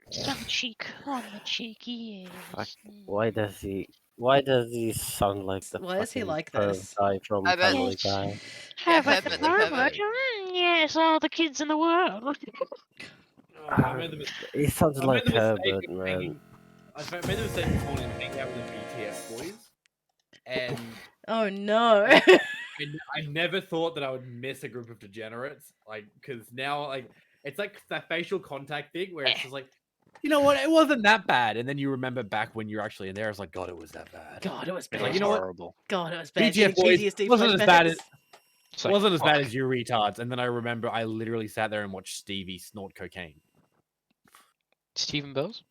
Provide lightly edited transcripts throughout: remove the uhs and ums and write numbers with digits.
On the cheek, Fuck, yes. why does he? Why does he sound like the Why is he fucking like perv this? guy from I bet. Family Yes. Guy? Yeah, Herbert the Herbert the pervert. pervert. Yes, all the kids in the world. Oh, I made the He sounds I made like the mistake Herbert, of man. hanging. I made the mistake this morning of hanging out with the BTS boys, and Oh no. I never thought that I would miss a group of degenerates, like, because now, like, it's like that facial contact thing where it's just like, you know what, it wasn't that bad, and then you remember back when you're actually in there, it's like, God, it was that bad. God, it was It's bad. like, was you know what, horrible. God, it was bad. BTS Getting boys PTSD wasn't as bad as flashbacks. It's like, wasn't as bad fuck. as you retards, and then I remember I literally sat there and watched Stevie snort cocaine. Stephen Bells?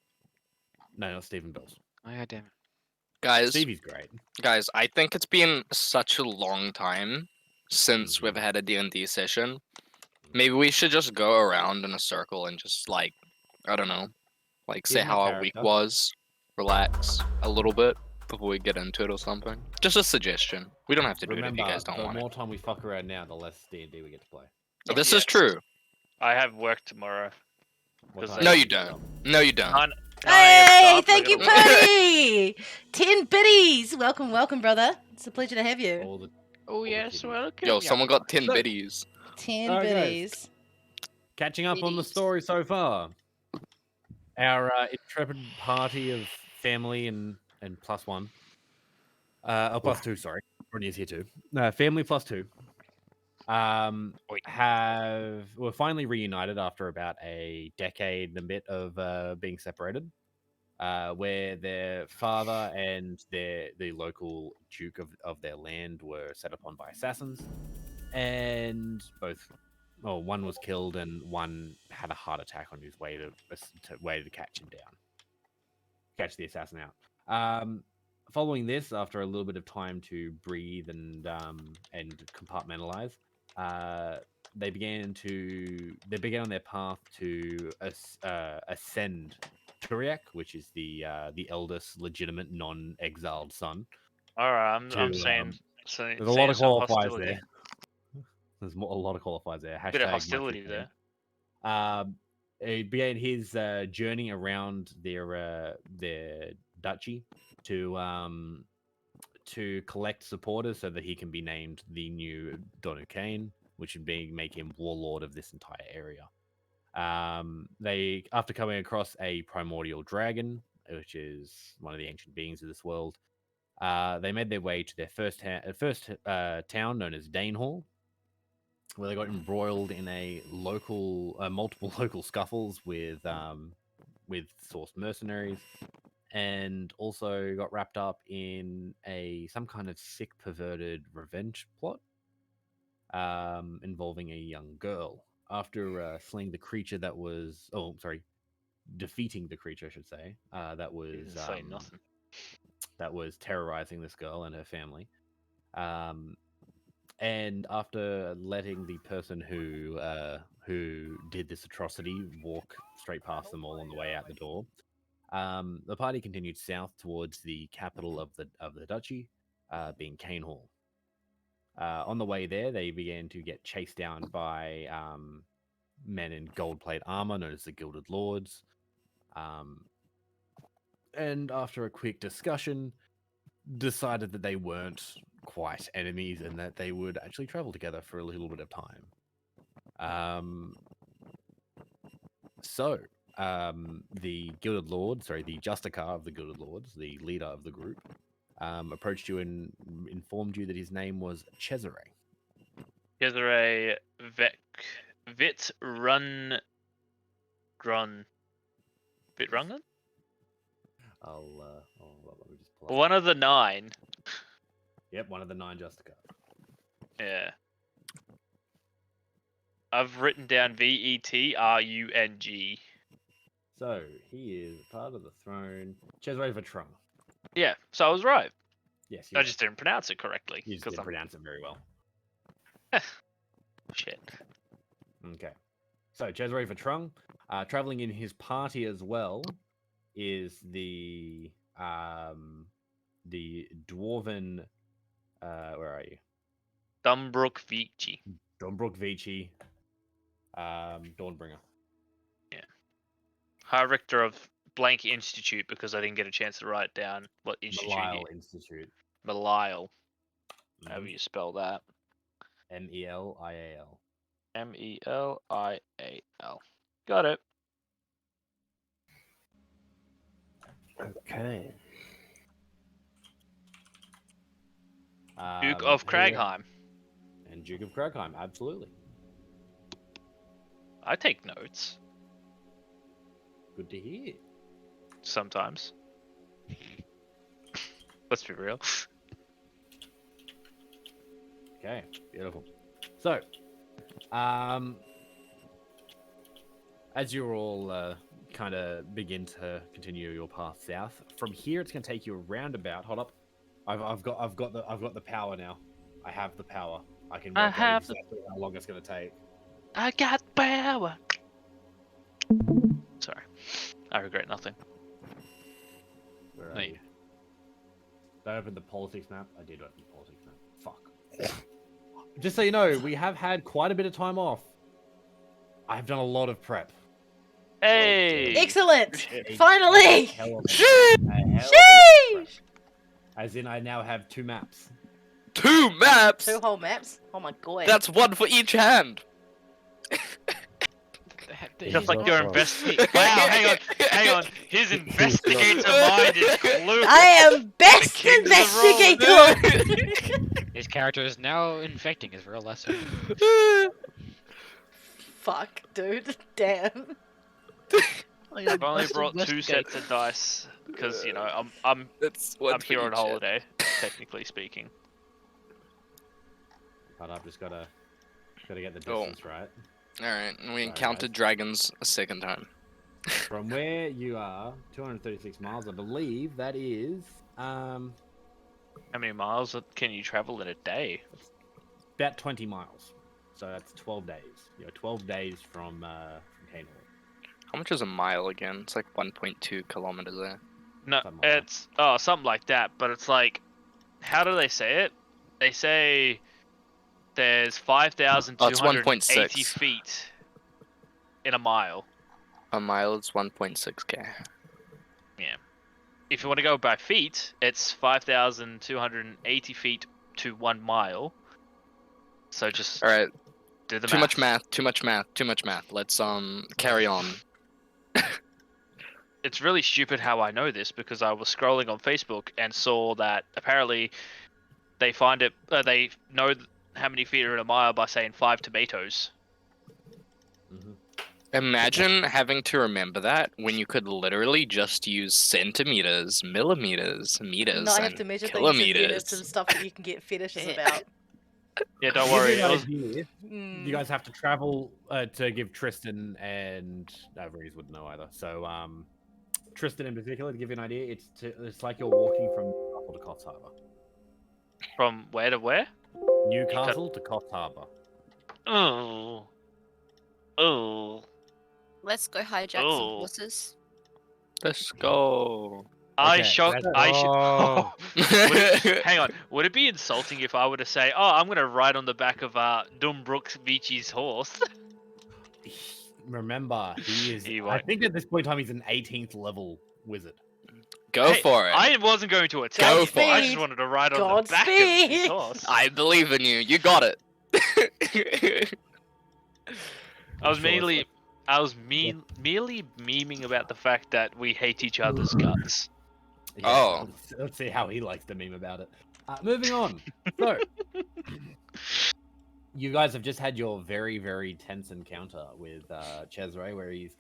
No, not Stephen Bells. Oh, yeah, damn it. Stevie's great. Guys, I think it's been such a long time since we've had a D&D session. Maybe we should just go around in a circle and just, like, I don't know, like, say Here's my how our week character. was, relax a little bit before we get into it or something. Just a suggestion. We don't have to do it if Remember, you guys don't the want more time we fuck around now, the less D&D we get to play. it. This Yeah. is true. I have work tomorrow. What 'Cause time No, do you get don't. up? No, you don't. 9 Hey, a.m. thank you, start, Purdy! 10 biddies! Welcome, brother. It's a pleasure to have you. All the Oh, the yes, kitties. welcome. Yo, Yeah. someone got 10 Look. biddies. 10 Alright, guys. biddies. Catching up on the Biddies. story so far. Our intrepid party of family and plus one. Plus two, sorry. Ronnie's here too. Family plus two. Wait. Were finally reunited after about a decade and a bit of being separated. Where their father and the local duke of their land were set upon by assassins, and one was killed and one had a heart attack on his way to catch him down, catch the assassin out. Following this, after a little bit of time to breathe and compartmentalize, they began on their path to ascend Turiak, which is the eldest legitimate non-exiled son. All right, I'm To, saying. There's a lot of qualifiers there. There's a lot of qualifiers there. Bit of Hashtag hostility Michael there. Caine. He began his journey around their duchy to collect supporters so that he can be named the new Donu Kane, which would make him warlord of this entire area. They, after coming across a primordial dragon, which is one of the ancient beings of this world, they made their way to their first town known as Danehall, where they got embroiled in multiple local scuffles with sourced mercenaries, and also got wrapped up in some kind of sick, perverted revenge plot involving a young girl. After slaying the creature defeating the creature, I should say, that was Say nothing. that was terrorizing this girl and her family. And after letting the person who did this atrocity walk straight past them all on the way out the door, the party continued south towards the capital of the duchy, being Canehall. On the way there, they began to get chased down by men in gold-plate armor known as the Gilded Lords. And after a quick discussion, decided that they weren't quite enemies and that they would actually travel together for a little bit of time. The Gilded Lord, the Justicar of the Gilded Lords, the leader of the group, approached you and informed you that his name was Cesare. Cesare Vit Run Grun Vitrungan? Let me just pull up. One of the 9. Yep, one of the 9 Justicar. Yeah. I've written down Vetrung. So he is part of the throne. Cesare Vitrung. Yeah, so I was right. Yes, I just didn't pronounce it correctly. you just didn't pronounce it very well. Shit. Okay. So Cesare Vitrung, traveling in his party as well, is the dwarven. Where are you? Dumbrook Vici. Dawnbrook Vici, Dawnbringer. Yeah. High Rector of blank institute because I didn't get a chance to write down what institute. Belial Institute. Belial. However you spell that. Melial. Melial. Got it. Okay. Duke of Here- Cragheim. And Duke of Cragheim, absolutely. I take notes Good to hear. sometimes. Let's be real. Okay, beautiful. So, as you all kind of begin to continue your path south, from here it's going to take you a roundabout. Hold up, I've got the power now. I have the power. I can I work out have the- exactly how long it's going to take. I got power. Sorry. I regret nothing. Where are No, you? Did I open the politics map? I did open the politics map. Fuck. Just so you know, we have had quite a bit of time off. I've done a lot of prep. Hey! Excellent! A Finally! hell of a- a hell of a lot of prep. Sheesh! As in, I now have 2 maps. 2 maps. 2 whole maps? Oh my god. That's 1 for each hand. Just like not your wrong. investigate. Wow, hang on. His investigator mind is clue. I am best kings of Rome. investigator! His character is now infecting his real lesson. Fuck, dude. Damn. I've only brought 2 sets of dice because you know I'm That's one I'm for here on each hand. holiday, technically speaking. But I've just gotta get the Oh. distance right. Alright, and we Sorry, encountered guys. dragons a second time. From where you are, 236 miles, I believe that is How many miles can you travel in a day? about 20 miles. So that's 12 days. You're 12 days from Canaan. How much is a mile again? It's like 1.2 kilometers there. No, Something like that. it's something like that. But it's like, how do they say it? They say there's 5,280 1.6. feet in a mile. A mile is 1.6k. If you want to go by feet, it's 5,280 feet to 1 mile. So just Alright, do the too much math. math. Let's carry on. It's really stupid how I know this because I was scrolling on Facebook and saw that apparently they find it. They know how many feet are in a mile by saying 5 tomatoes. Mhm. Imagine having to remember that when you could literally just use centimeters, millimeters, meters, Not have and to measure things in units kilometers. and stuff that you can get fetishes about. Yeah, don't To give worry. you an It was, idea, Mm. you guys have to travel to give Tristan and Reese wouldn't know either. So Tristan in particular, to give you an idea, it's like you're walking from Newcastle to Coffs Harbour. from where to where? Newcastle to Coffs Harbour. Oh. Oh. Let's go hijack some Oh. horses. Let's go. I Okay, shocked. let's I should. go. Hang on. Would it be insulting if I were to say, "Oh, I'm gonna ride on the back of Dumbrook Vichi's horse"? Remember, he is. He I won't. think at this point in time he's an 18th level wizard. Go Hey, for it. I wasn't going to attack Go him. for I it. just wanted to ride on the back of Godspeed. his horse. I believe in you. You got it. I was Sure, mainly, I was merely memeing about the fact that we hate each other's guts. Yeah, Oh. let's see how he likes to meme about it. Moving on. So, you guys have just had your very, very tense encounter with Cesare, where he's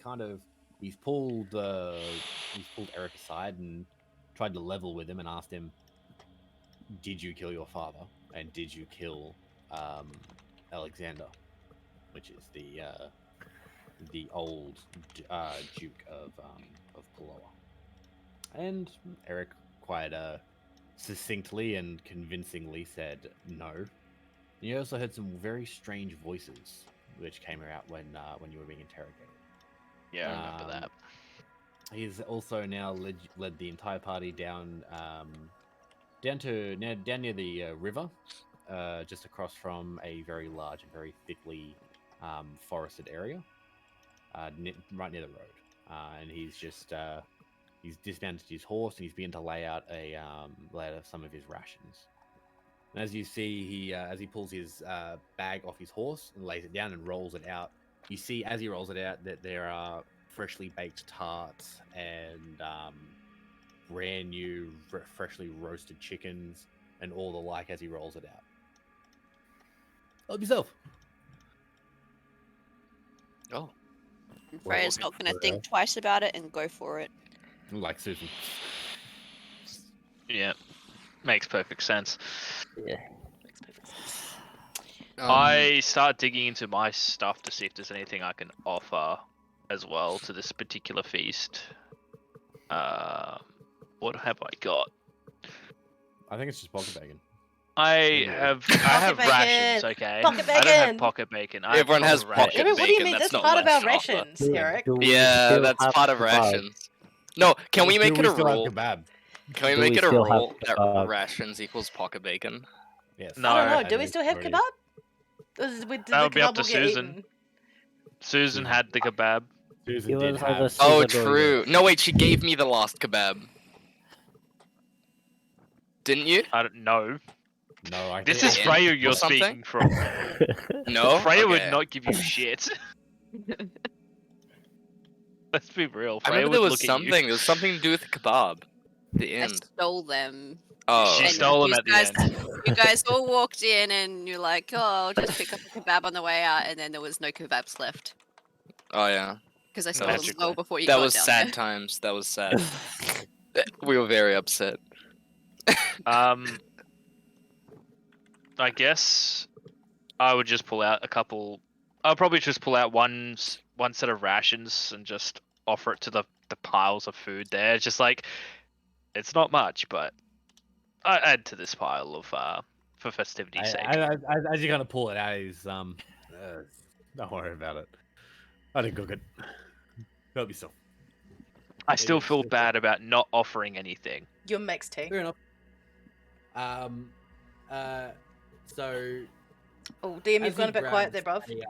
pulled Eric aside and tried to level with him and asked him, "Did you kill your father? And did you kill Alexander, which is the old Duke of Peloa?" And Eric quite succinctly and convincingly said no. And you also heard some very strange voices which came out when you were being interrogated. Yeah, I remember that. He's also now led the entire party down down near the river, just across from a very large and very thickly forested area, right near the road. and he's just he's dismounted his horse and he's begun to lay out some of his rations. And as you see, he as he pulls his bag off his horse and lays it down and rolls it out, you see as he rolls it out that there are freshly baked tarts and brand new, freshly roasted chickens and all the like as he rolls it out. Help yourself. Oh, Freya's not going to think twice about it and go for it. Like Susan. Yeah, makes perfect sense. Yeah. Makes perfect sense. I start digging into my stuff to see if there's anything I can offer as well to this particular feast. What have I got? I think it's just pocket bacon. I have bacon! rations, okay? Pocket I don't have bacon! pocket bacon. I have Everyone has proper pocket rations. What do you mean? bacon, That's that's not part of much our to offer. rations, Eric. Do we yeah, still that's have part of kebab? rations. No, can we make it a still have rule? kebab? Can we Do make we it a still have rule that kebab? rations equals pocket bacon? Yes. No. I don't know. I Do we still have kebab? Did That would be up kebab to will get Susan. eaten? Susan had the kebab. Susan It did was either have. Susan Oh, or true. No, wait, she gave me the last kebab. Didn't you? I don't know. No, I This think is Yeah. Freya Or you're something? speaking from. No? Freya would Okay. not give you shit. Let's be real. I Freya remember would there was look something. There was something to do with the kebab. The I end. stole them. Oh, She And stole them you at the guys- end. You guys all walked in and you're like, oh, I'll just pick up a kebab on the way out, and then there was no kebabs left. Oh yeah. Because I stole them Magically. all before you That got was down sad there. times. That was sad. We were very upset. I guess I would just pull out a couple. I'll probably just pull out one set of rations and just offer it to the piles of food there. It's just like it's not much, but I add to this pile of for festivity's sake. As you kind of pull it out, he's don't worry about it. I didn't cook it. Help yourself. I still is feel still- bad about not offering anything. Your mixed tea. Fair enough. So Oh, DM, as you've gone he a bit quiet there, grabs bruv.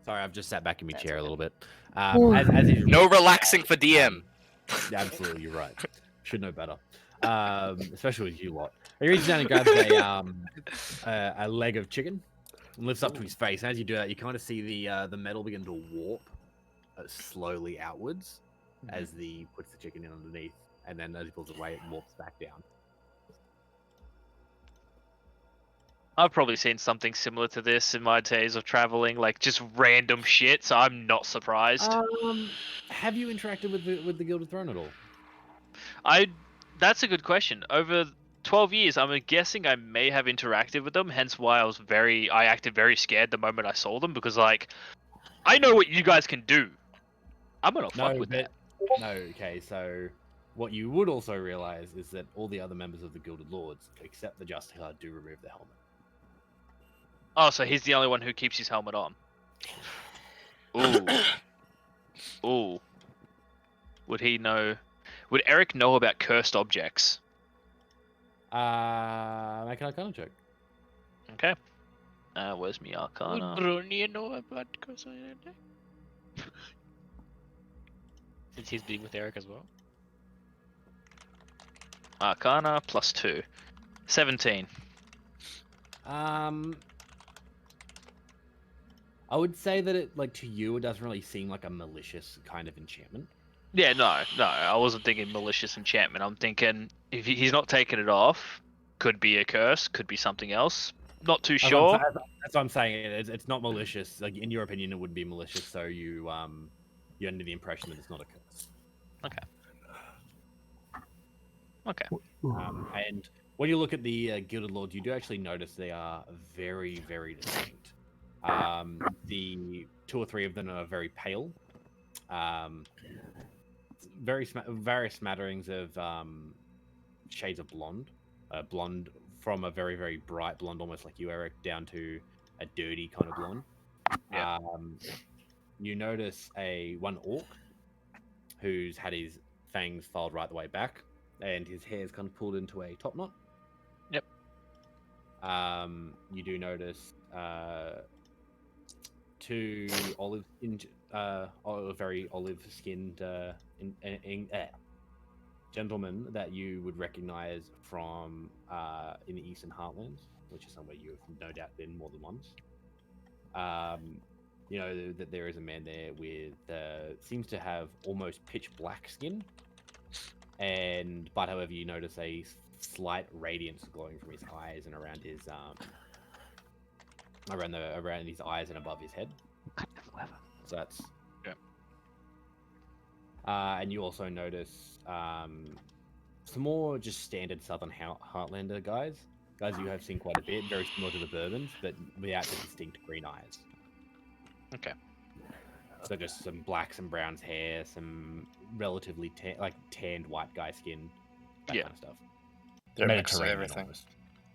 sorry, I've just sat back in my That's chair a okay. little bit. As he's No reaching relaxing out, for DM. Yeah, absolutely, you're right. Should know better. Especially with you lot. He reaches down and grabs a leg of chicken and lifts up to his face. And as you do that, you kind of see the metal begin to warp slowly outwards as he puts the chicken in underneath, and then as he pulls it away, it warps back down. I've probably seen something similar to this in my days of traveling, like just random shit. So I'm not surprised. Have you interacted with the Gilded Throne at all? That's a good question. Over 12 years, I'm guessing I may have interacted with them. Hence why I acted very scared the moment I saw them, because like I know what you guys can do. I'm gonna fuck with that. No, okay, so what you would also realize is that all the other members of the Gilded Lords, except the Justicar, do remove the helmet. Oh, so he's the only one who keeps his helmet on. Ooh. Ooh. Would he know? Would Eric know about cursed objects? Make an Arcana check. Okay. Where's me Arcana? Would Brony know about Kosoyene? Since he's being with Eric as well. Arcana +2. 17. I would say that it, like, to you, it doesn't really seem like a malicious kind of enchantment. Yeah, no, I wasn't thinking malicious enchantment. I'm thinking if he's not taking it off, could be a curse, could be something else. Not too sure. That's what I'm saying. It's not malicious. Like, in your opinion, it would be malicious. So you're under the impression that it's not a curse. Okay. And when you look at the Gilded Lords, you do actually notice they are very, very distinct. The two or three of them are very pale. Various smatterings of shades of blonde. Blonde from a very, very bright blonde, almost like you, Eric, down to a dirty kind of blonde. Yeah. You notice one orc who's had his fangs filed right the way back, and his hair's kind of pulled into a top knot. Yep. You do notice two very olive-skinned gentlemen that you would recognize from in the Eastern Heartlands, which is somewhere you have no doubt been more than once. You know that there is a man there with seems to have almost pitch black skin, but however you notice a slight radiance glowing from his eyes and around his around his eyes and above his head. So that's yeah. And you also notice some more just standard Southern Heartlander guys you have seen quite a bit, very similar to the Bourbons, but without the distinct green eyes. Okay. So just some blacks and browns hair, some relatively tanned white guy skin, that Yeah. kind of stuff. They're a mix of Mediterranean everything. almost.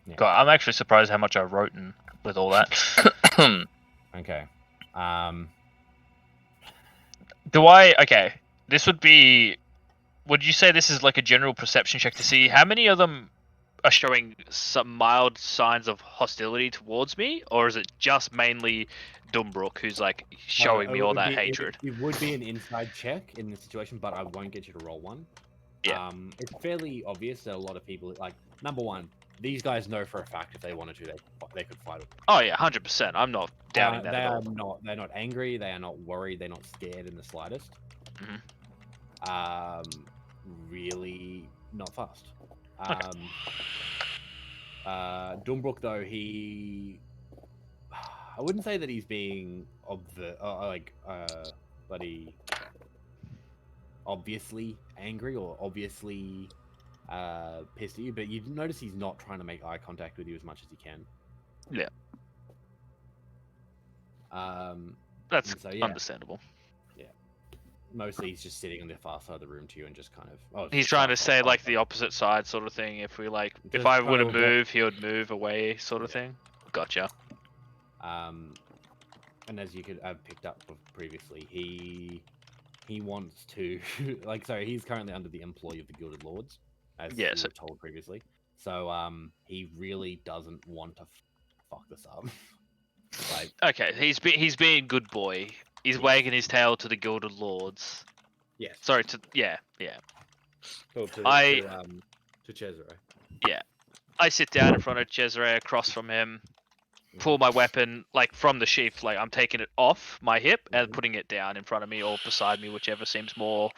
Yeah. God, I'm actually surprised how much I wrote in with all that. Okay. Okay, this would be. Would you say this is like a general perception check to see how many of them are showing some mild signs of hostility towards me, or is it just mainly Dumbrook who's like showing me all that hatred? It would be an inside check in this situation, but I won't get you to roll one. Yeah. It's fairly obvious that a lot of people, like, number one, these guys know for a fact if they wanted to, they could fight. Oh yeah, 100%. I'm not doubting that at all. They're not angry. They are not worried. They're not scared in the slightest. Really not fast. Dumbrook, though, I wouldn't say that he's being bloody obviously angry or obviously pissed at you, but you notice he's not trying to make eye contact with you as much as he can. Yeah. That's understandable. Yeah. Mostly he's just sitting on the far side of the room to you and just kind of... He's trying to say like the opposite side sort of thing. If I were to move, he would move away sort of thing. Gotcha. And as you could have picked up previously, he wants to... he's currently under the employ of the Gilded Lords, as you were told previously. So he really doesn't want to fuck this up. Okay, he's being a good boy. He's wagging his tail to the Gilded Lords. Yes. Sorry, yeah. Cool, to Cesare. Yeah. I sit down in front of Cesare across from him, pull my weapon from the sheath, I'm taking it off my hip and putting it down in front of me or beside me, whichever seems more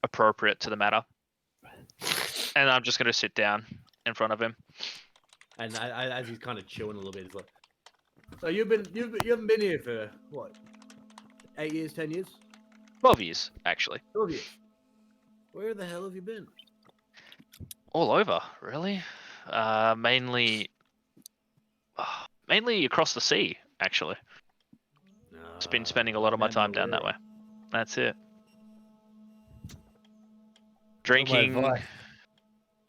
appropriate to the matter. And I'm just gonna sit down in front of him. And as he's kind of chilling a little bit, he's like, "So you haven't been here for what? 8 years, 10 years? 12 years, actually. 12 years. Where the hell have you been?" All over, really. Mainly across the sea, actually. It's been spending a lot of my time down that way. That's it. Drinking.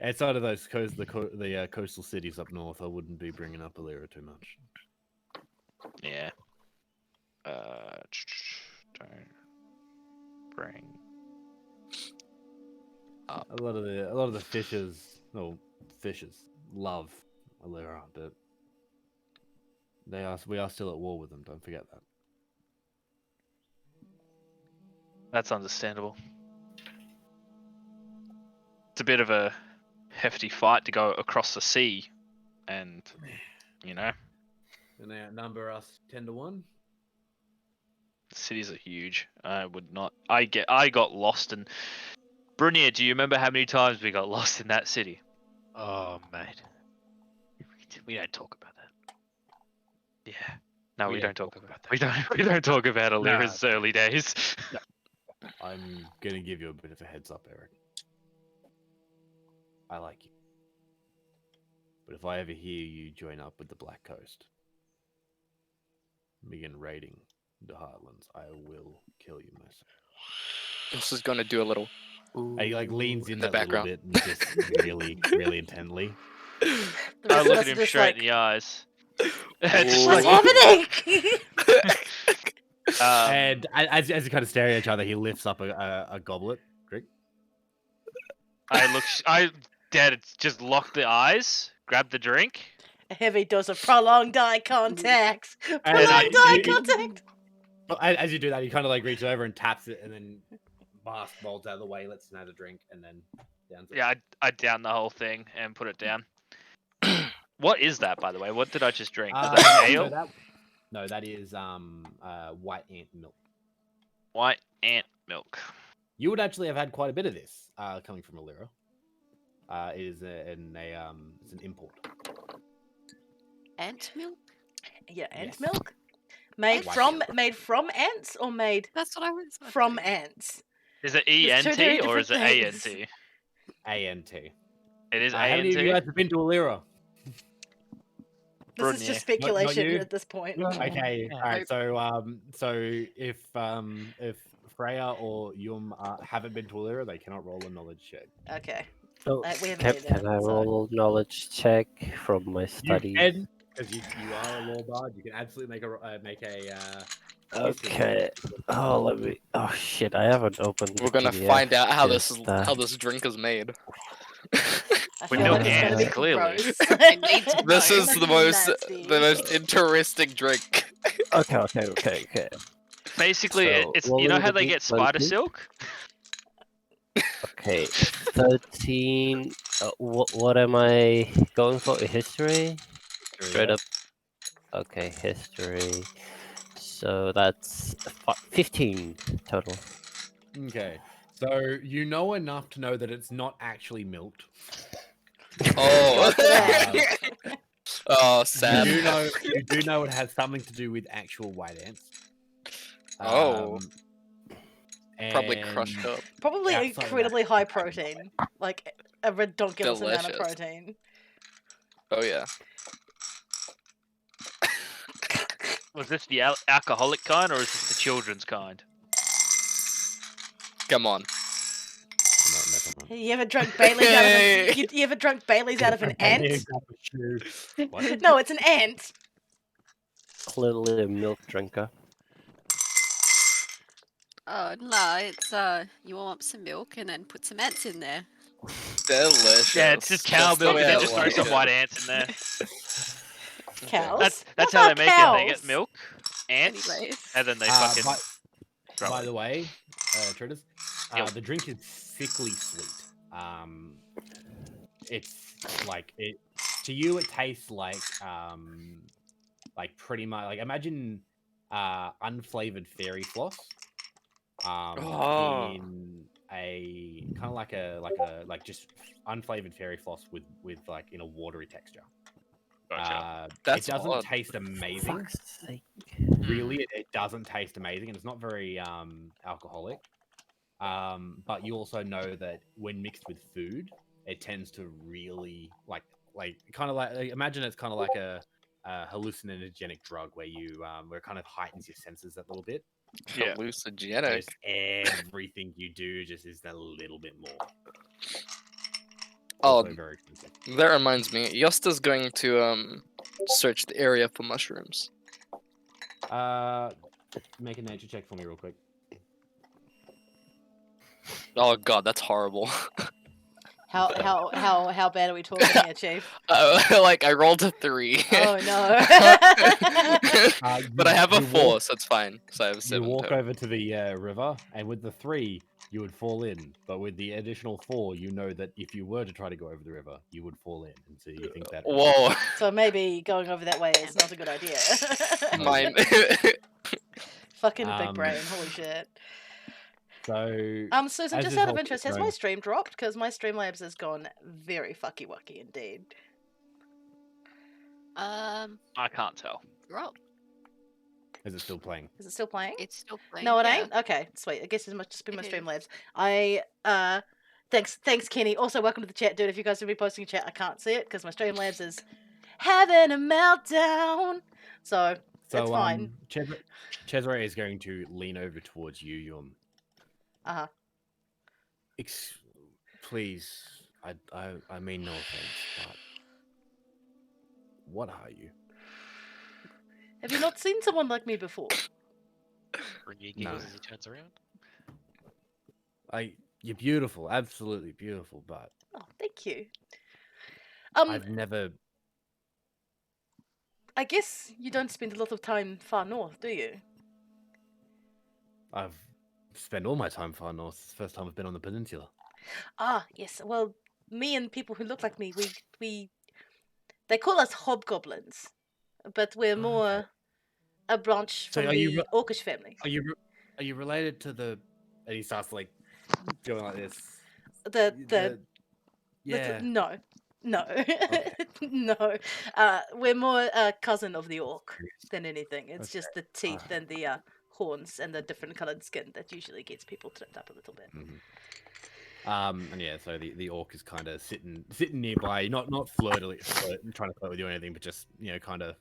Outside of those coastal cities up north, I wouldn't be bringing up Alira too much. Yeah. Don't bring up. A lot of the fishers love Alira, but we are still at war with them. Don't forget that. That's understandable. It's a bit of a hefty fight to go across the sea, and And they outnumber us 10-1. Cities are huge. I would not. I got lost in. Brunier, do you remember how many times we got lost in that city? Oh, mate. We don't talk about that. Yeah. No, we don't talk about that. We don't talk about Alira's early days. No. I'm gonna give you a bit of a heads up, Eric. I like you. But if I ever hear you join up with the Black Coast, begin raiding the Heartlands, I will kill you myself. This is gonna do a little. He leans in the that background. little bit and just really intently. I look at him straight in the eyes. What's happening? And as you kind of stare at each other, he lifts up a goblet. Drink. I dad just lock the eyes, grab the drink. A heavy dose of prolonged eye contact. Prolonged eye contact. Well, as you do that, you kind of like reach over and taps it, and then Mask rolls out of the way, lets him have a drink, and then downs it. Yeah, I down the whole thing and put it down. What is that, by the way? What did I just drink? Is that So ale? no, that is white ant milk. White ant milk. You would actually have had quite a bit of this coming from Alira. It is it's an import. Ant milk? Yeah, ant Yes. milk. Made Ant from milk. ants or made That's what I was from wondering. ants? Is it There's two very ENT or is it different things. ANT? ANT. It is How many of you ANT. guys have been to Alira? This is just Brunei. speculation you? at this point. Okay, Yeah. all right. So if Freya or Yum haven't been to Alira, they cannot roll a knowledge check. Okay. So, We haven't can, made can it, I so- roll knowledge check from my You studies? can, because you are a law bard. You can absolutely make a. history Okay. Oh, let me. Oh shit! I haven't opened. We're the gonna PDF, find out how this just, how this drink is made. I We feel know like it's gonna be ants, clearly. gross. This It's is gonna the be most nasty. interesting drink. Okay. Basically, So, it's what you know will how it they be? get spider 20? silk? Okay, 13. What am I going for? History? Straight up. Okay, history. So that's 15 total. Okay, so you know enough to know that it's not actually milked. Oh, oh, You sad. do know it has something to do with actual white ants. Oh. Probably and crushed up. Probably outside of that, incredibly high protein, like a ridiculous amount of Delicious. protein. Oh yeah. Was this the alcoholic kind or is this the children's kind? Come on. No, come on. You ever drunk Bailey's out of an? You ever drunk Bailey's out of an ant? What? No, it's an ant. Clearly a milk drinker. Oh no, it's you warm up some milk and then put some ants in there. Delicious. Yeah, it's just cow the milk way and then I just throw like some it. white ants in there. Cows. That's What how they about make it. They get cows? milk, ants, Anyways. and then they fucking. throw By it. the way, traders, Yo. the drink is sickly sweet. It's like it to you. It tastes like pretty much like imagine unflavored fairy floss. Oh. In a kind of like just unflavored fairy floss with like in a watery texture. Gotcha. That's it doesn't odd. taste amazing. Fuck's sake. Really, it doesn't taste amazing, and it's not very alcoholic. But you also know that when mixed with food, it tends to really like kind of like imagine it's kind of like a hallucinogenic drug where it kind of heightens your senses a little bit. Yeah. Hallucinogenic. Just everything you do just is a little bit more. Oh, Also very expensive. that reminds me. Yosta's going to search the area for mushrooms. Make a nature check for me real quick. Oh god, that's horrible. How bad are we talking here, Chief? Like I rolled a 3. Oh no. But I have a you 4, walk- so it's fine. So I have 7. You walk total. over to the river, and with the 3, you would fall in. But with the additional 4, you know that if you were to try to go over the river, you would fall in. And so you think that. Whoa, So maybe going over that way is not a good idea. mine. Fucking big brain, holy shit. So. Susan, as just this out of whole interest, has thing's my going- stream dropped? Because my Streamlabs has gone very fucky wucky indeed. I can't tell. Rob, Is it still playing? Is it still playing? it's still playing. No, it yeah. ain't. Okay, sweet. I guess it must just be my It is. Streamlabs. Thanks, Kenny. Also, welcome to the chat, dude. If you guys will be posting a chat, I can't see it because my Streamlabs is having a meltdown. So it's fine. Cesare is going to lean over towards you, Yum. Uh-huh. Please, I mean no offense, but what are you? Have you not seen someone like me before? Renee giggles No. as he turns around. You're beautiful, absolutely beautiful, but Oh, thank you. I've never. I guess you don't spend a lot of time far north, do you? I've spent all my time far north. It's the first time I've been on the peninsula. Ah, yes. Well, me and people who look like me, we they call us hobgoblins, but we're Oh, more okay. a branch So from are you the orcish family. Are you related to the? And he starts like going like this. The Yeah. no. No. Okay. No. We're more a cousin of the orc than anything. It's Okay. just the teeth and the horns and the different coloured skin that usually gets people tripped up a little bit. And yeah, so the orc is kind of sitting nearby, not trying to flirt with you or anything, but just kind of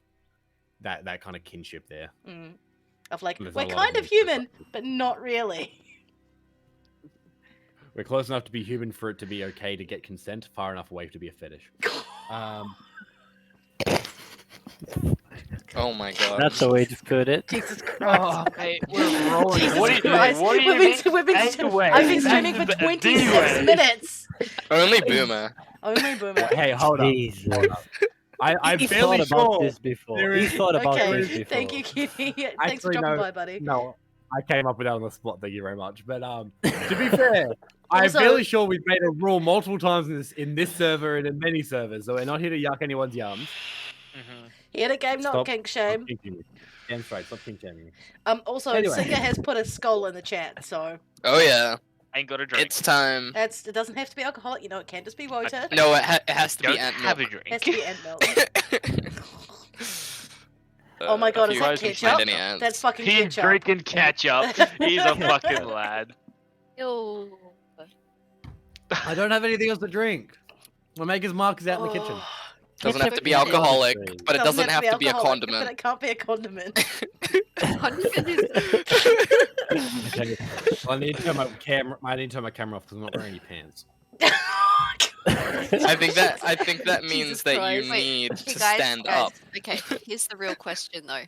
that kind of kinship there. Of like, There's we're not a lot of kind of them. human, but not really. We're close enough to be human for it to be okay to get consent, far enough away to be a fetish. Oh my god. That's the way to put it. Jesus Christ. Oh, mate, we're rolling. Jesus What do you Christ. What do you We've been Anyway, I've been that's streaming for the 26 anyway. minutes. Only Boomer. Only Boomer. Hey, hold up. Jesus. I'm He's fairly thought about sure this before. there He's is- thought about Okay, this before. thank you, Kitty. Thanks for Actually, dropping no, by, buddy. No, I came up with that on the spot. Thank you very much. But to be fair, I'm Also- fairly sure we've made a rule multiple times in this server and in many servers, so we're not here to yuck anyone's yums. Here to game, not Stop- kink Stop shame. kink shaming. Damn straight, stop kink shaming. Also, Anyway. Singer has put a skull in the chat, so Oh yeah. Ain't got a drink. It's time. it doesn't have to be alcoholic. You know, it can just be water. No, it has to Don't be ant have milk. a It has drink. to be ant milk. Oh my god, if is you that guys can ketchup? find any ants. That's fucking He's ketchup. drinking ketchup. He's a fucking lad. Ew. I don't have anything else to drink. My maker's mark is out in the kitchen. Doesn't have to be Ketchup is alcoholic, interesting. but it doesn't have to be a alcoholic, But condiment. it can't be a condiment. Condiment is- Okay. Well, I need to turn my camera. I need to turn my camera off because I'm not wearing any pants. I think that Jesus means that Christ. you Wait, need hey to guys, stand guys, up. Okay, here's the real question though.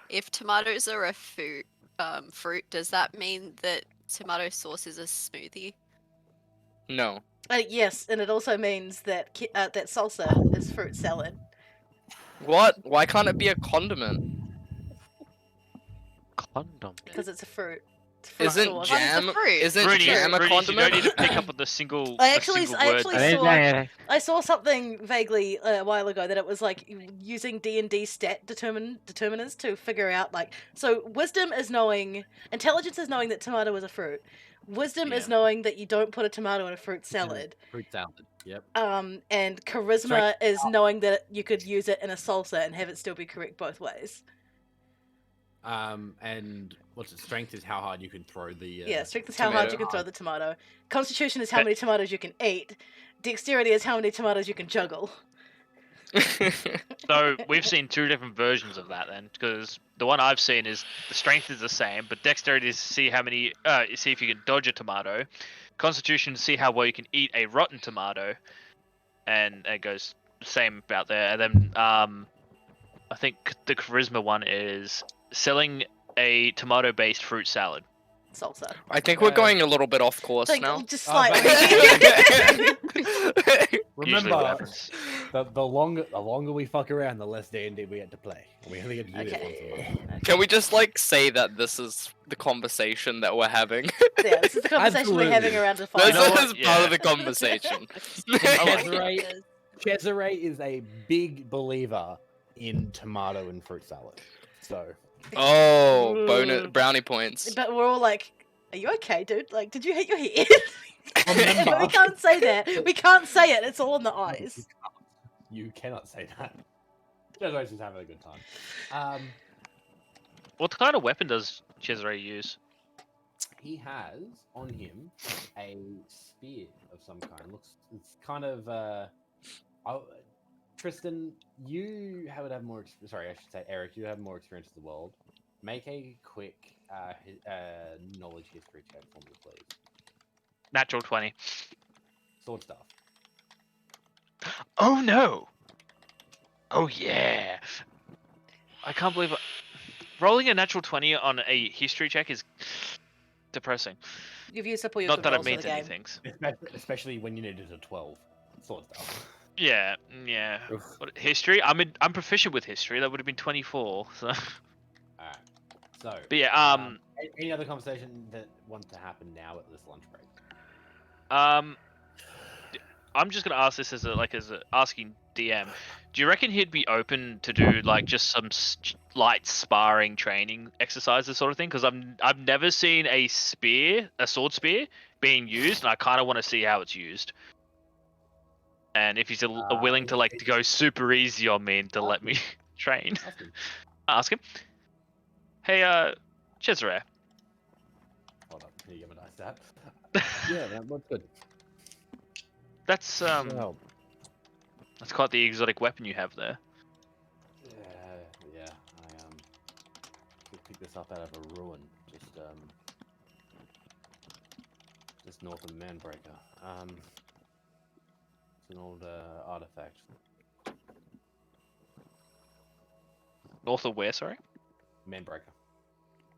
If tomatoes are a fruit, does that mean that tomato sauce is a smoothie? No. Yes, and it also means that that salsa is fruit salad. What? Why can't it be a condiment? Condom. Because it's a fruit. It's fruit Isn't sauce. jam? fruit. Isn't Bruni, jam a Bruni, you don't condiment? need to pick up on the single. I the actually single word. I saw something vaguely a while ago that it was like using D&D stat determiners to figure out like so wisdom is knowing, intelligence is knowing that tomato is a fruit. Wisdom is Yeah. knowing that you don't put a tomato in a fruit salad. Fruit salad. Yep. And charisma is knowing that you could use it in a salsa and have it still be correct both ways. And what's it? Strength is how hard you can throw the. Yeah, strength is how hard tomato. you can throw the tomato. Constitution is how many tomatoes you can eat. Dexterity is how many tomatoes you can juggle. So we've seen two different versions of that then, because the one I've seen is the strength is the same, but dexterity is to see how many, see if you can dodge a tomato. Constitution to see how well you can eat a rotten tomato, and it goes the same about there. And then I think the charisma one is selling a tomato-based fruit salad. Salsa. I think we're going a little bit off course Like, now. just Oh, slightly. Usually what Remember, happens. the longer we fuck around, the less D&D we get to play. We only get to do this once a Okay. month. Can we just like say that this is the conversation that we're having? Yeah, this is the conversation we're having Absolutely. around the This fire. know what? is part Yeah. of the conversation. Cesare is a big believer in tomato and fruit salad. So Oh, bonus brownie points. But we're all like, are you okay, dude? Like, did you hit your head? Remember- But we can't say that. We can't say it. It's all in the eyes. you cannot say that. Cesare's just having a good time. What kind of weapon does Cesare use? He has on him a spear of some kind. It's kind of Tristan, you would have more. Sorry, I should say Eric. You have more experience in the world. Make a quick knowledge history check for me, please. Natural 20. Sword stuff. Oh no! Oh yeah! I can't believe rolling a natural 20 on a history check is depressing. You've used up all your Not good that it rolls for means the game. anything. Especially when you needed a 12. Sword stuff. Yeah. Oof. What, history? I'm proficient with history. That would have been 24. So. Alright. So. But yeah. Any other conversation that wants to happen now at this lunch break? I'm just gonna ask this as a asking DM. Do you reckon he'd be open to do like just some light sparring training exercises sort of thing? Because I've never seen a sword spear being used, and I kind of want to see how it's used. And if he's willing to to go super easy on me and to let me train, Ask him. ask him. Hey, Cesare. Hold up, here you get my dice to have. Yeah, that looks good. That's that's quite the exotic weapon you have there. Yeah. I picked this up out of a ruin, just north of Manbreaker. It's an old artifact. North of where? Sorry. Manbreaker.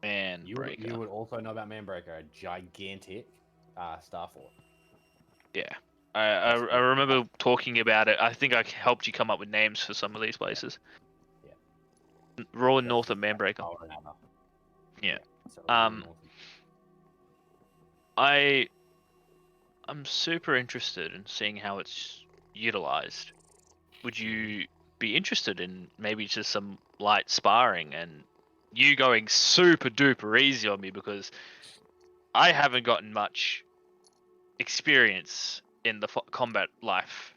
Manbreaker. You would also know about Manbreaker, a gigantic star fort. Yeah. I remember talking about it. I think I helped you come up with names for some of these places. Yeah. Raw north of Manbreaker. Yeah. So I'm super interested in seeing how it's utilized. Would you be interested in maybe just some light sparring and you going super duper easy on me, because I haven't gotten much experience in the combat life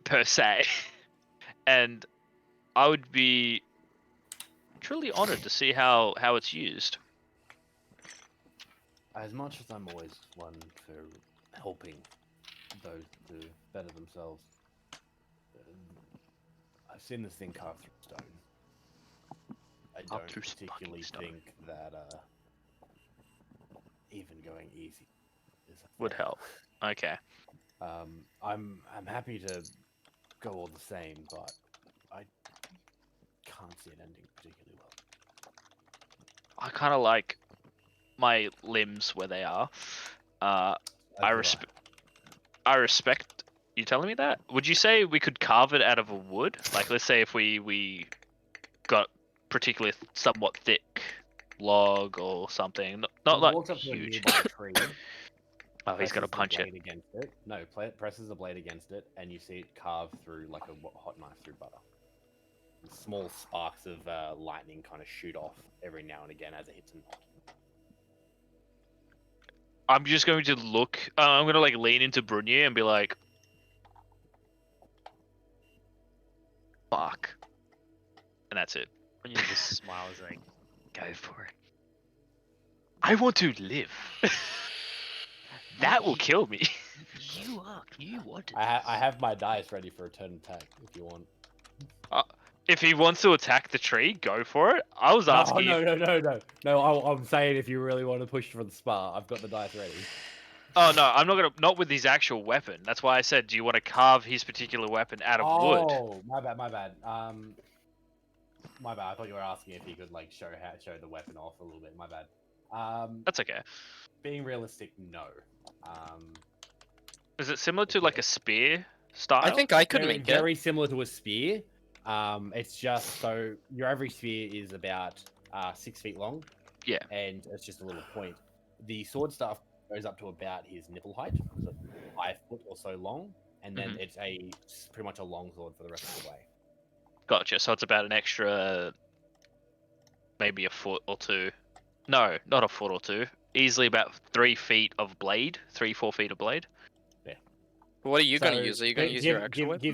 per se, and I would be truly honored to see how it's used. As much as I'm always one for helping those to better themselves, I've seen this thing carved through stone. I don't particularly think that even going easy would help. Okay. I'm happy to go all the same, but I can't see it ending particularly well. I kind of like my limbs where they are. I respect you telling me that. Would you say we could carve it out of a wood? Like, let's say if we got particularly somewhat thick log or something, not like walks up to a huge. nearby tree. Oh, he's gonna punch it. Against it. No, presses the blade against it, and you see it carve through like a hot knife through butter. Small sparks of lightning kind of shoot off every now and again as it hits a knot. I'm just going to look. I'm gonna like lean into Brunier and be like, "Fuck," and that's it. When you just smile, it's like, go for it. I want to live. That will kill me. You wanted. I have my dice ready for a turn attack if you want. If he wants to attack the tree, go for it. I was asking. No. I'm saying if you really want to push for the spar, I've got the dice ready. Oh no, I'm not gonna. Not with his actual weapon. That's why I said, do you want to carve his particular weapon out of wood? Oh, my bad. My bad. I thought you were asking if he could like show the weapon off a little bit. My bad. That's okay. Being realistic, no. Is it similar to like a spear style? I think I could make it. Very similar to a spear. It's just so your average spear is about 6 feet long. Yeah. And it's just a little point. The sword staff goes up to about his nipple height, so 5 foot or so long, and then it's pretty much a long sword for the rest of the way. Gotcha. So it's about an extra, maybe a foot or two. No, not a foot or two. Easily about 3 feet of blade. 3-4 feet of blade. Yeah. What are you going to use? Are you going to use your actual weapon? To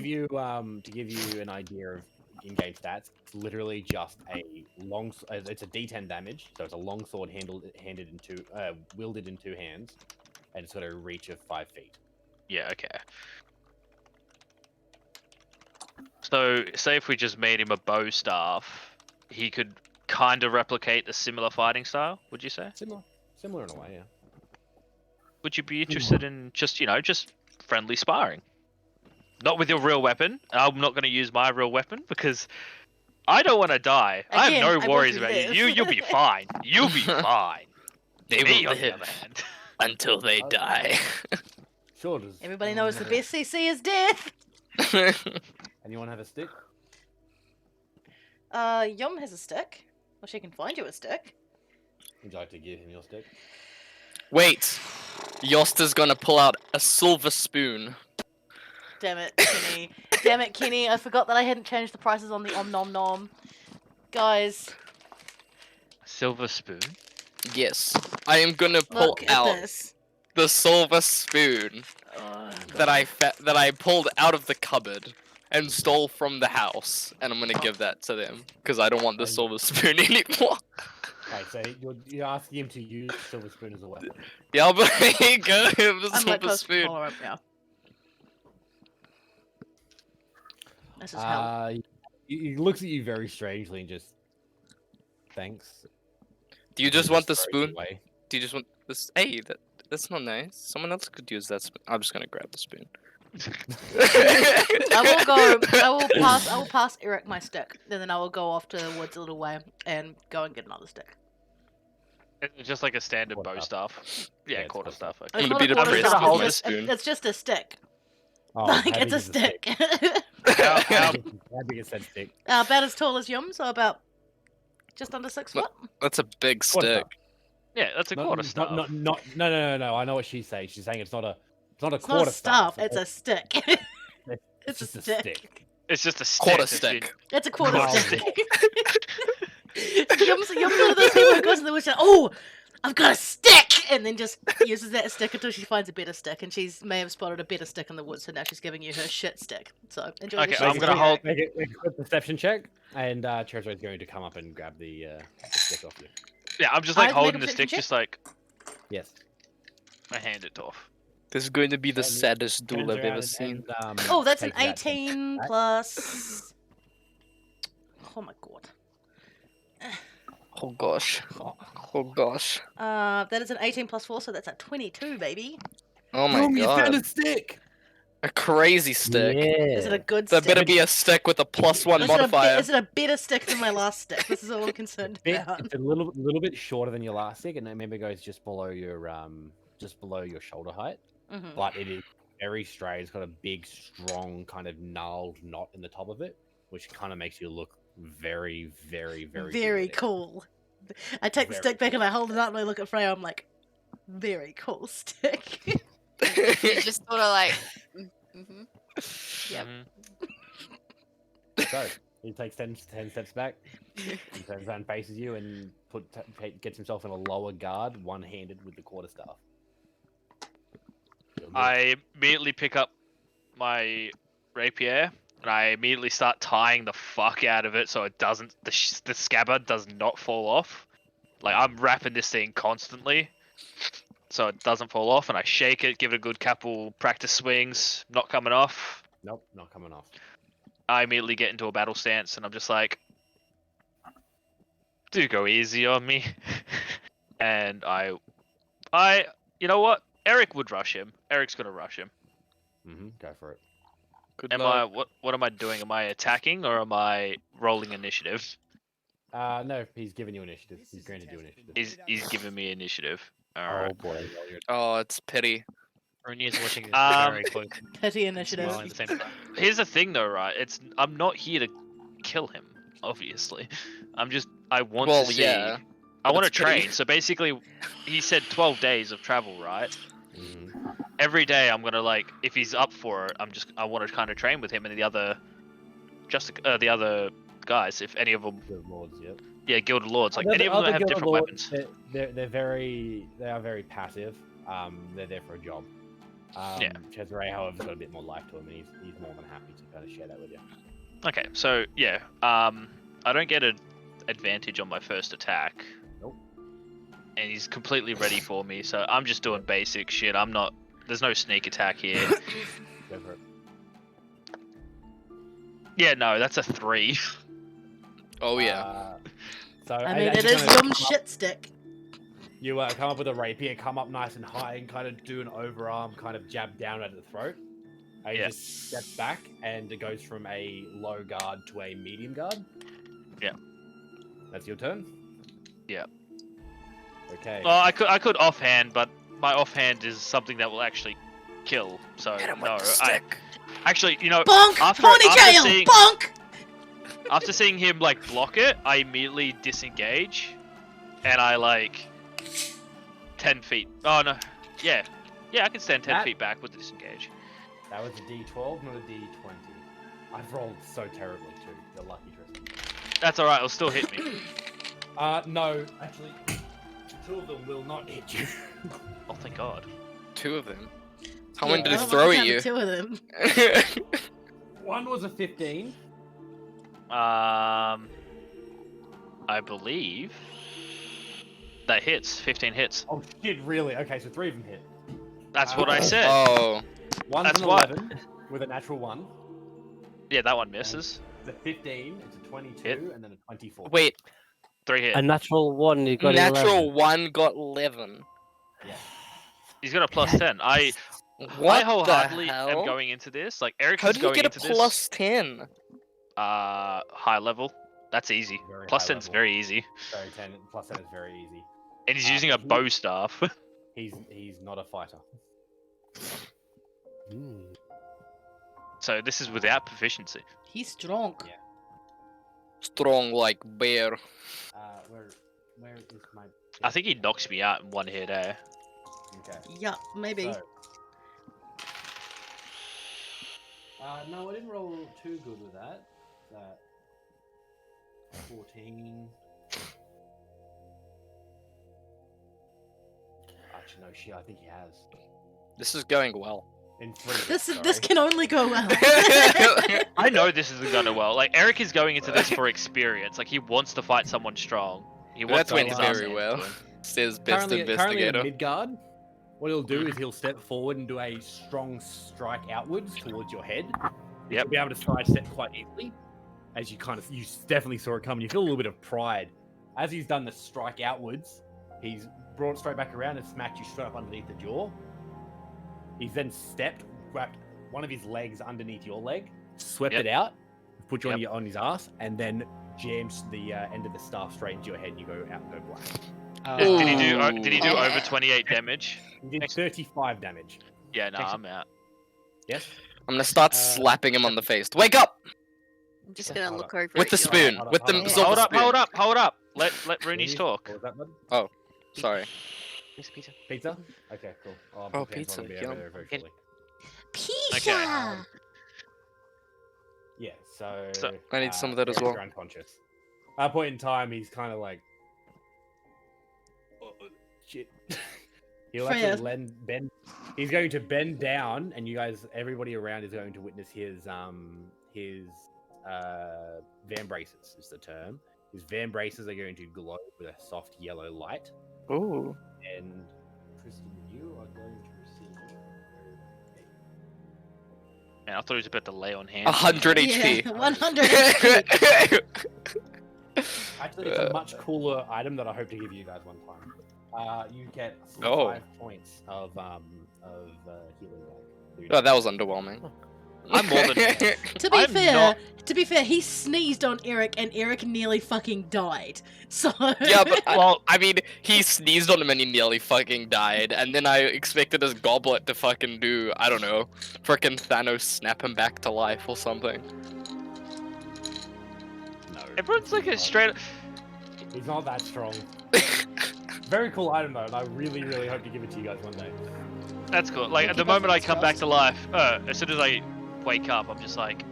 give you an idea of in-game stats, it's literally just a long. It's a D10 damage, so it's a long sword wielded in 2 hands, and it's got a reach of 5 feet. Yeah. Okay. So, say if we just made him a bow staff, he could kind of replicate the similar fighting style. Would you say? Similar in a way, yeah. Would you be interested in just friendly sparring? Not with your real weapon. I'm not going to use my real weapon because I don't want to die. I have no worries about you. You'll be fine. You'll be fine. They Me, will on the live other hand. until they die. Sure does. Everybody knows the best CC is death. Anyone have a stick? Yum has a stick. Well, she can find you a stick. Would you like to give him your stick? Wait, Yosta's gonna pull out a silver spoon. Damn it, Kenny. Damn it, Kenny. I forgot that I hadn't changed the prices on the Om Nom Nom. Guys, Silver spoon. Yes, I am gonna pull look at out this. the silver spoon Oh, that I pulled out of the cupboard and stole from the house, and I'm gonna give that to them because I don't want the silver spoon anymore. Okay, so you're asking him to use the silver spoon as a weapon. Yeah, but here you go, the I'm silver lactose spoon. intolerant now. This is hell. He looks at you very strangely and just thanks. Do you and just want the throws it spoon? away. Do you just want this? Hey, that's not nice. Someone else could use that spoon. I'm just gonna grab the spoon. I will pass Eric my stick, and then I will go off to the woods a little way and go and get another stick. It's just like a standard bow Quarterstaff. staff. Yeah, Yeah, it's quarter quarterstaff. staff. I'm It's gonna not be a the quarter priest staff, with it's my just- spoon. It's just a stick. Oh, Like, how it's a big is the stick. How- How big is that stick? About as tall as Yum, so about just under 6 foot. That's a big stick. Quarterstaff. Yeah, that's a quarter staff. No. I know what she's saying. She's saying it's not a It's quarter not a staff, staff. it's a stick. It's It's a just a stick. stick. It's just a stick. Quarter that's stick. It's a quarter No. stick. Yum's one of those people who goes in the woods and oh, I've got a stick, and then just uses that stick until she finds a better stick, and she may have spotted a better stick in the woods, so now she's giving you her shit stick. So enjoy Okay, the shit I'm stick. gonna hold- Make a quick perception check, and Treasure is going to come up and grab the stick off you. Yeah, I'm just I like have to make holding a the stick, perception just like Yes. I hand it off. This is going to be the And he saddest duel Turns I've around ever and- seen. and, Oh, that's an takes that thing 18 back. plus. Oh my god. Oh gosh. Oh gosh. That is an 18 plus 4, so that's a 22, baby. Oh my Boom, you found god. a stick. A crazy stick. Is it a good That stick? better be a stick with a +1 Is modifier. it a better stick than my last stick? This is all I'm concerned about. It's a little bit shorter than your last stick, and it maybe goes just below your shoulder height. Mhm. But it is very straight. It's got a big, strong, kind of gnarled knot in the top of it, which kind of makes you look very, very, very, Very good at it. cool. I take the Very stick back and I hold it up and I look at Freya. I'm like, very cool stick. You just sort of like, mm-hmm. Yep. Mhm. So he takes 10 steps back. He turns around, faces you, and gets himself in a lower guard, one-handed with the quarterstaff. I immediately pick up my rapier and I immediately start tying the fuck out of it so it doesn't the scabbard does not fall off. Like I'm wrapping this thing constantly so it doesn't fall off, and I shake it, give it a good couple practice swings, not coming off. Nope, not coming off. I immediately get into a battle stance and I'm just like, do go easy on me. And I you know what? Eric would rush him. Eric's gonna rush him. Go for it. Good Am luck. I what am I doing? Am I attacking or am I rolling initiative? No, he's giving you initiative. He's granted you initiative. He's giving me initiative. Oh Alright. boy. Oh, it's pity. Ronia's watching this Um, very closely. Petty and initiative. smiling at the same time. Here's the thing though, right? I'm not here to kill him, obviously. I want Well, to see yeah, I want to it's pity. train. So basically he said 12 days of travel, right? Mhm. Every day I'm gonna like, if he's up for it, I want to kind of train with him and the other guys, if any of them, Good lords, yep. yeah, Gilded Lords, like Other- any of them other have Guild different Lords, weapons. They are very passive. They're there for a job. Yeah. Cesare, however, has got a bit more life to him, and he's more than happy to kind of share that with you. Okay, so yeah, I don't get an advantage on my first attack. Nope. And he's completely ready for me, so I'm just doing basic shit. There's no sneak attack here. Go for it. Yeah, no, that's a 3. Oh yeah. So I mean, as it you is kinda Yum's come up- shit stick. You come up with a rapier, come up nice and high, and kind of do an overarm kind of jab down at the throat. And Yeah. just step back, and it goes from a low guard to a medium guard. Yeah. That's your turn. Yeah. Okay. Well, I could offhand, but my offhand is something that will actually kill. So Hit him no, with the stick. actually, you know, Bonk! after Ponytail! seeing- Bonk! After seeing him like block it, I immediately disengage, and I like 10 feet. Oh no, yeah, I can stand 10 That- feet back with the disengage. That was a D12, not a D20. I've rolled so terribly too. You're lucky, Tristan. That's all right. It'll still hit me. No, actually, two of them will not hit you. Oh, thank God. 2 of them. How Yeah, many did I it don't throw want at to you? count the 2 of them. One was a 15. I believe that hits. 15 hits. Oh shit, really? Okay, so 3 of them hit. That's what I said. Oh, One's That's an what- 11 with a natural 1. Yeah, that one misses. The 15, it's a 22, Hit. and then a 24. wait. 3 hit. A natural 1, you got Natural 11. 1 got 11. Yeah. He's got a plus 10. I What the wholeheartedly hell? am going into this. Like Eric How is did you going get a into plus 10? this. High level. That's easy. Very Plus high 10's level. very easy. Very 10, plus 10 is very easy. And he's using a he- bow staff. He's not a fighter. So this is without proficiency. He's strong. Yeah. Strong like bear. Where is my? I think he knocks me out in one hit, eh? Okay. Yeah, maybe. So, no, I didn't roll too good with that. 14. Actually, no shit. I think he has. This is going well. In 3. This can only go well. I know this isn't gonna well. Like Eric is going into this for experience. Like he wants to fight someone strong. He wants That to get went his ass very handed well. to him. Says best Currently at investigator. mid guard. What he'll do is he'll step forward and do a strong strike outwards towards your head. Yep. You'll be able to sidestep quite easily. As you definitely saw it coming. You feel a little bit of pride. As he's done the strike outwards, he's brought it straight back around and smacked you straight up underneath the jaw. He's then stepped, grabbed one of his legs underneath your leg, swept Yep. it out, put you Yep. on his ass, and then jams the end of the staff straight into your head, and you go out and go black. Did he do? Ooh. Did he do over 28 damage? He did 35 damage. Yeah, no, I'm out. Yes. I'm gonna start slapping him on the face. Wake up! I'm just Yeah, gonna hold look up. over With at the you, spoon. hold up, With hold the up. silver Hold up, spoon. hold up, hold up. Let Rooney's talk. What was that, bud? Sorry. Pizza, pizza. Pizza? Okay, cool. Oh, my pants pizza, will be yum. over there very shortly. Pisha! Yeah, so... So- I need some of that as Eric's well. unconscious. At a point in time, he's kind of like... Oh, shit. He'll Freya. actually bend... He's going to bend down, and you guys, everybody around is going to witness his van braces, is the term. His van braces are going to glow with a soft yellow light, Ooh. and Tristan, you are going to receive... Man, I thought he was about to lay on hands. 100 Yeah, HP. 100 HP. Actually, it's a much cooler item that I hope to give you guys one time. You get 5 Oh. points of healing back. Oh, that was underwhelming. I'm more than. To be I'm fair, not- he sneezed on Eric and Eric nearly fucking died. So Yeah, but Well, I mean, he sneezed on him and he nearly fucking died, and then I expected his goblet to fucking do, I don't know, frickin' Thanos snap him back to life or something. No, everyone's like a he's straight. not- He's not that strong. Very cool item though, and I really, really hope to give it to you guys one day. That's cool. Like at the Keep up moment I with come back trust. to life, as soon as I wake up, I'm just like,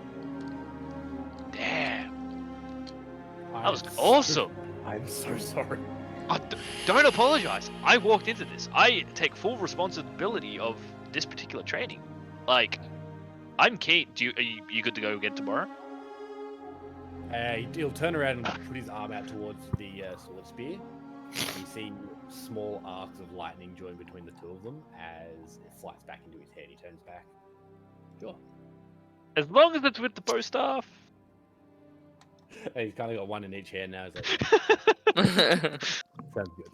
damn, that was awesome. I'm so sorry. Don't apologize. I walked into this. I take full responsibility of this particular training. Like, I'm keen. Are you good to go again tomorrow? He'll turn around and put his arm out towards the sword spear. You see small arcs of lightning join between the two of them as it flies back into his head. He turns back. Sure. As long as it's with the bow staff. He's kind of got one in each hand now. He's like, sounds good.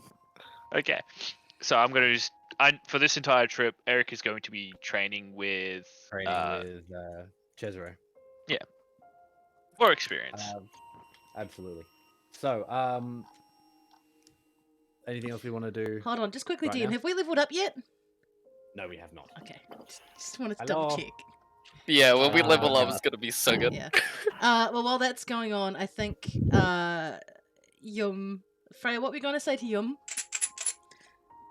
Okay, so I'm gonna just. For this entire trip, Eric is going to be training with Training with Cesaro. more experience. Absolutely. So, anything else we want to do? hold on, just quickly, Right DM. now? Have we leveled up yet? No, we have not. Okay, just wanted to Hello? double check. Yeah, when we level up, Uh, it's gonna be so good. Yeah. Well, while that's going on, I think Yum, Freya, what were we gonna say to Yum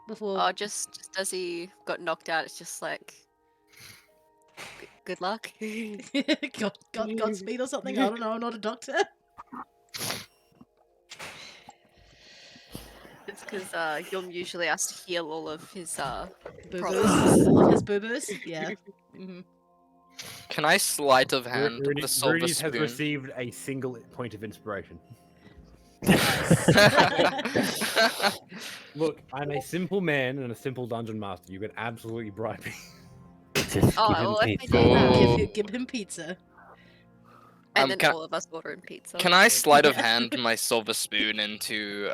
before? Oh, just as he got knocked out, it's just like, good luck. Godspeed or something. I don't know. I'm not a doctor. It's because Yum usually has to heal all of his Boo problems. boos. All of his boo boos. Yeah. hmm Can I sleight of hand the silver Rudy's has spoon? received a single point of inspiration. Nice. Look, I'm a simple man and a simple dungeon master. You can absolutely bribe me. Just Oh, give him well, if they pizza. do that, give him pizza. and then can- all of us ordering pizza. Can I sleight of Yeah. hand my silver spoon into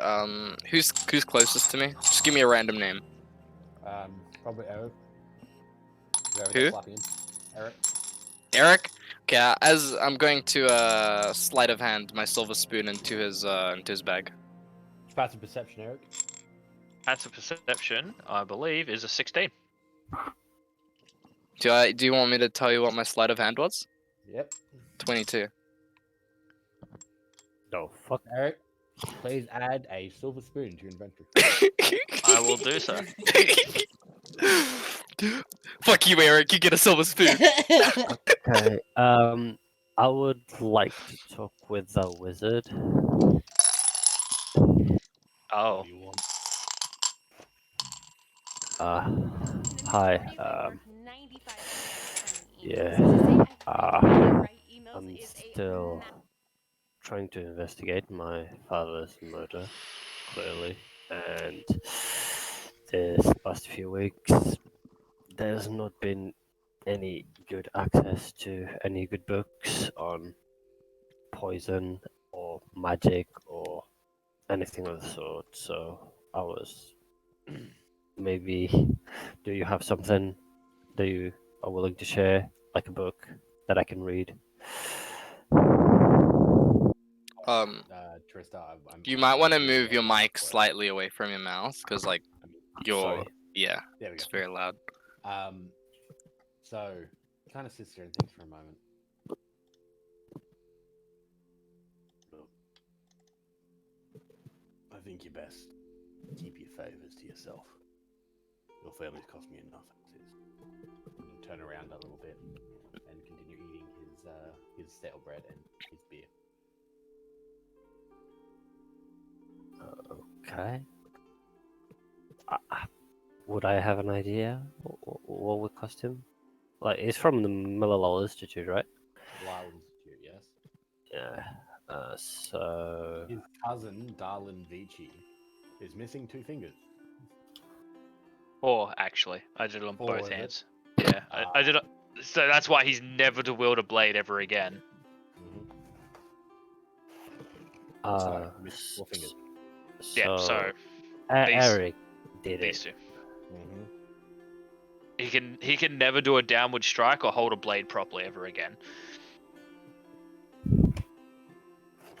who's closest to me? Just give me a random name. Probably Eric. Who? Eric. Eric? Okay, as I'm going to sleight of hand my silver spoon into his bag. Passive perception, Eric. Passive perception, I believe, is a 16. Do you want me to tell you what my sleight of hand was? Yep. 22. No, fuck. Eric, please add a silver spoon to your inventory. I will do so. Fuck you, Eric. You get a silver spoon. Okay. I would like to talk with the wizard. Oh. What do you want? Hi. Yeah. I'm still trying to investigate my father's murder, clearly, and this past few weeks, there's not been any good access to any good books on poison or magic or anything of the sort. So I was maybe, do you have something that you are willing to share, like a book that I can read? Trista, You might want to really move your getting mic for it. slightly away from your mouth, because like you're Sorry. yeah, There we it's go. very loud. So kind of sits there and thinks for a moment. Look, I think you best keep your favors to yourself. Your family's cost me enough as is. And he'll turn around a little bit and continue eating his stale bread and his beer. Okay. Would I have an idea what would cost him? Like, it's from the Millelol Institute, right? Lyle Institute, yes. Yeah. So His cousin, Darlin Vici, is missing 2 fingers. 4, actually. I did it on 4, both is it? hands. Yeah, I did it. So that's why he's never to wield a blade ever again. So, missed 4 fingers. Yeah, so these- Eric did these it. 2. He can never do a downward strike or hold a blade properly ever again.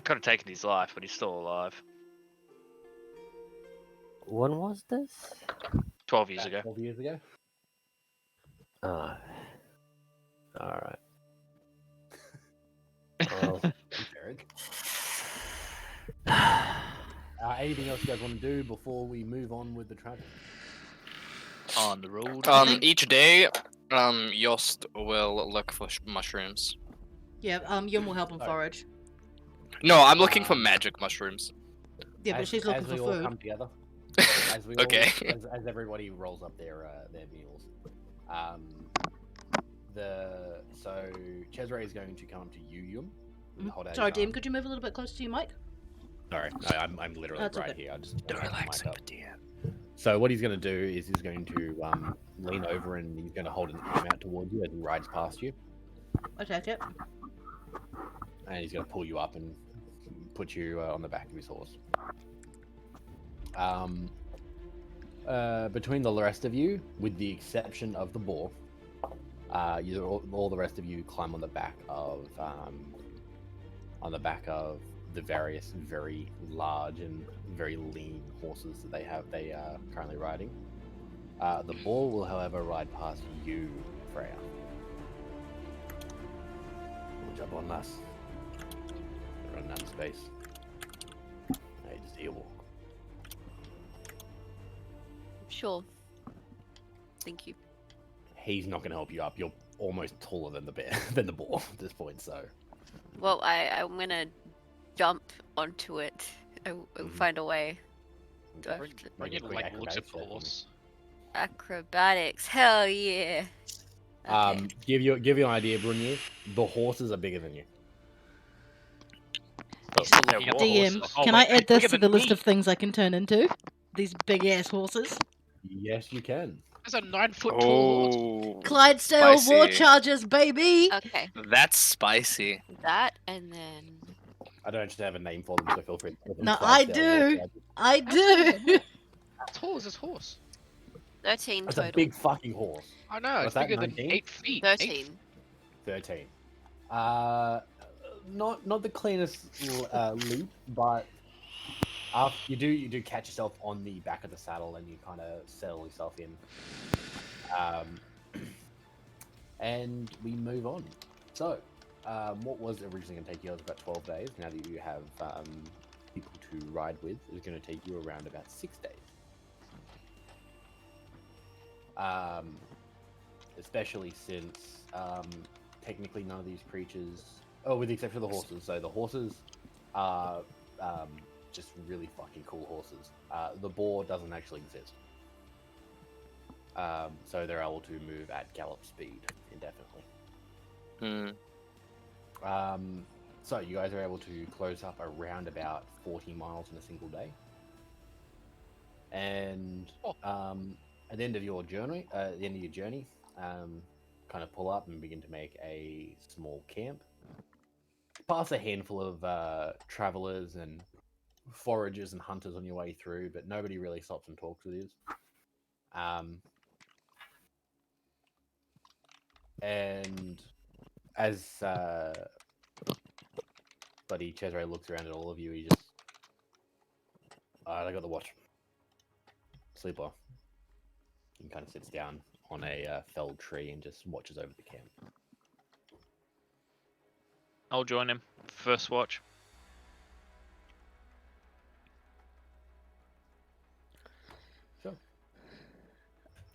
Could have taken his life, but he's still alive. When was this? 12 years About ago. 12 years ago. All right. Well, Thanks, Eric. Anything else you guys want to do before we move on with the travel? On the road. Each day, Yost will look for mushrooms. Yeah. Yum will help him Sorry. forage. No, I'm looking for magic mushrooms. Yeah, but As- she's looking as for we all food. come together. As we Okay. all, as everybody rolls up their meals. So Cesare is going to come up to you, Yum. and hold out Sorry, his Dim, arm. could you move a little bit closer to your mic? Sorry, I'm literally That's right okay. here. I just don't put my relax, mic up. dear. So what he's going to do is he's going to lean over and he's going to hold his arm out towards you as he rides past you, Okay, yep. and he's going to pull you up and put you on the back of his horse. Between the rest of you, with the exception of the boar, all the rest of you climb on the back of the various very large and very lean horses that they are currently riding. The boar will, however, ride past you, Freya. Jump on, lass. Run out of space. Hey, just ear walk. Sure. Thank you. He's not going to help you up. You're almost taller than the bear, than the boar at this point. So Well, I'm gonna jump onto it. I'll find a way. Do I have to- make a quick Like looks at acrobatics the check. horse. Acrobatics. Hell yeah. Okay. Give you an idea, Brunier. The horses are bigger than you. Yeah, what DM, horse? Oh, can wait, I add this bigger to the than list me. of things I can turn into? These big ass horses. Yes, you can. There's a 9-foot tall horse. Oh, Clydesdale War spicy. Chargers, baby! Okay. That's spicy. That and then I don't actually have a name for them, so feel free to call them No, I Clydesdale War do. Chargers. I do. How tall is this horse? 13 That's total. a big fucking horse. I know, What's it's that, bigger than 19? 8 feet. 13. 13. Not the cleanest leap, but you do catch yourself on the back of the saddle and you kind of settle yourself in. And we move on. So, what was originally going to take you about 12 days, now that you have people to ride with, is going to take you around about 6 days. Especially since technically none of these creatures, with the exception of the horses. So the horses are just really fucking cool horses. The boar doesn't actually exist. So they're able to move at gallop speed indefinitely. So you guys are able to close up around about 40 miles in a single day. And at the end of your journey, kind of pull up and begin to make a small camp. Pass a handful of travelers and foragers and hunters on your way through, but nobody really stops and talks with you. And as Buddy Cesare looks around at all of you, he just, alright, I got the watch. Sleep well. He kind of sits down on a felled tree and just watches over the camp. I'll join him. First watch. Sure.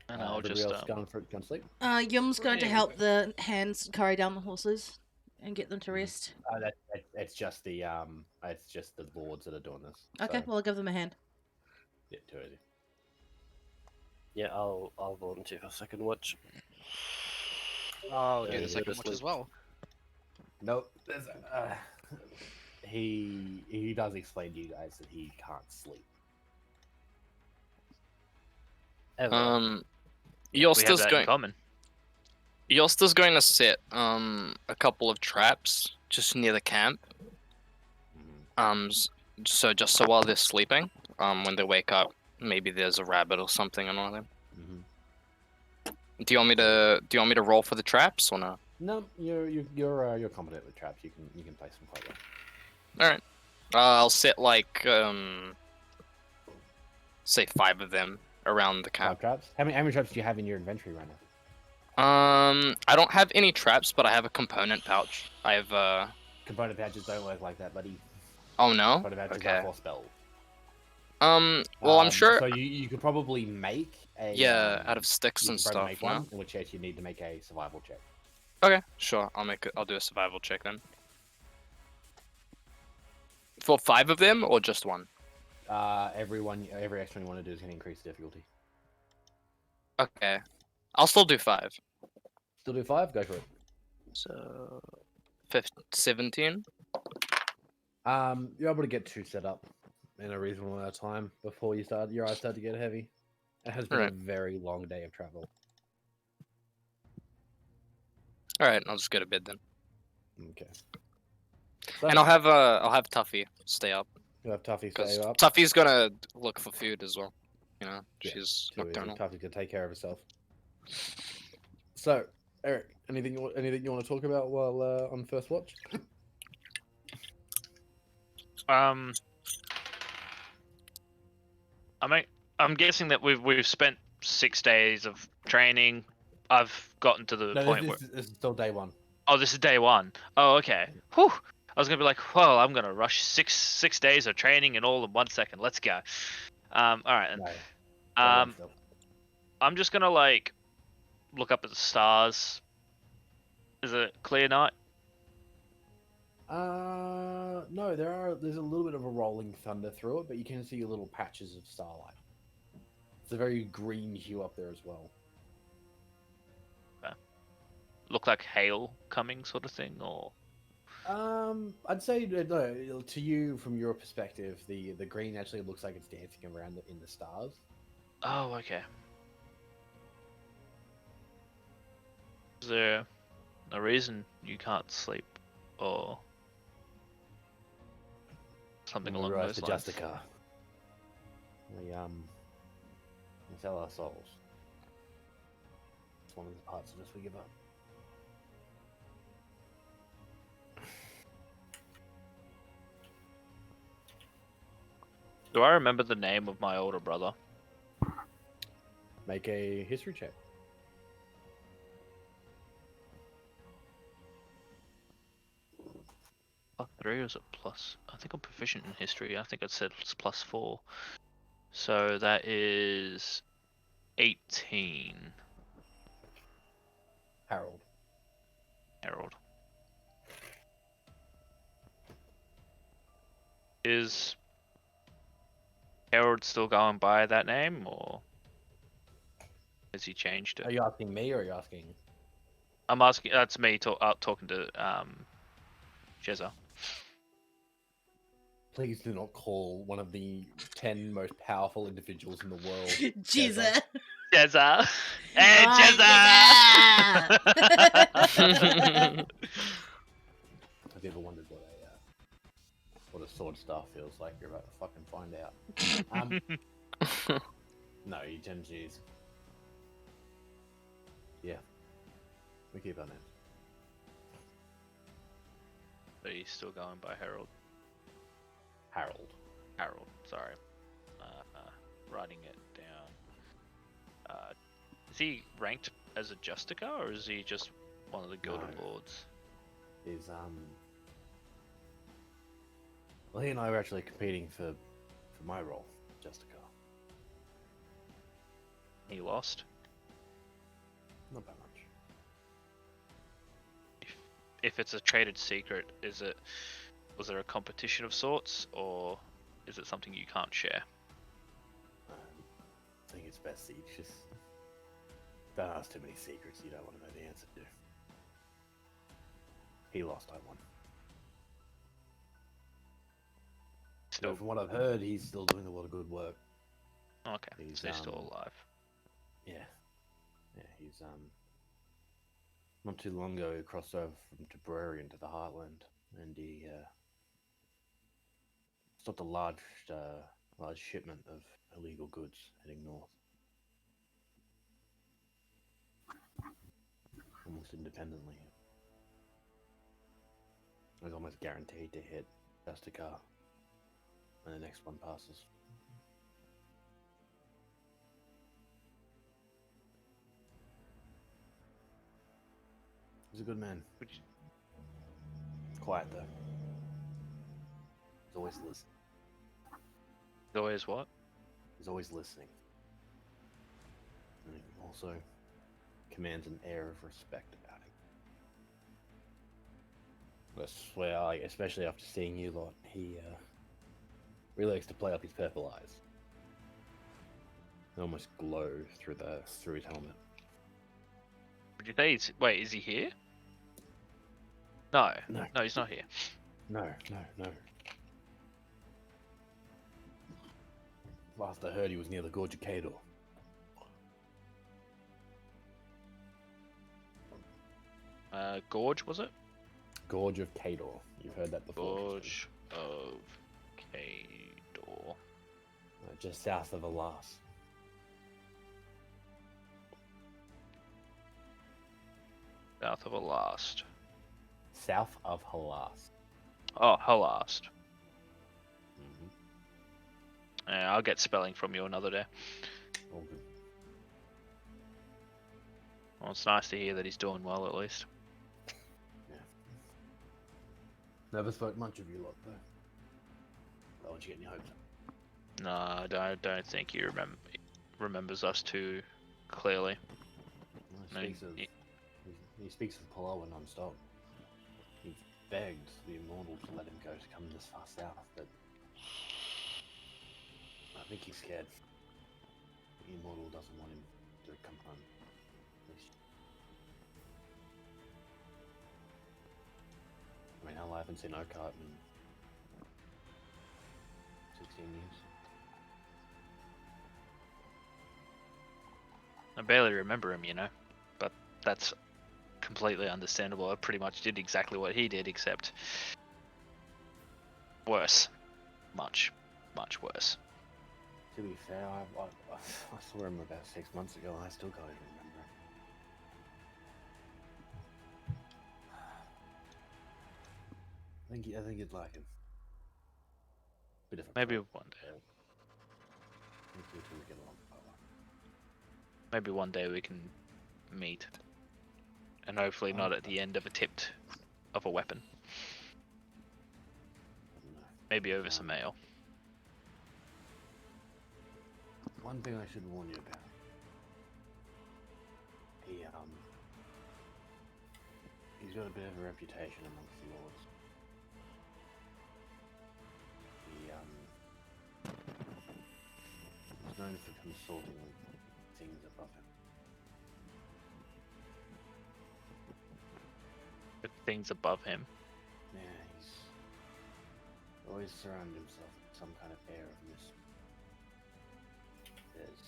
And I'll Everybody just else going to sleep? Yum's going to Yeah, help the hands carry down the horses and get them to rest. It's just the lords that are doing this. Okay, So, well, I'll give them a hand. yeah, too easy. Yeah, I'll volunteer for second watch. I'll do Yeah, the second watch as well. Nope. He does explain to you guys that he can't sleep. Ever. We have Yosta's that in going. common. Yosta's going to set a couple of traps just near the camp. So just so while they're sleeping, when they wake up, maybe there's a rabbit or something on one of them. Do you want me to roll for the traps or no? No, you're competent with traps. You can place them quite well. All right. I'll set like say 5 of them around the 5 camp. traps. How many traps do you have in your inventory right now? I don't have any traps, but I have a component pouch. I have Component pouches don't work like that, buddy. Oh no. Component pouches Okay. are for spells. Well, I'm sure. So you could probably make a Yeah, out of sticks you and could probably stuff. make No. one, in which case you need to make a survival check. Okay, sure. I'll do a survival check then. For 5 of them or just one? Every extra you want to do is going to increase the difficulty. Okay. I'll still do 5. Still do 5? Go for it. So 17. You're able to get 2 set up in a reasonable amount of time before your eyes start to get heavy. It has been a Right. very long day of travel. All right, I'll just go to bed then. Okay. So, And I'll have Tuffy stay up you have Tuffy because stay up. Tuffy's gonna look for food as well. You know, Yeah, she's Too easy. nocturnal. Tuffy's gonna take care of herself. So, Eric, anything you want to talk about while on first watch? I'm guessing that we've spent 6 days of training. I've gotten to the No, point this is still day 1. Oh, this is day one. Oh, okay. Whew. I was gonna be like, well, I'm gonna rush six days of training and all in 1 second. Let's go. All right. Then. No. Day one Um, still. I'm just gonna like look up at the stars. Is it clear night? No, there's a little bit of a rolling thunder through it, but you can see little patches of starlight. It's a very green hue up there as well. Look like hail coming, sort of thing, or I'd say no, to you from your perspective, the green actually looks like it's dancing around in the stars. oh, okay. Is there a reason you can't sleep, or something When we along rise those to lines? Justica, we sell our souls. It's one of the parts of us we give up. Do I remember the name of my older brother? Make a history check. +3 or is it plus? I think I'm proficient in history. I think it said it's +4. So that is 18. Harold. Harold. Is Harold still going by that name, or has he changed Are it? you asking me or are you asking? I'm asking. That's me talking to Jezza. Please do not call one of the 10 most powerful individuals in the world. Jesus. Jezza. Hey, Ah, Jezza! Have you ever wondered what a sword staff feels like? You're about to fucking find out. No, you 10 G's. Yeah. We keep our names. But he's still going by Harold. Harold. Harold, sorry. Writing it down. Is he ranked as a Justica, or is he just one of the Gilded No. Lords? Is well, he and I were actually competing for my role, Justica. He lost. Not that much. If it's a traded secret, was there a competition of sorts, or is it something you can't share? I think it's best that you just don't ask too many secrets you don't want to know the answer to. He lost, I won. Still, From what I've heard, he's still doing a lot of good work. okay. He's, So he's still alive. Yeah. Yeah, he's not too long ago he crossed over from Tipperary into the Heartland, and he stopped a large shipment of illegal goods heading north. Almost independently. I was almost guaranteed to hit Justica when the next one passes. He's a good man. Quiet though. He's always listening. Always what? He's always listening. And he also commands an air of respect about him. I swear, like, especially after seeing you lot, he really likes to play up his purple eyes. They almost glow through his helmet. Would you say wait, is he here? No. No. No, he's not here. No. Last I heard, he was near the Gorge of Cador. Gorge, was it? Gorge of Cador. You've heard that before. Gorge of Cador. Just south of Alas. South of Alast. South of Halas. Oh, Halast. Mm-hmm. Yeah, I'll get spelling from you another day. All good. Well, it's nice to hear that he's doing well, at least. Never spoke much of you lot, though. Why would you get any hopes up? No, I don't think he remembers us too clearly. Well, I he mean, speaks of he speaks of Peloa non-stop. He begged the Immortal to let him go to come this far south, but I think he's scared. The Immortal doesn't want him to come home. I mean, hell, I haven't seen Oakart in 16 years. I barely remember him, you know, but that's completely understandable. I pretty much did exactly what he did, except worse. Much, much worse. To be fair, I saw him about 6 months ago and I still can't even remember. I think you'd like him. Bit of a Maybe prick, one day. but I think you two would get along quite well. Maybe one day we can meet, and hopefully not at the end of a weapon. I don't know. Maybe over some ale. One thing I should warn you about. He's got a bit of a reputation amongst the lords. He's known for consulting with things above him. With things above him. Yeah, he's always surrounded himself with some kind of air of mystery. There's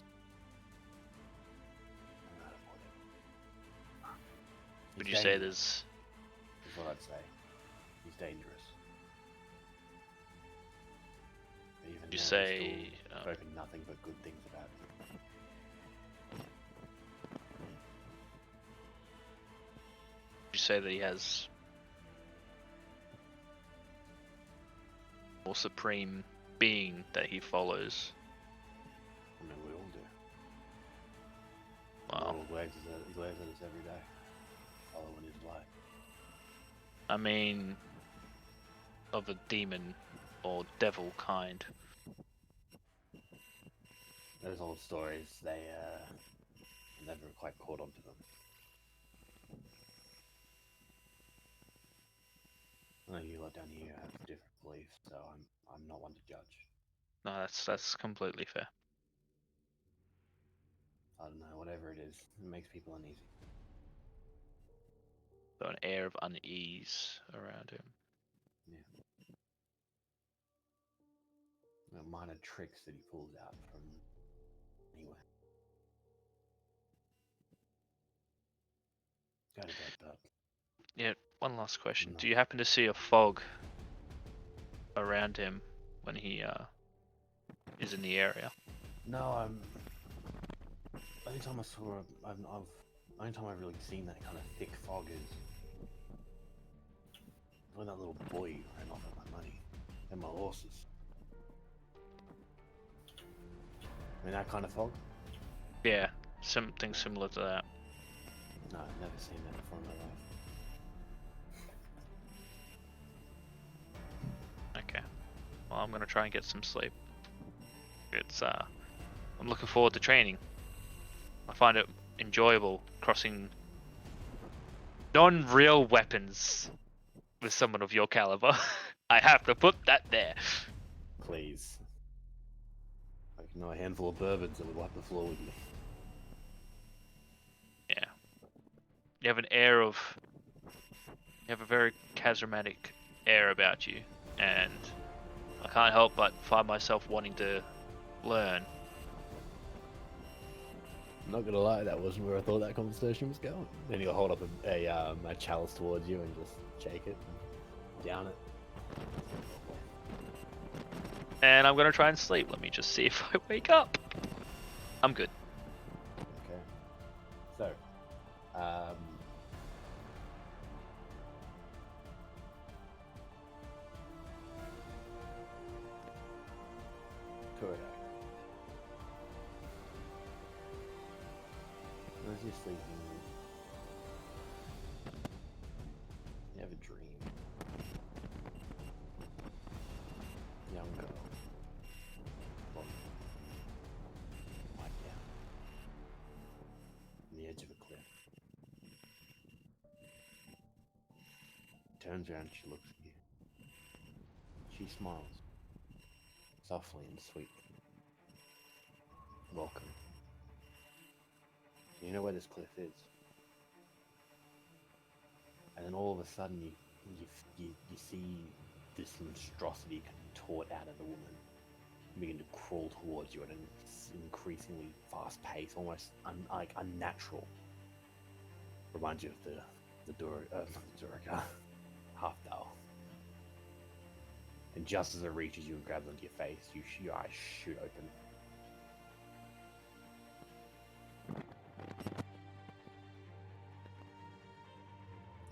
no matter what it. Would He's you say dangerous, there's? is what I'd say. He's dangerous. But even Would you now, say? he's still spoken nothing but good things about him. Would you say that he has more supreme being that he follows? I mean, we all do. Wow. He glares at us every day, following his light. I mean, of the demon or devil kind. Those old stories, they never quite caught on to them. I know you lot down here have different beliefs, so I'm not one to judge. No, that's completely fair. I don't know, whatever it is, it makes people uneasy. So an air of unease around him. You know, minor tricks that he pulls out from anywhere. Gotta go, but Yeah, one last question. No. Do you happen to see a fog around him when he is in the area? no, only time I saw only time I've really seen that kind of thick fog is when that little boy ran off with my money and my horses. I mean, that kind of fog? Yeah, something similar to that. No, I've never seen that before in my life. Okay. Well, I'm gonna try and get some sleep. I'm looking forward to training. I find it enjoyable crossing non-real weapons with someone of your caliber. I have to put that there. Please. I can know a handful of bourbons that would wipe the floor with me. Yeah. You have a very charismatic air about you, and I can't help but find myself wanting to learn. I'm not gonna lie, that wasn't where I thought that conversation was going. Then he'll hold up a chalice towards you and just shake it and down it. And I'm gonna try and sleep. Let me just see if I wake up. I'm good. Okay. So, Kodak. As you're sleeping, you have a dream. turns around and she looks at you. She smiles, softly and sweet. Welcome. Do you know where this cliff is? And then all of a sudden you see this monstrosity contort out of the woman, begin to crawl towards you at an increasingly fast pace, almost like unnatural. Reminds you of the Duraka half-thou. And just as it reaches you and grabs onto your face, your eyes shoot open.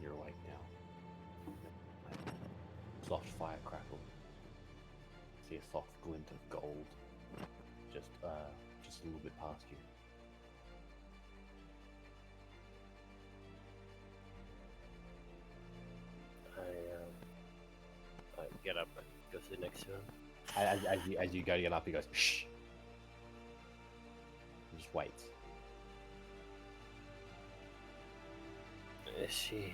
You're awake now. Soft fire crackle. See a soft glint of gold just a little bit past you. I get up and go sit next to him. As you go to get up, he goes, shh. He just waits. Is she?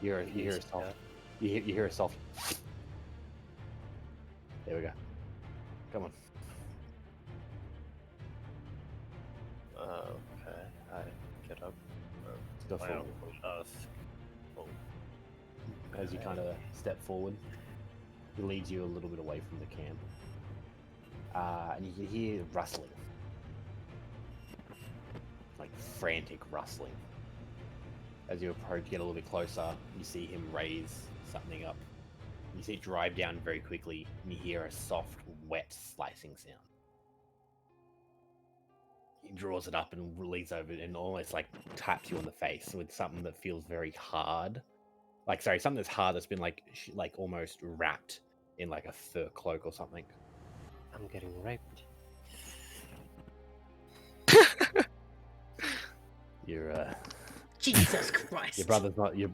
You hear a soft. You hear a soft. There we go. Come on. Okay, I get up. Go I forward. will ask. Oh, As you kind of step forward, he leads you a little bit away from the camp. And you can hear rustling. Like frantic rustling. As you approach, get a little bit closer, you see him raise something up. You see it drive down very quickly, and you hear a soft, wet slicing sound. He draws it up and leans over and almost like taps you on the face with something that feels very hard. Something that's hard that's been like almost wrapped in like a fur cloak or something. I'm getting raped. Your Jesus Christ. your brother's not a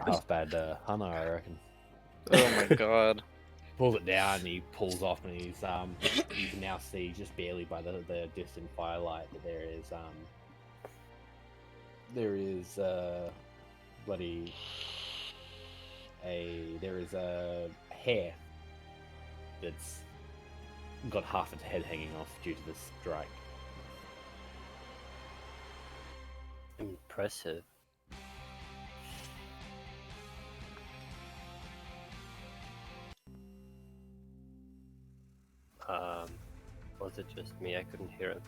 half bad hunter, I reckon. Oh my god. Pulls it down and he pulls off and he's you can now see just barely by the distant firelight that there is a hair that's got half its head hanging off due to this strike. Impressive. Was it just me? I couldn't hear him.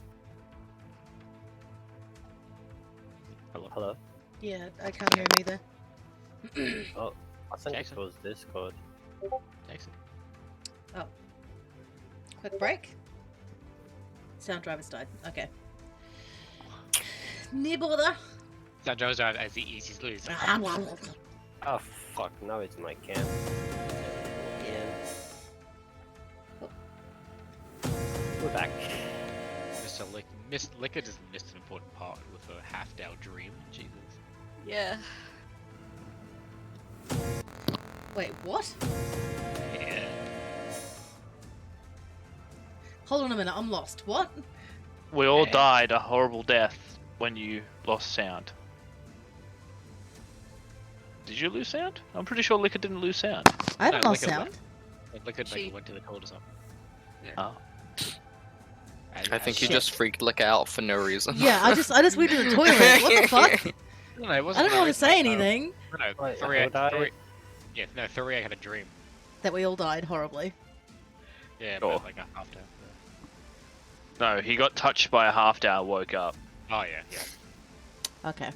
Hello? Yeah, I can't hear him either. Oh, I think Jackson. it was Discord. Jackson. Quick break. Sound driver's died. Okay. Near border. Sound Joe's drive as the easiest lose. Oh fuck, now it's my camp. Yeah. We're back. Mr. Liquor just missed an important part with a half-down dream. Jesus. Yeah. Wait, what? Yeah. Hold on a minute, I'm lost. What? We all Yeah. died a horrible death when you lost sound. Did you lose sound? I'm pretty sure Liquor didn't lose sound. I haven't No, lost Liquor sound. Liquor She- went to the cold or something. Oh. I think you Shit. just freaked Lick out for no reason. Yeah, I just went to the toilet. What the fuck? No, it I wasn't. don't want to say anything. No, Wait, Thuria, would I- Thuria, yeah, no, Thuria had a dream. That we all died horribly. Yeah, Oh. but like a half down. No, he got touched by a half-down, woke up. Oh yeah, yeah. Okay.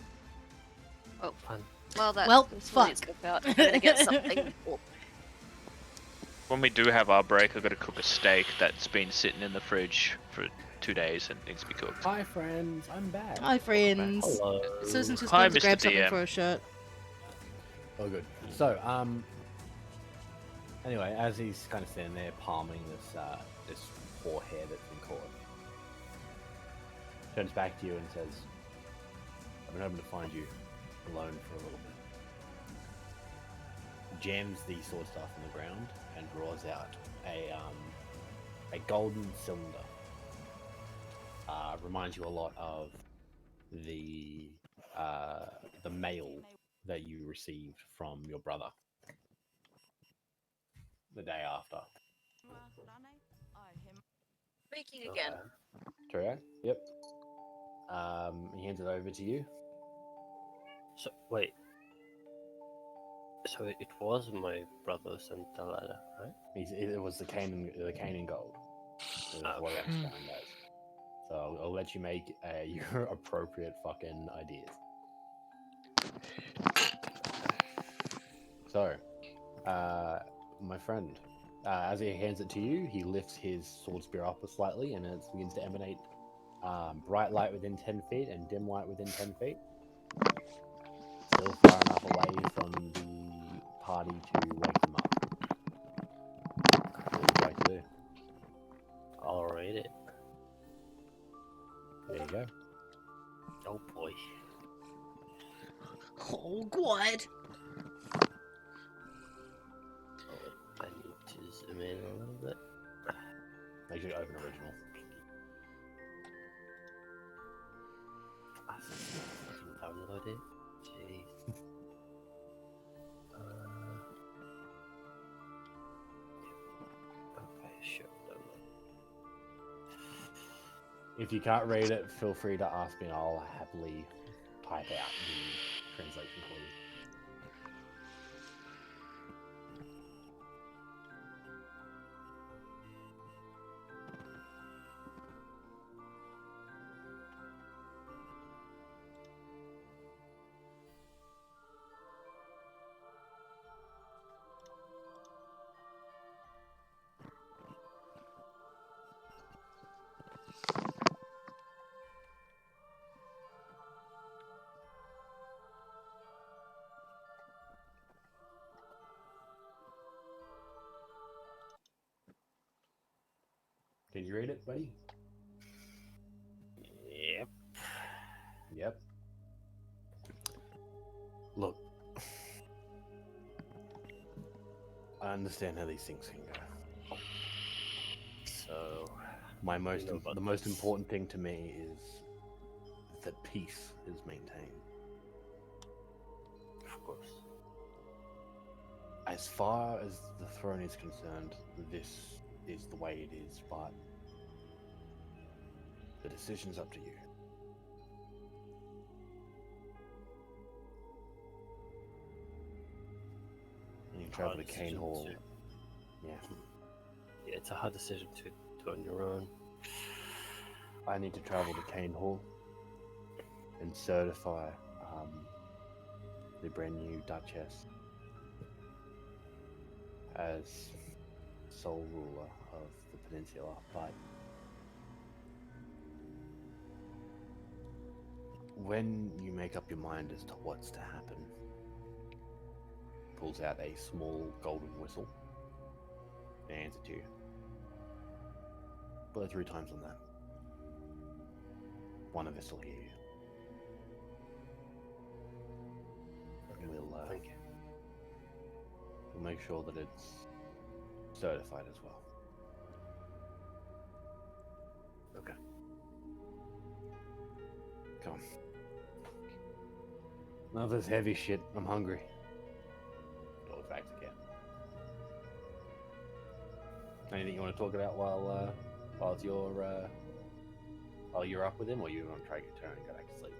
Well, that Well, was what it's fuck. about. I'm gonna get something. When we do have our break, I've got to cook a steak that's been sitting in the fridge for 2 days and needs to be cooked. Hi friends, I'm back. Hi, friends. Hello. Susan's just Hi, going to Mr. grab something DM. for a shirt. Oh, good. So, anyway, as he's kind of standing there palming this poor hair that's been caught, turns back to you and says, "I've been hoping to find you alone for a little bit." Jams the sword staff on the ground and draws out a golden cylinder. Reminds you a lot of the mail that you received from your brother the day after. Speaking again. Correct? Yep. He hands it over to you. So wait. So it was my brother sent the letter, right? It was the cane and gold. Is what Okay. it's found as. So I'll let you make your appropriate fucking ideas. So, my friend, as he hands it to you, he lifts his sword spear up slightly, and it begins to emanate bright light within 10 feet and dim light within 10 feet. Still far enough away from the party to wake them up. What would you like to do? I'll read it. There you go. Oh boy. Oh, God. I need to zoom in a little bit. Make sure you open original. I didn't download it. Jeez. Okay, sure. If you can't read it, feel free to ask me and I'll happily type out the translation for you. Can you read it, buddy? Yep. Yep. Look, I understand how these things can go. So The most important thing to me is that peace is maintained. of course. As far as the throne is concerned, this is the way it is, but the decision's up to you. And you travel to Cane Hall. Yeah. Yeah, it's a hard decision to do on your own. I need to travel to Cane Hall and certify the brand new Duchess as sole ruler of the peninsula, but when you make up your mind as to what's to happen, pulls out a small golden whistle and hands it to you. Blow 3 times on that. One of us will hear you. And Thank you. we'll make sure that it's certified as well. Okay. Come on. None of this heavy shit. I'm hungry. Goes back again. Anything you want to talk about while you're up with him, or you want to try to get turn and go back to sleep?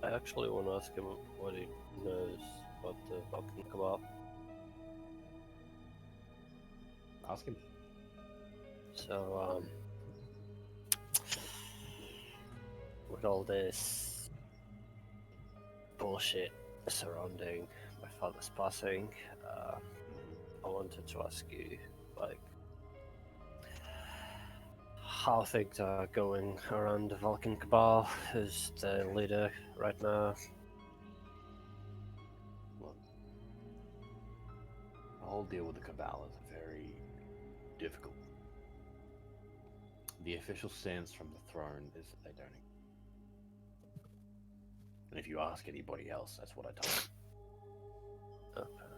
I actually want to ask him what he knows about the Balkan Cabal. Ask him. So, with all this bullshit surrounding my father's passing, I wanted to ask you, like, how things are going around the Vulcan Cabal. Who's the leader right now? Look, the whole deal with the Cabal is very difficult. The official stance from the throne is that they don't. And if you ask anybody else, that's what I told them. Okay.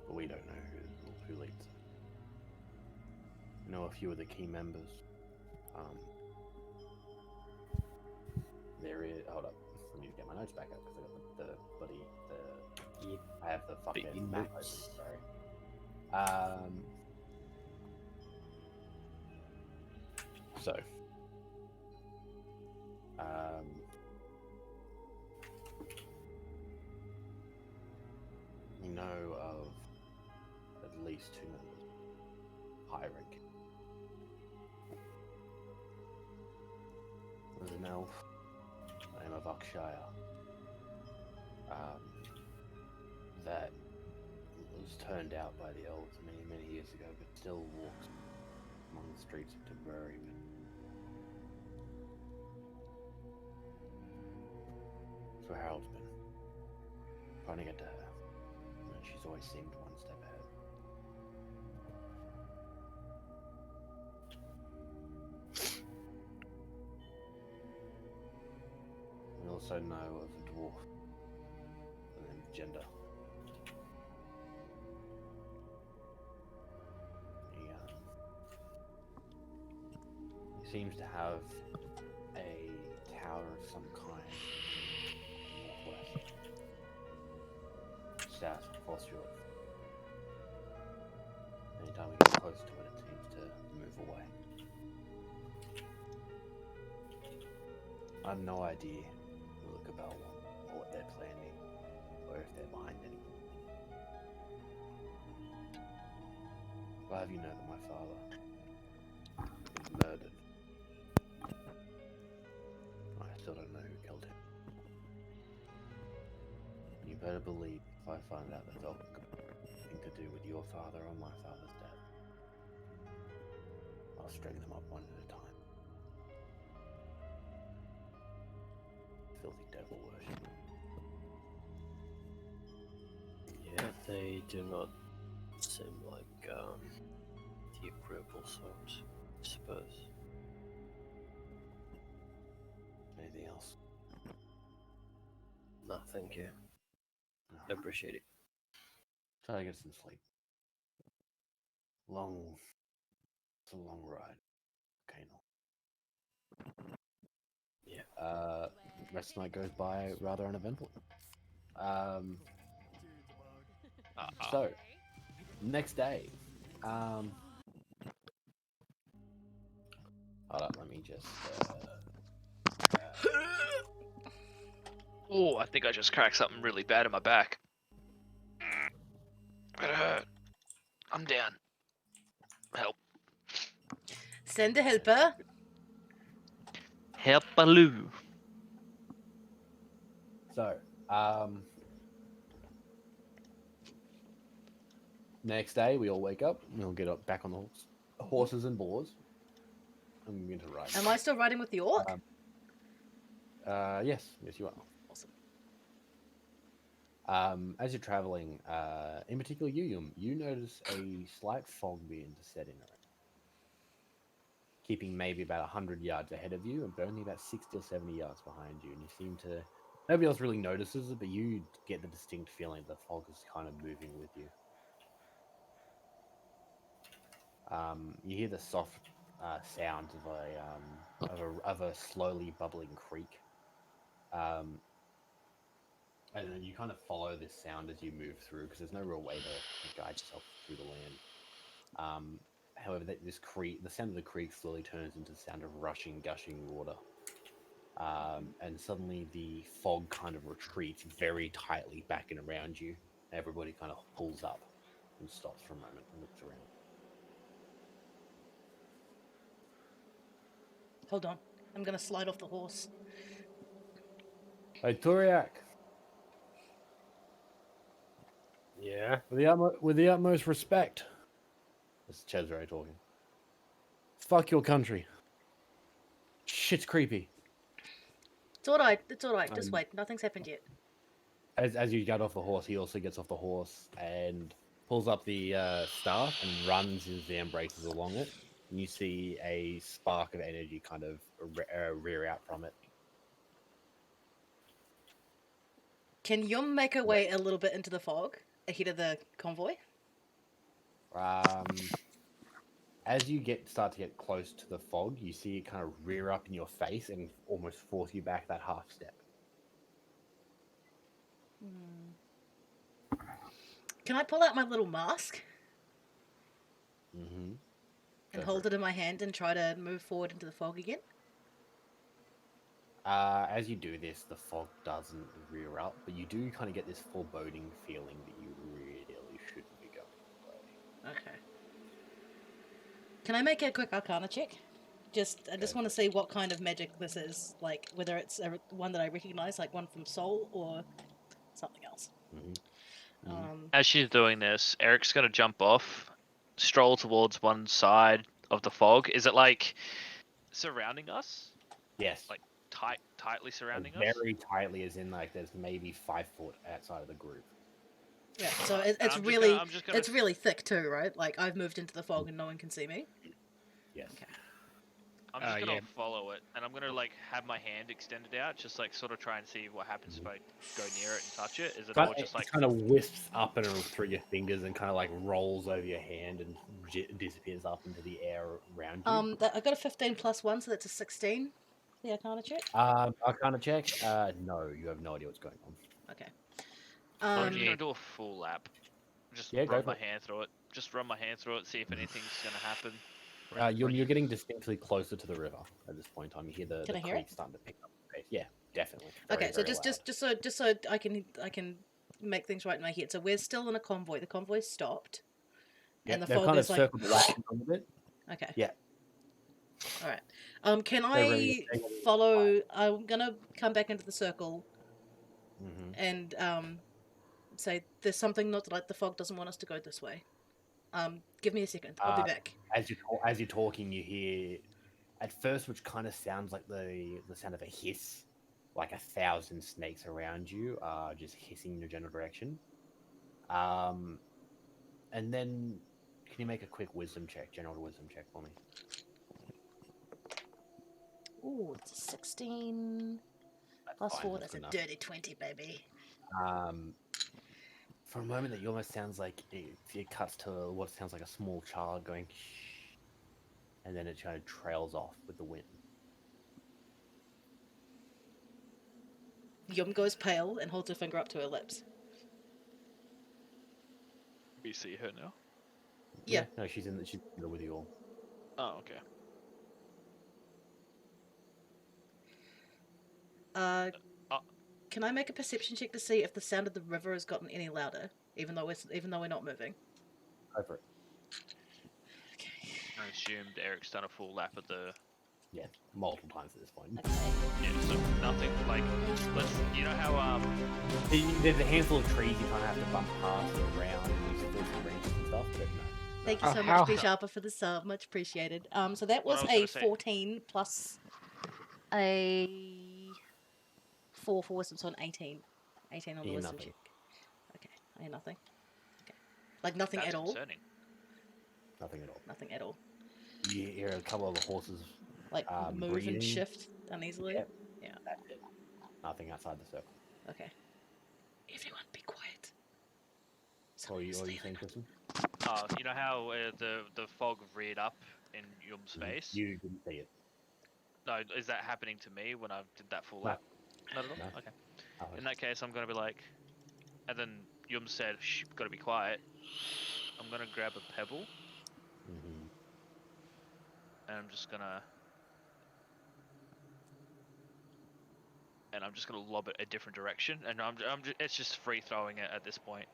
But we don't know who leads. know a few of the key members. There is. Hold up. I need to get my notes back up because I got the bloody Yep. I have the fucking in map open. notes. Sorry. So. We know of at least 2 members. High rank. There's an elf by the name of Akshaya. That was turned out by the elves many, many years ago, but still walks among the streets of Timbury. That's where Harold's been. Trying to get to her. And she's always seemed one step ahead. We also know of a dwarf by the name of Gender. He seems to have a tower of some kind northwest. South of Fosterfield. Anytime we get close to it, it seems to move away. I have no idea look about what they're planning, or if they're behind anything. I'll have you know that my father was murdered. I still don't know who killed him. You better believe if I find out that got anything to do with your father or my father's death, I'll string them up one at a time. Filthy devil worship. Yeah, they do not seem like the agreeable sort, I suppose. Anything else? No, thank you. I appreciate it. Try to get some sleep. It's a long ride. Okay, no. Yeah. Rest of the night goes by rather uneventfully. So, next day. Hold up, let me just. Oh, I think I just cracked something really bad in my back. It hurt. I'm down. Help. Send a helper. Help-a-loo. So, next day we all wake up. We'll get up back on the horses and boars, and we begin to ride. Am I still riding with the orc? Yes, you are. Awesome. As you're traveling, in particular, you notice a slight fog begin to set in around, keeping maybe about 100 yards ahead of you, and only about 60 or 70 yards behind you. And you seem to nobody else really notices it, but you get the distinct feeling the fog is kind of moving with you. You hear the soft sounds of a slowly bubbling creek. And then you kind of follow this sound as you move through, because there's no real way to guide yourself through the land. However, the sound of the creek slowly turns into the sound of rushing, gushing water. And suddenly the fog kind of retreats very tightly back and around you. Everybody kind of pulls up and stops for a moment and looks around. Hold on. I'm gonna slide off the horse. Hey, Turiak, Yeah. with the utmost respect. This is Cesare talking. Fuck your country. Shit's creepy. It's alright. It's alright. Just wait. Nothing's happened yet. As you get off the horse, he also gets off the horse and pulls up the staff and runs into the embraces along it. And you see a spark of energy kind of rear out from it. Can Yum make her way a little bit into the fog ahead of the convoy? As you start to get close to the fog, you see it kind of rear up in your face and almost force you back that half step. Can I pull out my little mask Mm-hmm. and hold it in my hand and try to move forward into the fog again? As you do this, the fog doesn't rear up, but you do kind of get this foreboding feeling that you really shouldn't be going that way. Okay. Can I make a quick Arcana check? I just want to see what kind of magic this is, like whether it's one that I recognize, like one from Soul or something else. As she's doing this, Eric's gonna jump off, stroll towards one side of the fog. Is it like surrounding us? Yes. Like tightly surrounding us? Very tightly, as in like there's maybe 5 foot outside of the group. Yeah, so And it's I'm really just gonna it's really thick too, right? Like I've moved into the fog and no one can see me. Yes. Okay. I'm just gonna Yeah. follow it, and I'm gonna like have my hand extended out, just like sort of try and see what happens if I go near it and touch it. Is it all just like kind of wisps up and through your fingers and kind of like rolls over your hand and disappears up into the air around you? I got a 15 plus 1, so that's a 16. The Arcana check. Arcana check. No, you have no idea what's going on. Okay. I'm just gonna do a full lap. Just Yeah, go run for my it. hand through it. Just run my hand through it, see if anything's gonna happen. You're getting distinctly closer to the river at this point in time. You hear the Can I hear creek it? starting to pick up pace. Yeah, definitely. Okay, so Very loud. just so I can make things right in my head. So we're still in a convoy. The convoy's stopped, and the They've fog kind of is like. circled the wagon a little bit. Okay. Yeah. All right. Can I follow? I'm gonna come back into the circle and say there's something not like the fog doesn't want us to go this way. Give me a second. I'll be back. As you're talking, you hear at first, which kind of sounds like the sound of a hiss, like 1,000 snakes around you are just hissing in your general direction. And then, can you make a quick general wisdom check for me? Ooh, it's a 16 plus fine, 4. that's That's a enough. dirty 20, baby. For a moment, it almost sounds like it cuts to what sounds like a small child going, shh, and then it kind of trails off with the wind. Yum goes pale and holds her finger up to her lips. We see her now. Yeah. No, she's in there with you all. Oh, okay. Can I make a perception check to see if the sound of the river has gotten any louder, even though we're not moving? Go for it. Okay. I assumed Eric's done a full lap of the. Yeah, multiple times at this point. Okay. Yeah, so nothing like. You know how There's a handful of trees you kind of have to bump past and around and use the branches and stuff, but no. Thank you so much, B Sharper, for the sub. Much appreciated. So that was a 14 plus a 4 for wisdom, so an 18. 18 on the wisdom check. Okay, I hear nothing. Okay. Like nothing that's at all? concerning. Nothing at all. Nothing at all. You hear a couple of the horses like move breathing. And shift uneasily? Yep. Yeah. That's it. Nothing outside the circle. Okay. Everyone be quiet. What are you saying, Kristen? You know how the fog reared up in Yum's face? You didn't see it. No, is that happening to me when I did that full lap? Not at all? No. Okay. In that case, I'm going to be like... And then Yum said, shh, gotta be quiet. I'm going to grab a pebble. And I'm just going to... And I'm just going to lob it a different direction. And it's just free throwing it at this point.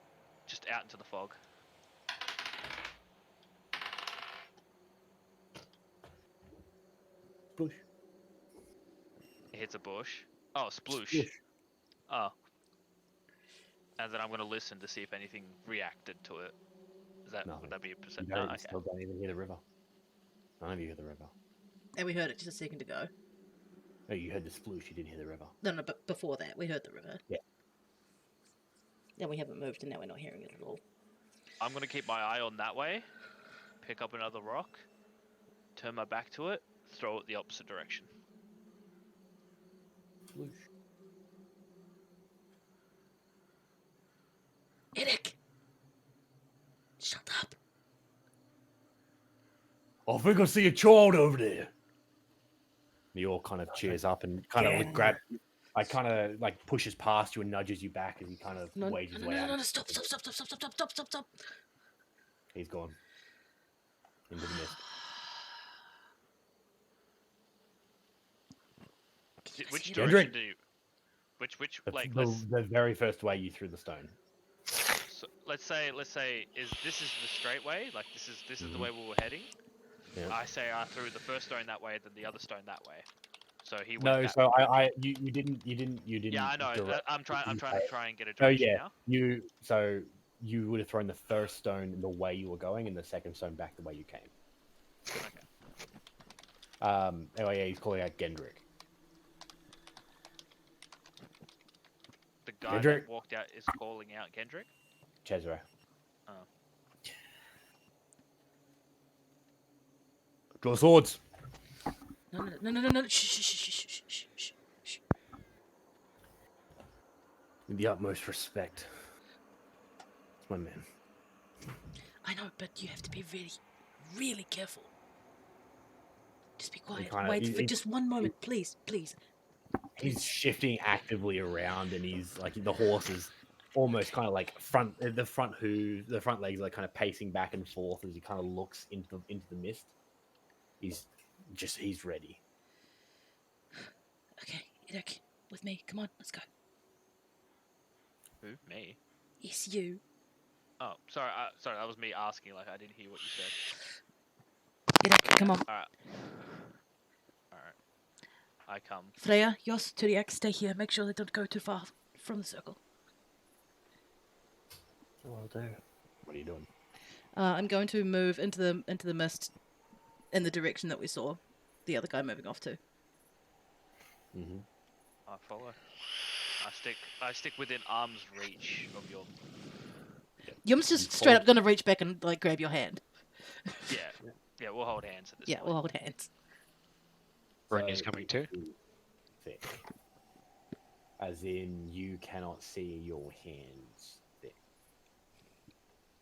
Just out into the fog. Sploosh. It hits a bush. Oh, sploosh. Sploosh. Oh. And then I'm going to listen to see if anything reacted to it. Would that be a percent? You No, okay. still don't even hear the river. None of you hear the river. And we heard it just a second ago. No, you heard the sploosh, you didn't hear the river. No, but before that, we heard the river. Yeah. Then we haven't moved, and now we're not hearing it at all. I'm going to keep my eye on that way, pick up another rock, turn my back to it, throw it the opposite direction. Sploosh. Eric! Shut up. I think I see a child over there. He all kind of cheers up and kind of grab. I kind of like pushes past you and nudges you back as he kind of No, waves his no, way no, out. no, no, stop. He's gone into the mist. Which you Gendrick. direction do you? Which like The very first way you threw the stone. so let's say is this the straight way? Like this is the way we were heading. Yeah. I say I threw the first stone that way, then the other stone that way. So he went. No, that so way. you didn't. Yeah, I know. direct- I'm trying to try and get a Oh direction yeah, now. you would have thrown the first stone the way you were going, and the second stone back the way you came. Okay. Anyway, yeah, he's calling out Gendrick. The guy Kendrick? that walked out is calling out Kendrick. Cesare. Oh. Draw swords. No. Shh. With the utmost respect. It's my man. I know, but you have to be really, really careful. Just be quiet. kinda- Wait he- for he- just one moment, please. He's shifting actively around, and he's like the horse is almost kind of like the front legs are like kind of pacing back and forth as he kind of looks into the mist. He's ready. Okay, Eric, with me. Come on, let's go. Who? Me? Yes, you. Oh, sorry. Sorry, that was me asking. Like I didn't hear what you said. Eric, come on. All right. I come. Freya, Jos, Turiak, stay here. Make sure they don't go too far from the circle. Well, there. What are you doing? I'm going to move into the mist in the direction that we saw the other guy moving off to. Mm-hmm. I follow. I stick within arm's reach of your. Yum's just straight up going to reach back and like grab your hand. Yeah. We'll hold hands at this Yeah, point. we'll hold hands. Brenya's coming too. Thick. As in, you cannot see your hands thick.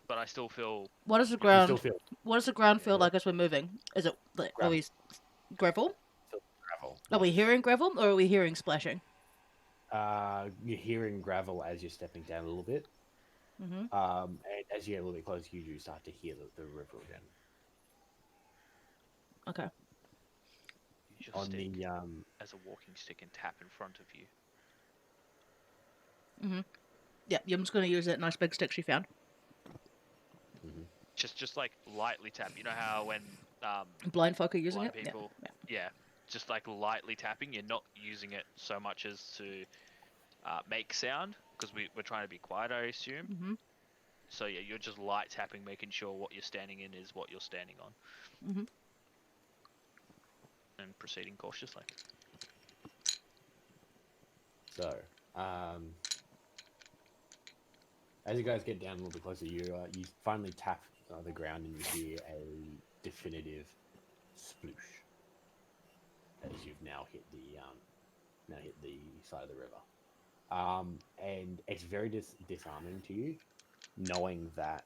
But I still feel. What does the You ground? still feel What does the ground feel like as we're moving? Is it like are we gravel? gravel. Are we hearing gravel or are we hearing splashing? You're hearing gravel as you're stepping down a little bit. Mm-hmm. And as you get a little bit closer, you do start to hear the river again. Okay. Use your On stick the as a walking stick and tap in front of you. Mm-hmm. Yeah, Yum's going to use that nice big stick she found. Just like lightly tap. You know how when Blind folk are using blind it. people. Yeah. Yeah. Just like lightly tapping. You're not using it so much as to make sound because we're trying to be quiet. I assume. Mm-hmm. So yeah, you're just light tapping, making sure what you're standing in is what you're standing on. Mm-hmm. And proceeding cautiously. So, as you guys get down a little bit closer, you finally tap the ground and you hear a definitive sploosh as you've now hit the side of the river. And it's very disarming to you, knowing that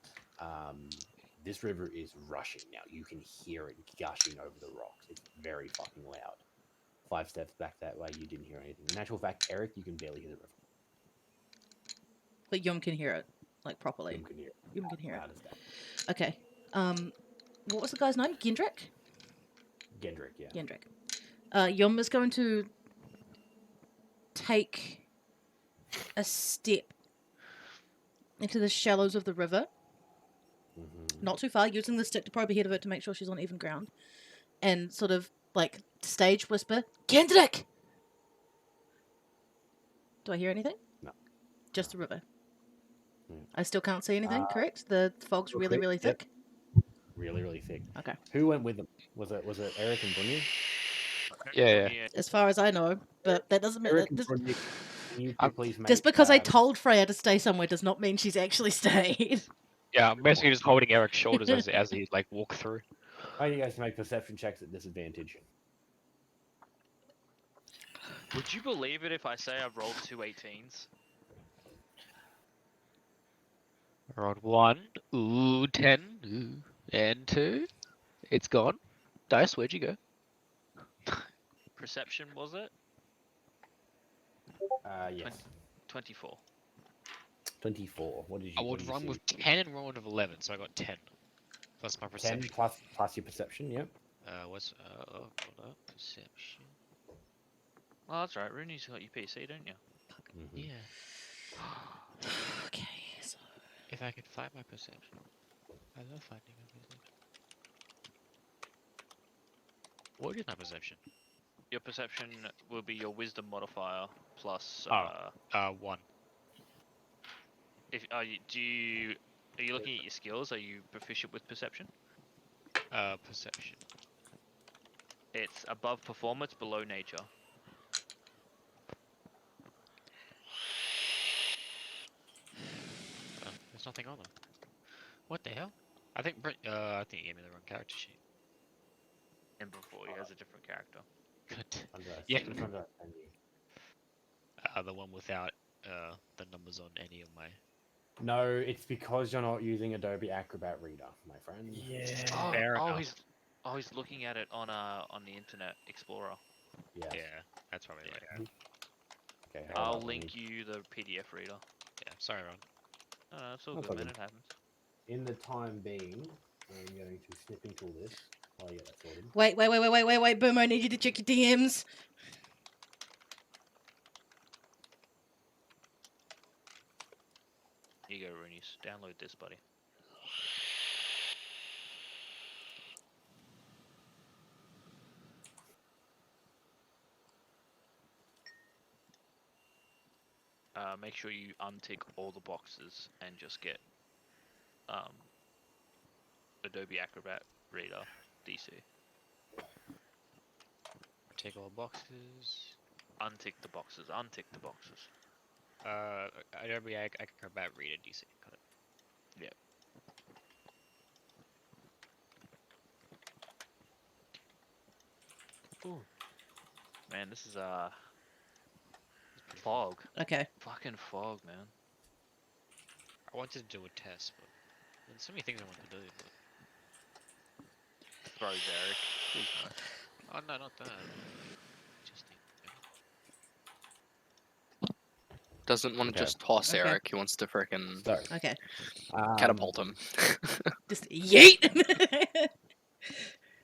this river is rushing now. You can hear it gushing over the rocks. It's very fucking loud. 5 steps back that way, you didn't hear anything. In actual fact, Eric, you can barely hear the river. But Yum can hear it, like properly. You can hear it. Yum can hear Loud it. as that. Okay. What was the guy's name? Gendrick? Gendrick, yeah. Gendrick. Yum is going to take a step into the shallows of the river. Mm-hmm. Not too far, using the stick to probe ahead of it to make sure she's on even ground. And sort of, like, stage whisper, Gendrick! Do I hear anything? No. Just the river. Hmm. I still can't see anything, correct? The fog's really, okay, really yep. thick? Really, really thick. Okay. Who went with them? Was it Eric and Brunya? Yeah. As far as I know, but that doesn't mean... Eric and Just, Brunya, can you two I'm- please make... just because I told Freya to stay somewhere does not mean she's actually stayed. Yeah, I'm basically just holding Eric's shoulders as he like walk through. I want you guys to make perception checks at disadvantage. Would you believe it if I say I've rolled 2 18s? I rolled 1, ooh, 10, ooh, and 2. It's gone. dice? Where'd you go? Perception was it? Yes. 24. 24. What did you? I what would did you run see? with 10 and roll with 11, so I got 10. Plus my 10 perception. plus your perception. Yep. What's hold up, perception. Oh, that's right. Rooney's got your PC, don't you? Mhm. Yeah. Okay. So If I could find my perception. I love finding my perception. What is my perception? Your perception will be your wisdom modifier plus. Oh. 1. If are you looking at your skills? Are you proficient with perception? Perception. It's above performance, below nature. There's nothing on them. What the hell? I think I think you gave me the wrong character sheet. And before he has a different character. Good. Yeah. Yeah. The one without the numbers on any of my. No, it's because you're not using Adobe Acrobat Reader, my friend. Oh, Fair enough. he's looking at it on the Internet Explorer. Yeah. Yeah, that's probably right. Okay. hold I'll up, let me- link you the PDF reader. Yeah, sorry, Ron. No, it's all That's good, all man. good. It happens. In the time being, I'm going to snipping tool this. Oh yeah, that's sorted. wait, Boom! I need you to check your DMs. Here you go, Roonies. Download this, buddy. Make sure you untick all the boxes and just get Adobe Acrobat Reader DC. Take all boxes. Untick the boxes. Untick the boxes. Adobe Acrobat Reader DC. Got it. Ooh. Man, this is fog. Okay. Fucking fog, man. I wanted to do a test, but there's so many things I want to do. But... Throws Eric. Please no. Oh no, not that. Just Doesn't want to Okay. just toss Okay. Eric. He wants to frickin' So, Okay. catapult him. Just yeet.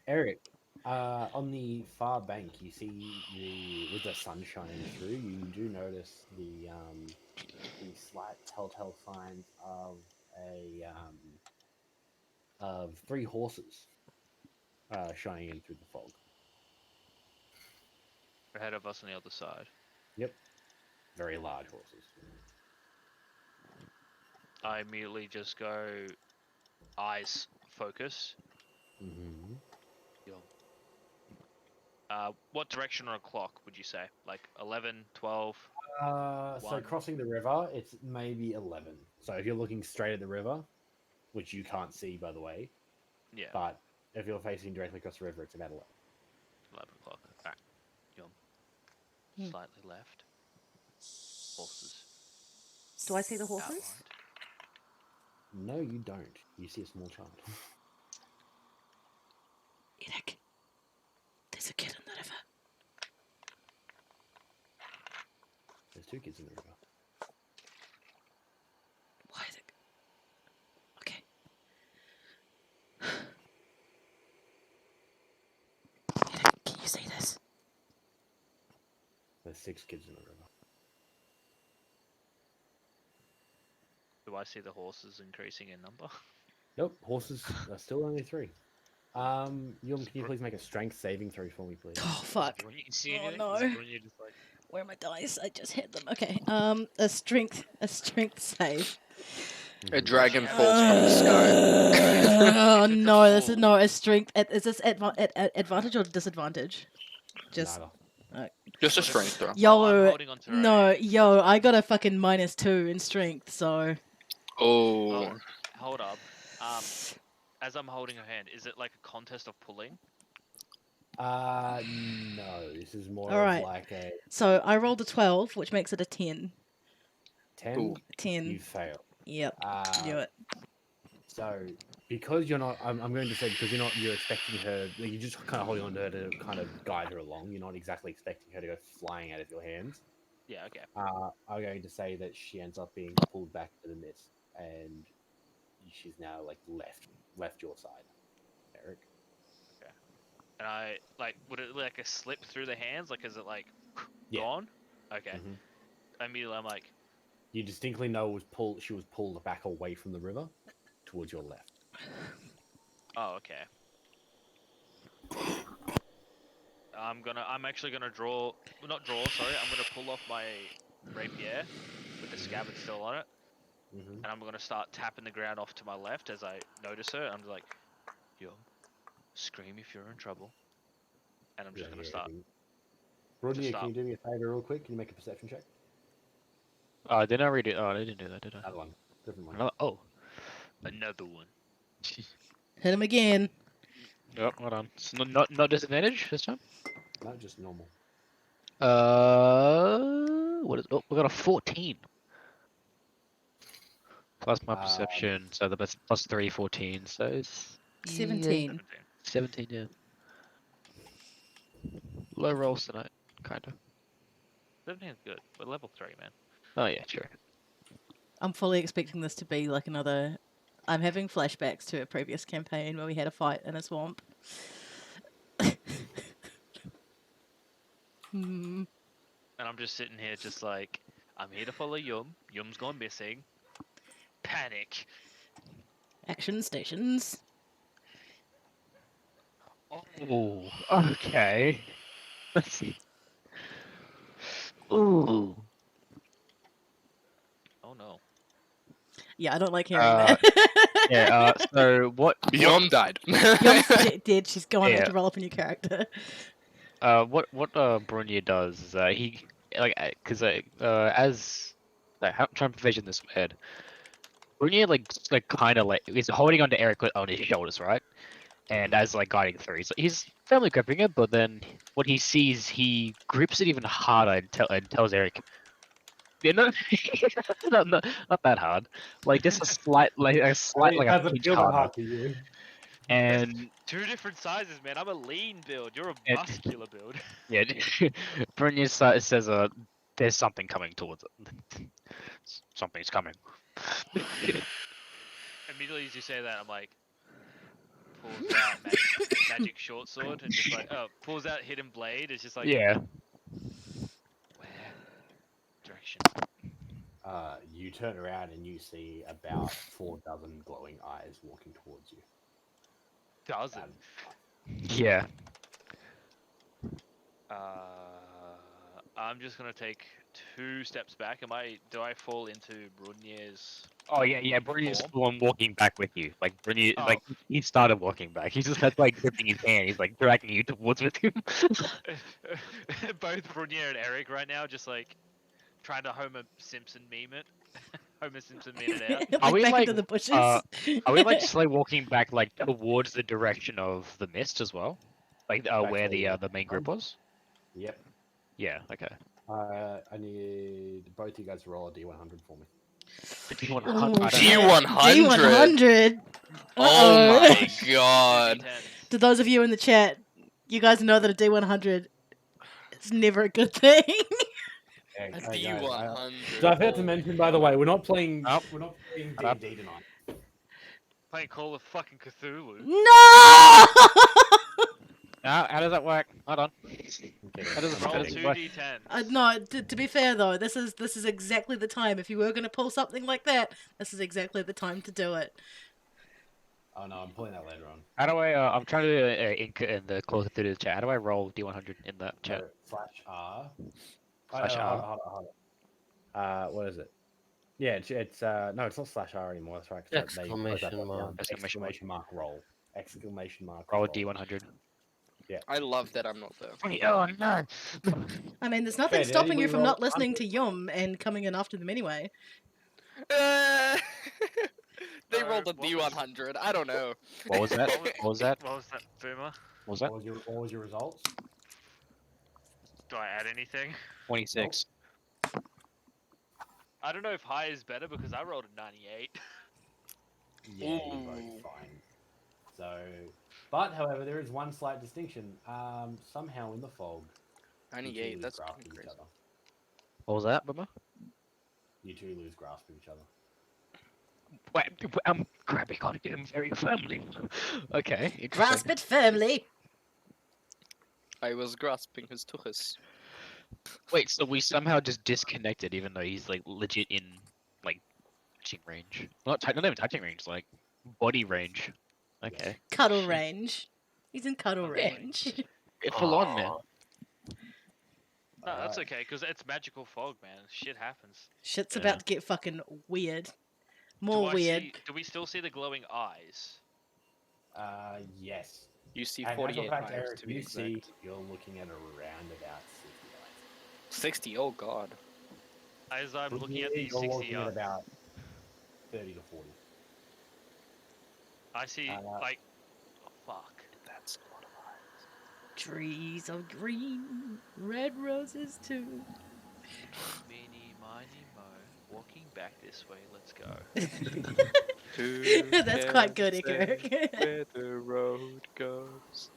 Eric, on the far bank, you see with the sun shining through, you do notice the slight telltale signs of 3 horses shining in through the fog. Ahead of us on the other side. Yep, very large horses. I immediately just go eyes focus. Mm-hmm. What direction on a clock would you say? Like 11, 12? So One. crossing the river, it's maybe 11. So if you're looking straight at the river, which you can't see by the way, Yeah, but if you're facing directly across the river, it's about 11. 11 o'clock. Alright. Hmm. Slightly left. Horses. Do I see the horses? Outlined. No, you don't. You see a small child. Eric, there's a kid in the river. There's 2 kids in the river. Why is it? Okay. Eric, can you see this? There's 6 kids in the river. Do I see the horses increasing in number? Nope, horses are still only 3. Yum, can you please make a strength saving throw for me, please? Oh fuck. When you can see Oh, anything, no. is it when you just like Where are my dice? I just hit them. Okay. A strength save. A dragon falls from the sky. Oh If it's a no, this is full- no a strength. Is this advantage or disadvantage? Just Neither. Just a strength throw. Oh, I'm yo. holding on to No, a- yo, I got a fucking -2 in strength, so Oh. Oh, hold up. As I'm holding her hand, is it like a contest of pulling? No, this is more Alright. of like a so I rolled a 12, which makes it a 10. 10. Ooh. 10. You fail. Yep. Uh, Do it. So, because you're not, I'm going to say because you're expecting her, you're just kind of holding on to her to kind of guide her along. You're not exactly expecting her to go flying out of your hands. Yeah, okay. I'm going to say that she ends up being pulled back to the mist, and she's now like left your side, Eric. And I like, would it like a slip through the hands? Like, is it like Yeah. gone? Okay. Mhm. Immediately, I'm like, You distinctly know she was pulled back away from the river towards your left. oh, okay. I'm actually gonna draw, well, not draw, sorry. I'm gonna pull off my rapier with the scabbard still on it, Mm-hmm. and I'm gonna start tapping the ground off to my left as I notice her. I'm like, yo, scream if you're in trouble, and I'm just gonna start. Rodney, start. can you do me a favor real quick? Can you make a perception check? Didn't I read it? Oh, I didn't do that, did I? Another one. Different one. Another one. Hit him again. Oh, hold on. It's not disadvantage this time. No, just normal. What is? Oh, we got a 14. Plus my Um, perception, so the best plus 3, 14. So it's 17. 17. Yeah. Low rolls tonight, kind of. 17's good. We're level 3, man. Oh yeah, sure. I'm fully expecting this to be like another. I'm having flashbacks to a previous campaign where we had a fight in a swamp. Hmm. And I'm just sitting here, just like, I'm here to follow Yum. Yum's gone missing. Panic. Action stations. Oh, okay. Let's see. Ooh. Oh no. Yeah, I don't like hearing Uh, that. Yeah. So what? Yum died. Yum's dead. She's gone. I had Yeah. to roll up a new character. What Brunye does is he like because as like I'm trying to envision this in my head. Brunye like kind of like he's holding onto Eric on his shoulders, right? And as like guiding through, he's firmly gripping it, but then what he sees, he grips it even harder and tells Eric, you know, not that hard, like just a slight like a pinch harder, to you. and Two different sizes, man. I'm a lean build. You're a and muscular build. yeah, Brunye says there's something coming towards it. Something's coming. Immediately as you say that, I'm like, pulls out magic short sword and just like, oh, pulls out hidden blade. It's just like, Yeah. where? Direction. You turn around and you see about 4 dozen glowing eyes walking towards you. Dozen. Yeah. I'm just gonna take 2 steps back. Do I fall into Brunier's? Oh yeah. Brunye's Form? the one walking back with you. Like Brunye, Oh. like he started walking back. He's just like gripping his hand. He's like dragging you towards with him. Both Brunier and Eric right now, just like trying to Homer Simpson meme it. Homer Simpson meme it out. Are we back like? into the bushes. Are we like slowly walking back like towards the direction of the mist as well? Like where the main group was? Yep. Yeah. Okay. I need both you guys to roll a D100 for me. Ooh, D100. D100. Oh my Two god. D10s. To those of you in the chat, you guys know that a D100 is never a good thing. Yeah, A guys, D100. so I forgot to mention, by the way, we're not playing. Oh. We're not playing Shut up. D&D tonight. Playing Call of fucking Cthulhu. No! How does that work? Hold on. Okay, How does it Roll how I'm does it 2 work? D10s. No, to be fair though, this is exactly the time. If you were going to pull something like that, this is exactly the time to do it. Oh no, I'm pulling that later on. How do I? I'm trying to do it in the Call of Cthulhu chat. How do I roll D100 in that chat? /R. Slash R. Hold on. What is it? Yeah, it's no, it's not /R anymore. That's right. 'cause they close that Exclamation button down. mark. Exclamation mark. Roll. Exclamation mark. Roll D100. I love that I'm not there. Oh no! I mean, there's nothing Did stopping you anybody from roll not listening to Yum and coming in after them anyway. They rolled a what was- D100. I don't know. What was that? What was that? What was that, Boomer? What was that? What was your results? Do I add anything? 26. I don't know if high is better because I rolled a 98. Yeah, you're both fine. So, but however, there is one slight distinction. Somehow in the fog, you two 98. lose That's grasp fucking of each crazy. other. What was that, Bummer? You two lose grasp of each other. Wait, I'm grabbing onto him very firmly. Okay, interesting. Grasp it firmly. I was grasping his tuchus. Wait, so we somehow just disconnected, even though he's like legit in like touching range. Not even touching range, like body range. Okay. Cuddle Shit. range. He's in cuddle Okay. range. Full on, man. No, that's Alright. okay, because it's magical fog, man. Shit happens. Shit's Yeah. about to get fucking weird. More weird. Do we still see the glowing eyes? Yes. You see And as a 48 fact, eyes Eric, to be you exact. see you're looking at around about 60 eyes. 60. Oh god. As I'm But looking at yeah, these you're 60 looking at eyes, about 30 to 40. I see like, oh, fuck. That's a lot of eyes. Trees of green, red roses too. Meeny, miny, mo. Walking back this way. Let's go. That's quite good, Eric. Where the road goes.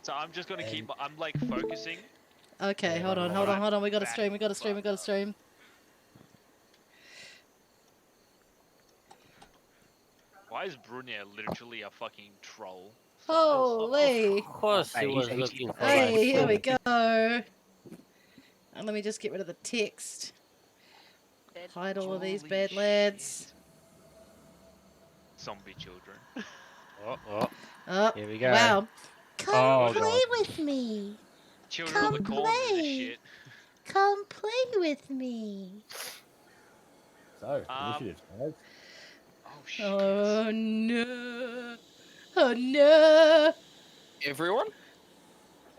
So I'm just gonna keep. I'm like focusing. Okay, hold on. We gotta stream. We gotta stream. Why is Brunier literally a fucking troll? Holy! Of course, he Hey, was he's looking 18. for Hey, that here we food. go. And let me just get rid of the text. Hide all of these Holy bad lads. shit. Zombie children. Oh, Oh, here we go. wow. Come Oh, play God. with me. Children of the Come corn and this play. shit. Come play with me. So, Um, initiative, guys. Oh shit. Oh no. Oh no. Everyone?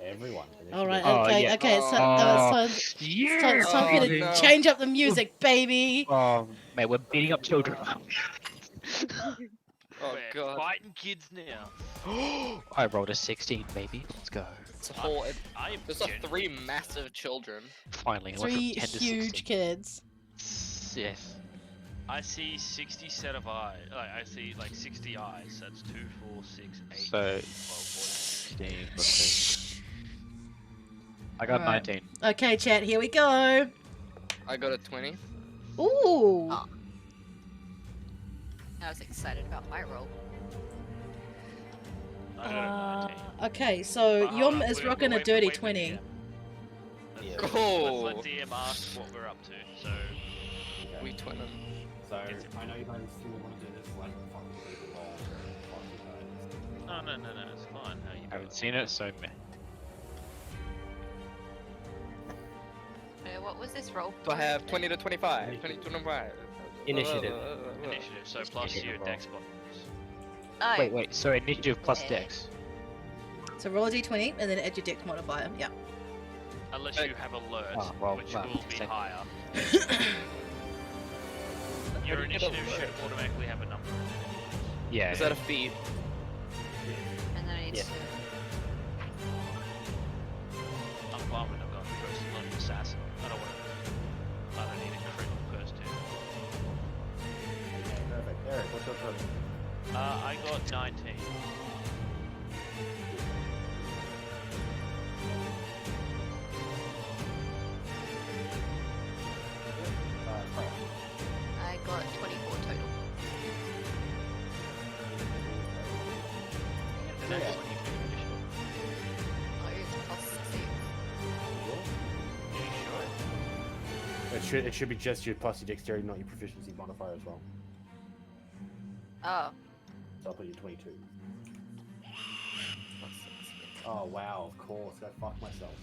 Everyone. All right. Oh, Okay. yeah. Okay. It's, Oh, it's yeah. time for you to no. change up the music, baby. Oh, man, we're beating up children. Oh We're god. fighting kids now. I rolled a 16, baby. Let's go. It's a whole. I am There's three massive children. Finally, I went from 3 10 to huge 16. kids. Yes. I see 60 set of eyes. Like, I see like 60 eyes. That's 2, 4, 6, 8, So, 12, 16, let's see. I got Alright. 19. Okay, chat. Here we go. I got a 20. Ooh. Oh. I was excited about my roll. 40. I got a 19. Okay, so But hold Yum on, is we'll rocking a wait- dirty wait for 20. DM. Yeah. Let's Oh. let DM ask what we're up to. So, We twin them. So, I know you guys still want to do this, like, fucking people roll. Fuck you guys. no, it's fine. How you I haven't doing? seen it, so meh. What was this roll? So I have 20 to 25. 20 to 25. Initiative. Initiative. So plus your Initiative dex bonus. Oh, Wait, so initiative plus Yeah. dex. So roll a d20 and then add your dex modifier. Yeah. Unless you have alert, Oh, well, which well, will be same. higher. Your How do you get initiative should alert? automatically have a number. Yeah. Is that a feat? and then I need Yeah. to. I'm fine with not going for first alone assassin. I don't want to. I don't need a crit on first two. Okay, perfect. Eric, what's your total? I got 19. Freya. I got 24 total. And that's when you do additional. Oh, it's plus 6. Yeah, you sure? It should be just your plus your dexterity, not your proficiency modifier as well. Oh. So I'll put you 22. Oh wow, of course. Go fuck myself.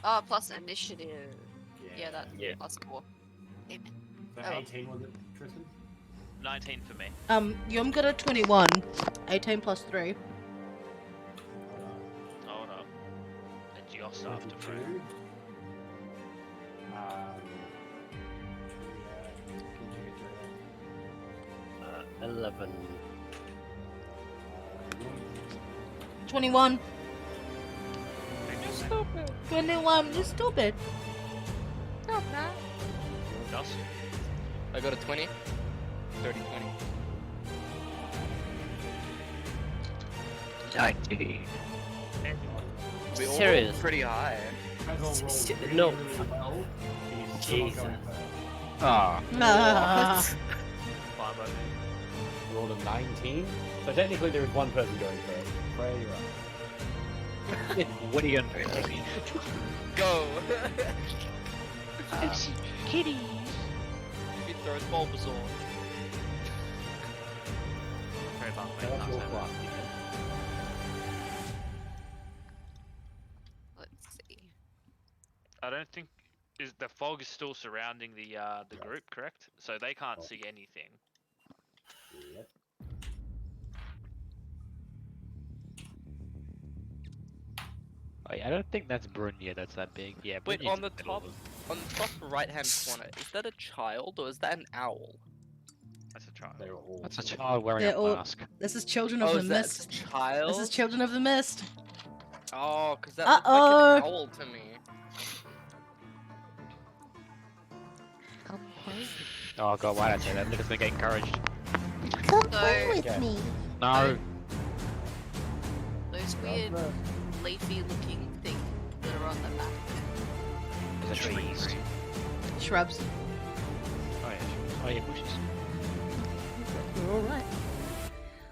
Oh, plus initiative. Yeah, that's Yeah. plus 4. So Oh. 18 was it, Tristan? 19 for me. Yum got a 21. 18 plus 3. Hold up. And just after 22. Fred. Yeah, 11. 21. You're stupid. 21. You're stupid. Just. I got a 20. 30, 20. 90. We all Serious? rolled pretty high. No. He's Jesus. not going first. Ah. Ah. Fine by me. Rolled a 19. So technically there is one person going first. Freya, you're up. What are you gonna do? Go! Kitties. He throws Bulbasaur. Very fun, mate. That's Nice your to have class. Let's see. I don't think the fog is still surrounding the group, correct? So they can't see anything. Yep. Wait, I don't think that's Brunya that's that big. Yeah, Wait, Brunya's on in the middle top, of on the top right hand corner, is that a child or is that an owl? That's a child. They were all. That's a child wearing They're a all- mask. This is Children of Oh, the is that Mist. a child? This is Children of the Mist. Oh, because that looked like Uh-oh. an owl to me. Oh god, why did I say that? Lucas gonna get encouraged. So Okay. No. those weird leafy looking things that are on the map. There's a trees. Shrubs. Oh yeah. Oh yeah, bushes. We're all right.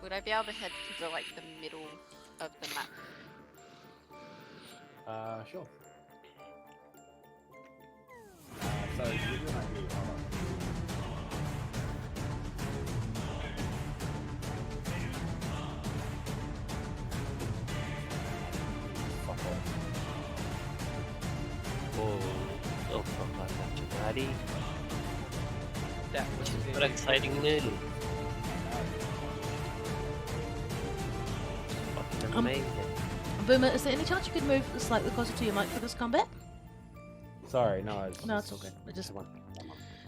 Would I be able to head to the middle of the map? Sure. So, to give you an idea, hold on. Fuck off. Oh, oh, fuck, I got you, buddy. That was What exciting news. Fucking amazing. Boomer, is there any chance you could move slightly closer to your mic for this combat? Sorry, no, it's No, it's all good. I just Come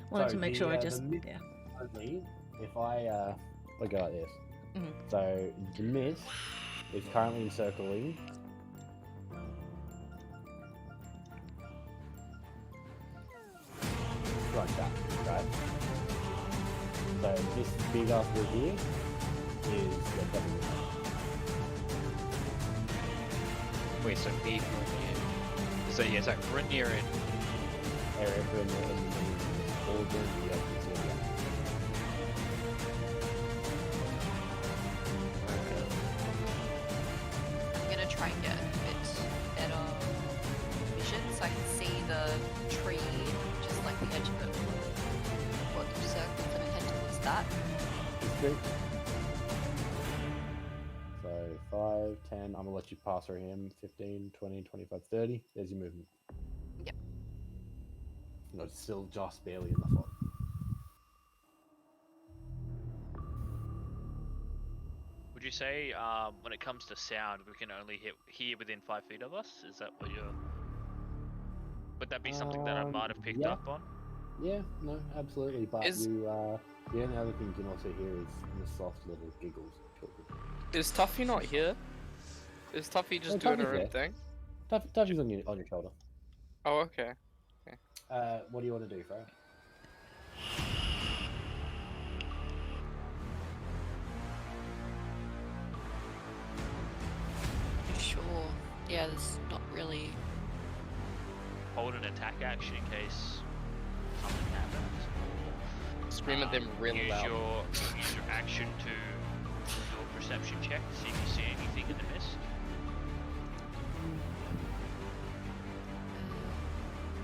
wanted So to make the, sure I the just. mid- Yeah. Only if I go like this. Mhm. So the mist is currently encircling. Like that, right? So this big ass bit here is the double. Wait, so me, Brunya. So yeah, it's like Brunya and area for in the all during the area. I'm gonna try and get a bit better vision so I can see the tree, just like the edge of it. What the circles and head towards that. It's good. So 5, 10, I'm gonna let you pass through him. 15, 20, 25, 30. There's your movement. Yep. No, it's still just barely in the fog. Would you say when it comes to sound, we can only hear within 5 feet of us? Is that what you're? Would that be something that I might have picked yeah. up on? Yeah, no, absolutely. But Is- the only other thing you can also hear is the soft little giggles. Is Tuffy not here? Is Tuffy just Oh, doing Tuffy's her own there. thing? Touches on your shoulder. Oh, okay. What do you want to do, Freya? Sure. Yeah, there's not really. Hold an attack action in case something happens. Scream at them real use loud. use your action to do a perception check to see if you see anything in the mist.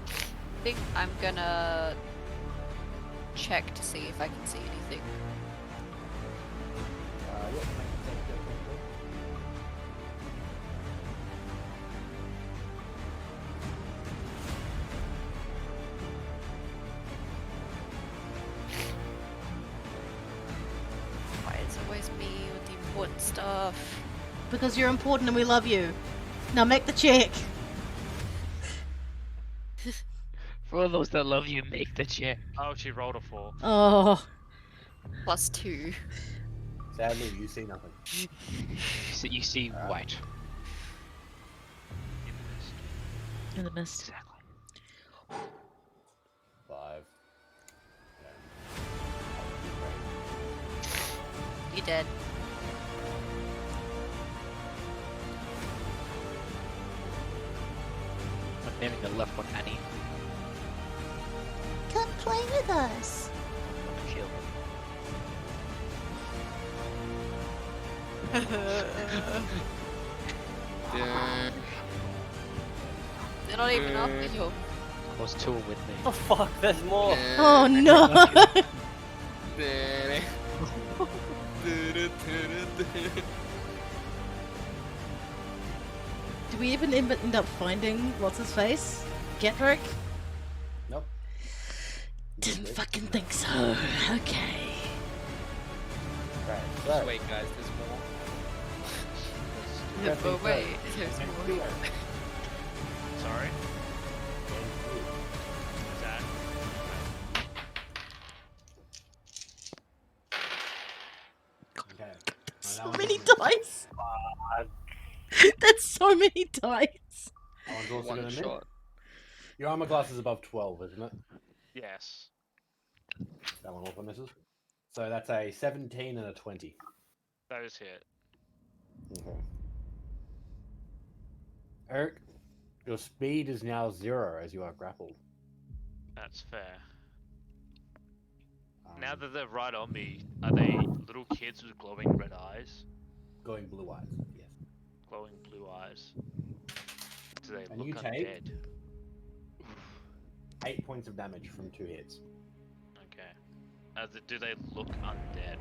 I think I'm gonna check to see if I can see anything. Yep. Why it's always me with the important stuff? Because you're important and we love you. Now make the check. for all those that love you, make the check. Oh, she rolled a 4. Oh. +2. Sadly, you see nothing. So you see white. In the mist. In the mist. Exactly. 5, 10, You're dead. I'm naming the left one Annie. Come play with us. Kill. They're not even after you. Was two with me. Oh fuck, there's more! Oh no! Do we even end up finding what's his face? Getrick? Nope. Didn't fucking think so. Okay. Right, Just so, wait, guys. There's more. Yeah, but wait, there's more. Sorry. Is that? okay. So many dice! That's so many dice! That one's also One gonna miss. shot. Your armor class is above 12, isn't it? Yes. That one also misses. So that's a 17 and a 20. Those hit. Okay. Eric, your speed is now 0 as you are grappled. That's fair. Um, Now that they're right on me, are they little kids with glowing red eyes? Going blue eyes, yes. Glowing blue eyes. Do they And look you take- undead? 8 points of damage from 2 hits. Okay. Do they look undead?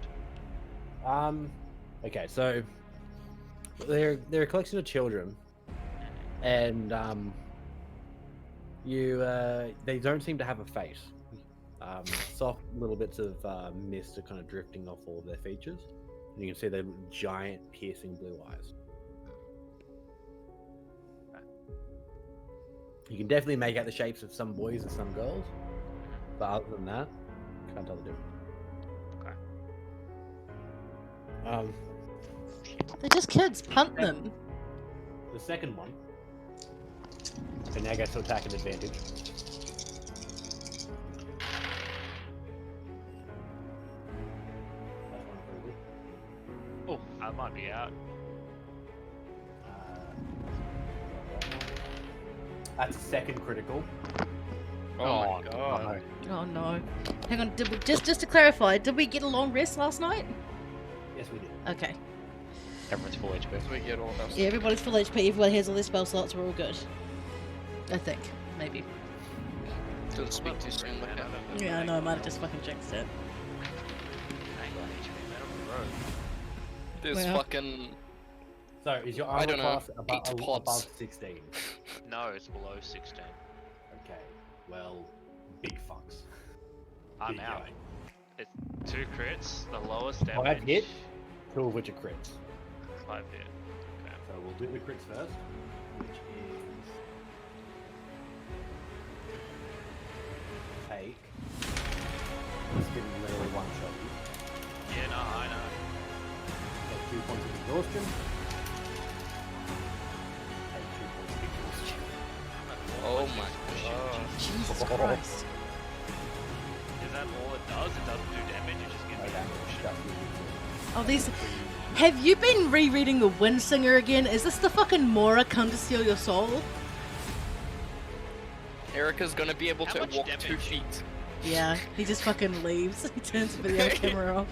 Okay, so they're a collection of children, and they don't seem to have a face. Soft little bits of mist are kind of drifting off all of their features, and you can see their giant, piercing blue eyes. You can definitely make out the shapes of some boys and some girls, but other than that, can't tell the difference. Okay. They're just kids, punt them. The second one, and now gets to attack an advantage. That's one critical. Oh, I might be out. That's a second critical. Oh, my god. Oh no. Hang on, just to clarify, did we get a long rest last night? Yes, we did. Okay. Everyone's full HP. So we get all our Yeah, everybody's full HP, everybody has all their spell slots, we're all good. I think. Maybe. Don't speak too soon, look at Yeah, I know, I might have just fucking jinxed it. I ain't got HP, man, on the road. There's Well. fucking. So, is your I armor don't know, class 8 pods. above 16? No, it's below 16. Okay, well, big fucks. I'm Big out. guy. It's 2 crits, the lowest damage. 5 hit, 2 of which are crits. 5 hit. Okay. So we'll do the crits first, which is... Take... This didn't literally one-shot you. Yeah, no, I know. Take 2 points of exhaustion. Take 2 points of exhaustion. Oh my god. Jesus Christ. Is that all it does? It doesn't do damage, it just gives No me damage, exhaustion. just the exhaustion. Oh, these... Have you been rereading The Windsinger again? Is this the fucking Mora come to steal your soul? Erica's gonna be able How to much walk damage? 2 feet. Yeah, he just fucking leaves. He turns the video camera off.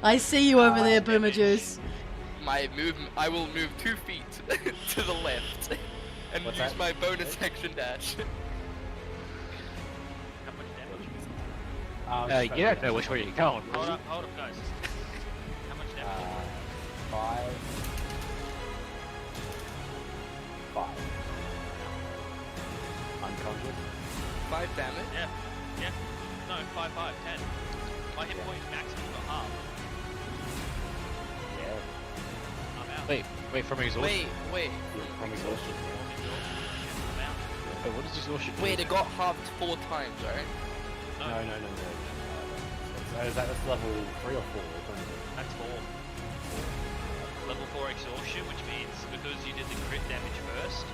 I see you over there, Boomer Juice. I will move 2 feet to the left and What's use that? my bonus action dash. How much damage? You don't know which way you're going. Hold up, guys. How much damage? 5. 5. Unconscious. 5 damage. Yeah. No, 5, 10. My hit point maximum for half. Yeah. I'm out. Wait, from exhaustion. Wait. From exhaustion. I'm out. Wait, what does exhaustion do? Wait, it got halved 4 times, right? No. So is that just level 3 or 4? That's 4. Level 4 exhaustion, which means because you did the crit damage first,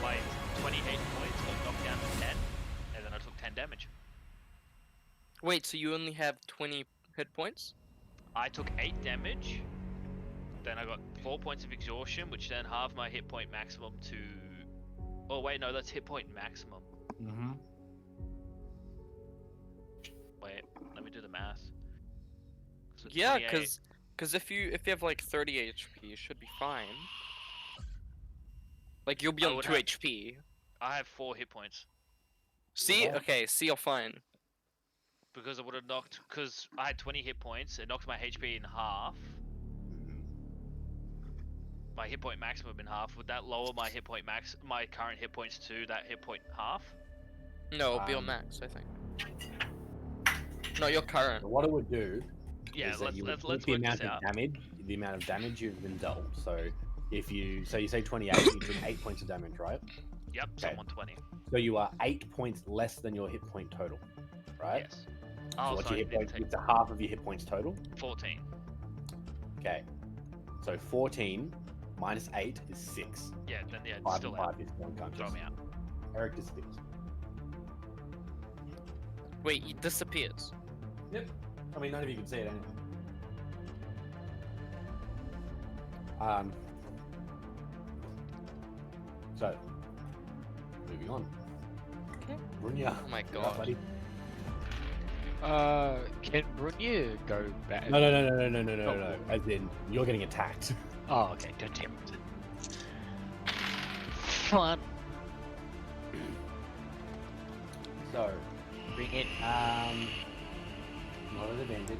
my 28 points got knocked down to 10, and then I took 10 damage. Wait, so you only have 20 hit points? I took 8 damage. Then I got 4 points of exhaustion, which then halved my hit point maximum to. Oh wait, no, that's hit point maximum. Mm-hmm. Wait, let me do the math. it's Yeah, 28. because if you have like 30 HP, you should be fine. Like you'll be I on would 2 have- HP. I have 4 hit points See, Yeah. okay, see, you're fine. because it would have knocked. Because I had 20 hit points, it knocked my HP in half. My hit point maximum in half. Would that lower my hit point my current hit points to that hit point half? No, it'll be on Um, max, I think. No, your current. So what it would do Yeah, is that you would let's keep work the this amount out. of damage you've been dealt. So if you say 28, you took 8 points of damage, right? Yep, so Okay. I'm on 20. So you are 8 points less than your hit point total, right? Yes. So Oh, what's sorry, your hit didn't point? take It's a half of your hit points total. 14. Okay. So 14 minus 8 is 6. Yeah, then yeah, it's 5 still and out. 5 is one Throw unconscious. me out. Eric disappears. Wait, he disappears. Yep. I mean, none of you can see it anyway. So, moving on. Okay. Brunya. Oh my you're up, god. buddy. Can Brunye go back? No. As in, you're getting attacked. Oh, okay. Don't damn it. Fun. So, Bring it. not an advantage.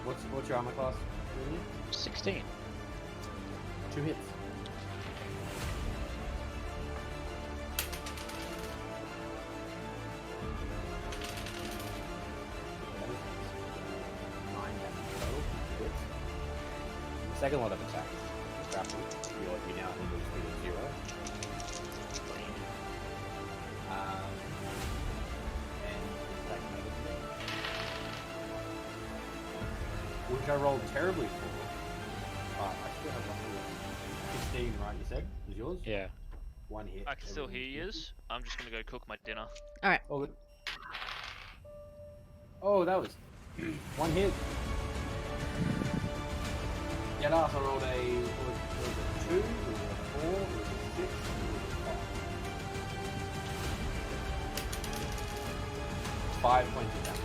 What's your armor class? Really? 16. 2 hits. That is 9 damage total. Hits. The second lot of attack. Grapple. You now have a speed of 0. And attack negatively. Which I rolled terribly for. I still have roughly 16, right? You said is yours. Yeah. 1 hit. I can still hear yous. I'm just gonna go cook my dinner. Oh, good. Oh, that was 1 hit. Get off. I rolled a was it 2, was it a 4, was it 6, was it 5? 5 points of damage.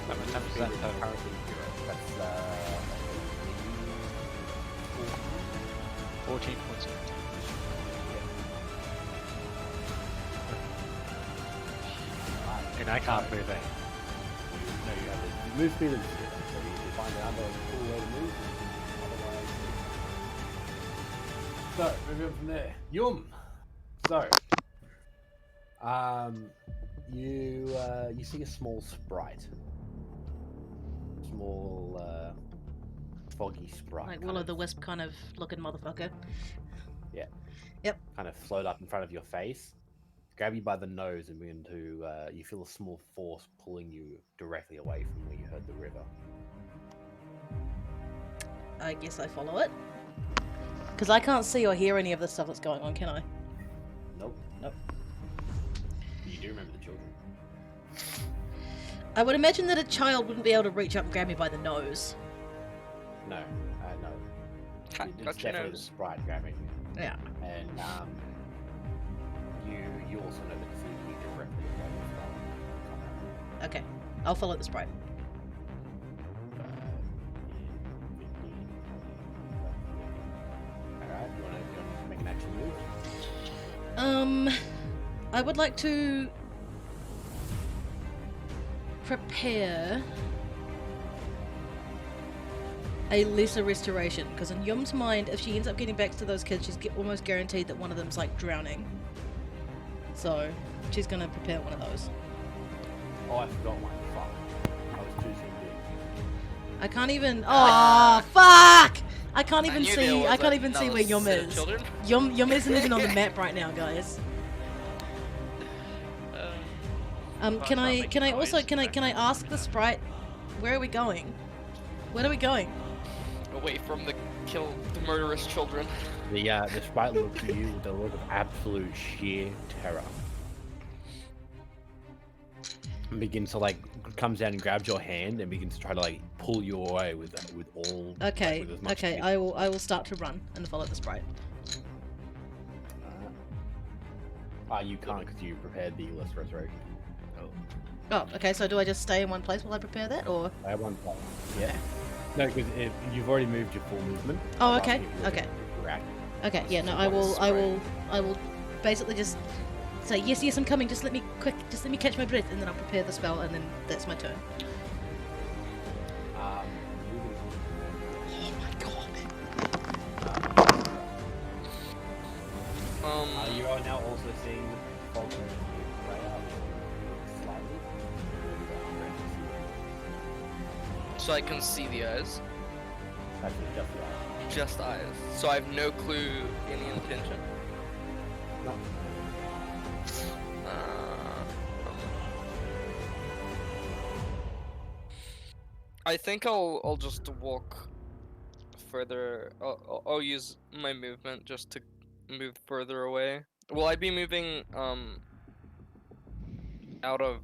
How much is that total? Currently 0. That's 14 points. Of and I can't move it. No, you have it. Move speed is 0, so you find another cool way to move. Otherwise, so moving on from there, Yum. So, you see a small sprite, foggy sprite, Like kind Will o' of- the Wisp kind of looking motherfucker. kind of float up in front of your face, grab you by the nose, and begin to you feel a small force pulling you directly away from where you heard the river. I guess I follow it. Because I can't see or hear any of the stuff that's going on, can I? Nope. Nope. You do remember the children. I would imagine that a child wouldn't be able to reach up and grab me by the nose. No, no. Ha, It's got your definitely the nose. sprite grabbing you. Yeah. And you also know that it's you directly away from Okay. I'll follow the sprite. 15, 20. Alright, you wanna make an action move? I would like to prepare a lesser restoration, because in Yum's mind, if she ends up getting back to those kids, she's almost guaranteed that one of them's like drowning. So she's gonna prepare one of those. Oh, I forgot one. Fuck. I was too soon. I can't even. Oh fuck! I can't even knew there see. was I can't a- even see another where Yum set of is. children. Yum isn't even on the map right now, guys. Can I also can I ask the sprite, where are we going? Where are we going? Away from the murderous children. The sprite looks at you with a look of absolute sheer terror. And begins to comes down and grabs your hand and begins to try to pull you away with all. Okay, with as much okay. speed. I will start to run and follow the sprite. You can't because you prepared the list restoration. Oh, okay. So do I just stay in one place while I prepare that, or? I have one point. Yeah. No, because you've already moved your full movement. Oh, I'm okay, asking if you're okay. reacting. Okay. Yeah. No. So I will basically just say yes, I'm coming. Just let me catch my breath, and then I'll prepare the spell, and then that's my turn. Moving on. Oh my god. You are now also seeing fog right out slightly. So I can see the eyes. Actually, just the eye. Just eyes. So I have no clue any intention. No. I think I'll just walk further. I'll use my movement just to move further away. Will I be moving out of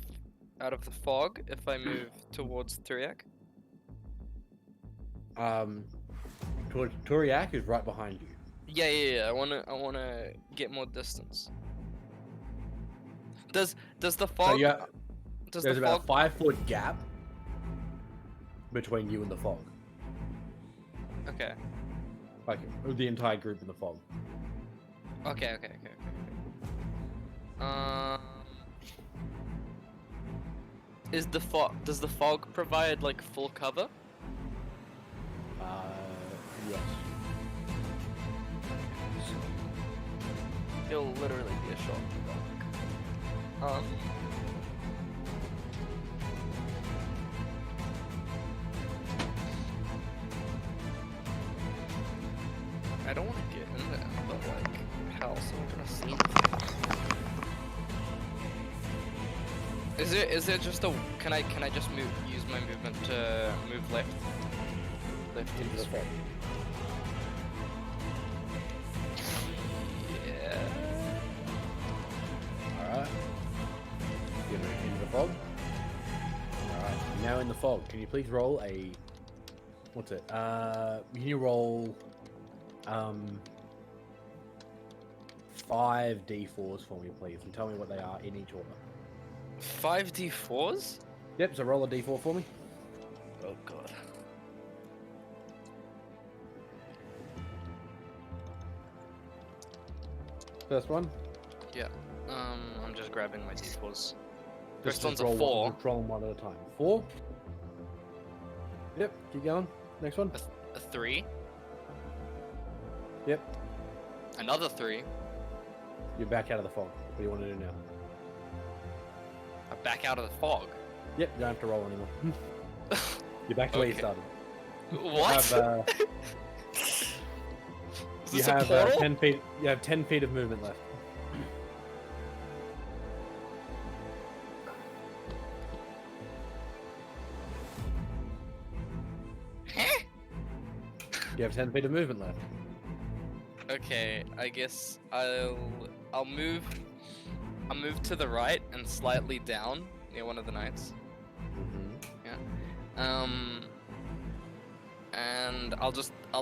the fog if I move towards Turiak? Turiak is right behind you. Yeah. I wanna get more distance. Does the fog? Does There's the about fog? a 5-foot gap between you and the fog. Okay. Like the entire group in the fog. Okay. Is the fog? Does the fog provide full cover? Yes. It'll literally be a shot in the dark. I don't want to get in there, but how else am I gonna see anything? Is it just a? Can I just use my movement to move left Into the fog. Yeah. Alright. You're gonna move into the fog. Alright. Now in the fog, can you please roll a what's it? Can you roll 5 d4s for me, please, and tell me what they are in each order. 5d4s? Yep, so roll a d4 for me. Oh god. First one. Yeah. I'm just grabbing my d4s. Just First one's a roll 4. Just roll them one at a time. 4. Yep, keep going. Next one. A 3. Yep. Another 3. You're back out of the fog. What do you want to do now? I'm back out of the fog. Yep, you don't have to roll anymore. You're back to where you Okay. started. What? You Is this have, a portal? 10 feet. You have 10 feet of movement left. You have 10 feet of movement left. Okay, I guess I'll move to the right and slightly down near one of the knights. And I'll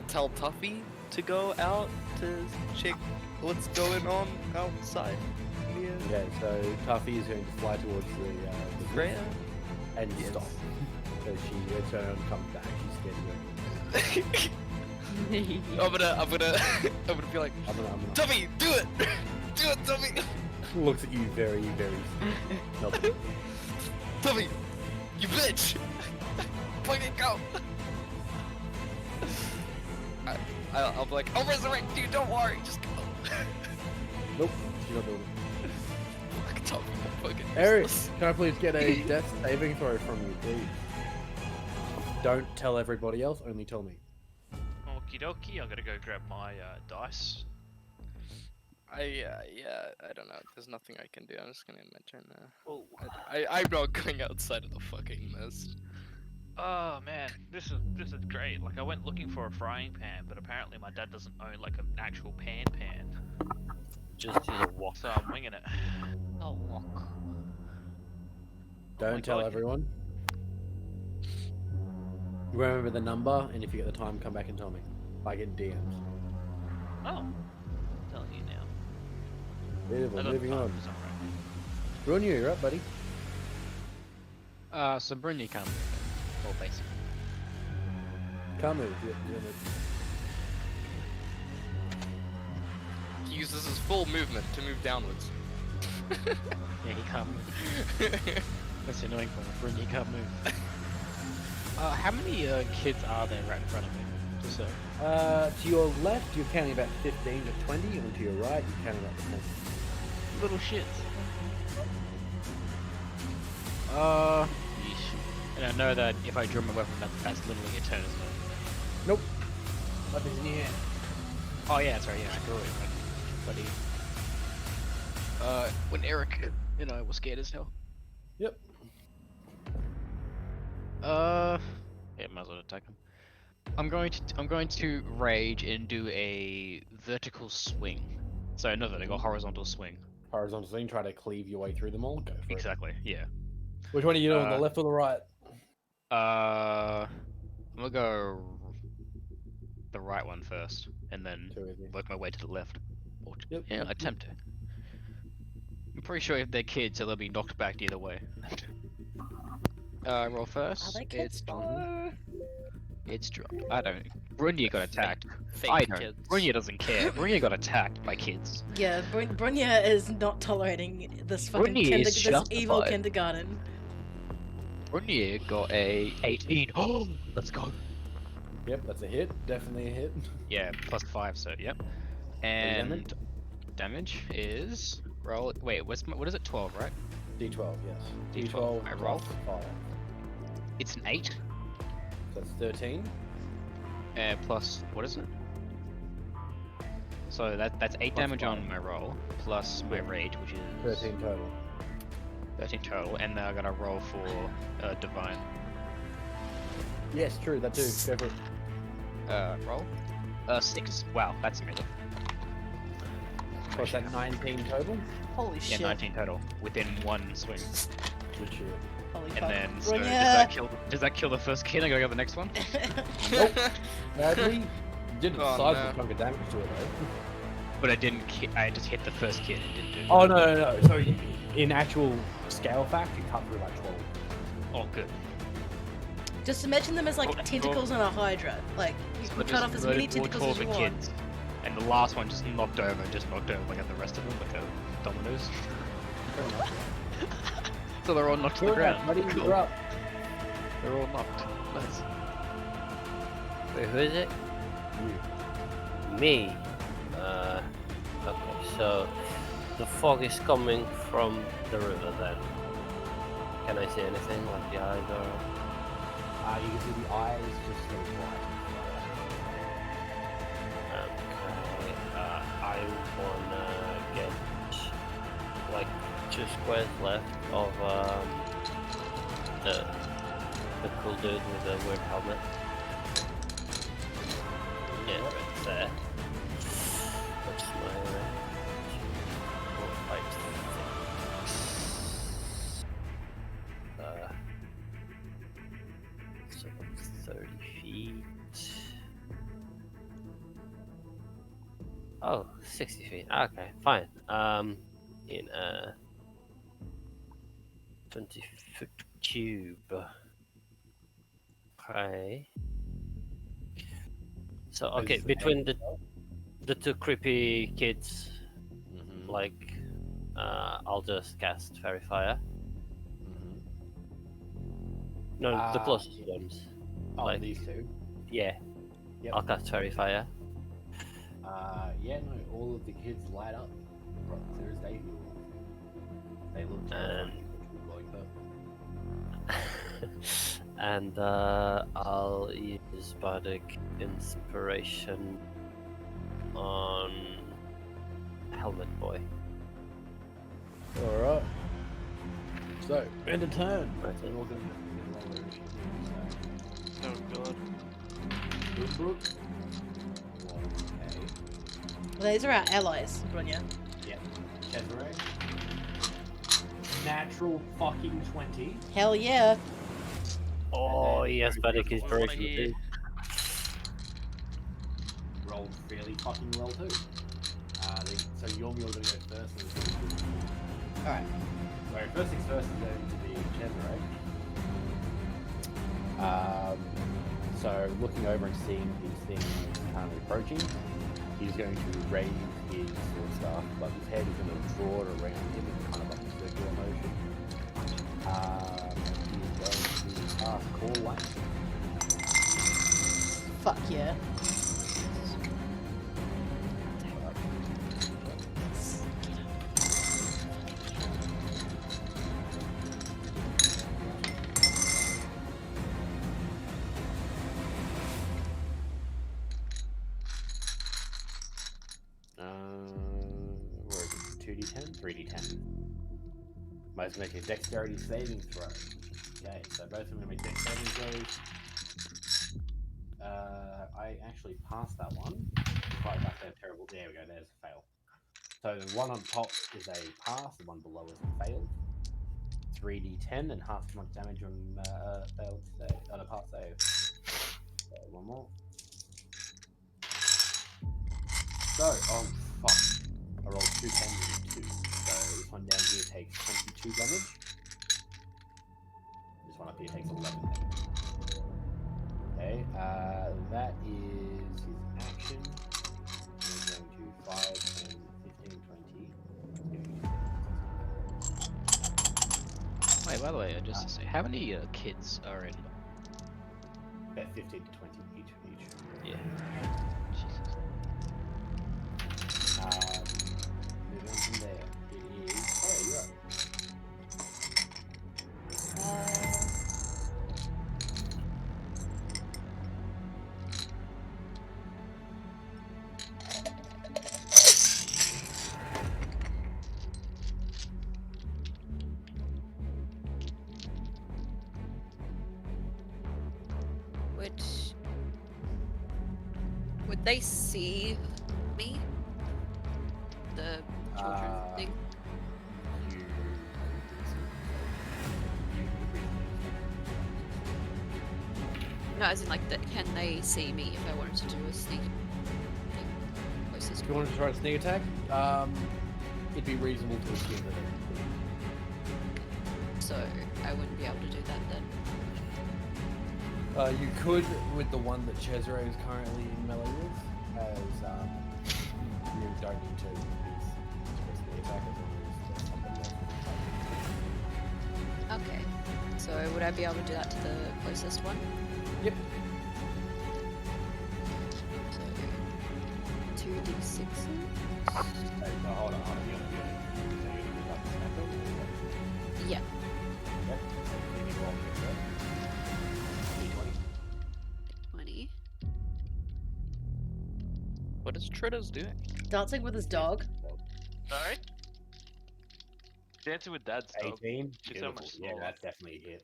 tell Tuffy to go out to check what's going on outside. Okay, so Tuffy is going to fly towards the Freya? and Yes. stop. So she turns and comes back. She's scared of you. I'm gonna be like, I'm gonna Tuffy, do it! Do it, Tuffy! looks at you very, very melted. Tuffy, you bitch! Fucking go! I'll be like, I'll resurrect you, don't worry, just go. Nope, she's not doing it. Fuck Tuffy, fucking Eric, useless. can I please get a death saving throw from you, please? Don't tell everybody else, only tell me. Okie dokie, I'm gonna go grab my dice. I don't know. There's nothing I can do. I'm just gonna end my turn now. I'm not going outside of the fucking mist. Oh man, this is great. Like I went looking for a frying pan, but apparently my dad doesn't own like an actual pan. Just use a wok. So I'm winging it. Oh, walk. Don't my tell God. everyone. Remember the number, and if you get the time, come back and tell me. Like in DMs. Oh, I'm telling you now. Beautiful. I got Moving time on. for some right. Run you, you're up, buddy. So Brynja can't move. Or basically. Can't move. Yeah, He uses his full movement to move downwards. Yeah, he can't move. That's annoying for him. Brynja can't move. How many kids are there right in front of me? Just so. To your left, you're counting about 15 to 20, and to your right, you're counting about 10. Little shits. Yeesh. And I know that if I draw my weapon, that's literally a turn, isn't it? Nope. Weapons in your hand. Oh yeah, that's right, yeah, I drew it, buddy. When Eric and I were scared as hell. Yep. Yeah, might as well attack him. I'm going to rage and do a vertical swing. So not vertical, horizontal swing. Horizontal swing, try to cleave your way through them all. Go for Exactly, yeah. it. Which one are you doing, the left or the right? I'm gonna go the right one first, and then Two with you. work my way to the left. Or Yep. yeah, attempt to. I'm pretty sure if they're kids, so they'll be knocked back either way. Roll first. Are they kids? No. It's dropped. I don't. Brynja got attacked. Fake I don't. kids. Brynja doesn't care. Brynja got attacked by kids. Yeah, Brynja is not tolerating this fucking Brynja is this evil justified. kindergarten. Brynja got a 18. Oh, let's go. Yep, that's a hit. Definitely a hit. Yeah, +5, so yep. And damage is roll. Wait, what is it? 12, right? D12, yes. D12, I roll. plus 5. It's an 8. So that's 13. Plus what is it? So that's 8 damage on my roll plus my rage, which is 13 total. 13 total, and then I gotta roll for divine. Yes, true, that too. Go for it. Roll. 6. Wow, that's amazing. What's that, 19 total? Holy Yeah, shit. 19 total within one swing. Good shit. Holy And fuck. then so Brynja. does that kill the first kid? I gotta go the next one. Nope. Sadly, you did a Oh, sizable no. chunk of damage to it though. But I didn't. I just hit the first kid and didn't do. Oh, no. So, in actual scale fact, you cut through like 12. Oh, good. Just imagine them as like Oh, tentacles on a hydra. Like you So can just cut off as many murdered all tentacles as 12 you of the want. kids, and the last one just knocked over like at the rest of them, like a dominoes. So they're all knocked to the ground. Buddy, Cool. you're up. They're all knocked. Nice. Wait, who is it? You. Me. Okay, so the fog is coming from the river then. Can I see anything like the eyes or? You can see the eyes just so bright. Okay, I wanna get like 2 squares left of the cool dude with the weird helmet. Yeah, right there. That's my 4, 5, 6. So 30 feet. Oh, 60 feet. Okay, fine. In a 20-foot cube. Okay. So okay, Is between the 2 creepy kids, Mm-hmm. like, I'll just cast Fairy Fire. Mm-hmm. No, the Ah. closest ones. Oh, Like- these two. Yeah. Yep. I'll cast Fairy Fire. Yeah, no, all of the kids light up. Right, clear as day. They look And like that. and I'll use Bardic Inspiration on Helmet Boy. Alright. So, end of turn. Right. Then we're gonna- Oh god. Book. Okay. These are our allies, Brunya. Yep. Cesare. Natural fucking 20. Hell yeah. Oh, then yes, go Buddy, for he's the wanna breaking hear. too. Rolled fairly fucking well too. So Yormir going to go first. Alright. So first things first is going to be Cesare. So looking over and seeing these things currently approaching, he's going to raise his sword staff, but his head is going to draw it around him in kind of like a circular motion. He's going to cast Call Light. Fuck yeah. Where is it? 2d10? 3d10. Most make a dexterity saving throw. Okay, so both of them make dex saving throws. I actually passed that one. Quite back there, terrible. There we go, there's a fail. So the one on top is a pass, the one below is a fail. 3d10 and half as much damage on failed save, on a pass save. So one more. So, oh fuck. I rolled 2 10s and 2. So this one down here takes 22 damage. This one up here takes 11 damage. Okay, that is his action. We're going to 5, 10, 15, 20. Wait, by the way, just to say, how many kids are in? About 15 to 20 each. Yeah. Jesus. Moving on from there. It is. Oh, you're up. Would they see me? The children thing? No, as in like, can they see me if I wanted to do a sneak thing? Closest. If you wanted to try a sneak attack, it'd be reasonable to assume that. So I wouldn't be able to do that then. You could with the one that Cesare is currently in melee with, as you don't need to use sneak attack as long as somebody else. Okay. So would I be able to do that to the closest one? Yep. So 2d6. Hold on. Yeah. Yep. Maybe roll it, 20. What is Tritta's doing? Dancing with his dog. Sorry? Dancing with Dad's dog. 18. She's so Beautiful. much Yeah, smaller. that's definitely a hit.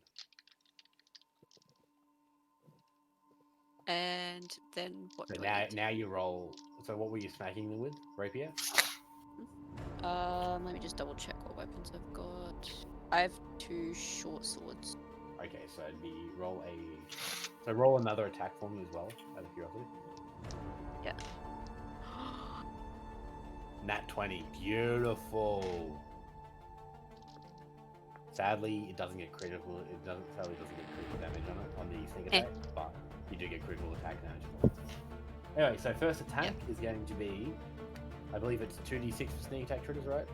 And then what So do I need? now you roll. So what were you smacking them with? Rapier? Let me just double check what weapons I've got. I have 2 short swords. Okay, so it'd be roll another attack for me as well, out of curiosity. Yeah. Nat 20. Beautiful. Sadly, it doesn't get critical. Sadly doesn't get critical damage on the sneak attack, but you do get critical attack damage. Anyway, so first attack is going to be, I believe it's 2d6 for sneak attack triggers, right?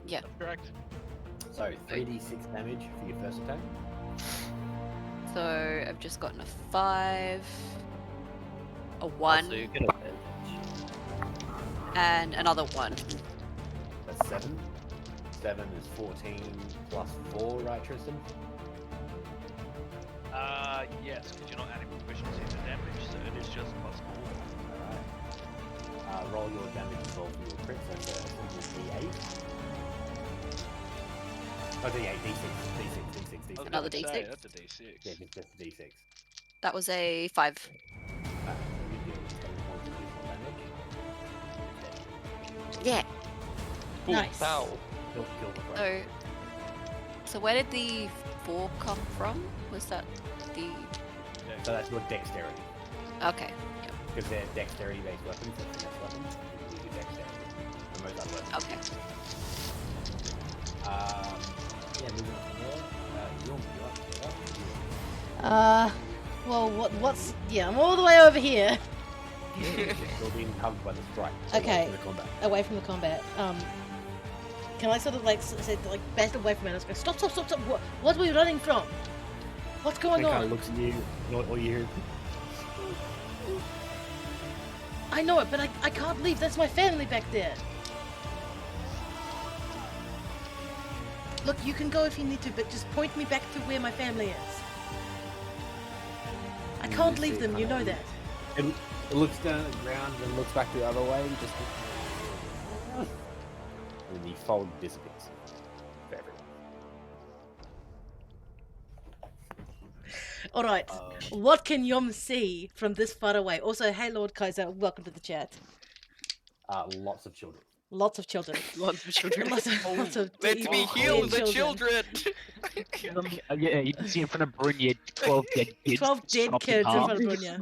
Yeah. Correct. So 3d6 damage for your first attack. So I've just gotten a 5, a 1, So you get advantage. and another 1. That's 7. 7 is 14 plus 4, right, Tristan? Yes, because you're not adding proficiency to damage, so it is just plus 4. Alright. Roll your damage as well for your crit, so it's a simple D8. Oh, D8, D6. I was Another gonna say, D6? That's a D6. Yeah, just a D6. That was a 5. So you deal 10 points of additional damage. Yeah. Ooh, Nice. Pow. Kill the friend. So where did the 4 come from? Was that the... So that's your dexterity. Okay. Because they're dexterity-based weapons, that's the next weapon. You use your dexterity. For most other weapons. Okay. Yeah, moving on from there. You're Well, what's... Yeah, I'm all the way over here. You're still being covered by the sprite. Okay. Away from the combat. Away from the combat. Can I sort of like say like back away from it? I was going, stop! What are we running from? What's going He kind on? of looks at you. All you hear. I know it, but I can't leave. That's my family back there. Look, you can go if you need to, but just point me back to where my family is. I can't leave them. You know that. It looks down at the ground and looks back the other way. Just And the fold disappears. For everyone. All right. What can Yom see from this far away? Also, hey, Lord Kaiser, welcome to the chat. Lots of children. Lots of children. Lots of children. lots of Let deep, me deep heal the children. Yeah, you can see in front of Brunya 12 dead kids. 12 dead chopped kids in half. front of Brunya.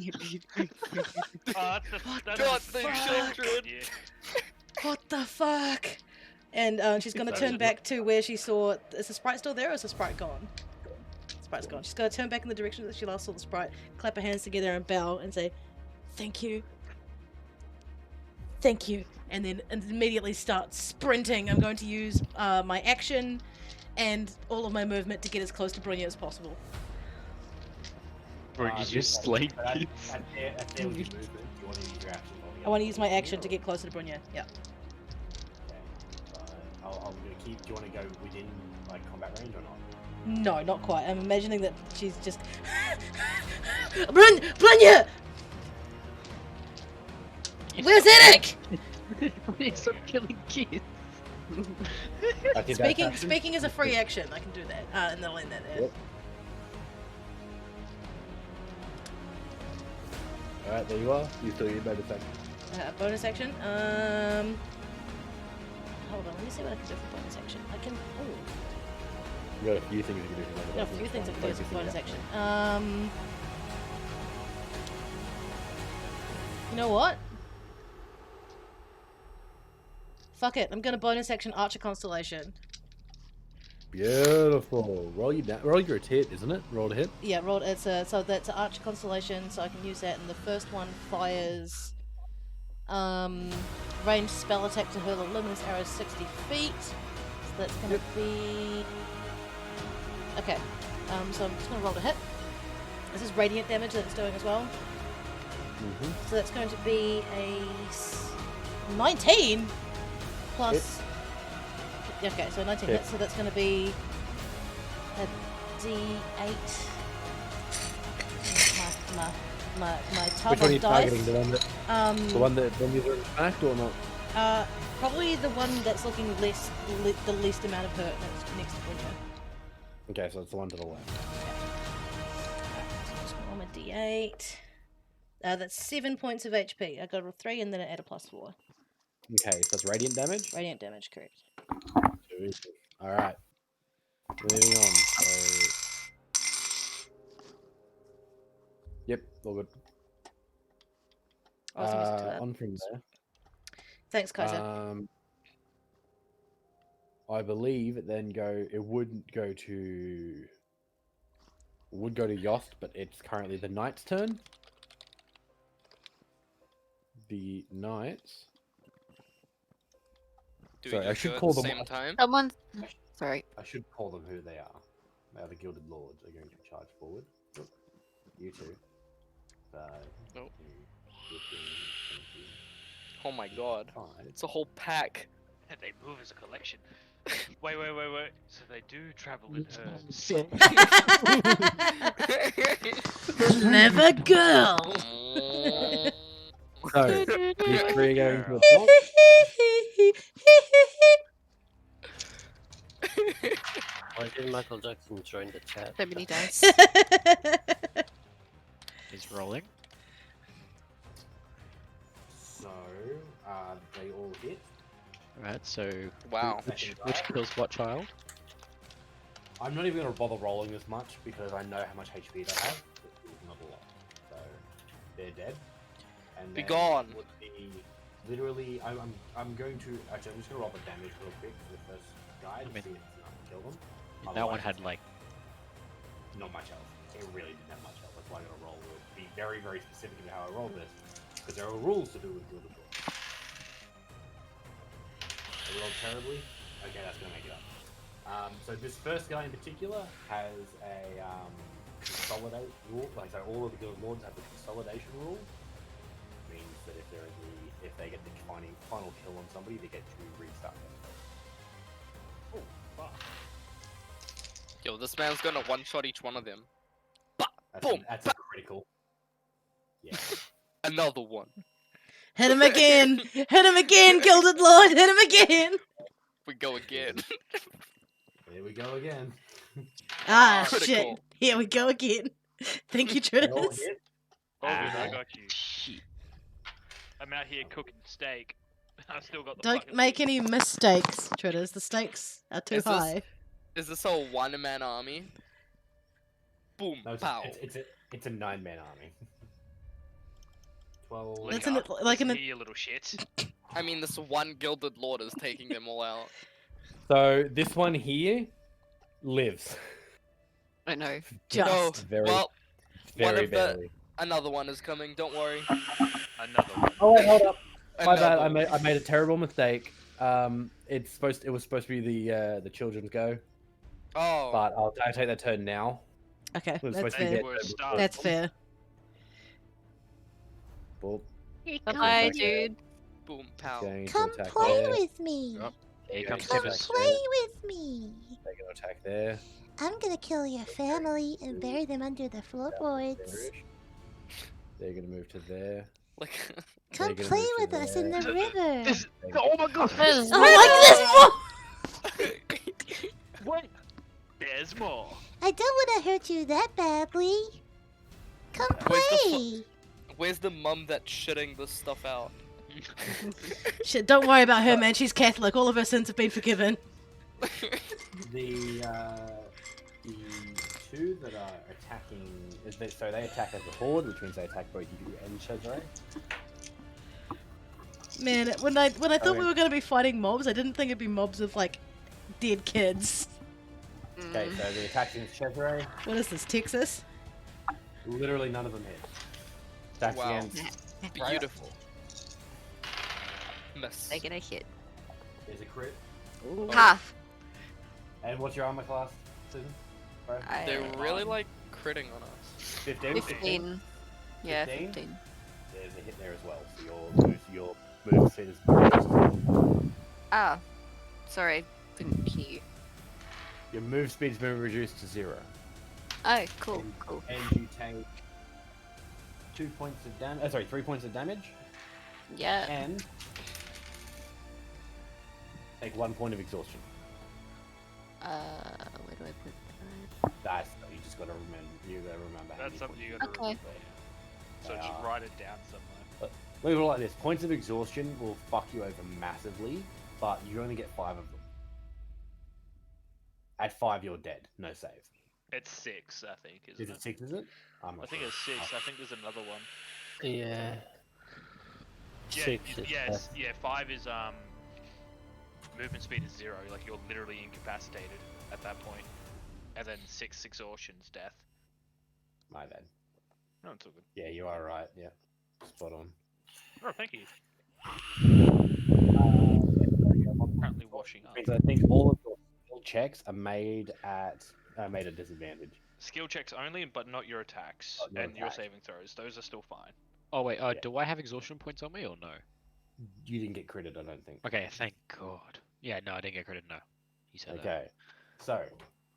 That's Got the children. What the fuck? And she's gonna turn back to where she saw. Is the sprite still there, or is the sprite gone? Sprite's gone. She's gonna turn back in the direction that she last saw the sprite, clap her hands together and bow and say, "Thank you, thank you," and then immediately start sprinting. I'm going to use my action and all of my movement to get as close to Brunya as possible. Brunya's just like kids. At their movement, do you want to use your action? I want to use my action to get closer to Brunya. Yeah. I'll keep. Do you want to go within like combat range or not? No, not quite. I'm imagining that she's just Brunya! Where's Eric? Stop killing kids. Speaking is a free action. I can do that, and they'll end that there. Yep. Alright, there you are. You still get bonus action. Bonus action. Hold on. Let me see what I can do for bonus action. I can. Oh, You got a few things you can do for bonus got a action. few things I can do Focus for on bonus that. action. You know what? Fuck it. I'm gonna bonus action Archer Constellation. Beautiful. Roll your hit, isn't it? Roll a hit. Yeah, rolled. It's a so that's an Archer Constellation, so I can use that. And the first one fires ranged spell attack to hurl a luminous arrow 60 feet. So that's gonna be okay. So I'm just gonna roll to hit. This is radiant damage that it's doing as well. So that's going to be a 19 plus. Okay, so 19 hits. So that's going to be a D8. My tub Which one are you of dice. targeting? The one that Bundy's already smacked or not? Probably the one that's looking the least amount of hurt next to Brunya. Okay, so it's the one to the left. Just roll my D8. That's 7 points of HP. I got a 3 and then I add a +4. Okay, so it's radiant damage. Radiant damage, correct. Alright. Moving on. So... Yep, all good. I wasn't used to that. On from there. Thanks, Kaiser. I believe it would go to Yost, but it's currently the knight's turn. The knights. Do Sorry, we I just should go at call the them. same time? Someone. Sorry. I should call them who they are. They are the Gilded Lords. Are going to charge forward. Oop. You two. 5, Nope. 10, 15, 20, Oh my god. 5. It's a whole pack. And they move as a collection. Wait. So they do travel in herds. Clever girl. So, these 3 are going to the top. Why did Michael Jackson join the chat? So many dice. is rolling. So, they all hit. Alright, so Wow. which kills what child? I'm not even going to bother rolling this much because I know how much HP they have. It's not a lot. So, they're dead. And Be then gone. would be literally, I'm going to, actually, I'm just going to roll the damage real quick for the first guy to mean, see if it's enough to kill them. That one Otherwise, had like not much health. It really didn't have much health. That's why I'm going to roll. Be very, very specific about how I roll this. Because there are rules to do with Gilded Lord. I rolled terribly. Okay, that's going to make it up. So this first guy in particular has a consolidate rule. Like, so all of the Gilded Lords have the consolidation rule. It means that if they get the final kill on somebody, they get to restart them. Oh, fuck. Yo, this man's gonna one-shot each one of them. Boom! That's a critical. Yeah. Another one. Hit him again! Hit him again, Gilded Lord! Hit him again! We go again. Here we go again. Ah, Critical. shit. Here we go again. Thank you, They all Tritus. hit. All good, I Ah. got you. I'm out here cooking steak. I still got the Don't fucking make thing. any mistakes, Tritus. The stakes are too Is this- high. Is this a one-man army? Boom, No, pow. it's a 9-man army. 12. Look That's in up. it- like in Listen the- here, you little shit. I mean, this one Gilded Lord is taking them all out. So this one here lives. I know. Just. No, Very, well, one very of the barely. another one is coming. Don't worry. Another one. Oh wait, hold up. My bad. Another I made a terrible mistake. It was supposed to be the children's go, Oh, but I'll take that turn now. Okay, It was that's supposed to be fair. their Worst turn start. before. That's fair. Boop. Hi, dude. boom, pow. Going to Come attack play there. with me. Yep. Here comes Come Come Tibbers. play with me. They're going to attack there. I'm gonna kill your family and bury them under the floorboards. There-ish. They're going to move to there. Like, Come gonna play move to with us in the there. river. This, oh my god! Oh, like this more! What? There's more. I don't want to hurt you that badly. Come Where's the play. where's the mum that's shitting this stuff out? Shit, don't worry about her, man. She's Catholic. All of her sins have been forgiven. The two that are attacking, so they attack as a horde, which means they attack both you and Cesare. Man, when I thought we Okay. were gonna be fighting mobs, I didn't think it'd be mobs of like dead kids. Okay, so the attack against Cesare, What is this, Texas? literally none of them hit. Attacks Wow. against Beautiful. Miss. They get a hit. is a crit. Half. And what's your armor class, Susan? Bro? They're really like critting on us. 15? 15. Yeah, 15? 15. There's a hit there as well, so your move speed is Ah. Sorry, couldn't hear you. your move speed's been reduced to 0. Oh, cool, cool. And you take 2 points of damage. Sorry, 3 points of damage, Yeah. and take 1 point of exhaustion. Where do I put that? That's you just gotta remember. You gotta remember. how That's many something you points gotta Okay. So They just are- write it down somewhere. Look at it like this: points of exhaustion will fuck you over massively, but you only get 5 of them. At 5, you're dead. No save. It's 6, I think, isn't Is it 6? Is it? I'm not I think sure. it's 6. I think there's another one. Yeah. Yeah, Six is yes, yeah. 5 is movement speed is 0. Like you're literally incapacitated at that point. And then 6 exhaustion's death. My bad. No, it's all good. Yeah, you are right. Yeah, spot on. Oh, thank you. Currently washing up. Because I think all of your skill checks are made at disadvantage. Skill checks only, but not your attacks Not your and your attacks. saving throws. Those are still fine. Oh wait, Yeah. do I have exhaustion points on me or no? You didn't get critted, I don't think. Okay, thank God. Yeah, no, I didn't get credit. No, you said that. Okay, so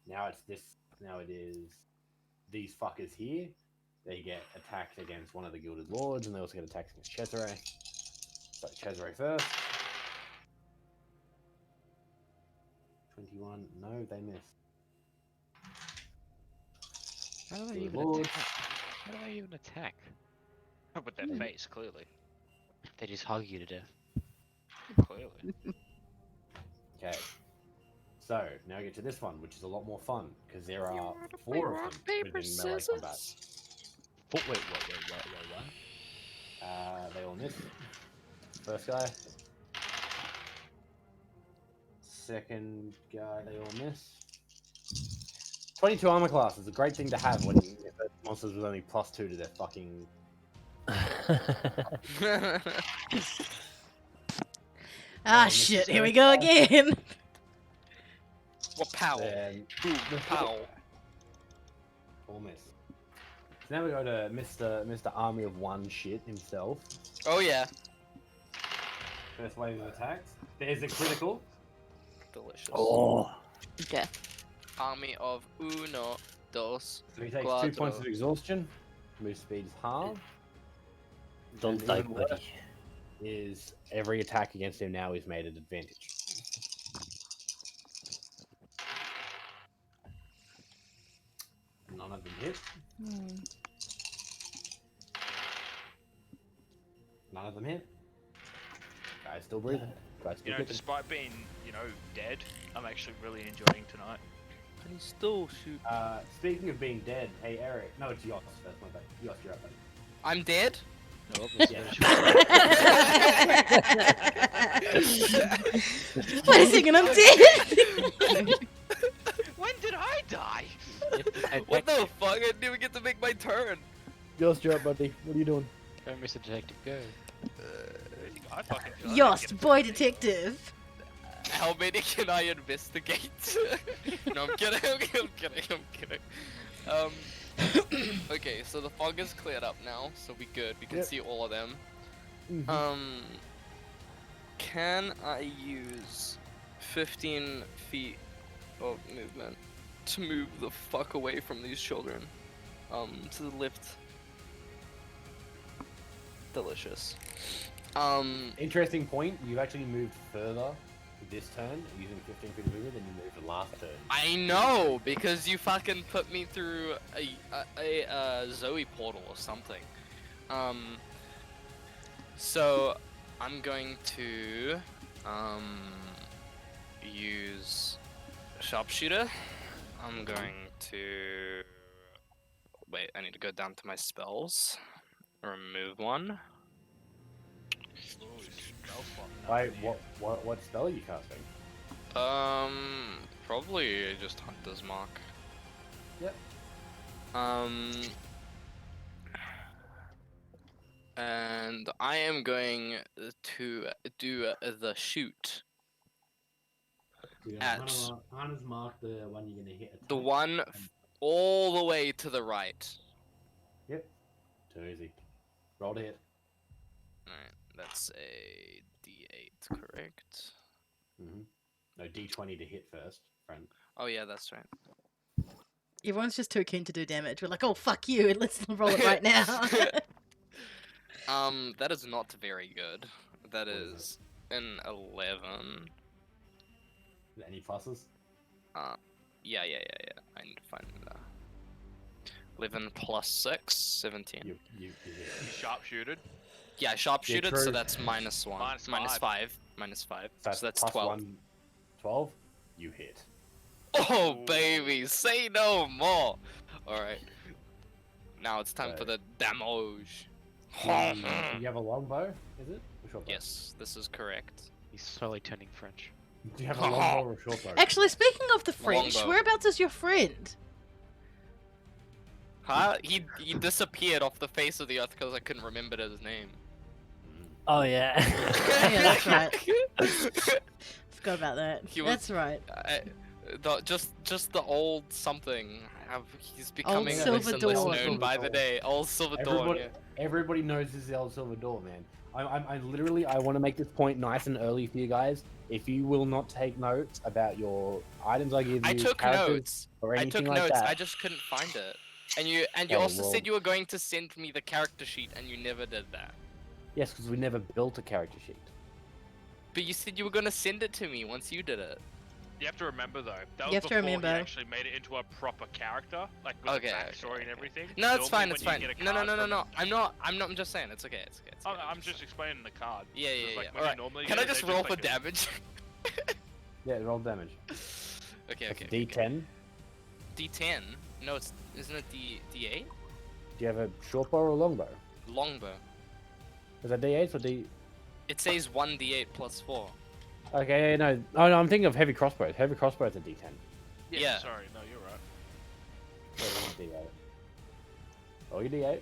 now it's this. Now it is these fuckers here. They get attacked against one of the Gilded Lords, and they also get attacked against Cesare. So Cesare first. 21. No, they miss. How do they Gilded even Lords. attack? How do they even attack? With their face, clearly. They just hug you to death. Clearly. Okay. So now we get to this one, which is a lot more fun because there are 4 of them within melee combat. Wait, what? They all miss. First guy. Second guy, they all miss. 22 armor class is a great thing to have when you get monsters with only +2 to their fucking. Ah, this is shit, here we first go guy. again. What pow? Then Boom, pow. all miss. So now we go to Mr. Army of One shit himself. Oh yeah. First wave of attacks. There's a critical. Delicious. Oh. Okay. Army of uno, dos. So he takes 2 Quattro. points of exhaustion. Move speed is halved. Don't And die, even worse buddy. is every attack against him now is made at advantage. None of them hit. None of them hit. Guy's still breathing. Guy's still You know, kicking. despite being, dead, I'm actually really enjoying tonight. Can he still shoot? Speaking of being dead, hey Eric. No, it's Yoss. That's my bad. Yoss, you're up, buddy. I'm dead? Yeah. Wait a second, I'm dead. When did I die? What the fuck? I didn't even get to make my turn. Yoss, you're up, buddy. What are you doing? Go, Mr. Detective, go. I fucking feel like I Yost, get- boy detective. How many can I investigate? No, I'm kidding. I'm kidding. Okay, so the fog is cleared up now, so we good. We can Yep. see all of them. Mhm. Can I use 15 feet of movement to move the fuck away from these children? To the left. Delicious. Interesting point. You've actually moved further this turn using 15 feet of movement than you moved the last turn. I know, because you fucking put me through a Zoe portal or something. So I'm going to use sharpshooter. I'm going to wait. I need to go down to my spells. Remove one. Wait, what spell are you casting? Probably just Hunter's Mark. Yep. And I am going to do the shoot. At Hunter's Mark, the one you're gonna hit. the one all the way to the right. Yep. Too easy. Roll to hit. Alright, that's a D8, correct? No, D20 to hit first, friend. Oh yeah, that's right. Everyone's just too keen to do damage. We're like, oh, fuck you, and let's roll it right now. That is not very good. That is is an 11. Any pluses? Yeah. I need to find 11 plus 6, 17. You hit. Sharpshooted. Yeah, sharpshooter, true. so that's minus 1. Minus Minus five. 5. Minus 5. So So that's plus 12. 1, 12. You hit. Oh, baby, say no more. Alright. Now it's time for the damage. You have a longbow, is it? Or short bow? Yes, this is correct. He's slowly turning French. Do you have a longbow or a short bow? Actually, speaking of the French, Longbow. whereabouts is your friend? Huh? He disappeared off the face of the earth because I couldn't remember his name. Oh yeah. Oh, yeah, that's right. Forgot about that. He was- That's right. Just the old something. He's becoming Silver less and less Dawn. known by the day. Old Silver Dawn. Yeah. Everybody knows this is the old Silver Door, man. I literally, I want to make this point nice and early for you guys. If you will not take notes about your items I give you, I took characters, notes. or I anything took like notes. that. I just couldn't find it. And you Okay, also well- said you were going to send me the character sheet, and you never did that. Yes, because we never built a character sheet. But you said you were going to send it to me once you did it. You have to remember though, that was You have to before remember. he actually made it into a proper character, like with Okay, a okay, backstory and okay. everything. No, it's fine. Normally It's when fine. you get a No, no, card no, no, from no. a- I'm not. I'm just saying. It's okay. It's okay. It's okay. I'm just explaining the card. Yeah, yeah, It's yeah. like when you Alright. normally Can get I it, they just roll for like a- damage? Yeah, roll damage. Okay, That's okay. D10. D10. No, it's isn't it D8? Do you have a short bow or a long bow? Longbow. Is that D8 or D? It says 1d8 plus 4. Okay, yeah, no. Oh, no, I'm thinking of heavy crossbows. Heavy crossbows are D10. Yeah. Sorry, no, you're right. So D8. Roll your D8.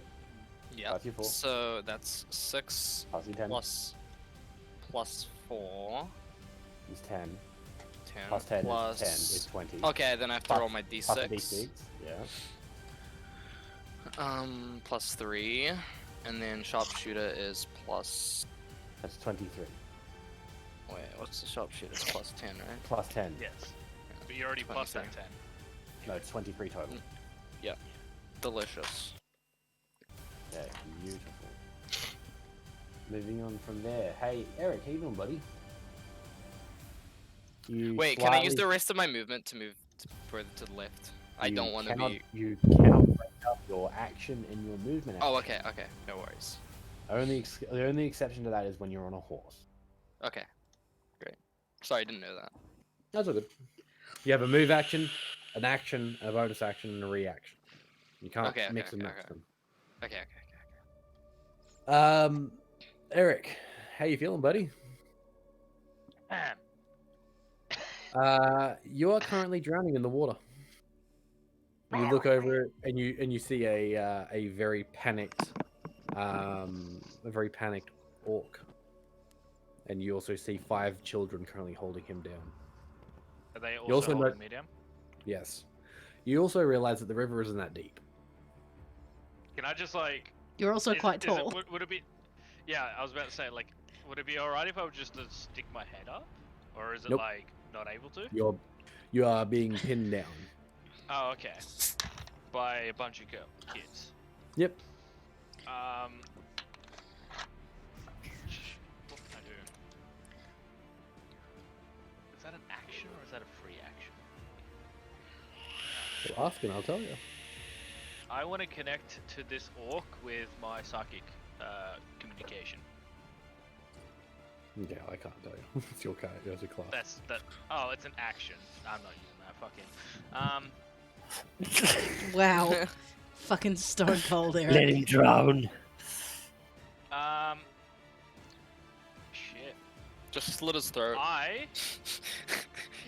Yeah. Plus your 4. So that's 6 Plus your 10. plus 4. Is 10. 10 Plus 10 plus... is 10 is 20. Okay, then I have to roll my Plus a d6. D6. Yeah. Plus 3. And then sharpshooter is plus... That's 23. Wait, what's the sharpshooter? It's plus 10, right? Plus 10. Yes. But you're already plus that 10. No, it's 23 total. Yeah. Delicious. Yeah, beautiful. Moving on from there. Hey, Eric, how you doing, buddy? You Wait, can I use slightly- the rest of my movement to move further to the left? I you don't want to cannot- be... You cannot break up your action and your movement Oh, action. okay, okay. No worries. The only exception to that is when you're on a horse. Okay. Great. Sorry, I didn't know that. That's all good. You have a move action, a bonus action, and a reaction. You can't Okay, mix and okay, match okay. them. Okay, okay, okay. Eric, how you feeling, buddy? Man. You are currently drowning in the water. You look over it and you see a very panicked orc, and you also see 5 children currently holding him down. Are they You also also holding know- me down? Yes. You also realize that the river isn't that deep. Can I just like... You're also quite is it- tall. would it be... Yeah, I was about to say, like, would it be alright if I would just stick my head up? Or is it, Nope. like, not able to? You are being pinned down. Oh, okay. By a bunch of kids. Yep. What can I do? Is that an action or is that a free action? So ask and I'll tell you. I want to connect to this orc with my psychic communication. Yeah, I can't tell you. It's your card. It's your class. Oh, it's an action. I'm not using that. Fucking. Wow. Fucking stone cold, Eric. Let him drown. Shit. Just slit his throat.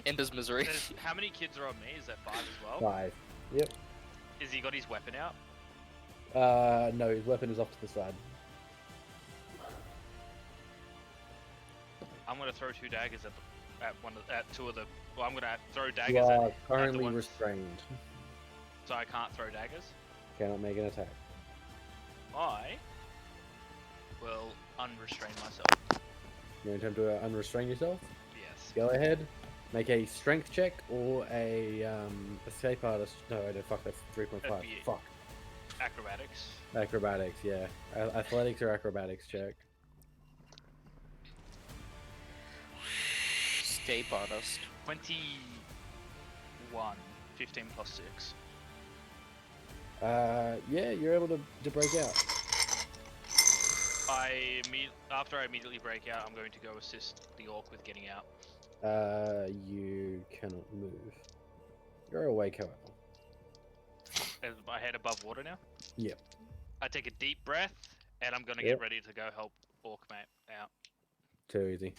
End his misery. How many kids are on me? Is that 5 as well? 5. Yep. Is he got his weapon out? No, his weapon is off to the side. I'm gonna throw 2 daggers at 2 of the. Well, I'm gonna throw You daggers are at the currently ones, restrained. so I can't throw daggers. Cannot make an attack. I will unrestrain myself. You attempt to unrestrain yourself? Yes. Go ahead. Make a strength check or a escape artist. No, no, fuck, that's 3.5. That'd be Fuck. Acrobatics. Acrobatics, yeah. Athletics or acrobatics check. Escape artist. 21. 15 plus 6. Yeah, you're able to break out. After I immediately break out, I'm going to go assist the orc with getting out. You cannot move. You're awake, however. Is my head above water now? Yep. I take a deep breath, and I'm gonna Yep. get ready to go help orc mate out. Too easy.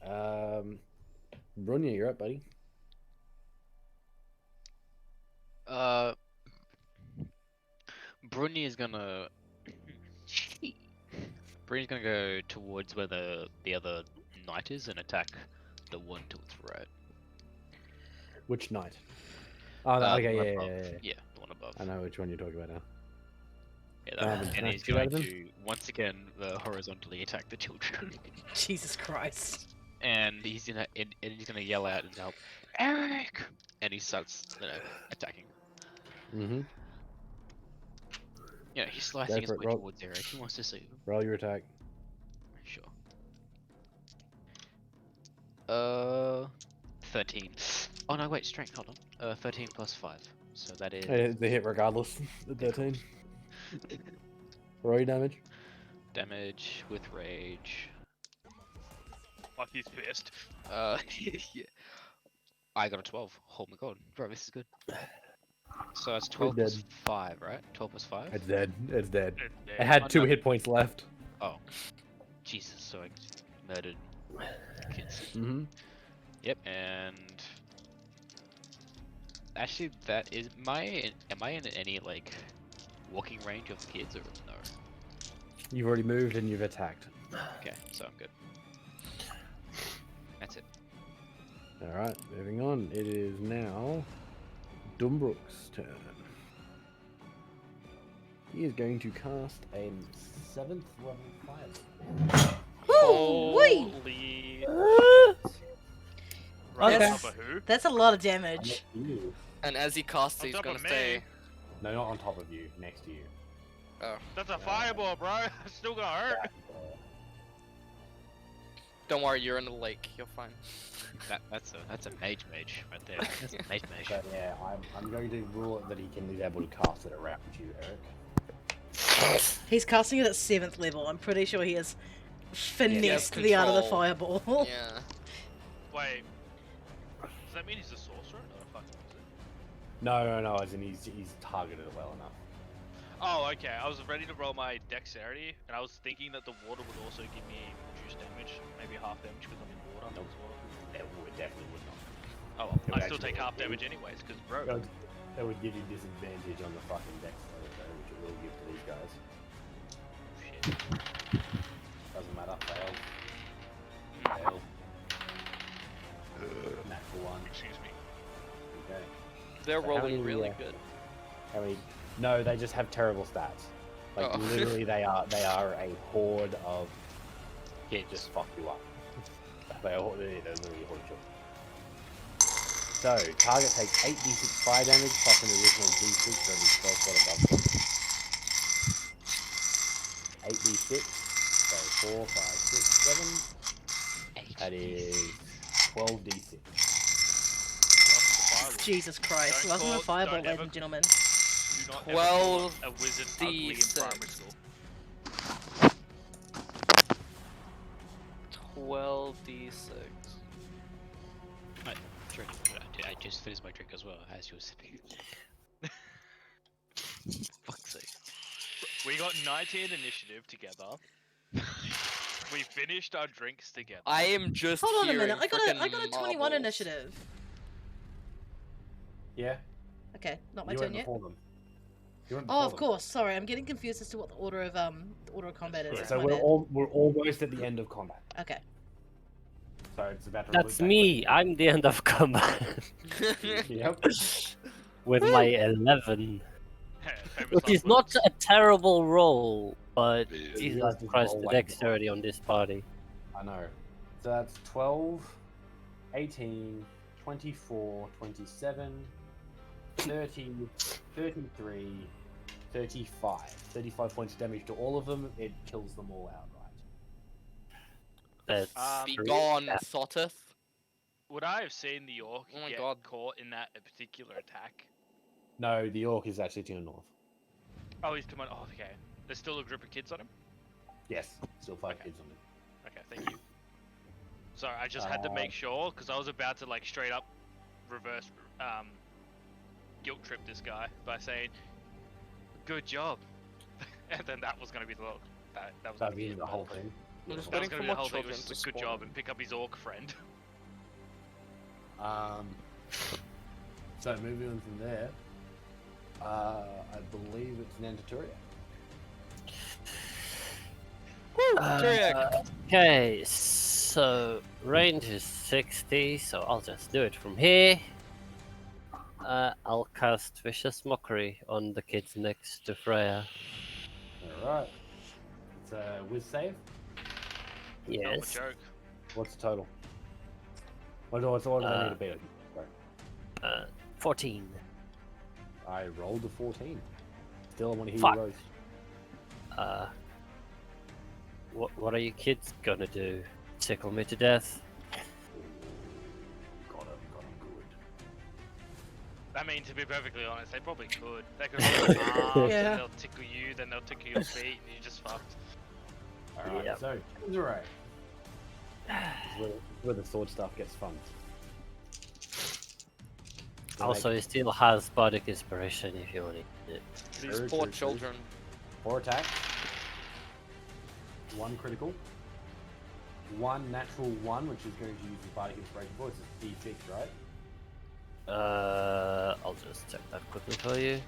Brunya, you're up, buddy. Bruni is gonna. Bruni's gonna go towards where the other knight is and attack the one to its right. Which knight? Oh, no, The okay, one yeah, above. yeah, yeah. Yeah, the one above. I know which one you're talking about now. Yeah, Can I have that, a- and can I he's shoot out going of him? to once again horizontally attack the children, Jesus Christ. and he's gonna yell out and help Eric, and he starts attacking. Mm-hmm. Yeah, he's slicing his for it, way roll. towards Eric. He wants to see him. Roll your attack. Sure. 13. Oh no, wait, strength. Hold on. 13 plus 5. So that is They hit regardless. The 13. Roll your damage. damage with rage. Like he's pissed. Yeah. I got a 12. Oh my god, bro, this is good. So that's You're 12 plus dead. 5, right? 12 plus 5? It's dead. It's dead. It- It it- had Oh, 2 no. hit points left. Oh. Jesus, so I murdered kids. Mm-hmm. Yep, and actually that is am I in any like walking range of the kids or no? You've already moved and you've attacked. Okay, so I'm good. That's it. Alright, moving on. It is now Dumbrook's turn. He is going to cast a 7th level fire. Woo-wee! Holy. Okay. Right on top of who? That's a lot of damage. You. And as he casts On it, he's top gonna of me. say, No, not on top of you. Next to you. "Oh, That's a fireball, bro. It's still gonna hurt. don't worry, you're in the lake. You're fine." That's a mage right there. That's a mage. So yeah, I'm going to rule it that he's able to cast it around you, Eric. He's casting it at 7th level. I'm pretty sure he has finessed has the art of the control. fireball. Yeah. Wait. Does that mean he's a sorcerer? No, fuck is it? No, as in he's targeted it well enough. Oh, okay. I was ready to roll my dexterity, and I was thinking that the water would also give me reduced damage, maybe half damage because I'm in water Nope. as well. It would definitely would not. Oh, It well, would I still take actually- half damage anyways, because bro. That would give you disadvantage on the fucking dex though, which it will give to these guys. Shit. Doesn't matter. Fail. Natural one. Excuse me. Okay. They're So how rolling many, really good. How many? No, they just have terrible stats. Like Oh. literally, they are a horde of just fuck you up. They're literally a horde of children. So target takes 8d6 fire damage plus an additional d6 for every spell slot above them. 8d6. So 4, 5, 6, 7. That is 12d6. Welcome to fireball. Jesus Christ. Don't Welcome to call- Fireball, don't ladies ever- and gentlemen. Do not ever call 12 a wizard ugly in primary D6. school. 12d6. I just finished my drink as well as you were sipping. Fuck's sake. We got 19 initiative together. We finished our drinks together. I am just Hold on a minute. hearing I got a 21 marbles. initiative. Yeah. Okay, not my You turn went yet. before them. You went Oh, before of them. course. Sorry, I'm getting confused as to what the order of combat is. Yeah, It's so my we're bad. almost at the end of combat. Okay. So it's about to That's loop me. I'm the end of combat back. Yep. with my 11, Famous which is last not a terrible roll, but You Jesus guys just Christ, roll the like dexterity on this party. I know. So that's 12, 18, 24, 27, 30, 33, 35. 35 points of damage to all of them. It kills them all outright. That's Be true. gone, Yeah. Thotteth. Would I have seen the orc Oh my get God. caught in that particular attack? No, the orc is actually to the north. Oh, he's coming. Oh, okay. There's still a group of kids on him? Yes, still 5 Okay. kids on it. Okay, thank you. Sorry, I just had to make sure, because I was about to, like, straight up reverse guilt trip this guy by saying, good job. And then that was going to be the that was That going to be being it, the but- whole thing. I'm just That was waiting going for to be the more whole thing. It was children just to a good spawn. job and pick up his orc friend. So moving on from there, I believe it's Nantaturia. Okay, so range is 60, so I'll just do it from here. I'll cast Vicious Mockery on the kids next to Freya. Alright. It's a whiz save. Not a Yes. joke. What's the total? What do I need to beat? Sorry. 14. I rolled a 14. Still, I want to hear Fuck. your roast. What are you kids gonna do? Tickle me to death? Got him. I mean, to be perfectly honest, they probably could. They could hold your arms, Yeah. and they'll tickle you, then they'll tickle your feet, and you're just fucked. Alright, Yep. so Kinzerai. This is where the sword stuff gets fun. So Also, make it still has bardic inspiration if you want it. These True, poor true, true. children. 4 attacks. 1 critical. 1 natural 1, which is going to use the bardic inspiration for. It's a D6, right? I'll just check that quickly for you.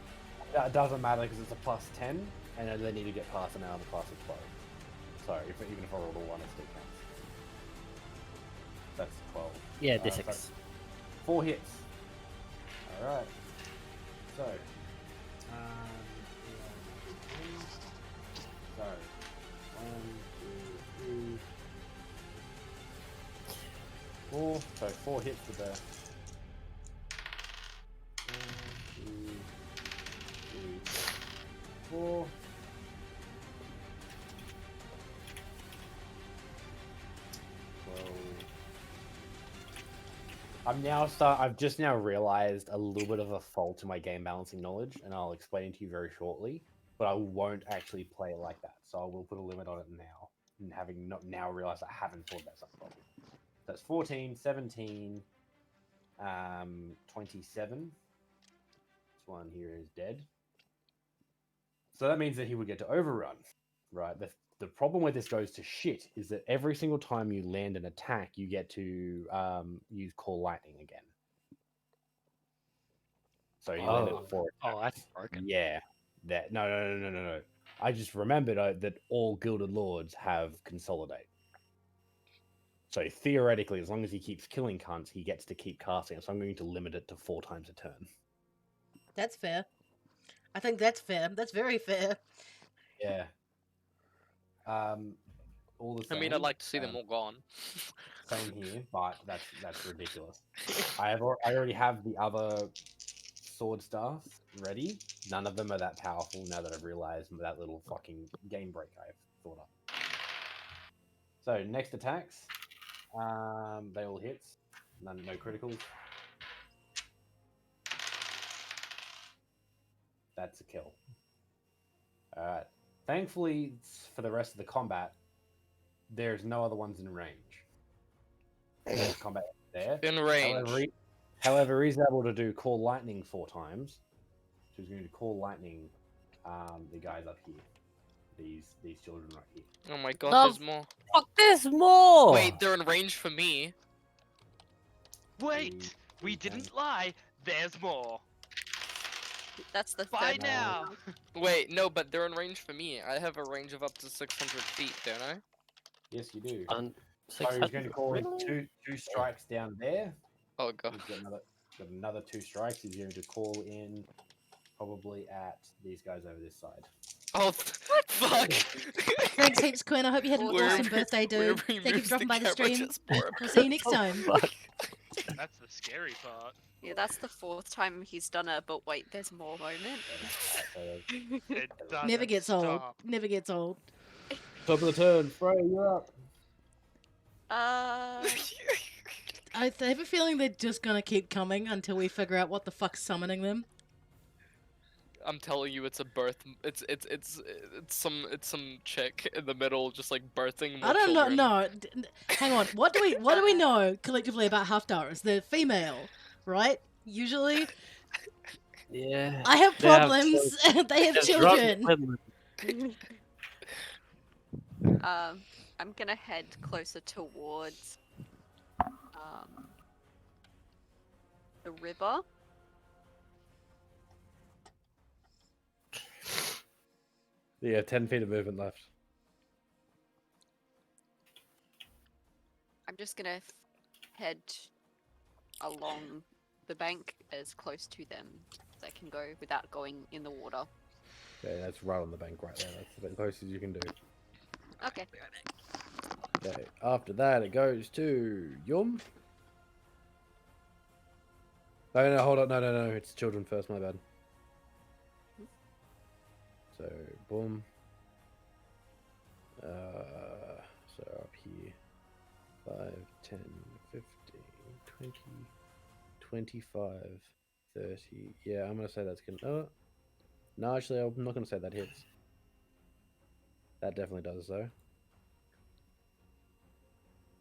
That doesn't matter because it's a plus 10, and they need to get past an hour on the class of 12. So even if I rolled a 1, it still counts. That's 12. Yeah, So D6. 4 hits. Alright. So. So. 1, 2, 3. 4. So 4 hits with the. 1, 2, 3, 4. I've just now realized a little bit of a fault in my game balancing knowledge, and I'll explain it to you very shortly. But I won't actually play it like that, so I will put a limit on it now. And having not now realized I haven't thought that's a problem. That's 14, 17, 27. This one here is dead. So that means that he would get to overrun, right? The problem where this goes to shit is that every single time you land an attack, you get to use Call Lightning again. So you landed Oh. 4 Oh, attacks. that's broken. Yeah. No. I just remembered that all Gilded Lords have Consolidate. So theoretically, as long as he keeps killing cunts, he gets to keep casting. So I'm going to limit it to 4 times a turn. That's fair. I think that's fair. That's very fair. Yeah. All the same. I mean, I'd like to see them all gone. Same here, but that's ridiculous. I already have the other sword staffs ready. None of them are that powerful now that I've realized that little fucking game break I've thought up. So next attacks, they all hits. No criticals. That's a kill. All right. Thankfully, for the rest of the combat, there's no other ones in range. There's combat there. In range. However, he's able to do Call Lightning 4 times. So he's going to Call Lightning the guys up here. These children right here. Oh my god, No. there's more. Fuck, there's more! Wait, they're in range for me. Wait, we didn't lie. There's more. That's the Bye third now. Wait, no, but they're in range for me. I have a range of up to 600 feet, don't I? Yes, you do. And So he's going to call really? two strikes down there. Oh god. He's got another 2 strikes. He's going to call in probably at these guys over this side. Oh, fuck! Thanks heaps, Quinn. I hope you had an Where- awesome birthday, where dude. he Thank you moves for dropping by the camera stream. just for him. We'll see you next time. Fuck. That's the scary part. Yeah, that's the 4th time he's done it, but wait, there's more moment. It doesn't Never gets old. stop. Never gets old. Top of the turn, Frey, you're up. Uh, I have a feeling they're just gonna keep coming until we figure out what the fuck's summoning them. I'm telling you, it's a birth. It's some chick in the middle, just like birthing more I don't know. children. No, hang on. What do we know collectively about Haftarahs? They're female, right? Usually, Yeah. I have They have problems. They have There's children. drunk women. I'm gonna head closer towards the river. Yeah, 10 feet of movement left. I'm just gonna head along the bank as close to them as I can go without going in the water. Yeah, that's right on the bank right there. That's the closest you can do. Okay. Okay, after that, it goes to Yum. No, hold on. No. It's children first, my bad. So, boom. So up here. 5, 10, 15, 20, 25, 30. Yeah, I'm gonna say that's gonna. No, actually, I'm not gonna say that hits. That definitely does though.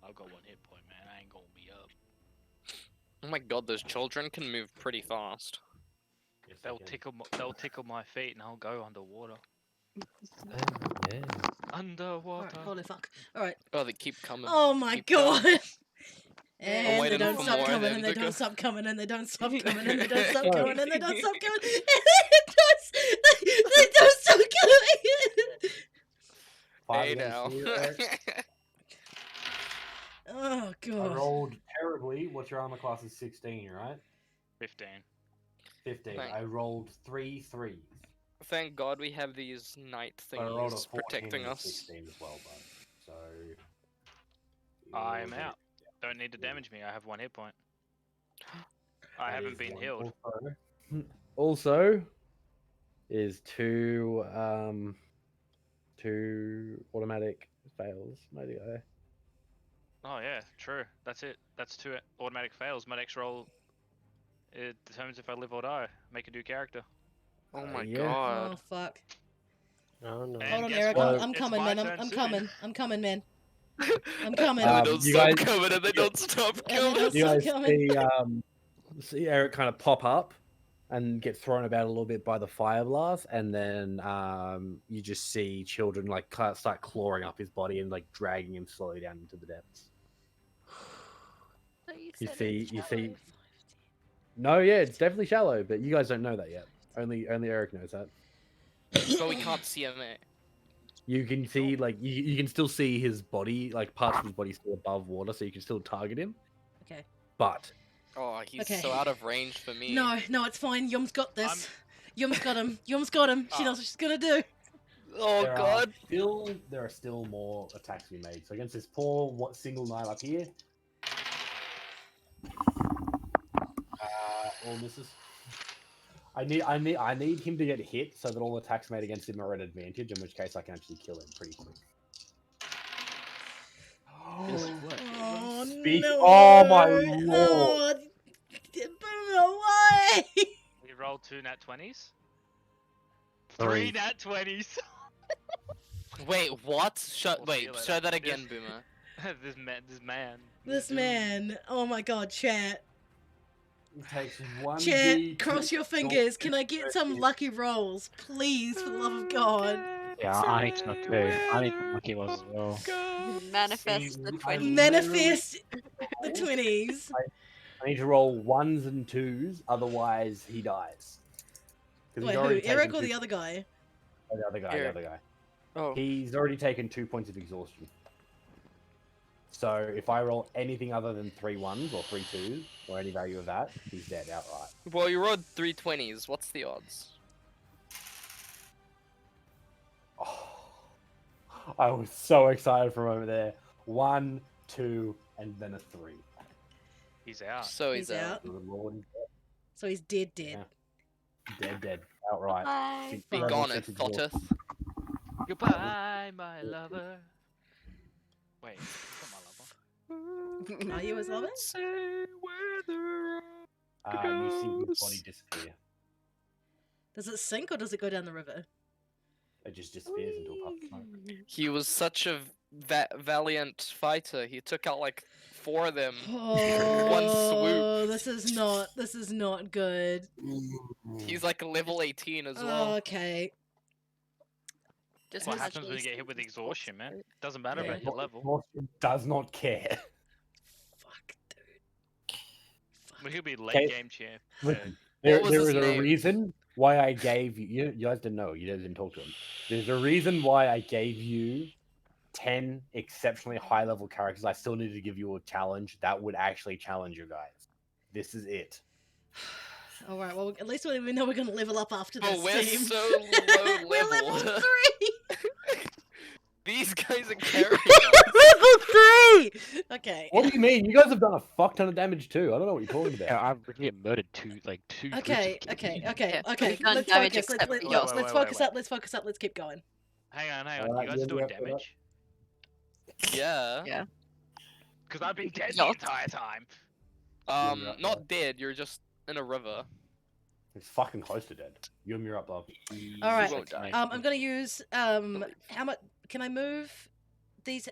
I've got 1 hit point, man. I ain't gonna be up. Oh my god, those children can move pretty fast. Yes, I They'll can. tickle my feet, and I'll go underwater. Yeah. Underwater. Alright, holy fuck. Alright. Oh, they keep coming. Oh my Keep coming. god! I'm And they waiting don't for stop more of coming, him and they to don't go. stop coming, and they don't stop coming, and they don't stop Oh. coming, and they don't stop coming, and they don't stop coming! Five Hey against now. you, Eric. Oh I god. rolled terribly. What's your armor class is 16, right? 15. 15. Thank- I rolled 3 threes. Thank God we have these night I rolled a thingies 14 protecting and a us. 16 as well, bud. So. I'm you're- out. Don't need to damage me. I have 1 hit point. I that haven't is been one. healed. Also, is two automatic fails. Maybe I. Oh yeah, true. That's it. That's 2 automatic fails. My next roll, it determines if I live or die. Make a new character. Oh my Yeah. god. Oh fuck. Oh no. And Hold on, guess Eric. what? I'm It's coming, my man. turn I'm soon. coming. I'm coming, man. I'm coming. And they don't You stop guys- coming, and they don't stop And they coming. don't You stop guys coming. see Eric kind of pop up and get thrown about a little bit by the fire blast, and then you just see children like start clawing up his body and like dragging him slowly down into the depths. You see. No, yeah, it's definitely shallow, but you guys don't know that yet. Only Eric knows that. But we can't see him. You can see like you can still see his body, like parts of his body still above water, so you can still target him. Okay. But Oh, he's Okay. so out of range for me. No, it's fine. Yum's got this. Yum's got him. Yum's got him. She knows what she's gonna do. Oh there god. There are still more attacks to be made. So against this poor single knight up here, all misses. I need him to get hit so that all attacks made against him are at advantage. In which case, I can actually kill him pretty quick. Oh Speak- no! oh, my No! Why? We rolled 2 nat 20s. 3. 3 nat 20s. Wait, what? We'll Wait, see you show later. that again, Yes. Boomer. This man. Oh my god, chat. It takes one. Chat, D2 cross your fingers. Can I get some lucky rolls, please, for the love of God? Yeah, I need to know too. I need some lucky rolls as well. Manifest the I 20. Manifest the 20s. I need to roll ones and twos, otherwise he dies. 'Cause Wait, he's who? already Eric taken or two- the other guy? Oh, the other guy. Eric. The other guy. Oh. He's already taken 2 points of exhaustion. So if I roll anything other than 3 ones or 3 twos or any value of that, he's dead outright. Well, you rolled 3 20s. What's the odds? Oh, I was so excited for a moment there. 1, 2, and then a 3. He's out. So he's, He's out. out. Good Lord, he's So he's dead. Yeah. dead outright. Bye. Be Level gone, 6 it exhaustion. thoughteth. Goodbye, my lover. Wait, it's not my lover. Are you his lover? You see his body disappear. Does it sink or does it go down the river? It just disappears into a puff of smoke. He was such a valiant fighter. He took out like 4 of them. Oh, this is not good. He's like level 18 as well. Okay. Just What casually happens when you get hit with exhaustion, man? Doesn't matter Yeah, about your level. Exhaustion does not care. Fuck, dude. But he'll be late Okay. game champ. Listen, What there was is his a name? reason why I gave you. You guys didn't know. You guys didn't talk to him. There's a reason why I gave you 10 exceptionally high level characters. I still needed to give you a challenge that would actually challenge you guys. This is it. All right. Well, at least we know we're gonna level up after But this. we're team. so low We're level. level 3. These guys are carrying us. Level 3. Okay. What do you mean? You guys have done a fuck ton of damage too. I don't know what you're talking Yeah, about. I've really murdered two groups of Okay. kids. Okay. Yeah, Okay. we've done Let's damage focus. except for yours. Let's Wait, focus wait. up. Let's focus up. Let's keep going. Hang on. Alright, You guys are doing yeah, yeah. damage? Yeah. Yeah. Because I've been dead the Not. entire time. Yeah. Not dead. You're just in a river. It's fucking close to dead. You're up, love. All right. won't die. I'm gonna use how much can I move?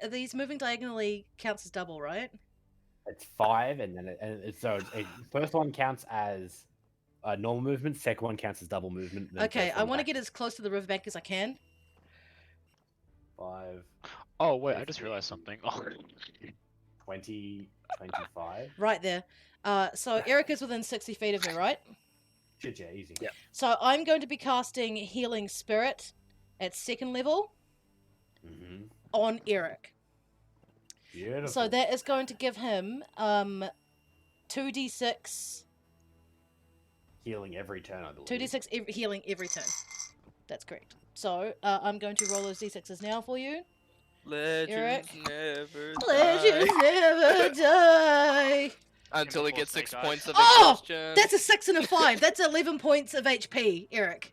Are these moving diagonally counts as double, right? It's 5, and then first one counts as normal movement. Second one counts as double movement. Then Okay, first I one want to back. get as close to the riverbank as I can. 5, Oh wait, I just realized something. Oh. 20, 25. Right there. So Eric is within 60 feet of me, right? Shit, yeah, easy. Yeah. So I'm going to be casting Healing Spirit at 2nd level Mm-hmm. on Eric. Beautiful. So that is going to give him 2d6 healing every turn, I believe. 2d6 healing every turn. That's correct. So I'm going to roll those d6s now for you. Legends Eric. never Legends die. never die. Until it Before gets 6 Snake points of Oh, exhaustion. that's a 6 and a 5. That's 11 points of HP, Eric.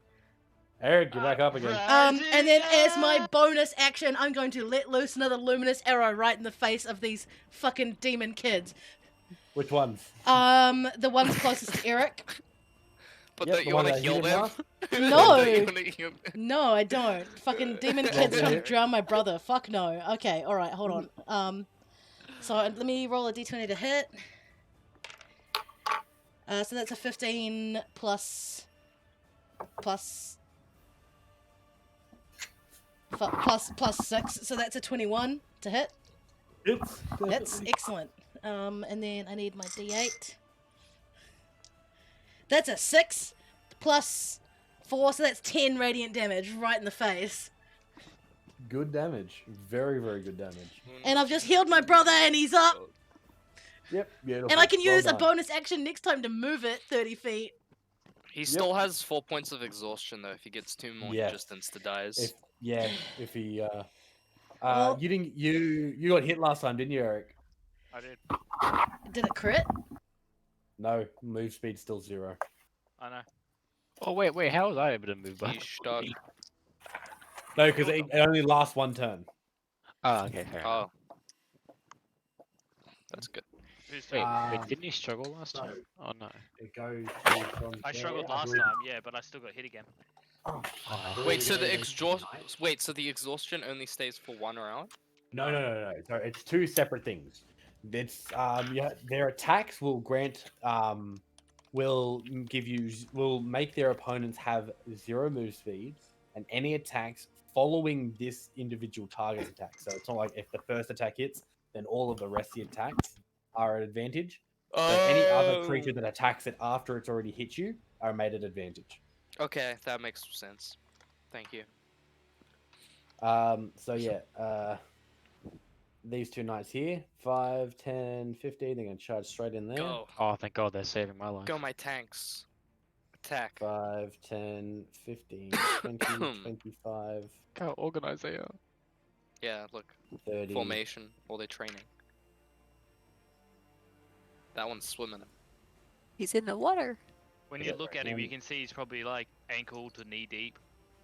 Eric, you're back up again. And then as my bonus action, I'm going to let loose another luminous arrow right in the face of these fucking demon kids. Which ones? The ones closest to Eric. But Yep, don't the you one want to that hit heal him them? last? No. Don't you wanna heal them? No, I don't. Fucking demon kids trying to drown my brother. Fuck no. Okay, alright, hold on. So let me roll a d20 to hit. So that's a 15 plus 6, so that's a 21 to hit. That's excellent. And then I need my d8. That's a 6 plus 4, so that's 10 radiant damage right in the face. Good damage. Very, very good damage. And I've just healed my brother and he's up. Yep, beautiful. And I can Well use a done. bonus action next time to move it 30 feet. He still has 4 points of exhaustion though. If he gets 2 more, Yes. he just insta dies. If he Well- you got hit last time, didn't you, Eric? I did. Did it crit? No, move speed still 0. I know. Oh wait, how was I able to move He's back? stuck. No, because it only lasts 1 turn. Oh, okay, fair enough. Oh. That's good. Who's Wait, turn? wait, didn't he struggle last no. time? Oh no. It goes from I struggled there, I last believe- time, yeah, but I still got hit again. Wait, so the exhaustion only stays for 1 round? No. So it's 2 separate things. It's their attacks will grant will make their opponents have 0 move speed, and any attacks following this individual target's attack. So it's not like if the first attack hits, then all of the rest of the attacks are at advantage. So any other creature that attacks it after it's already hit you are made at advantage. Okay, that makes sense. Thank you. So yeah, these 2 knights here, 5, 10, 15, they're going to charge straight in there. Go. Oh, thank God they're saving my life. Go, my tanks. Attack. 5, 10, 15, 20, 25, How organized they are. Yeah, look. 30. Formation. Or they're training. That one's swimming. He's in the water. When you Yeah, look at him, you can see he's probably like ankle to knee deep.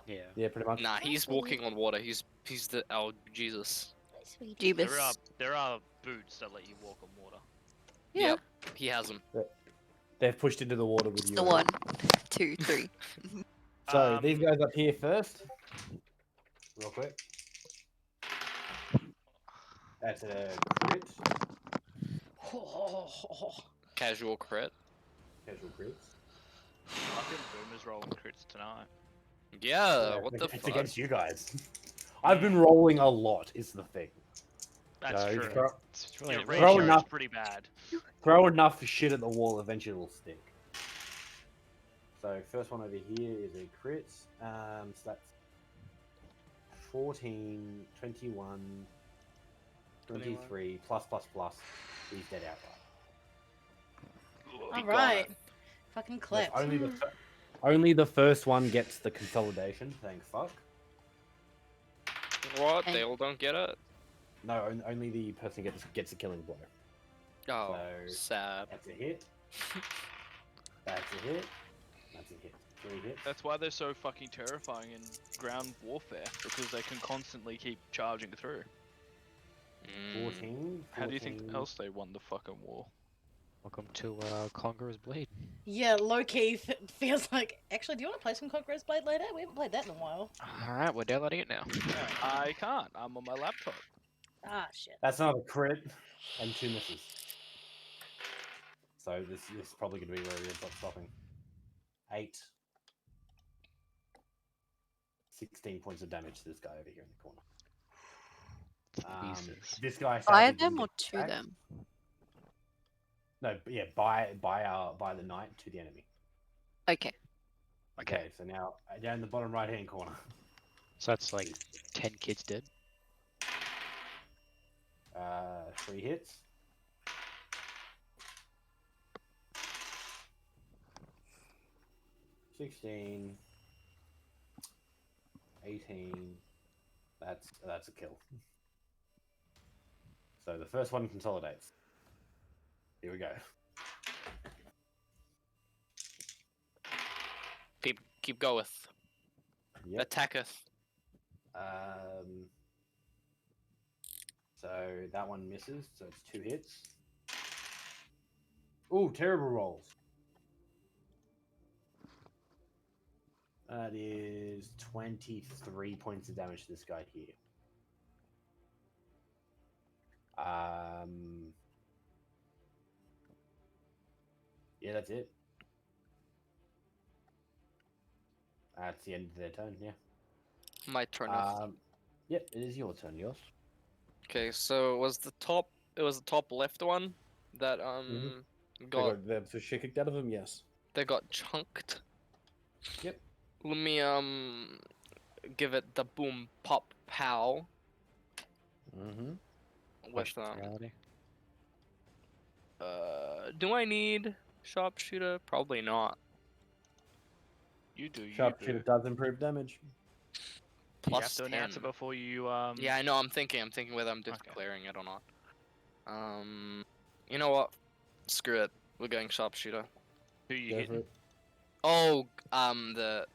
Yeah. Yeah, pretty much. Nah, he's walking on water. He's the Jesus. Sweet. Jeebus. There are boots that let you walk on water. Yeah. Yep, he has them. They've pushed into the water with It's you. the 1, 2, 3. So these guys up here first. Real quick. That's a crit. Casual crit. Casual crits. Fucking boomers rolling crits tonight. Yeah, what the It's fuck? against you guys. I've been rolling a lot, is the thing. That's So, true. It's really Your really throw ratio is enough- pretty bad. Throw enough shit at the wall, eventually it'll stick. So first one over here is a crit. So that's 14, 21, 23, plus. He's dead outright. Alright. Fucking But clap. only the first one gets the consolidation, thank fuck. What? And- They all don't get it? No, only the person gets a killing blow. Oh, So- sad. That's a hit. That's a hit. That's a hit. 3 hits. That's why they're so fucking terrifying in ground warfare, because they can constantly keep charging through. Mm. 14. How do you think 14. else they won the fucking war? Welcome to Conqueror's Blade. Yeah, low key feels like. Actually, do you want to play some Conqueror's Blade later? We haven't played that in a while. Alright, we're downloading it now. I can't. I'm on my laptop. Ah, shit. That's another crit and 2 misses. So this is probably going to be where he ends up stopping. 8. 16 points of damage to this guy over here in the corner. Jesus. This guy. Buy sadly them didn't or get to attacked. them? No, but yeah, by the knight to the enemy. Okay. Okay, so now down in the bottom right hand corner. So that's like 10 kids dead. 3 hits. $16, 18. That's a kill. So the first one consolidates. Here we go. Keep goeth. Yep. Attacketh. So that one misses, so it's 2 hits. Ooh, terrible rolls. That is 23 points of damage to this guy here. Yeah, that's it. That's the end of their turn, yeah. My turn. Yep, it is your turn, yours. Okay, so it was the top left one that got The shit kicked out of him. Yes. they got chunked. Yep. Let me give it the boom pop pow Mm-hmm. with Reality. do I need sharpshooter? Probably not. You do. Sharpshooter does improve damage. You have Plus to announce 10. it before you Yeah, I know. I'm thinking whether I'm declaring it or not. You know what? Screw it. We're going sharpshooter. Who you Go for hitting? it. Oh, the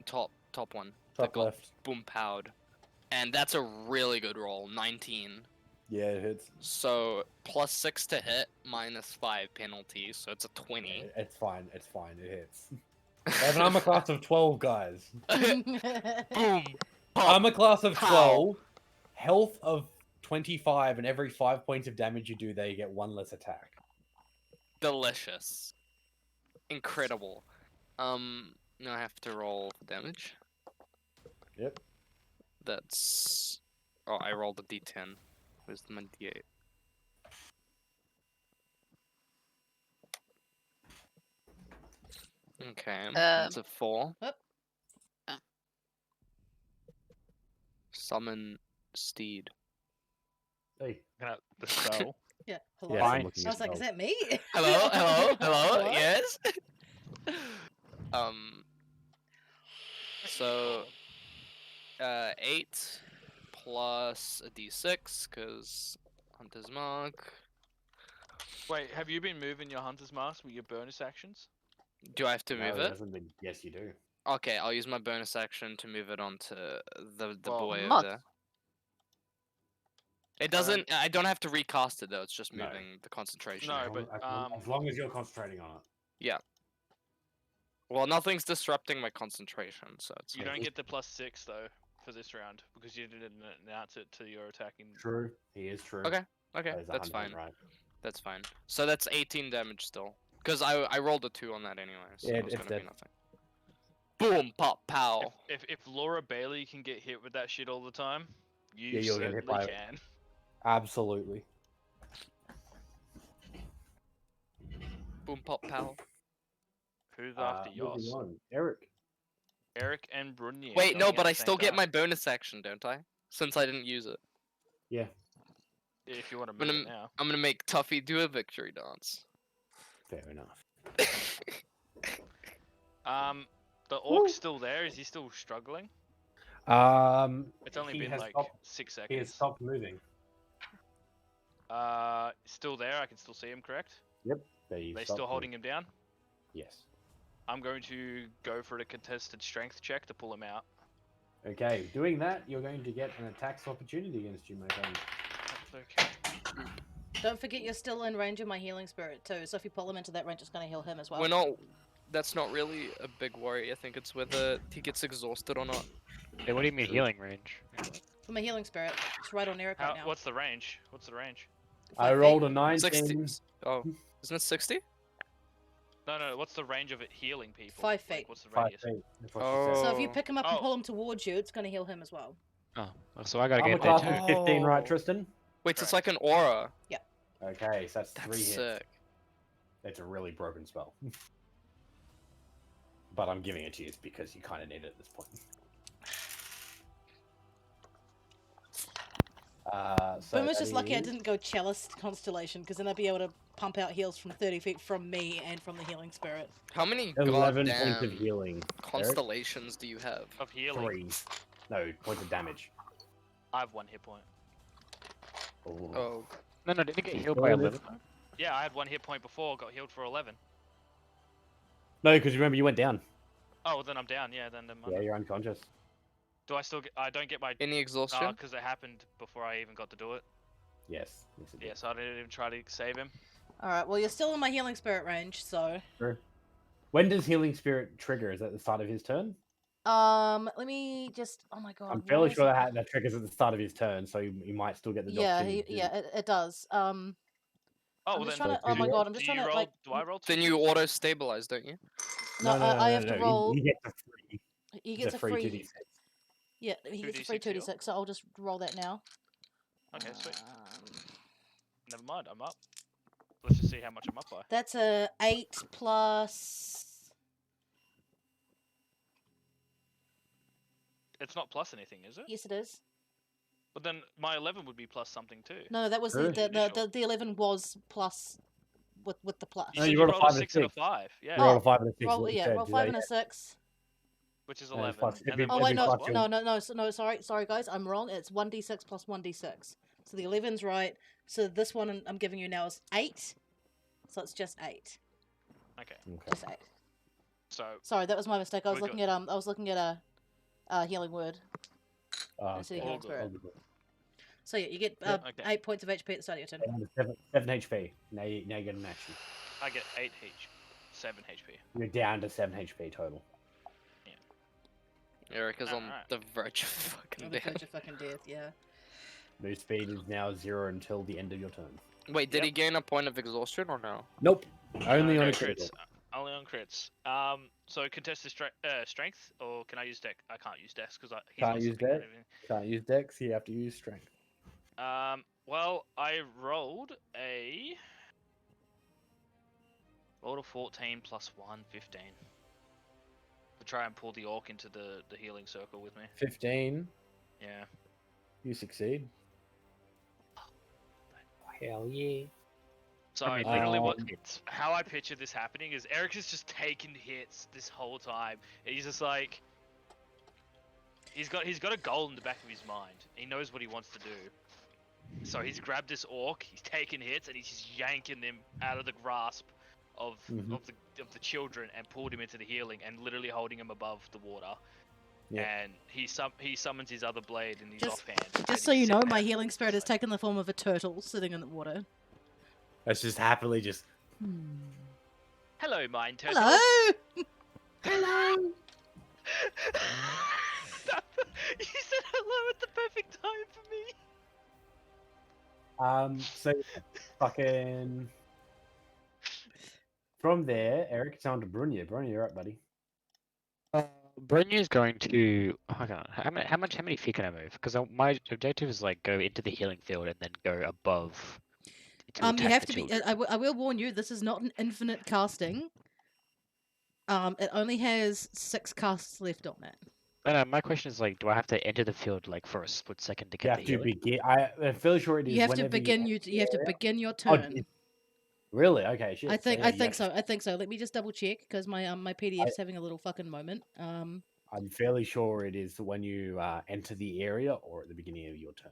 top one. Top got left. boom powed, and that's a really good roll. 19. Yeah, it hits. So plus 6 to hit, minus 5 penalty. So it's a 20. It's fine. It's fine. It hits. I have an armor class of 12, guys. Boom. Armor class of Pow. 12, health of 25, and every 5 points of damage you do, they get 1 less attack. Delicious. Incredible. Now I have to roll damage. Yep. That's. Oh, I rolled a d10. Where's my d8? Okay, that's a 4. Oop. Oh. Summon steed. Hey. The spell. Yeah, hello. Yes, I'm Fine. looking I was at like, is spells. that me? Hello, yes. So, 8 plus a d6 because Hunter's Mark. Wait, have you been moving your hunter's mask with your bonus actions? Do I have to No, move it it? hasn't been. Yes, you do. Okay, I'll use my bonus action to move it onto the Well, boy not- over there. It doesn't. I don't have to recast it though. It's just No. moving the concentration. No, As long- but, as long as you're concentrating on it. Yeah. Well, nothing's disrupting my concentration, so it's You fine. don't get the +6 though for this round because you didn't announce it to your attacking. True. He is true. Okay, okay, That is that's 100% fine. Right. That's fine. So that's 18 damage still. Because I rolled a 2 on that anyway, so Yeah, it's it's gonna dead. be nothing. Boom, pop, pow. If Laura Bailey can get hit with that shit all the time, you Yeah, you'll get hit certainly by it. can. Absolutely. Boom, pop, pow. Who's after Moving yours? on. Eric. Eric and Brunier. Wait, no, going but at I the same still get time. my bonus action, don't I? Since I didn't use it. Yeah. If you want to I'm move gonna, it now. I'm gonna make Tuffy do a victory dance. Fair enough. The orc's still there. Is he still struggling? It's only been like 6 He has seconds. stopped moving. Still there. I can still see him. Correct? Yep. They still holding him down. Yes. I'm going to go for a contested strength check to pull him out. Okay. Doing that, you're going to get an attacks opportunity against you, my friend. That's okay. Don't forget you're still in range of my healing spirit too. So if you pull him into that range, it's going to heal him as well. We're not. That's not really a big worry. I think it's whether he gets exhausted or not. Hey, what do you mean healing range? For my healing spirit, it's right on Eric right now. What's the range? What's the range? I 5 rolled feet. a 19. 60. Oh, isn't it 60? No. What's the range of it healing people? 5 feet. What's the 5 radius? feet. That's what she said. So if you pick him up and Oh. pull him towards you, it's going to heal him as well. Oh, so I gotta Armor get there class too. is 15, right, Oh. Tristan? Wait, it's like an aura. Okay, so that's 3 That's hits. sick. It's a really broken spell. But I'm giving it to you because you kind of need it at this point. So Boom was that just lucky I is- didn't go Chalice Constellation, because then I'd be able to pump out heals from 30 feet from me and from the healing spirit. How many 11 points goddamn of healing. Eric? constellations do you have? Of healing. 3. No, points of damage. I have 1 hit point. Oh, No, didn't it get healed by 11? Yeah, I had 1 hit point before. Got healed for 11. No, because remember you went down. Oh, well, then I'm down. Yeah, then Yeah, you're unconscious. do I still get? I don't get my. any exhaustion? Because it happened before I even got to do it. Yes. Yes, it Yeah, did. so I didn't even try to save him. Alright, well, you're still in my healing spirit range, so. Sure. When does healing spirit trigger? Is that the start of his turn? Let me just. Oh my god. I'm why fairly is sure it- that triggers at the start of his turn, so he might still get the Yeah, opportunity. to- it does. Oh, I'm well just then. trying to. Oh my do god, I'm just do trying you to roll? like. Do I roll? Then you auto stabilize, don't you? No, I have to roll. He gets a free. He gets a free. 2d6. Yeah, he gets a free 2d6 heal. 2d6, so I'll just roll that now. Okay, sweet. Never mind. I'm up. Let's just see how much I'm up by. That's a 8 plus. It's not plus anything, is it? Yes, it is. But then my 11 would be plus something too. No, that was Sure. the 11 was plus with the plus. You No, said you you rolled a rolled a 5 and a 6 and a 6. 5. Yeah. You rolled a 5 and a 6. Roll, what you yeah, said, roll did 5 they- and a 6. Which is And 11. plus- and it'd then be- Oh it'd wait, be no, plus no, sorry guys, I'm wrong. It's 1d6 plus 1d6. So the 11's right. So this one I'm giving you now is 8. So it's just 8. Okay. Just 8. So Sorry, that was my mistake. I was We looking at a healing word. Oh, Instead of okay. healing spirit. All good. So yeah, you get Yeah. Okay. 8 points of HP at the start of your turn. Down to 7 HP. Now you get an action. I get 8 HP. 7 HP. You're down to 7 HP total. Eric is on Alright. the verge of fucking On the death. verge of fucking death, yeah. Move speed is now 0 until the end of your turn. Wait, did Yep. he gain a point of exhaustion or no? Nope. Only on a Okay, critical. crits. Only on crits. So contested strength, or can I use dex? I can't use dex because he's Can't not use sleeping or dex? anything. Can't use dex, you have to use strength. Well, I rolled a 14 plus 1, 15. To try and pull the orc into the healing circle with me. 15. Yeah. You succeed. Hell yeah. So I mean, literally, what Um, how I picture this happening is Eric is just taking hits this whole time. He's just like, he's got a goal in the back of his mind. He knows what he wants to do. So he's grabbed this orc, he's taking hits, and he's just yanking them out of the grasp of Mhm. of the children and pulled him into the healing and literally holding him above the water. Yeah. And he summons his other blade in his Just- offhand. and Just so he's you know, sitting my there. healing spirit has taken the form of a turtle sitting in the water. That's just happily just. Hello, mine turtle. Hello! Hello! You said hello at the perfect time for me. So fucking. From there, Eric, it's on to Brunya. Brunya, you're up, buddy. Brenya's going to. Hang on. How many feet can I move? Because my objective is like go into the healing field and then go above. To You attack have the to be. children. I will warn you. This is not an infinite casting. It only has 6 casts left on it. No, my question is like, do I have to enter the field like for a split second to You get have the to healing? begin. I'm fairly sure it is. You have to whenever begin. enter You have to the area. begin your Oh, turn. really? Okay, shit. I think. So, yeah, I you think have so. I think so. Let me just double check because my PDF's having a little fucking moment. I'm fairly sure it is when you enter the area or at the beginning of your turn.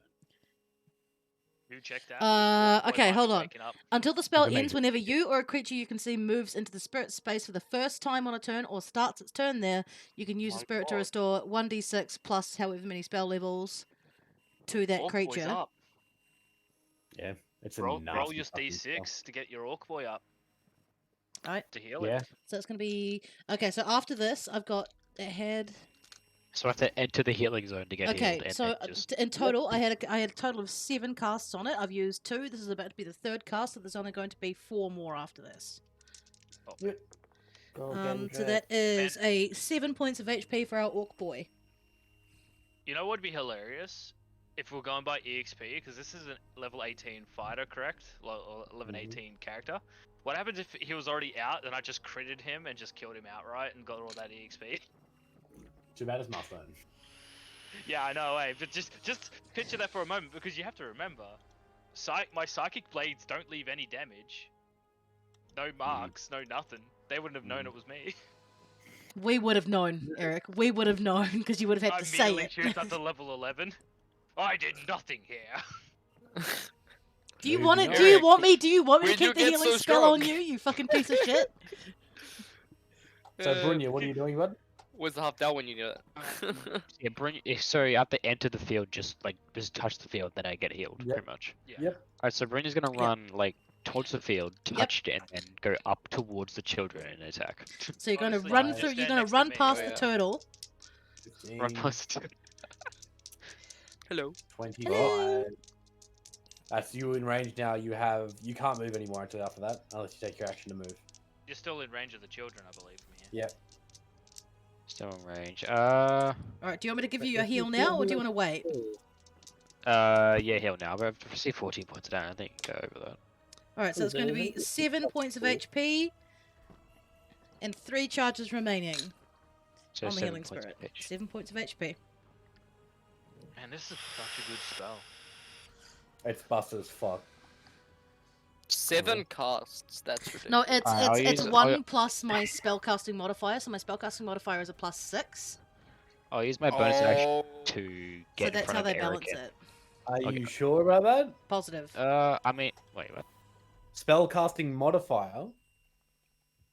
You check that. Okay, hold on. Waking up. Until the spell It's ends, amazing. whenever you or a creature you can see moves into the spirit space for the first time on a turn or starts its turn there, you can use a My spirit to God. restore 1d6 plus however many spell levels to that Orc boy's creature. up. Yeah. It's a Roll nasty your fucking spell. d6 to get your orc boy up. Alright. To heal Yeah. it. So it's gonna be okay. So after this, I've got a head. So I have to enter the healing zone to get Okay, healed, and so then just in total, I had a total of 7 casts on it. I've used 2. This is about to be the 3rd cast, so there's only going to be 4 more after this. Go So that is a 7 points of HP for our orc boy. You know what would be hilarious? If we're going by EXP, because this is a level 18 fighter, correct? Or level 18 character. What happens if he was already out and I just critted him and just killed him outright and got all that EXP? Too bad it's milestone. Yeah, I know, but just picture that for a moment, because you have to remember, my psychic blades don't leave any damage. No marks, no nothing. They wouldn't have known it was me. We would have known, Eric. We would have known because you would have had I to say immediately it. choose up to level 11. I did nothing here. Do you Moving want it? on. Do you want me? Do you want me to Where'd you keep the get healing so spell on strong? you fucking piece of shit? So, Brunya, what are you doing, bud? Where's the half down when you need it? yeah, sorry, I have to enter the field, just touch the field, then I get healed, Yep. pretty much. Yeah. Yep. Alright, so Brynja's gonna run like towards the field, touch it, and then go up towards the children and attack. So you're going to Honestly, run just through. You're stand going next to to run me. past Oh, the yeah. turtle. 15, Run past. Hello. 25. That's you in range now. You can't move anymore until after that, unless you take your action to move. You're still in range of the children, I believe, from here. Yep. Still in range. All right. Do you want me to give you a heal now, or do you want to wait? Yeah, heal now. But I've received 14 points down. I think go over that. All right. So it's going to be 7 points of HP and 3 charges remaining So on the 7 healing points spirit. of each. 7 points of HP. Man, this is such a good spell. It's busted as fuck. 7 casts. That's ridiculous. No, it's Alright, I'll it's use- 1 plus my spellcasting modifier. So my spellcasting modifier is a plus 6. I'll use my bonus action Oh. to So get in that's front how of they Eric. balance it. Are Okay. you sure about that? Positive. I mean, wait, what? Spellcasting modifier.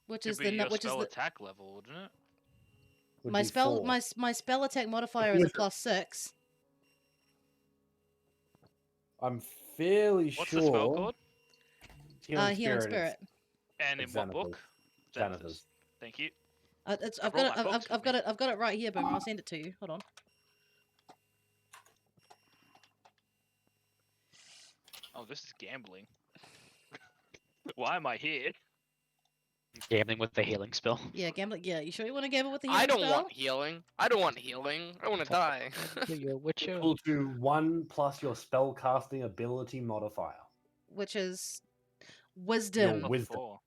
Which Could is be the your which is spell the attack level, wouldn't it? Would my be spell 4. my spell attack modifier is a What's it? plus 6. I'm fairly What's sure. the spell called? Healing Spirit. spirit. And in It's what Xanathars. book? Xanathars. Thank you. It's, I've I've got brought it. my books with I've got it right here, Boomer. I'll send it to you. Hold on. Oh, this is gambling. Why am I here? Gambling with the healing spell. Yeah, gambling. Yeah, you sure you want to gamble with the healing I don't spell? want healing. I don't want healing. I want to die. You're a witcher. Equal to 1 plus your spellcasting ability modifier. Which is wisdom. Your wisdom. 4.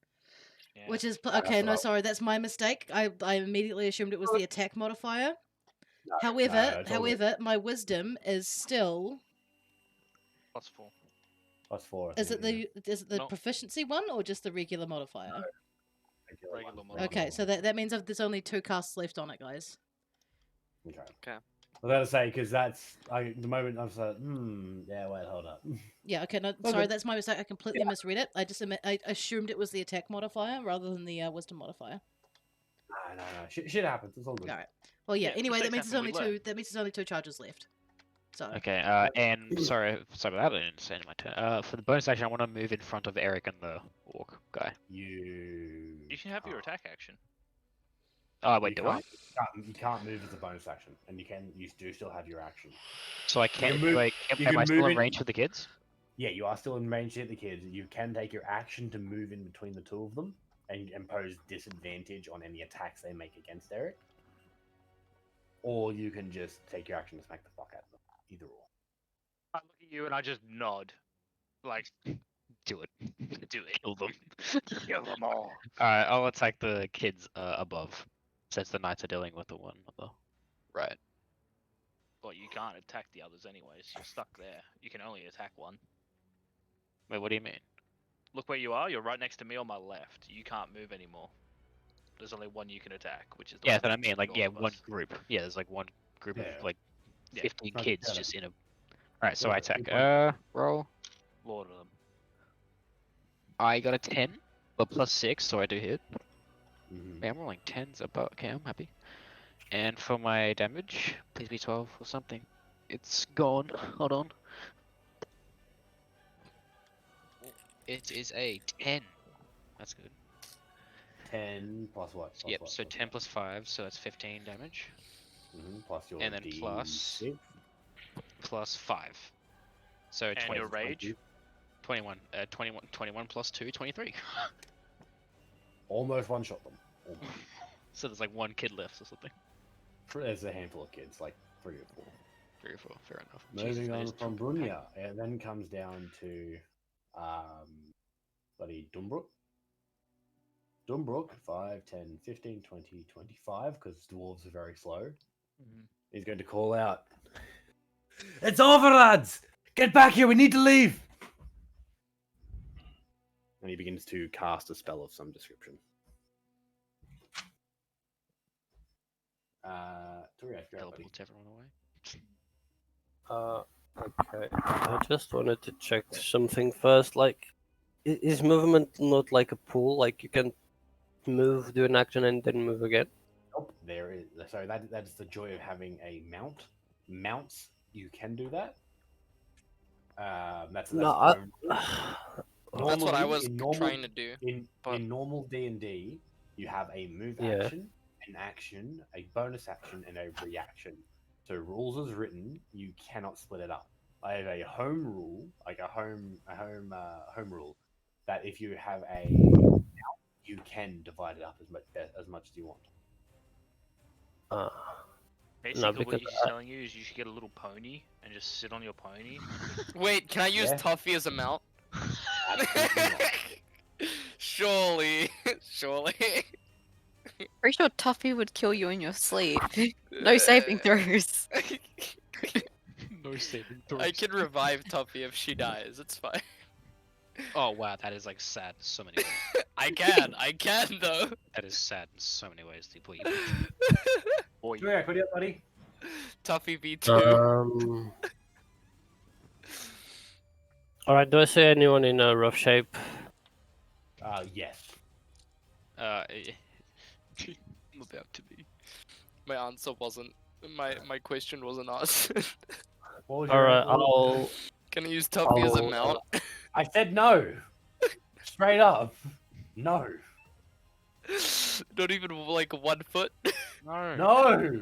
Yeah. Which is That's okay. No, what I- sorry, that's my mistake. I immediately assumed it was the attack modifier. However, it's all good. however, my wisdom is still. Plus 4. Plus 4. I Is it think, the No. proficiency one or just the regular modifier? yeah. Regular one. modifier. Okay, so that means there's only 2 casts left on it, guys. Okay. Okay. I was going to say, because that's. The moment I was like, yeah, wait, hold up. Yeah, okay, no, Okay. sorry, that's my mistake. I completely misread it. I assumed it was the attack modifier rather than the wisdom modifier. No. Shit happens. It's all good. All right. Well, yeah. Yeah, Anyway, that mistakes means there's happen, only we learn. 2. That means there's only 2 charges left. So. Okay, and sorry about that. I didn't say it in my turn. For the bonus action, I want to move in front of Eric and the orc guy. You. You can have your can't. attack action. Oh, wait, You do I? You can't move as a bonus action, and you do still have your action. So I can't. move- Like, you am can I still move in in- range for the kids? Yeah, you are still in range to hit the kids. You can take your action to move in between the 2 of them and impose disadvantage on any attacks they make against Eric. Or you can just take your action to smack the fuck out of them. Either or. I look at you and I just nod. Like, Do it. do it. Kill them. Kill them all. Alright, I'll attack the kids above, since the knights are dealing with the one on the right. Well, you can't attack the others anyways. You're stuck there. You can only attack one. Wait, what do you mean? Look where you are. You're right next to me on my left. You can't move anymore. There's only one you can attack, which is the Yeah, one that's what I next mean. to Like, all yeah, of one us. group. Yeah, there's like one group Yeah. of like Yeah, 15 right kids together. just in a. Alright, so Yeah, I attack. good point. Roll. Lord of them. I got a 10, but plus 6, so I do hit. Mhm. Yeah, I'm rolling 10s above. Okay, I'm happy. And for my damage, please be 12 or something. It's gone. Hold on. It is a 10. That's good. 10 plus what? Plus Yep, what? so plus 10 what? plus 5, so that's 15 damage. Plus your And then D6. plus 5. So And 20, your rage. 21. 21 plus 2, 23. Almost one shot them. Almost. So there's like one kid left or something. There's a handful of kids, like 3 or 4. 3 or 4, fair enough. Moving Jesus, that on is from too pain. Brunya, it then comes down to bloody Dumbrook. Dumbrook, 5, 10, 15, 20, 25, because dwarves are very slow. He's going to call out, "It's over, lads! Get back here, we need to leave!" And he begins to cast a spell of some description. Tori, if you're up, buddy. Teleports everyone away. Okay. I just wanted to check something first. Like, is movement not like a pool? Like, you can move, do an action, and then move again? Nope, there is. So that's the joy of having a mount. Mounts, you can do that. That's No, home. That's what I Normally, was in normal, trying to do. In but- normal D&D, you have a move Yeah. action, an action, a bonus action, and a reaction. So rules as written, you cannot split it up. I have a home rule, like a home rule, that if you have a mount, you can divide it up as much as you want. Basically, because what he's telling you is you should get a little pony and just sit on your pony. Wait, can I use Yeah. Tuffy as a mount? Absolutely not. Surely, surely. Pretty sure Tuffy would kill you in your sleep. No saving throws. No saving I throws. can revive Tuffy if she dies. It's fine. Oh wow, that is like sad in so many ways. I can though. That is sad in so many ways, Boy. Boy. Tori, what are you up, buddy? Tuffy V2. Alright, do I see anyone in a rough shape? Yes. I'm about to be. My answer wasn't. My question wasn't asked. Alright, I'll... Can I use Tuffy as a mount? I said no. Straight up. No. Not even like 1 foot. No. No.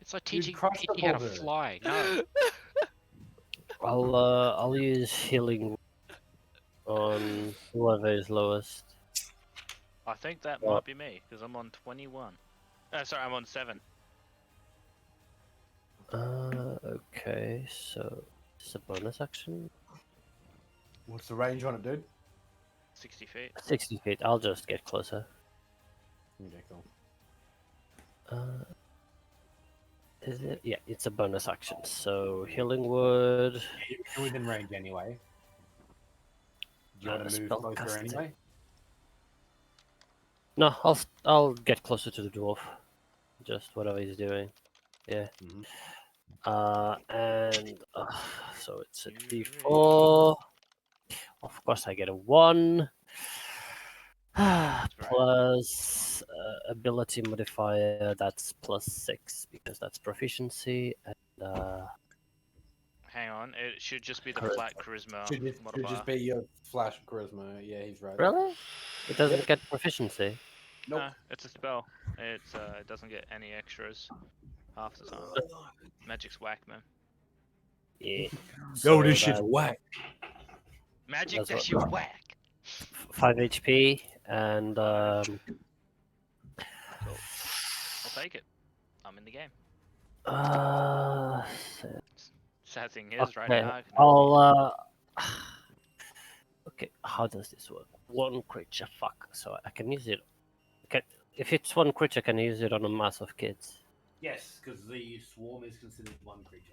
It's like You'd teaching crush the Kiki how to ball there. fly. No. I'll use healing on whoever is lowest. I think that What? might be me because I'm on 21. Sorry, I'm on 7. Okay, so it's a bonus action. What's the range on it, dude? 60 feet. 60 feet. I'll just get closer. Okay, cool. Is it? Yeah, it's a bonus action. So healing word. You're within range anyway. Do you want to move closer spellcasting. anyway? No, I'll get closer to the dwarf. Just whatever he's doing. Yeah. And so it's a D4. Of course, I get a 1. Plus ability modifier, that's plus 6 because that's proficiency. And Hang on, it should just be the Charisma. flat charisma Should modifier. just be your flash charisma. Yeah, he's right. really, it doesn't get proficiency. Nope. No, it's a spell. It doesn't get any extras half the time. Magic's whack, man. Yeah. Yo, this So shit's that- whack. Magic, That's that what- shit whack. 5 HP and Cool. I'll take it. I'm in the game. uh, Sad thing is, right okay, now, I can I'll okay, how does this work? One creature, fuck. So I can use it. Okay, if it's one creature, can I use it on a mass of kids? Yes, because the swarm is considered one creature.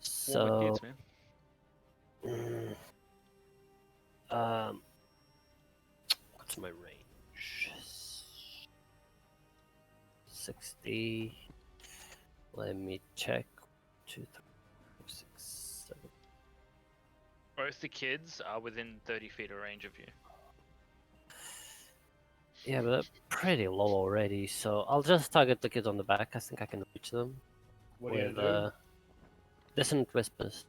Swarm So, with kids, man. what's my range? 60. Let me check. 2, 3, 4, 6, 7. Both the kids are within 30 feet of range of you. Yeah, but they're pretty low already, so I'll just target the kids on the back. I think I can reach them. What are you with gonna do? Dissonant Whispers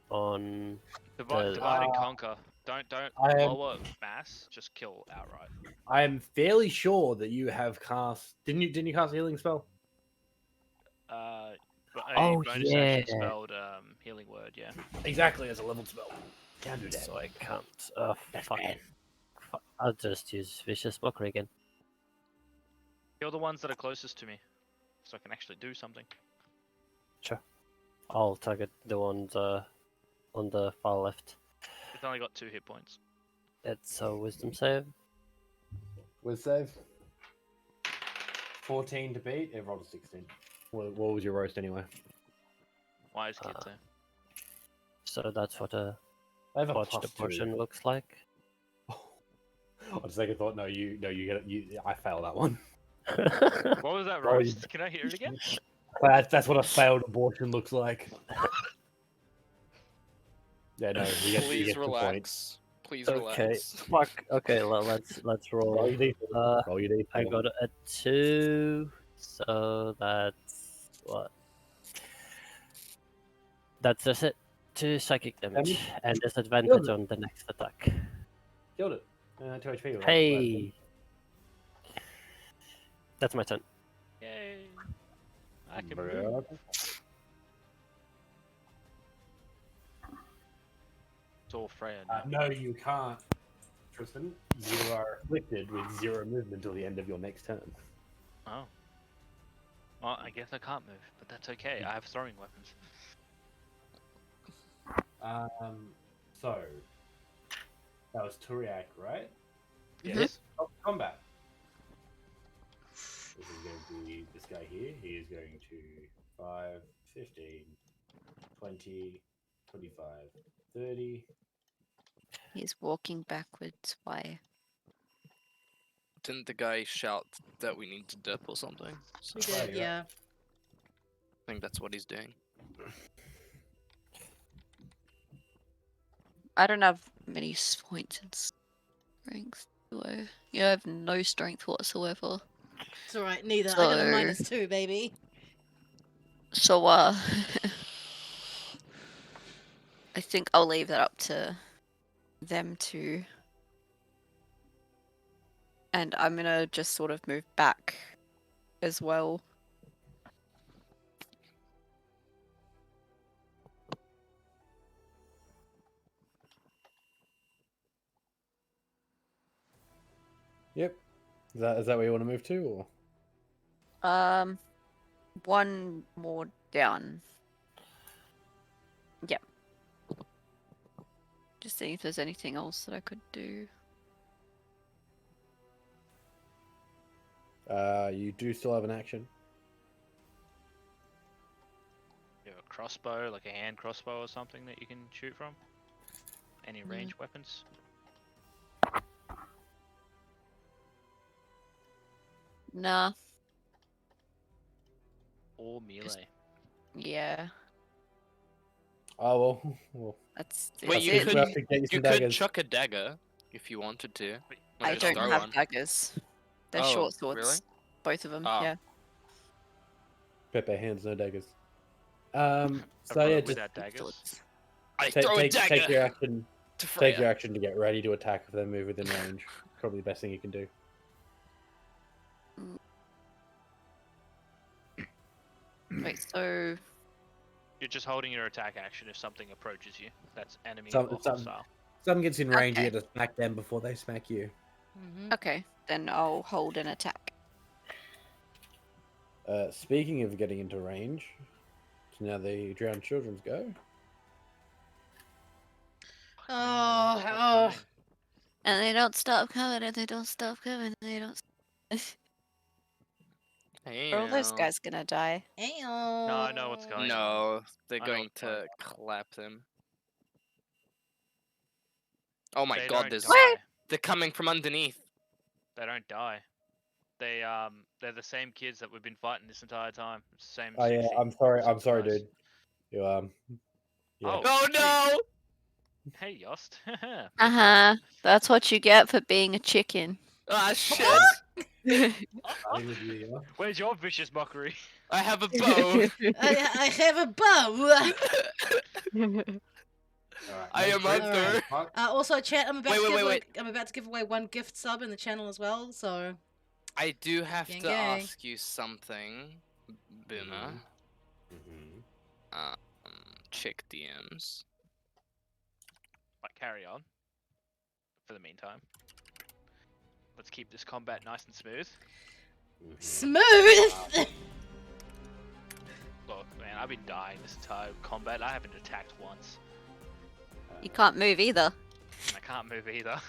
on Divide and conquer. Don't I am- lower mass. Just kill outright. I am fairly sure that you have cast. Didn't you cast a healing spell? But a Oh, bonus action yeah. spelled healing word. Yeah. Exactly, as a level spell. Can't do that. So I can't. Oh, That's fuck. bad. I'll just use Vicious Mockery again. Kill the ones that are closest to me, so I can actually do something. Sure. I'll target the ones on the far left. It's only got 2 hit points. It's a Wisdom save. With save. 14 to beat. It rolled a 16. What was your roast anyway? Wise kid too. So that's what a I have a botched +2. abortion looks like. On second thought, no, you get it. I failed that one. What was that Roll roast? Can I hear it again? That's what a failed abortion looks like. Yeah, no, you get Please the point. relax. Please Okay. relax. Fuck. Okay. Let's roll. Roll your d4. Roll your d4. I got a 2, so that's what? That's just it. 2 psychic damage and disadvantage on the next attack. Killed it. 2 HP. with Hey, that's my turn. Yay! I can that. move. It's all Freya. No, you can't, Tristan. You are afflicted with 0 movement until the end of your next turn. Oh. Well, I guess I can't move, but that's okay. I have throwing weapons. So that was Turiak, right? Yes. Oh, combat. This is going to be this guy here. He is going to 5, 15, 20, 25, 30. He's walking backwards. Why? Didn't the guy shout that we need to dip or something? So We did, yeah. I think that's what he's doing. I don't have many points in strength, do I? Yeah, I have no strength whatsoever. It's alright, neither. I got a So- -2, baby. So, I think I'll leave that up to them to. And I'm gonna just sort of move back as well. Yep. Is that where you want to move to, or? One more down. Yep. Just seeing if there's anything else that I could do. You do still have an action. You have a crossbow, like a hand crossbow or something that you can shoot from? Any ranged weapons? Nah. Or melee? Yeah. Oh well. That's Wait, that's you it. could have to get you some you could daggers. chuck a dagger if you wanted to. Or I just don't throw have one. daggers. They're Oh, short swords. really? Both of them, Oh. yeah. Pepe hands, no daggers. So Everyone yeah, just without daggers? I take, throw a take, dagger take your action. to Take your Freya. action to get ready to attack if they move within range. Probably the best thing you can do. Wait, so You're just holding your attack action if something approaches you. That's enemy Some- or some- hostile. Someone gets in range, Okay. you get to smack them before they smack you. okay, then I'll hold an attack. Speaking of getting into range, so now the drowned children's go. Oh. And they don't stop coming, and they don't stop coming, and they don't. Are all those Damn. guys gonna die? Ow. No, I know what's going on. No, they're I know going what's going to clap them. Oh my They god, don't there's die. they're coming from underneath. They don't die. They're the same kids that we've been fighting this entire time. Same. Oh yeah, 60 I'm sorry, same size. dude. You yeah. Oh, Oh no! Hey, Yost. That's what you get for being a chicken. Ah shit! Starting with you, yeah. Where's your vicious mockery? I have a bow. I have a bow. Alright, I no am crits, under. no fuck. Also, chat. Wait. I'm about to give away one gift sub in the channel as well. So I do have Gang, to gang. ask you something, Boomer. Check DMs. Right, carry on. For the meantime, let's keep this combat nice and smooth. smooth. Look, man, I've been dying this entire combat. I haven't attacked once. You can't move either. And I can't move either.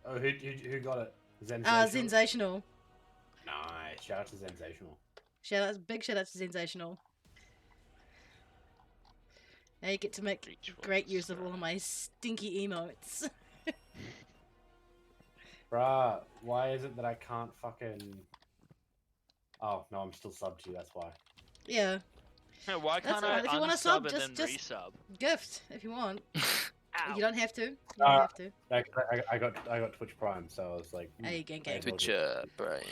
Oh, who got it? Sensational. Nice. Shout out to Sensational. Big shout out to Sensational. Now you get to make Reach for great the use of all star. of my stinky emotes. Bruh, why is it that I can't fucking... Oh, no, I'm still subbed to you, that's why. Yeah, Why That's can't alright, I if you wanna unsub sub, and then just- resub? gift if you want. Ow. You don't have to. You don't have to. I got Twitch Prime, so I was like... Hey, gang, gang. may as well Twitch, do- Brian.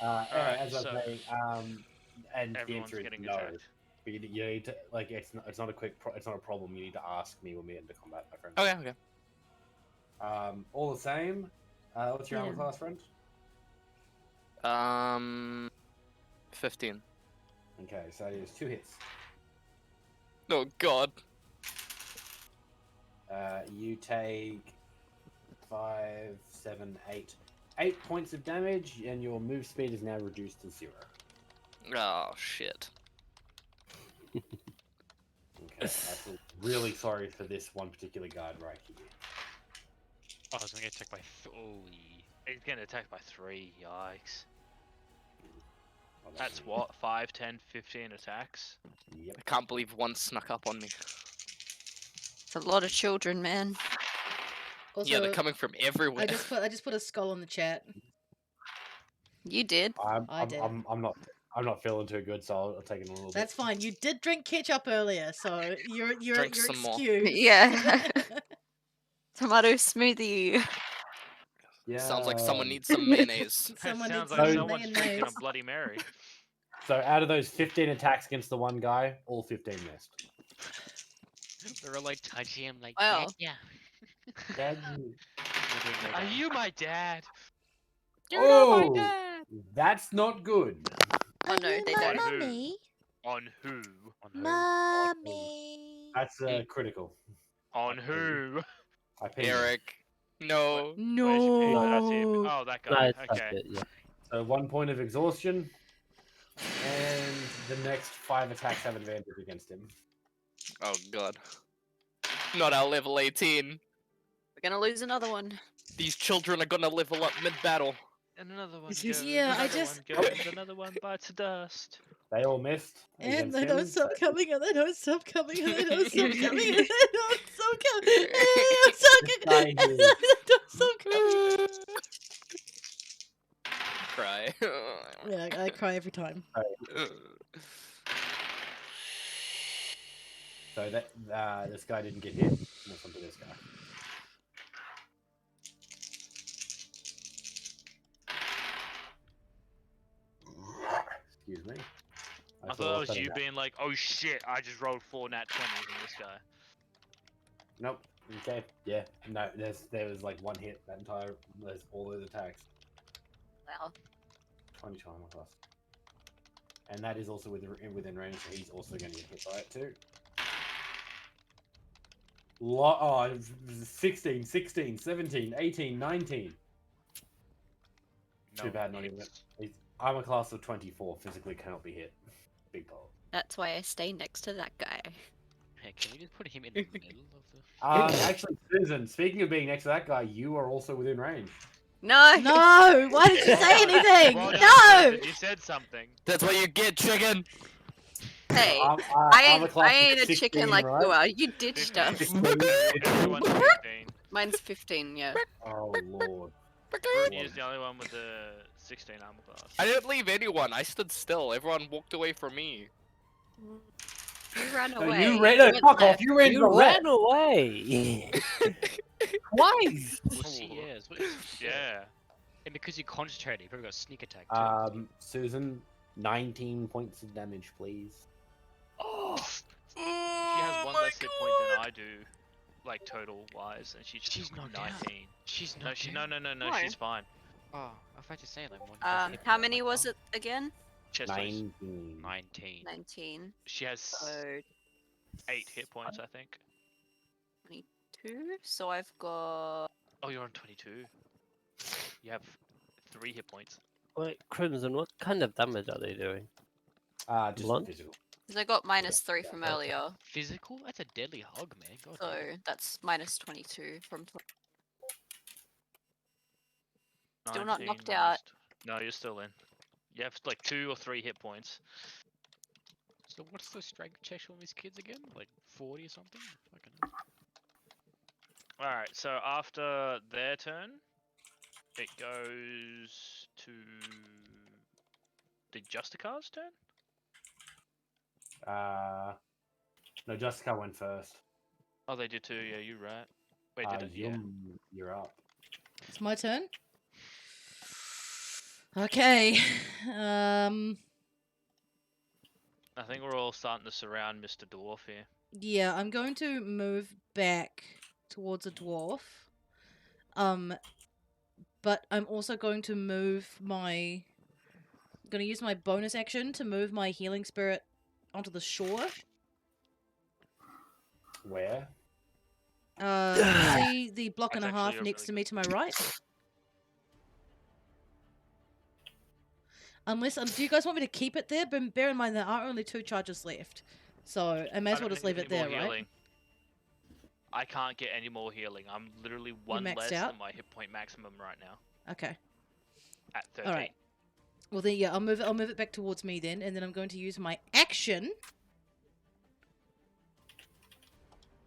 Alright, as I was so saying, and the Everyone's answer is getting no. attacked. But you need to, like, it's not a quick, it's not a problem. You need to ask me when we get into combat, my friend. Okay. All the same. What's your armor Yeah. class, friend? 15. Okay, so it is 2 hits. Oh God. You take 5, 7, 8. 8 points of damage, and your move speed is now reduced to 0. Oh shit. Okay, I feel really sorry for this one particular guard right here. Oh, I was gonna get attacked by He's getting attacked by 3. Yikes. Oh, That's what? 5, 10, 15 attacks? Yep. I can't believe one snuck up on me. It's a lot of children, man. Also, Yeah, they're coming from everywhere. I just put a skull in the chat. You did. I did. I'm not feeling too good, so I'll take it a little That's bit. fine. You did drink ketchup earlier, so you're Drink some more. excused. Yeah. Tomato smoothie. Yeah. Sounds like someone needs some mayonnaise. Someone Sounds needs like some someone's drinking a mayonnaise. Bloody Mary. So out of those 15 attacks against the one guy, all 15 missed. They were like touching him like Wow. yeah. Dad, Are you my dad? oh, that's not good. Oh no, they my don't. mummy. On who? Mommy. That's critical. On who? I ping you. Eric. No. Where's your pig? No. That's him. Oh, that guy. Okay. So 1 point of exhaustion, and the next 5 attacks have advantage against him. Oh God. Not our level 18. We're gonna lose another one. These children are gonna level up mid-battle. And another one It's goes. just- yeah, I another just- one goes, another one bites the dust. They all missed. And against they him, don't stop so- coming, and they don't stop coming, and they don't stop coming, and they don't stop coming, and they don't stop coming, and they don't stop coming. Cry. Yeah, I cry every time. So that this guy didn't get hit. Let's onto this guy. Excuse me. I thought that was you being like, oh shit, I just rolled 4 nat 20s on this guy. Nope. Okay. Yeah. No. There was like 1 hit that entire. There's all those attacks. Wow. 22 armor class. And that is also within range, so he's also going to get hit by it too. 16, 16, 17, 18, 19. Too bad, not even. He's armor class of 24, physically cannot be hit. Big pole. That's why I stay next to that guy. Hey, can we just put him in the middle of the? Actually, Susan, speaking of being next to that guy, you are also within range. No. No! Why did you say anything? Well done, No! Susan, you said something. That's what you get, chicken. Hey, Armor I class ain't of a chicken 16, like right? you are. You ditched us. everyone's 15. Mine's 15, yeah. Oh lord. Brunia's the only one with the 16 armor class. I didn't leave anyone. I stood still. Everyone walked away from me. You ran No, away. you ran. No, went fuck off. left. You ran to the You left. ran away. Twice. Pussy, yes. Yeah. And because you concentrated, you probably got sneak attack too. Susan, 19 points of damage, please. She has one less hit point than I do, like total wise, and she just She's took not down. 19. She's No, not she down. no, No. she's fine. Oh, I thought you saying like one less hit How point, many like, was oh, it again? Chest raise. 19. 19. 19. She has So 8 hit points, I think. 22. So I've got. Oh, you're on 22. You have 3 hit points. Wait, Crimson, what kind of damage are they doing? Just Blunt? physical. Because I got -3 from earlier. Physical? That's a deadly hug, man. God So damn. that's -22 from. Still not 19 knocked out. No, you're still in. You have like 2 or 3 hit points. So what's the strength check on these kids again? Like 40 or something? Fucking hell. Alright, so after their turn, it goes to the Justicar's turn? No, Jessica went first. Oh, they did too. Yeah, you're right. Wait, did it? Yeah. You're up. It's my turn. Okay. I think we're all starting to surround Mr. Dwarf here. Yeah, I'm going to move back towards a dwarf. But I'm also going to move my. I'm going to use my bonus action to move my healing spirit onto the shore. Where? See the block and a That's half actually a next really to me to my right? Unless, do you guys want me to keep it there? But bear in mind there are only 2 charges left. So I may as well just leave it there, right? Healing. I can't get any more healing. I'm literally 1 maxed less out? than my hit point maximum right now. Okay. At 13. Alright. Well then, yeah, I'll move it back towards me then, and then I'm going to use my action.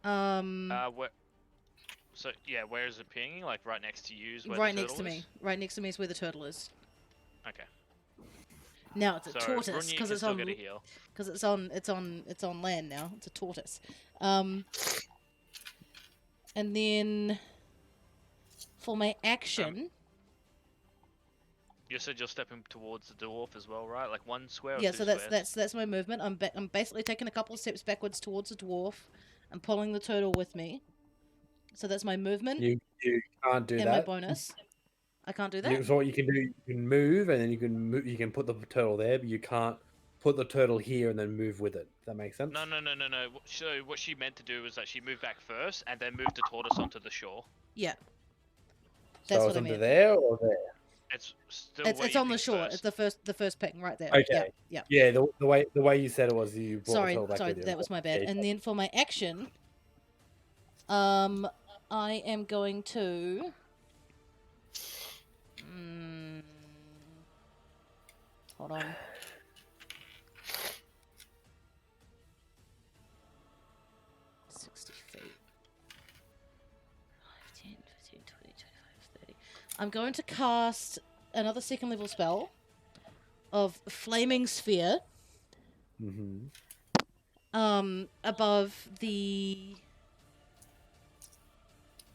Where? So yeah, where is it pinging? Like right next to you is where Right the next to turtle me. is? Right next to me is where the turtle is. Okay. Now it's a So tortoise Brunye because can it's still on get a heal. because it's on land now. It's a tortoise. And then for my action, You said you're stepping towards the dwarf as well, right? Like 1 square or yeah. 2 So squares? that's my movement. I'm basically taking a couple of steps backwards towards the dwarf. I'm pulling the turtle with me. So that's my movement You can't do and that. my bonus. I can't do that. So what you can do, you can move, and then you can move. You can put the turtle there, but you can't put the turtle here and then move with it. Does that make sense? No. So what she meant to do was that she moved back first and then moved the tortoise onto the shore. Yeah. So That's it's what I under meant. there or there? It's still It's on the shore. First. It's the first ping right there. Okay. Yeah. Yeah. The way you said it was you brought the Sorry, turtle back with you. that was my bad. Yeah, And then for my action, I am going to. Hold on. I'm going to cast another 2nd level spell of Flaming Sphere. Above the.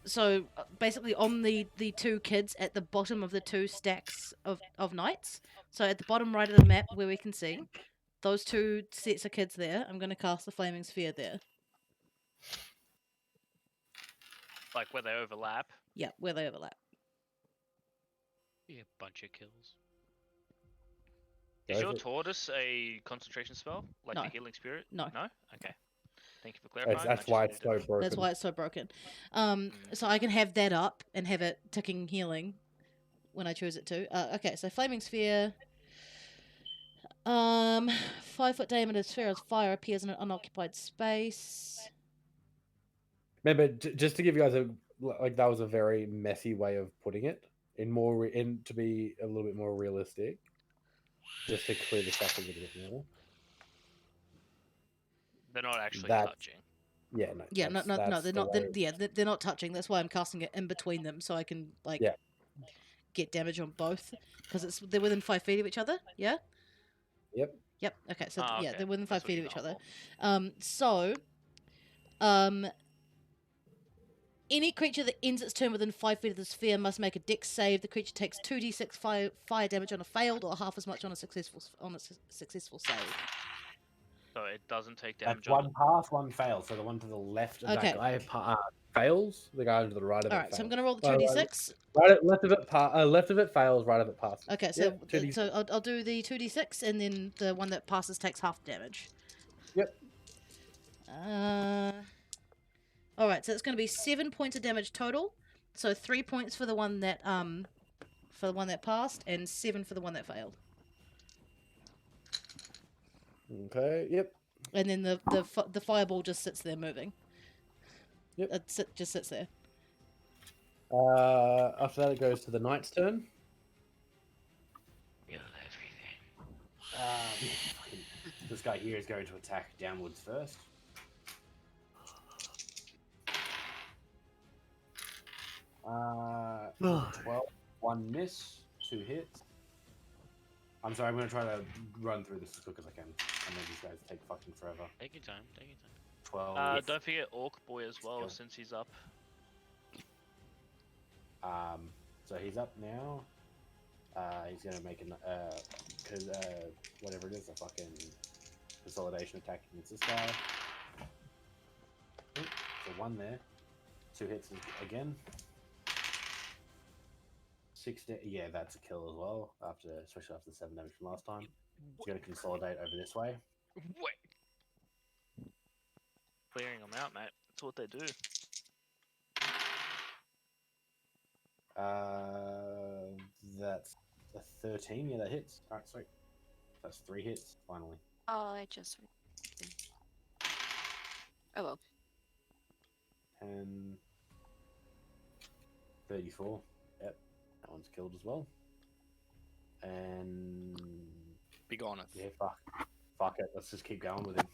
So basically on the 2 kids at the bottom of the 2 stacks of knights. So at the bottom right of the map where we can see those 2 sets of kids there, I'm going to cast the Flaming Sphere there. Like where they overlap. Yeah, where they overlap. Be a bunch of kills. Is your tortoise a concentration spell? Like No. the healing spirit? No. No? Okay. Thank you for clarifying. That's why it's so broken. That's why it's so broken. So I can have that up and have it ticking healing when I choose it to. Okay, so Flaming Sphere. 5-foot diameter sphere of fire appears in an unoccupied space. Remember, just to give you guys that was a very messy way of putting it. To be a little bit more realistic, just to clear this up a little bit more. They're not actually That's- touching. Yeah, no. Yeah, no, that's they're the not. way- They're not touching. That's why I'm casting it in between them, so I can get damage on both because they're within 5 feet of each other. Yeah. Yep. Yep. Okay. So Ah, yeah, okay. they're within 5 That's what feet of you're each other. going Any creature that ends its turn within 5 feet of the sphere must make a dex save. The creature takes 2d6 fire damage on a failed, or half as much on a successful save. So it doesn't take That's damage on one pass, one fail. So the one to the left of Okay. that guy fails. The guy to the right of it All right, so I'm fails. gonna roll the Right, 2d6. left of it left of it fails. Right of it passes. Okay, so Yep, 2d6. so I'll do the 2d6, and then the one that passes takes half damage. Yep. All right, so it's going to be 7 points of damage total. So 3 points for the one that passed, and 7 for the one that failed. Okay. Yep. And then the fireball just sits there moving. Yep. It just sits there. After that, it goes to the knight's turn. This guy here is going to attack downwards first. Uh, 12, 1 miss, 2 hits. I'm sorry, I'm going to try to run through this as quick as I can. I know these guys take fucking forever. Take your time. Take your time. 12. Don't forget Orc Boy as well, Skill. since he's up. So he's up now. He's going to make an, whatever it is, a fucking consolidation attack against this guy. So 1 there. 2 hits again. 16, yeah, that's a kill as well, especially after the 7 damage from last time. He's going to consolidate over this way. Wait. Clearing them out, mate. That's what they do. That's a 13. Yeah, that hits. Alright, sweet. That's 3 hits, finally. Oh, I just. Oh well. 10, 34. Yep, that one's killed as well. And Be honest. yeah, fuck it. Let's just keep going with him.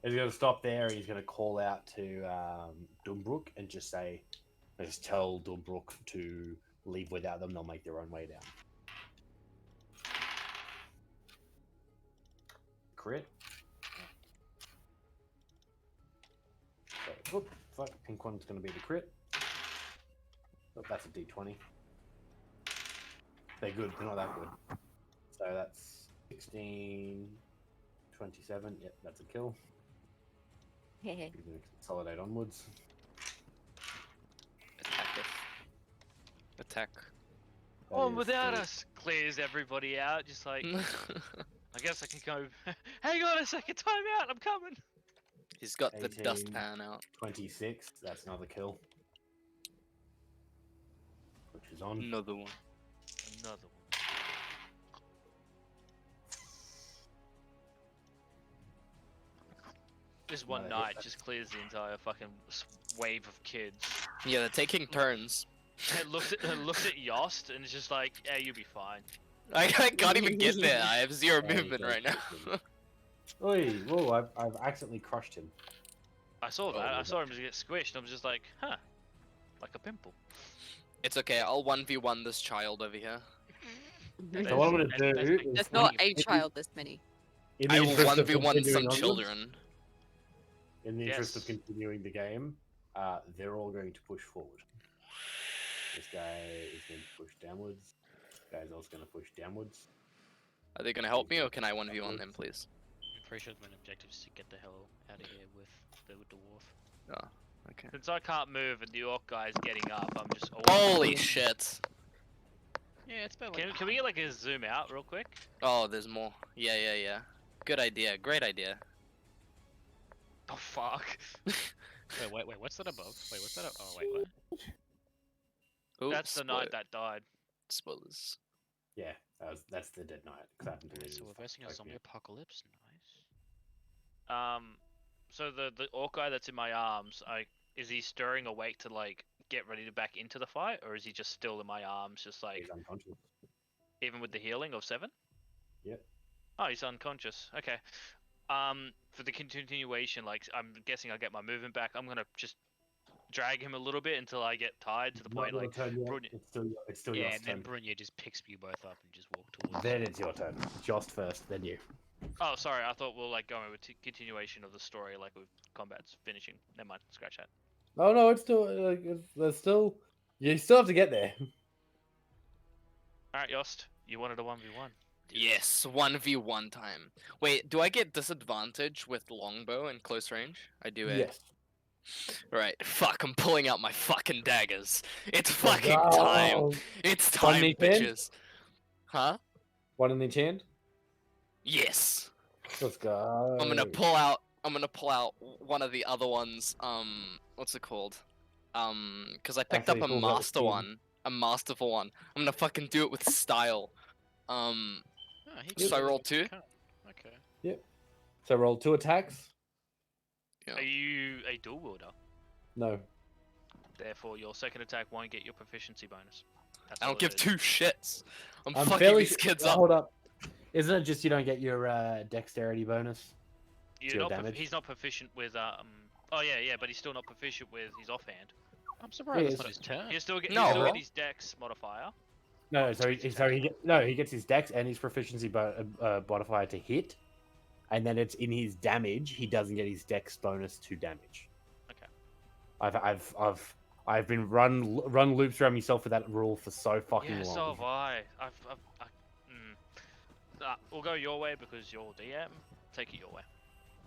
He's going to stop there. He's going to call out to Dunbrook and just tell Dunbrook to leave without them. They'll make their own way down. Crit. So, fuck, pink one's going to be the crit. Oh, that's a d20. They're good. They're not that good. So that's 16, 27. Yep, that's a kill. You're going to consolidate onwards. Attack. That Oh, is without the- us, clears everybody out. Just like, I guess I can go. Hang on a second, time out. I'm coming. He's got the 18, dustpan out. 26. That's another kill. Which is on. Another one. Another one. This one Another hit. night just clears the entire fucking wave of kids. Yeah, they're taking turns. It looks at Yost and it's just like, yeah, you'll be fine. I can't even get there. I have 0 Yeah, movement you right don't now. get Oi, whoa, I've accidentally crushed him. I saw that. Oh, I saw him just get squished. And I was just like, huh, like a pimple. It's okay. I'll 1v1 this child over here. So what I'm going to do is... There's not a child this many. in the I will interest of 1v1 some continuing onwards, children. In the interest of Yes. continuing the game, they're all going to push forward. This guy is going to push downwards. This guy's also going to push downwards. Are they gonna help me, or can I 1v1 them, please? I'm pretty sure the main objective is to get the hell out of here with the dwarf. Oh, okay. Since I can't move and the orc guy's getting up, I'm just. Holy shit! Yeah, it's about Can we get like a zoom out real quick? Oh, there's more. Yeah. Good idea. Great idea. Oh fuck. Wait, what's that above? Wait, what's that? Oh, wait, what? Ooh, That's the knight that died. Spoilers. Yeah, that's the dead knight. 'cause that happened to me. So we're versing a zombie apocalypse. Nice. So the orc guy that's in my arms, is he stirring awake to like get ready to back into the fight, or is he just still in my arms, just like He's unconscious. even with the healing of 7? Yep. Oh, he's unconscious. Okay. For the continuation, like I'm guessing I'll get my movement back. I'm gonna just drag him a little bit until I get tired to the Not point your like turn yet. Brun- It's still Yeah, your and then turn. Brunya just picks you both up and just walk towards. Then it's your turn. Just first, then you. Oh, sorry. I thought we'll like go with continuation of the story, like with combat's finishing. Never mind. Scratch that. Oh no, it's still there's still you still have to get there. All right, Yost. You wanted a 1v1. Yes, 1v1 time. Wait, do I get disadvantage with longbow and close range? I do, eh? Yes. Right, fuck, I'm pulling out my fucking daggers. It's Let's fucking time. go. It's One time, in each hand? bitches. Huh? One in each hand? Yes. Let's go. I'm gonna pull out one of the other ones. What's it called? Because I picked Actually, up a pulls out the master skin. one, a masterful one. I'm gonna fucking do it with style. Oh, he So I can- roll 2. Okay. So roll 2 attacks? Yeah. Are you a dual wielder? No. Therefore, your second attack won't get your proficiency bonus. That's I all don't give it is. 2 shits. I'm I'm fucking fairly these kids up. Hold up. Isn't it just you don't get your dexterity bonus? You're your not damage? he's not proficient with Oh yeah, but he's still not proficient with his offhand. I'm surprised that's not his turn. He'll still get No. his dex modifier. No, so he gets his dex and his proficiency modifier to hit, and then it's in his damage. He doesn't get his dex bonus to damage. Okay. I've been run loops around myself with that rule for so fucking Yeah, long. so have I. We'll go your way because you're DM. Take it your way.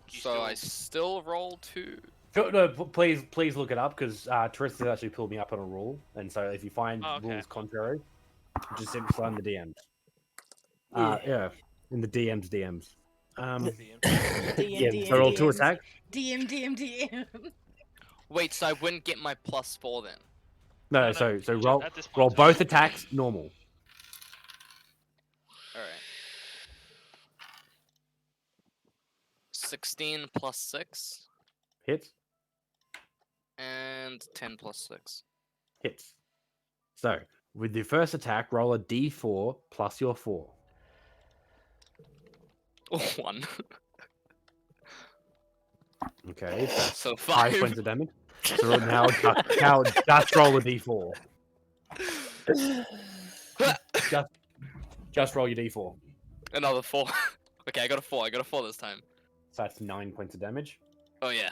So I still roll 2. No, please look it up because Teresa actually pulled me up on a rule, and so if you find okay. rules contrary, just simply find the DMs. Yeah, in the DMs. DM, so roll 2 DMs. attacks. DM. Wait, so I wouldn't get my +4 then? No, so roll both attacks normal. Alright. 16 + 6 Hits. and 10 + 6. Hits. So with your first attack, roll a D4 plus your 4. 1. Okay, that's So 5 5. points of damage. So now just roll a D4. just roll your D4. Another 4. Okay, I got a 4. I got a 4 this time. So that's 9 points of damage. Oh yeah.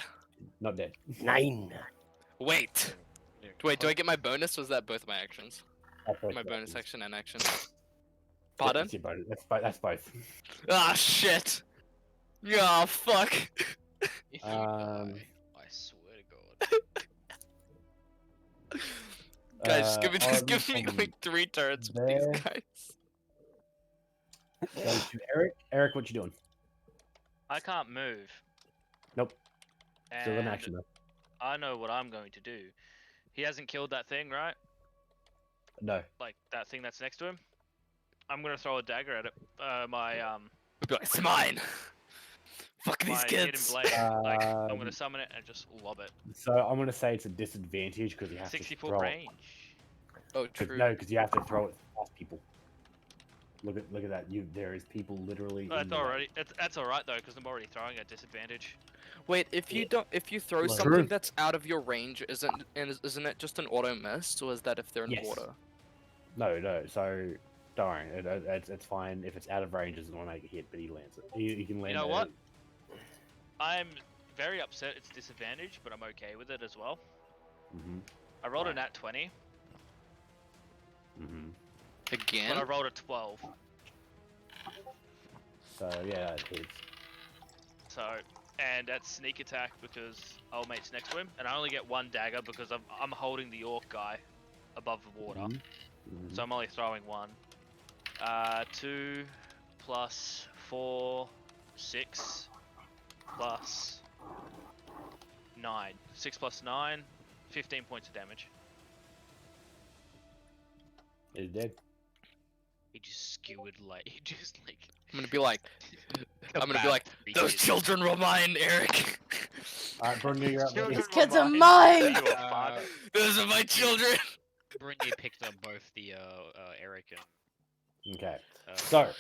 Not dead. 9. Wait. Wait, do I get my bonus? Was that both my actions? That's both My your bonus actions. action and action. Yeah, Pardon? that's your bonus. That's both. Ah, shit. Ah, fuck. If you die, I swear to God. Guys, just give me on like 3 turns with these there. guys. Go to Eric. Eric, what you doing? I can't move. Nope. Still in And action though. I know what I'm going to do. He hasn't killed that thing, right? No. Like that thing that's next to him. I'm gonna throw a dagger at it. It's mine. Fuck these my hidden kids. blade. Like I'm gonna summon it and just lob it. So I'm gonna say it's a disadvantage because you have 60 to foot throw range. Oh, it. true. No, because you have to throw it past people. Look at that. There is people literally. Oh, in that's the way. already. That's all right though, because I'm already throwing at disadvantage. Wait, if you throw True. something that's out of your range, isn't it just an auto miss, or is that if they're in Yes. water? No. So don't worry. It's fine if it's out of range. It doesn't want to make a hit, but he lands it. He can land. You know it. what? I'm very upset it's disadvantage, but I'm okay with it as well. Mhm. I rolled a Right. nat 20, Mhm. Again? but I rolled a 12. So yeah, it hits. So, and that's sneak attack because old mate's next to him, and I only get 1 dagger because I'm holding the orc guy above the water. Mhm. So I'm only throwing 1. 2 plus 4, 6 plus 9. 6 plus 9, 15 points of damage. He's dead. He just skewered like he just like. I'm gonna be like, those children were mine, Eric. Alright, Brunny, you're up. buddy. These kids are mine. Those are my children. Brynja picked up both the Eric and. Okay. Dusty, So I think.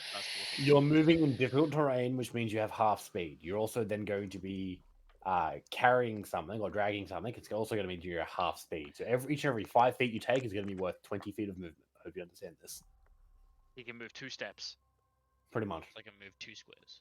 you're moving in difficult terrain, which means you have half speed. You're also then going to be carrying something or dragging something. It's also going to mean you're half speed. So each and every 5 feet you take is going to be worth 20 feet of movement. I hope you understand this. He can move 2 steps. Pretty much. I can move 2 squares.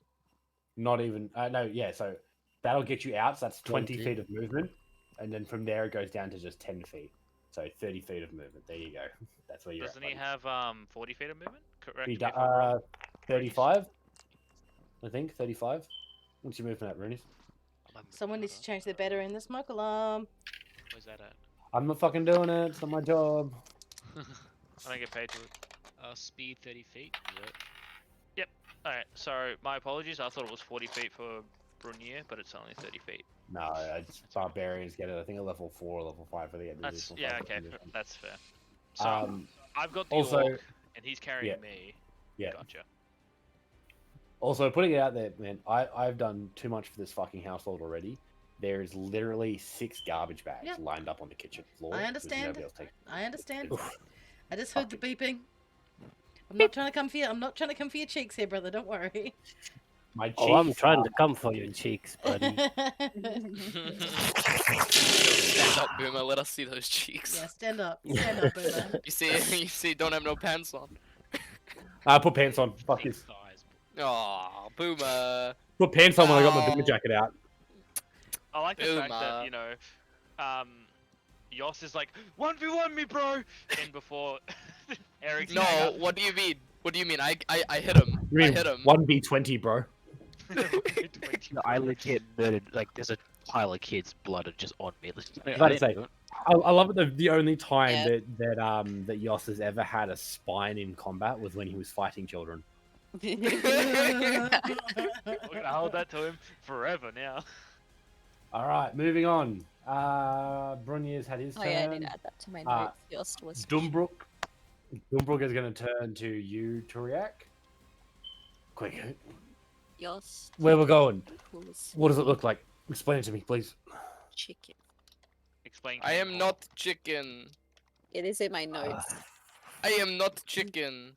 Not even. No, yeah. So that'll get you out. So that's 20 20. feet of movement, and then from there it goes down to just 10 feet. So 30 feet of movement. There you go. That's where you're. Doesn't at, he buddy. have 40 feet of movement? Correct He me do- if I'm wrong. 35. I think 35. What's your movement at, Rooney? Someone needs to change their battery in the smoke alarm. Where's that at? I'm not fucking doing it. It's not my job. I don't get paid to it. Speed 30 feet. Is it? Yep. Alright, so my apologies. I thought it was 40 feet for Brunier, but it's only 30 feet. No, it's barbarians get it. I think at level 4 or level 5 for the That's additional yeah, 5 okay, condition. that's fair. So I've got the also, orc, and he's carrying yeah. me. Yeah. Gotcha. Also, putting it out there, man, I've done too much for this fucking household already. There is literally 6 garbage bags Yep. lined up on the kitchen floor. I because understand. nobody else takes them. I understand. It's I just heard the beeping. I'm not trying to come for you. I'm not trying to come for your cheeks here, brother. Don't worry. My cheeks. Oh, I'm trying to come for your cheeks, buddy. Stand up, Boomer. Let us see those cheeks. Yeah, stand up. Stand up, Boomer. You see, don't have no pants on. I put pants on. Fuck this. Aw, Boomer. Put pants on when I got my No. Boomer jacket out. I like the fact that, you know, Yoss is like, 1v1 me, bro! And before Eric's No, hang up. what do you mean? What do you mean? I hit him. You I mean hit him. 1v20, bro? No, I legit murdered. Like, there's a pile of kids' blood just on me. I was about to say, I love it. The only time that Yoss has ever had a spine in combat was when he was fighting children. We're gonna hold that to him forever now. All right, moving on. Brunier's had his Oh turn. yeah, I need to add that to my notes. Yost was. Dumbrook is going to turn to you to react. Quick. Yost. Where we're going? Was What does it look like? Explain it to me, please. chicken. Explain. I am not chicken. It is in my notes. I am not chicken.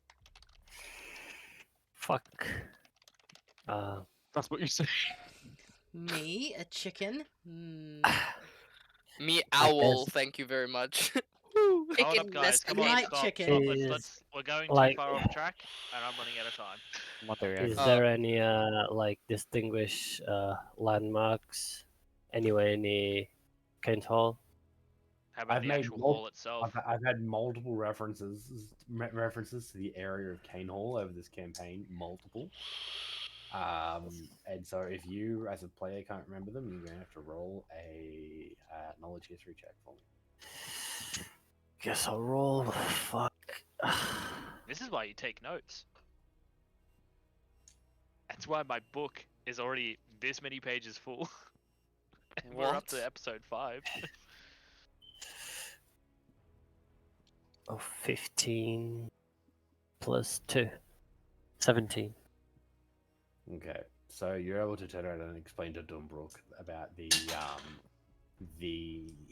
Fuck. That's what you say. Me, a chicken. Hmm. Me owl. Thank you very much. Hold up, guys. Come on, Night stop. chicken. Stop. Is Let's. We're going like- too far off track, and I'm running out of time. Is there any like distinguished landmarks anywhere in the Kent Hall? How about I've the made actual mul- hall itself? I've had multiple references to the area of Cane Hall over this campaign, multiple. And so if you, as a player, can't remember them, you're gonna have to roll a knowledge history check for me. Guess I'll roll. Fuck. This is why you take notes. That's why my book is already this many pages full. And we're up What? to episode 5. Oh, 15 plus 2. 17. Okay, so you're able to turn around and explain to Dumbrook about the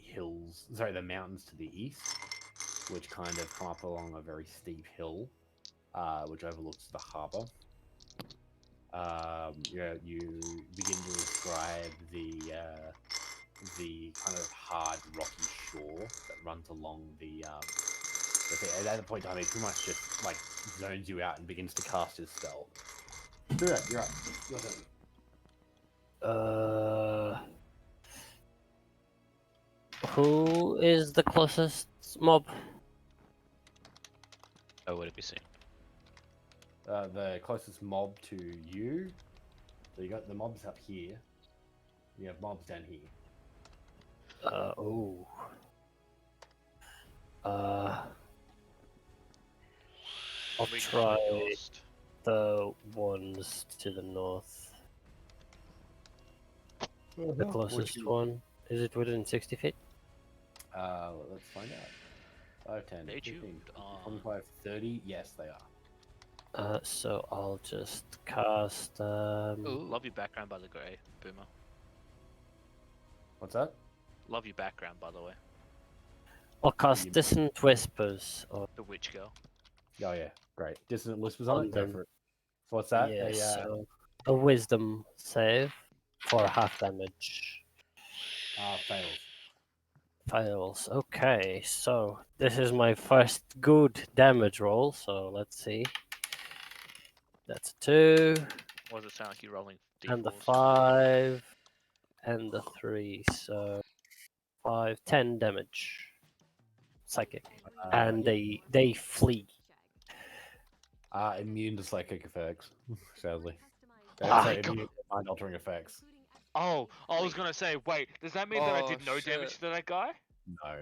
hills, sorry, the mountains to the east, which kind of come up along a very steep hill, which overlooks the harbour. You begin to describe the kind of hard rocky shore that runs along the thing. At that point in time, he pretty much just like zones you out and begins to cast his spell. You're up. Your turn. Who is the closest mob? Oh, would it be seen? The closest mob to you. So you got the mobs up here. You have mobs down here. Oh. I'll We try lost. the ones to the north. The closest one. Is it within 60 feet? Let's find out. 5, 10, They 15, tuned 25, 30. Yes, they are. So I'll just cast. Love your background, by the way, Boomer. What's that? Love your background, by the way. I'll cast Dissonant Whispers. The witch girl. Oh yeah, great. Dissonant whispers on On it. Go them. for it. So what's that? Yeah, so a Wisdom save for half damage. Fails. Fails. Okay, so this is my first good damage roll. So let's see. That's 2, What does it sound like you're rolling and the d4s? 5, and the 3. So 5, 10 damage. Psychic, and they flee. Immune to psychic effects, sadly. Oh, Sorry, God. immune to mind-altering effects. Oh, I was gonna say, wait, does that mean that I did no damage shit. to that guy? No,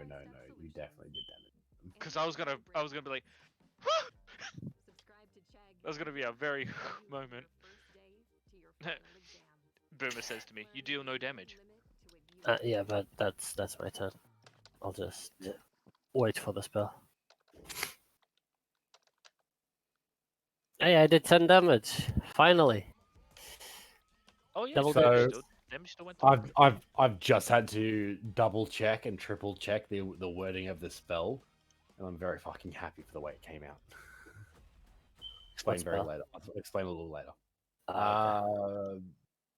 you definitely did damage. Because I was gonna be like, that was gonna be a very moment. Boomer says to me, "You deal no damage." Yeah, but that's my turn. I'll just wait for the spell. Hey, I did 10 damage. Finally. Oh yeah, Double so damage. damage still went through. I've just had to double check and triple check the wording of the spell, and I'm very fucking happy for the way it came out. Explain very spell? later. I'll explain a little later. Okay.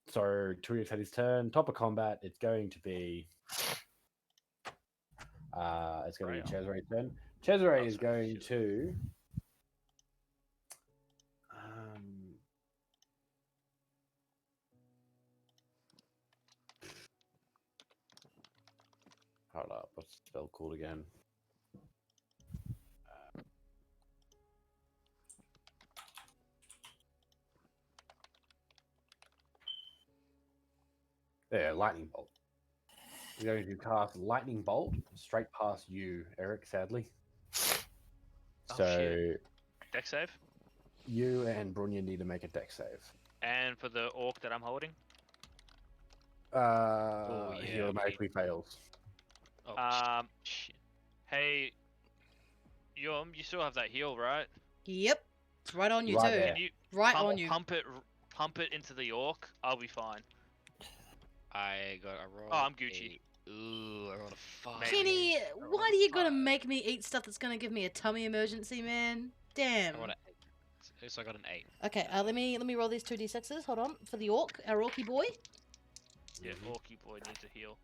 So Tuyuk's had his turn. Top of combat. It's going to be. It's going to be Cesare's turn. Cesare is going to. Hold up. What's the spell called again? There, lightning bolt. You're going to cast lightning bolt straight past you, Eric. Sadly. Oh, So shit. Dex save. you and Brunya need to make a dex save. And for the orc that I'm holding. He automatically fails. Shit. Hey, Yum, you still have that heal, right? Yep. It's right on you Right too. there. Can you Right pump, on you. pump it into the orc? I'll be fine. I got a roll. Oh, I'm Gucci. Ooh, I rolled a 5. Kenny, why do you gotta make me eat stuff that's gonna give me a tummy emergency, man? Damn. I rolled an 8. So I got an 8. Okay, let me roll these 2d6s. Hold on for the orc, our orky boy. Yeah, orky boy needs a heal.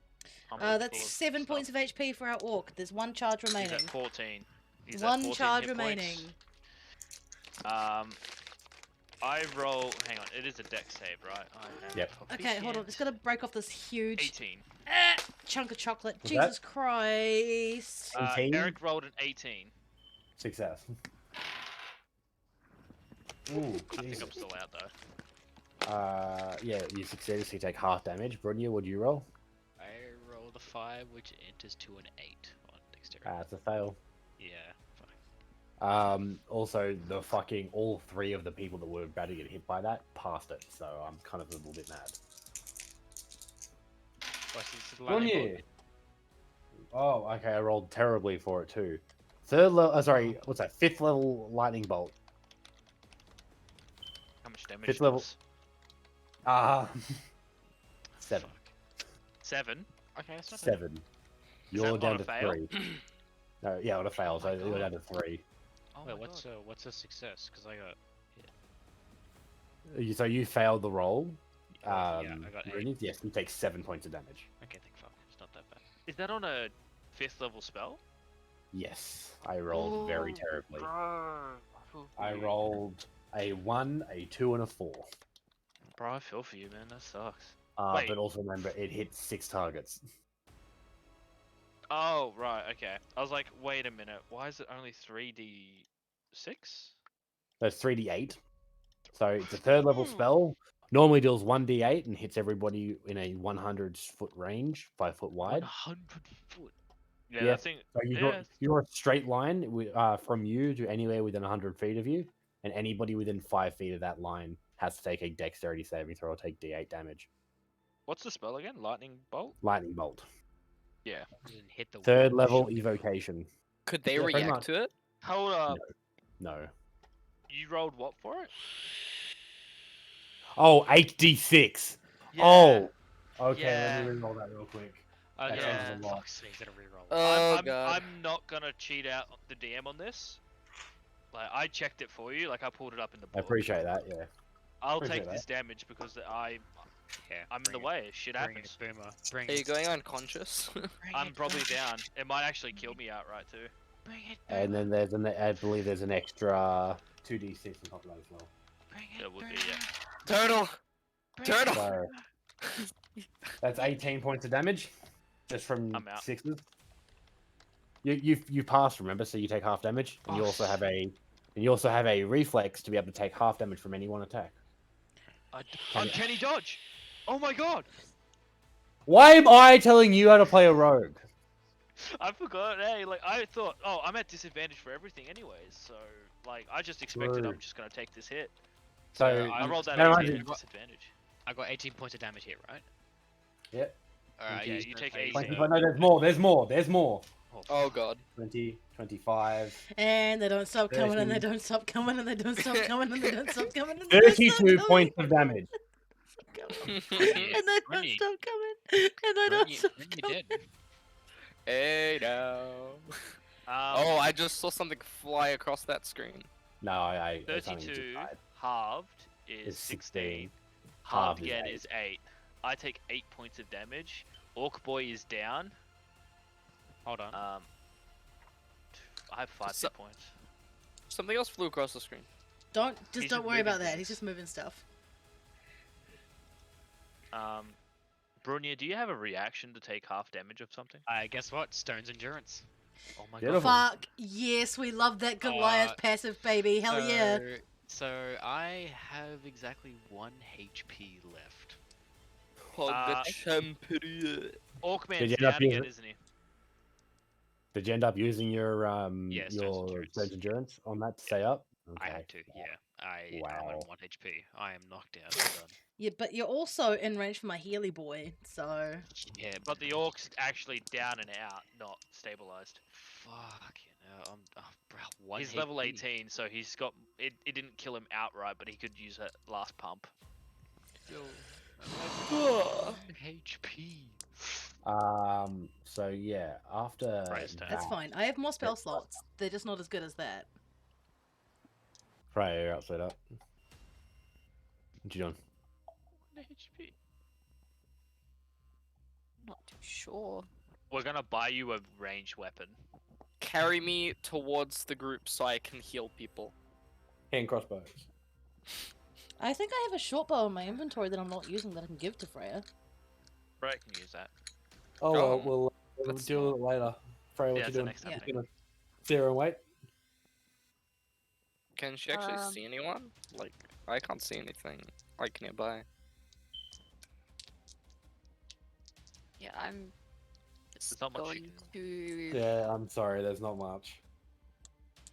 That's 7 points of HP for our orc. There's one charge remaining. He's at 14. He's at One 14 charge hit remaining. Points. I roll. Hang on, it is a dex save, right? Yep. Okay, hold on. Just gotta break off this huge 18. chunk of chocolate. Was Jesus Christ. 18? Eric rolled an 18. Success. Ooh, I think Jesus. I'm still out though. Yeah, you succeeded, so you take half damage. Brunya, what do you roll? I rolled a 5, which enters to an 8 on dexterity. It's a fail. Yeah. Also, all 3 of the people that were about to get hit by that passed it, so I'm kind of a little bit mad. Brunya! Oh, okay, I rolled terribly for it too. What's that? 5th level lightning bolt. How much damage? 5th level. 7. 7. Okay, that's not 7. You're down to 3. No, yeah, on a fail, so you're down to 3. Oh wait, what's a success? Because I got. So you failed the roll. I got 8. Yes, you take 7 points of damage. Okay, thank fuck. It's not that bad. Is that on a 5th level spell? Yes, I rolled very terribly. Bro, I rolled a 1, a 2, and a 4. Bro, I feel for you, man. That sucks. But also remember, it hit 6 targets. Oh, right, okay. I was like, wait a minute. Why is it only 3d6? That's 3d8. So it's a 3rd level spell. Normally deals 1d8 and hits everybody in a 100-foot range, 5 foot wide. 100 foot. Yeah, I think. So you're a straight line from you to anywhere within 100 feet of you, and anybody within 5 feet of that line has to take a dexterity saving throw or take d8 damage. What's the spell again? Lightning bolt? Lightning bolt. Yeah. Didn't hit the 3rd level evocation. Could they pretty react much. to it? Hold up. No. You rolled what for it? Oh, 8d6. Yeah. Oh. Okay, Yeah. let me reroll that real quick. That Yeah. changes a lot. I'm not gonna cheat out the DM on this. Like, I checked it for you. Like, I pulled it up in the book. I appreciate that, yeah. I'll Appreciate take this damage because I'm in the way. Shit happens. Are you going unconscious? I'm probably down. It might actually kill me outright too. And then I believe there's an extra 2d6 on top of that as well. There would be, yeah. Turtle! Turtle! So, that's 18 points of damage. Just from I'm out. 6s. You pass, remember, so you take half damage. And you also have a And you also have a reflex to be able to take half damage from any one attack. Uncanny dodge! Oh my god! Why am I telling you how to play a rogue? I forgot. Hey, like I thought. Oh, I'm at disadvantage for everything, anyways. So, like, I just expected I'm True. just gonna take this hit. So I rolled that that 18 reminds at me- disadvantage. I got 18 points of damage here, right? Yep. Alright, Yeah, he's you gonna take take, 18. No, there's more. There's more. There's more. Oh god. 20, 25, And they don't stop coming, and they 30. don't stop coming, and they don't stop coming, and they don't stop coming, and they don't stop 32 coming. points of damage. And they don't stop coming, and they don't stop coming. Hey now. Oh, I just saw something fly across that screen. No, I 32 halved is Is 16. 16. Halved Halved is again 8. is 8. I take 8 points of damage. Orc boy is down. Hold on. I have 5 So- hit points. Something else flew across the screen. Don't He's don't just worry about moving that. He's things. just moving stuff. Brunia, do you have a reaction to take half damage of something? Guess what? Stone's endurance. Oh my Beautiful. god. Fuck yes, we love that Goliath passive, baby. Hell yeah. So I have exactly 1 HP left. Oh, the champion. Orcman's Did you end up down again, using- isn't he? Did you end up using your Stone's your endurance. Stone's endurance on that to stay up? I had to, yeah. I'm Wow. on 1 HP. I am knocked out. I'm done. Yeah, but you're also in range for my Healy boy, so. Yeah, But the orc's actually down and out, not stabilized. Fuck, you know, bro, 1 He's level HP. 18, so he's got it. It didn't kill him outright, but he could use that last pump. Still, I'm at 1 HP. So yeah, after Freya's turn. That's that- fine. I have more spell slots. They're just not as good as that. Freya, you're upside up. What you doing? 1 HP. Not too sure. We're gonna buy you a ranged weapon. Carry me towards the group so I can heal people. Hand crossbows. I think I have a short bow in my inventory that I'm not using that I can give to Freya. Freya can use that. Oh, Oh, well, we'll that's deal with it later. Freya, what Yeah, you it's the doing? next Yeah. thing. Gonna sit here and wait. Can she actually see anyone? Like, I can't see anything like nearby. Yeah, I'm There's just not much you going to. Yeah, I'm sorry. There's not much.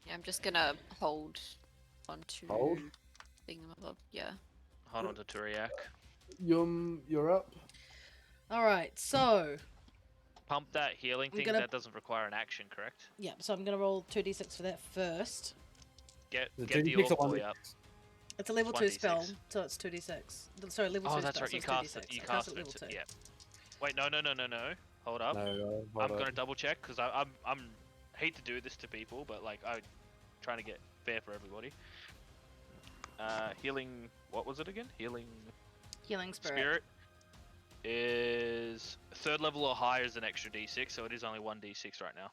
Yeah, I'm just gonna hold onto. Hold? Thingamabob. Yeah. Hold on to Turiak. You're up. Alright, so. Pump that healing I'm thing. gonna- That doesn't require an action, correct? Yeah, so I'm gonna roll 2d6 for that first. Get The the 2d6 orc or boy up. It's a level It's 2 spell, 1d6. so it's 2d6. Sorry, level 2 Oh, that's spell, right. so You it's cast 2d6. it. You I cast at it. level 2. Yeah. Wait, no. Hold up. No, I'm gonna double check because I'm hate to do this to people, but like I'm trying to get fair for everybody. Healing. What was it again? Healing Healing spirit. spirit is 3rd level or higher is an extra d6, so it is only 1d6 right now.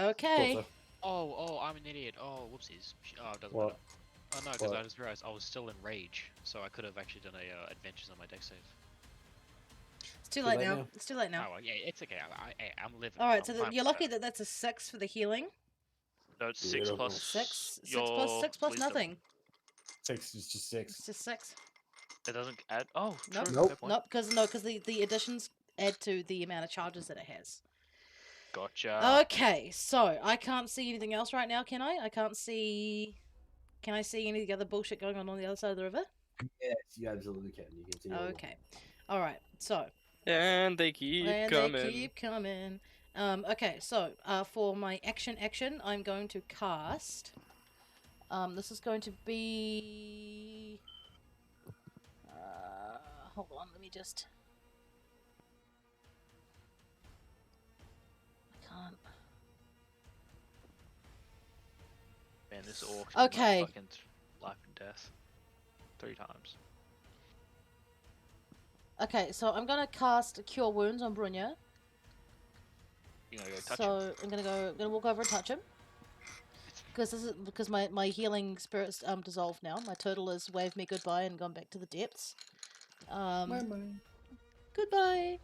Okay. Oh, I'm an idiot. Oh, whoopsies. Oh, it doesn't What? matter. Oh no, because What? I just realized I was still in rage, so I could have actually done a adventures on my deck save. It's too late now. It's too late now. Oh, well, yeah, it's okay. I'm living. Alright, so I'm you're fine. lucky that that's a 6 for the healing. No, it's 6 Beautiful. plus 6 your 6 plus wisdom. nothing. 6 is just 6. It's just 6. It doesn't add. Oh, Nope. true. Nope. Fair point. Nope, because the additions add to the amount of charges that it has. Gotcha. Okay, so I can't see anything else right now, can I? I can't see. Can I see any of the other bullshit going on the other side of the river? Yes, you absolutely can. You can see all of them. Okay. Alright, so. And they keep And coming. they keep coming. Okay, so for my action, I'm going to cast. This is going to be. Hold on, let me just. I can't. Man, this orc. Okay. Fucking life and death. 3 times. Okay, so I'm gonna cast Cure Wounds on Brunya. You gonna go touch him? So I'm gonna walk over and touch him. Because my healing spirits dissolved now. My turtle has waved me goodbye and gone back to the depths. Goodbye.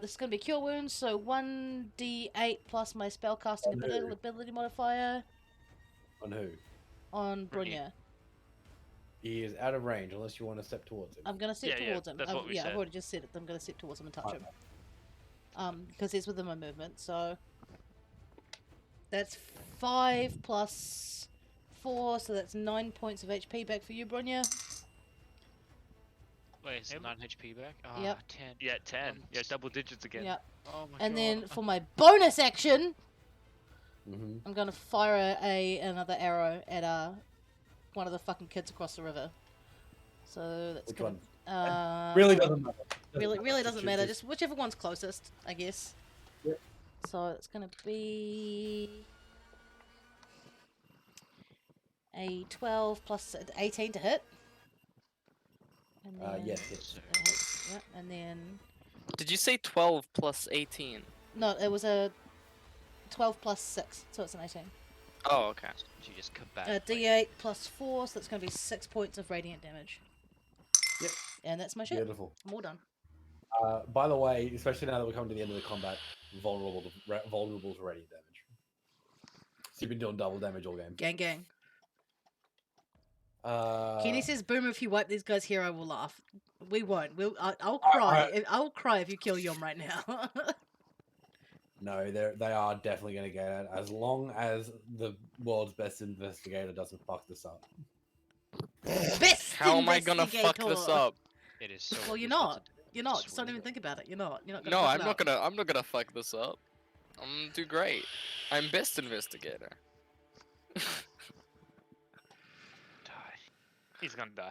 This is gonna be Cure Wounds, so 1d8 plus my spellcasting ability modifier. On who? on Brunier. Brunya. He is out of range unless you want to step towards him. I'm gonna step Yeah, towards him. that's what we I've said. already just said it. I'm gonna step towards him and touch Okay. him. Because he's within my movement, so that's 5 plus 4, so that's 9 points of HP back for you, Brunya. Wait, is it 9 HP back? Ah, Yep. 10. Yeah, 10. Yeah, double digits again. Yep. Oh my And god. then for my bonus action, Mm-hmm. I'm gonna fire another arrow at one of the fucking kids across the river. So that's Which gonna, one? Really doesn't matter. really doesn't matter. Just whichever one's closest, I guess. Yep. So it's gonna be a 12 plus 18 to hit. And then Yes, hits. it hits, yep. And then Did you say 12 plus 18? no, it was a 12 plus 6, so it's an 18. Oh, okay. You just come back. D8 plus 4, so that's gonna be 6 points of radiant damage. Yep. And that's my shit. Beautiful. I'm all done. By the way, especially now that we're coming to the end of the combat, vulnerable to radiant damage. So you've been doing double damage all game. Gang, gang. Kenny says, "Boomer, if you wipe these guys here, I will laugh." We won't. I'll cry. I'll cry if you kill Yom right now. No, they are definitely going to get it as long as the world's best investigator doesn't fuck this up. Best How am I gonna fuck this investigator. up? It is so. Well, you're not. You're not. Just don't even think about it. You're not. You're not gonna. No, fuck I'm it not up. gonna. I'm not gonna fuck this up. I'm gonna do great. I'm best investigator. He's gonna die.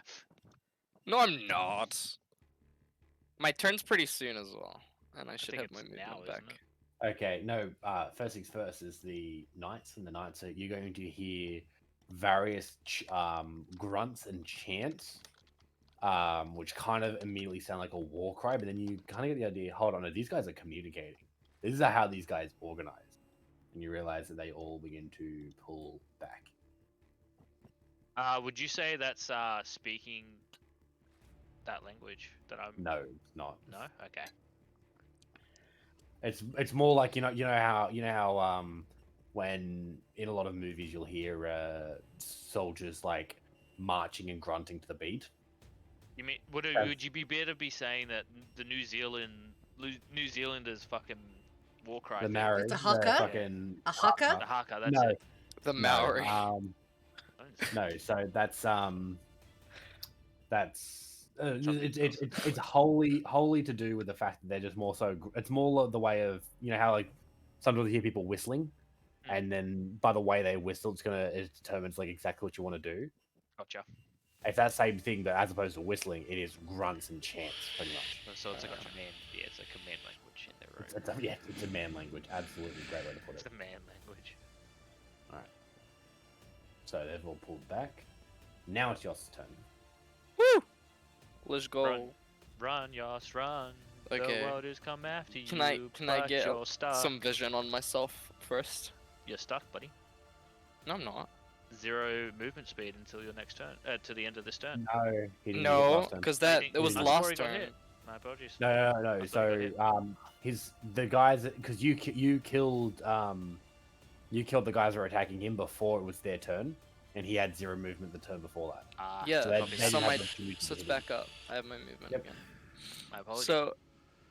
No, I'm not. My turn's pretty soon as well, and I should think have my it's movement now, back. isn't it? Okay, no. First things first is the knights, and the knights are you're going to hear various grunts and chants, which kind of immediately sound like a war cry. But then you kind of get the idea. Hold on, these guys are communicating. This is how these guys organize, and you realize that they all begin to pull back. Would you say that's speaking that language that I'm? No, it's not. No. Okay. It's more like you know how when in a lot of movies you'll hear soldiers like marching and grunting to the beat. You mean would you be better be saying that the New Zealanders fucking war cry? The thing? Maori, It's a the haka? fucking A haka? The haka. That's no, it. The no, Maori. no. So that's it's wholly to do with the fact that they're just more so. It's more the way of how like sometimes you hear people whistling, and then by the way they whistle, it determines like exactly what you want to do. Gotcha. It's that same thing, but as opposed to whistling, it is grunts and chants, pretty much. So it's like a command. Yeah, it's a command language in there, right? It's a man language. Absolutely, great way to put It's it. the man language. All right. So they've all pulled back. Now it's your turn. Woo! Let's go. Run. Run, Yoss, run. Okay. The world is come after you. Can I but get you're stuck. some vision on myself first? You're stuck, buddy. No, I'm not. 0 movement speed until your next turn. To the end of this turn. No, he didn't get No, last turn. because He it was didn't- last Rory got turn. hit. My apologies. No. I thought he got So hit. the guys because you killed the guys who were attacking him before it was their turn, and he had 0 movement the turn before that. Yeah, so, they copy. didn't so have my the opportunity to so it's hit him. back up. I have my movement Yep. again. My apologies. So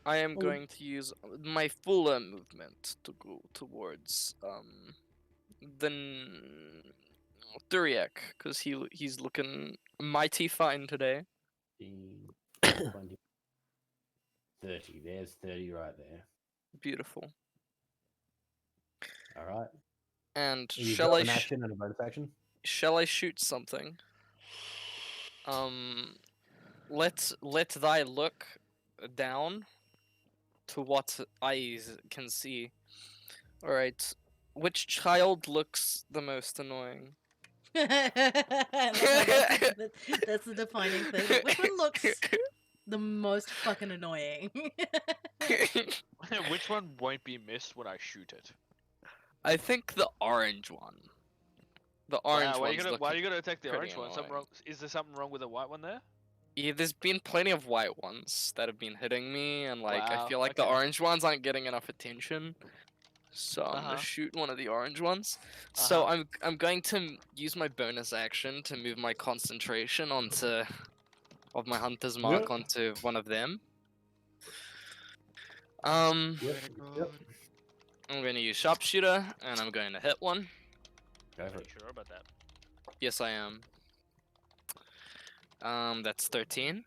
I am Oh. going to use my fuller movement to go towards the Duriak, because he's looking mighty fine today. 15, 20, 30. There's 30 right there. Beautiful. All right. And You've shall got I an action and a bonus action? shall I shoot something? Let thy look down to what eyes can see. All right. Which child looks the most annoying? That's the defining thing. Which one looks the most fucking annoying? Which one won't be missed when I shoot it? I think the orange one. The orange Wow, one's why are you gonna attack the pretty orange one? Something annoying. wrong? Is there something wrong with the white one there? Yeah, there's been plenty of white ones that have been hitting me, and like I Wow, feel like the okay. orange ones aren't getting enough attention. So I'm Uh-huh. gonna shoot one of the orange ones. So I'm going to use my bonus action to move my concentration of my hunter's mark onto one of them. Yep. I'm gonna use sharpshooter and I'm going to hit one. Go Are for you it. sure about that? Yes, I am. That's 13.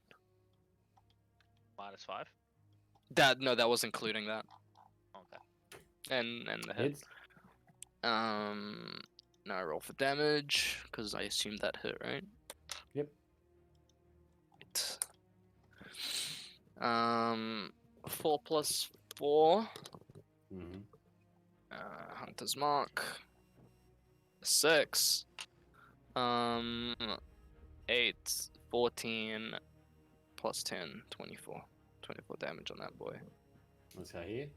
-5. That was including that. Okay. And the hit. Hits. Now I roll for damage because I assumed that hit, right? Yep. Right. 4 plus 4. Mm-hmm. Hunter's mark. 6. 8, 14 plus 10, 24. 24 damage on that boy. Let's go here.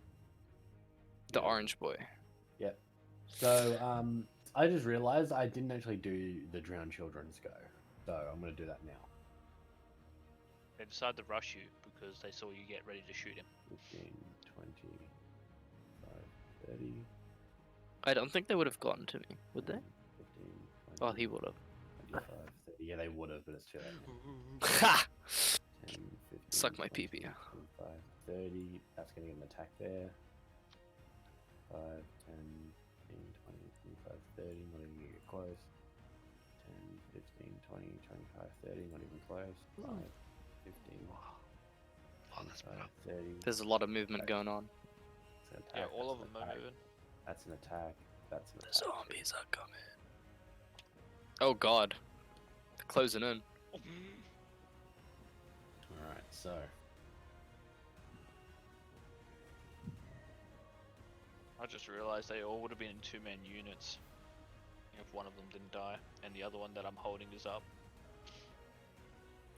The orange boy. Yep. So, I just realized I didn't actually do the drowned children's go. So I'm going to do that now. They decided to rush you because they saw you get ready to shoot him. 15, 20, 30. I don't think they would have gotten to me, would they? 15, 20, Oh, he would have. 25, 30. Yeah, they would have, but it's too late. Ha! 10, 15, Suck my 20, pee-pee. 25, 30. That's going to get an attack there. 5, 10, 15, 20, 25, 30. Not even going to get close. 10, 15, 20, 25, 30. Not even close. 5, 15, 25, 30. There's a lot of movement going on. That's an Yeah, attack, all of that's an them are attack, moving. That's an attack. That's an The attack. zombies are coming. Oh god. They're closing in. Alright, so. I just realized they all would have been in 2-man units if one of them didn't die, and the other one that I'm holding is up.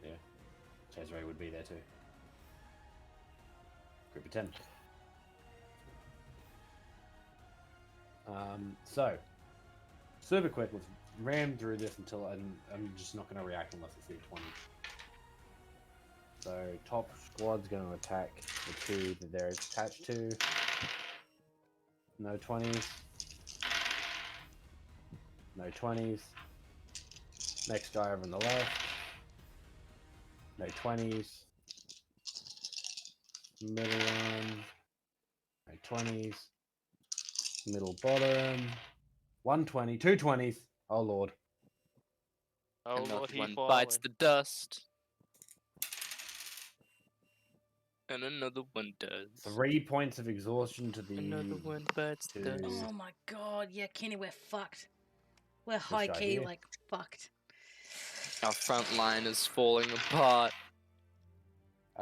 Yeah. Cesare would be there too. Group of 10. So, super quick, let's ram through this until I'm just not going to react unless I see a 20. So, top squad's going to attack the 2 that they're attached to. No 20s. No 20s. Next guy over on the left. No 20s. Middle one. No 20s. Middle bottom. 120. 2 20s. Oh lord. Oh Another lord, he one fallen. bites the dust. And another one does. 3 points of exhaustion to the. Another one bites the dust. Oh my god, yeah, Kenny, we're fucked. We're This high guy key, here. like, fucked. Our front line is falling apart.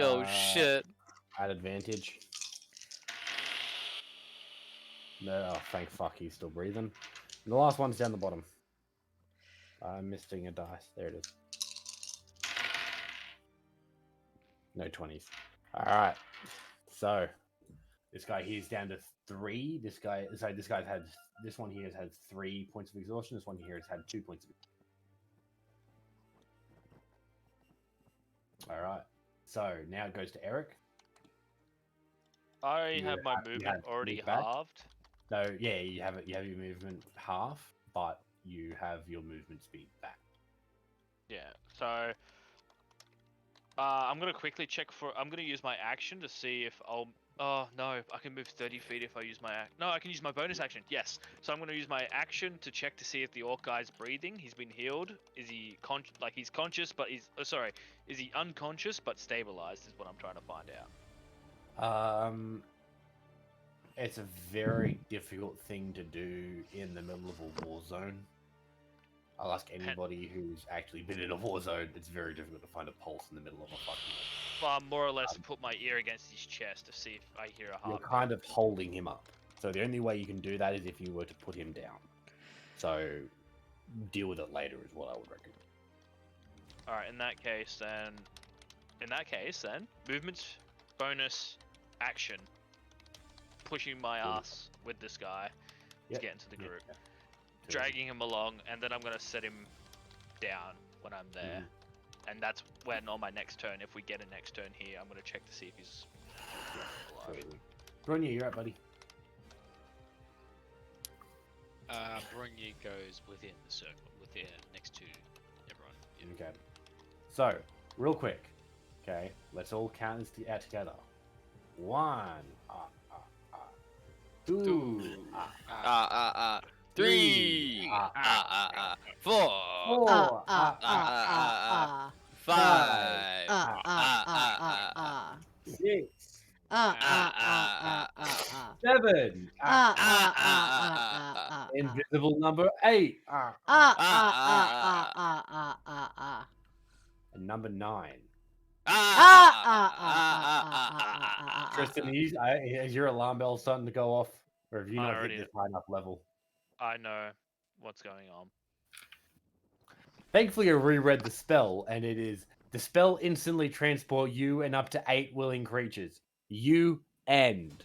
Oh shit. At advantage. No, oh thank fuck, he's still breathing. And the last one's down the bottom. I'm missing a dice. There it is. No 20s. Alright. So, this guy here's down to 3. This guy's had. This one here has had 3 points of exhaustion. This one here has had 2 points of Alright. So, now it goes to Eric. I You have my have- you movement have already moved back? halved. No, yeah, you have it. You have your movement half, but you have your movement speed back. Yeah, so I'm gonna quickly check for. I'm gonna use my action to see if I'll. Oh no, I can move 30 feet if I use my. No, I can use my bonus action. Yes, so I'm gonna use my action to check to see if the orc guy's breathing. He's been healed. Is he he's conscious, but he's sorry. Is he unconscious but stabilized? Is what I'm trying to find out. It's a very difficult thing to do in the middle of a war zone. I'll ask anybody who's actually been in a war zone. It's very difficult to find a pulse in the middle of a fucking. Well, more or less put my ear against his chest to see if I hear a You're heart. kind of holding him up. So the only way you can do that is if you were to put him down. So deal with it later is what I would recommend. All right, in that case, then, movement, bonus, action, pushing my ass with this guy to get into the group, dragging him along, and then I'm gonna set him down when I'm there, and that's when on my next turn, if we get a next turn here, I'm gonna check to see if he's alive. Brunya, you're up, buddy. Brunye goes within the circle, within next to everyone. Yeah. Okay. So, real quick. Okay, let's all count this out together. 1, two, 3, 4, 4, 5, 6, Ah. 7, invisible number 8, and number 9. Tristan, is your alarm bell starting to go off, or have you I not hit already- this high enough level? I know what's going on. Thankfully, I reread the spell, and it is the spell instantly transport you and up to 8 willing creatures. You end.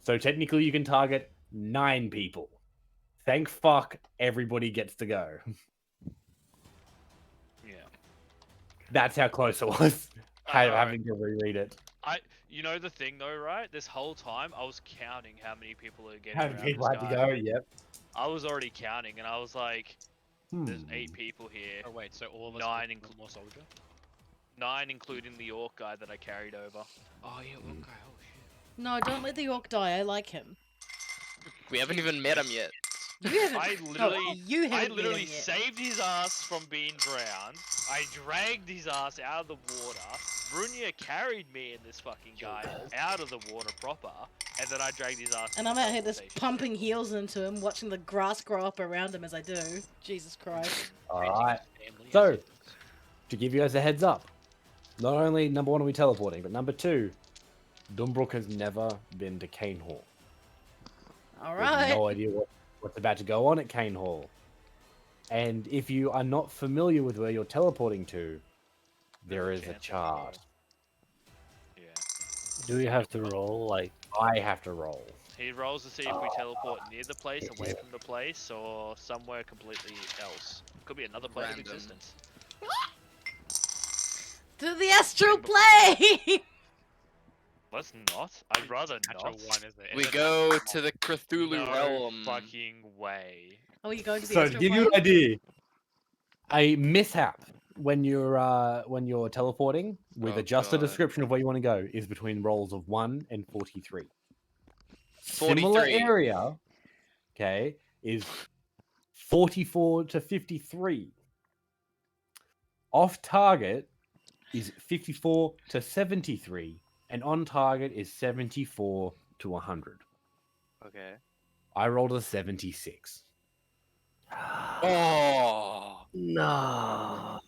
So technically, you can target 9 people. Thank fuck, everybody gets to go. Yeah. That's how close it was. I know, Having to reread it. You know the thing though, right? This whole time I was counting how many people are getting How many around people this had to guy. go? Yep. I was already counting, and I was like, "There's 8 people here. Oh wait, so all of us 9 get one more soldier? 9 including the orc guy that I carried over." Oh yeah, one guy. Oh shit. No, don't let the orc die. I like him. We haven't even met him yet. You haven't. I no, literally, you I haven't met literally him yet. saved his ass from being drowned. I dragged his ass out of the water. Brunia carried me and this fucking guy out of the water proper, and then I dragged his ass. And I'm out here just pumping heels into him, watching the grass grow up around him as I do. Jesus Christ. Alright. So, to give you guys a heads up, not only number 1 are we teleporting, but number 2, Dumbrook has never been to Cane Hall. All We have right. no idea what's about to go on at Cane Hall. And if you are not familiar with where you're teleporting to, there is a chart. Yeah. Do we have to roll like? I have to roll. He rolls to see if we teleport near the place, away from the place, or somewhere completely else. Could be another plane of Random. existence. To the astral plane! Let's not. I'd rather Natural not. 1, isn't it? We It's a go natural to the Cthulhu No realm. fucking way. Oh, you going to the So to astral give plane? you an idea, a mishap when you're teleporting with Oh, a just a God. description of where you want to go is between rolls of 1 and 43. Similar 43. area, okay, is 44 to 53. Off target is 54 to 73, and on target is 74 to 100. Okay. I rolled a 76. Oh. No.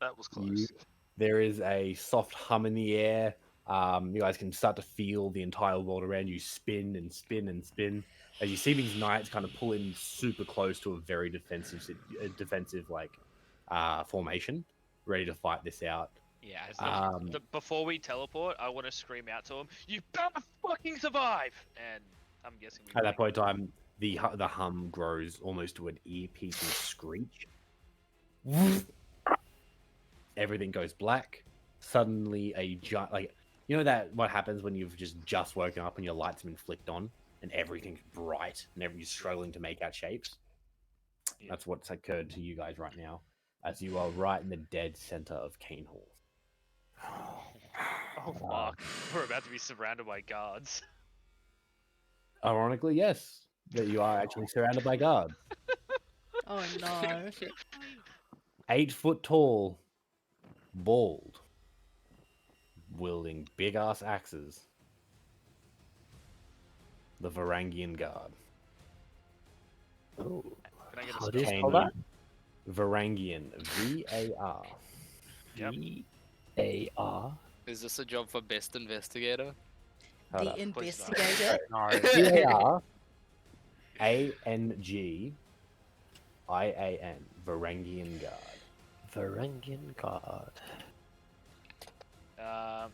That was close. There is a soft hum in the air. You guys can start to feel the entire world around you spin and spin and spin as you see these knights kind of pull in super close to a very defensive formation, ready to fight this out. Yeah, Before we teleport, I want to scream out to him, "You better fucking survive!" And I'm guessing we At that point in time, the hum grows almost to an ear-piercing screech. Everything goes black. Suddenly, a giant, what happens when you've just woken up and your lights have been flicked on and everything's bright and everybody's struggling to make out shapes. Yeah. That's what's occurred to you guys right now, as you are right in the dead center of Cane Hall. Oh fuck! We're about to be surrounded by guards. Ironically, yes, that you are actually surrounded by guards. Oh no. 8 foot tall, bald, wielding big ass axes. The Varangian Guard. Oh. Can I get How a do you spell? spell that? Varangian. VAR. Yep. VAR. Is this a job for best investigator? Hold The up. investigator. VAR. ANGIAN. Varangian Guard. Varangian Guard.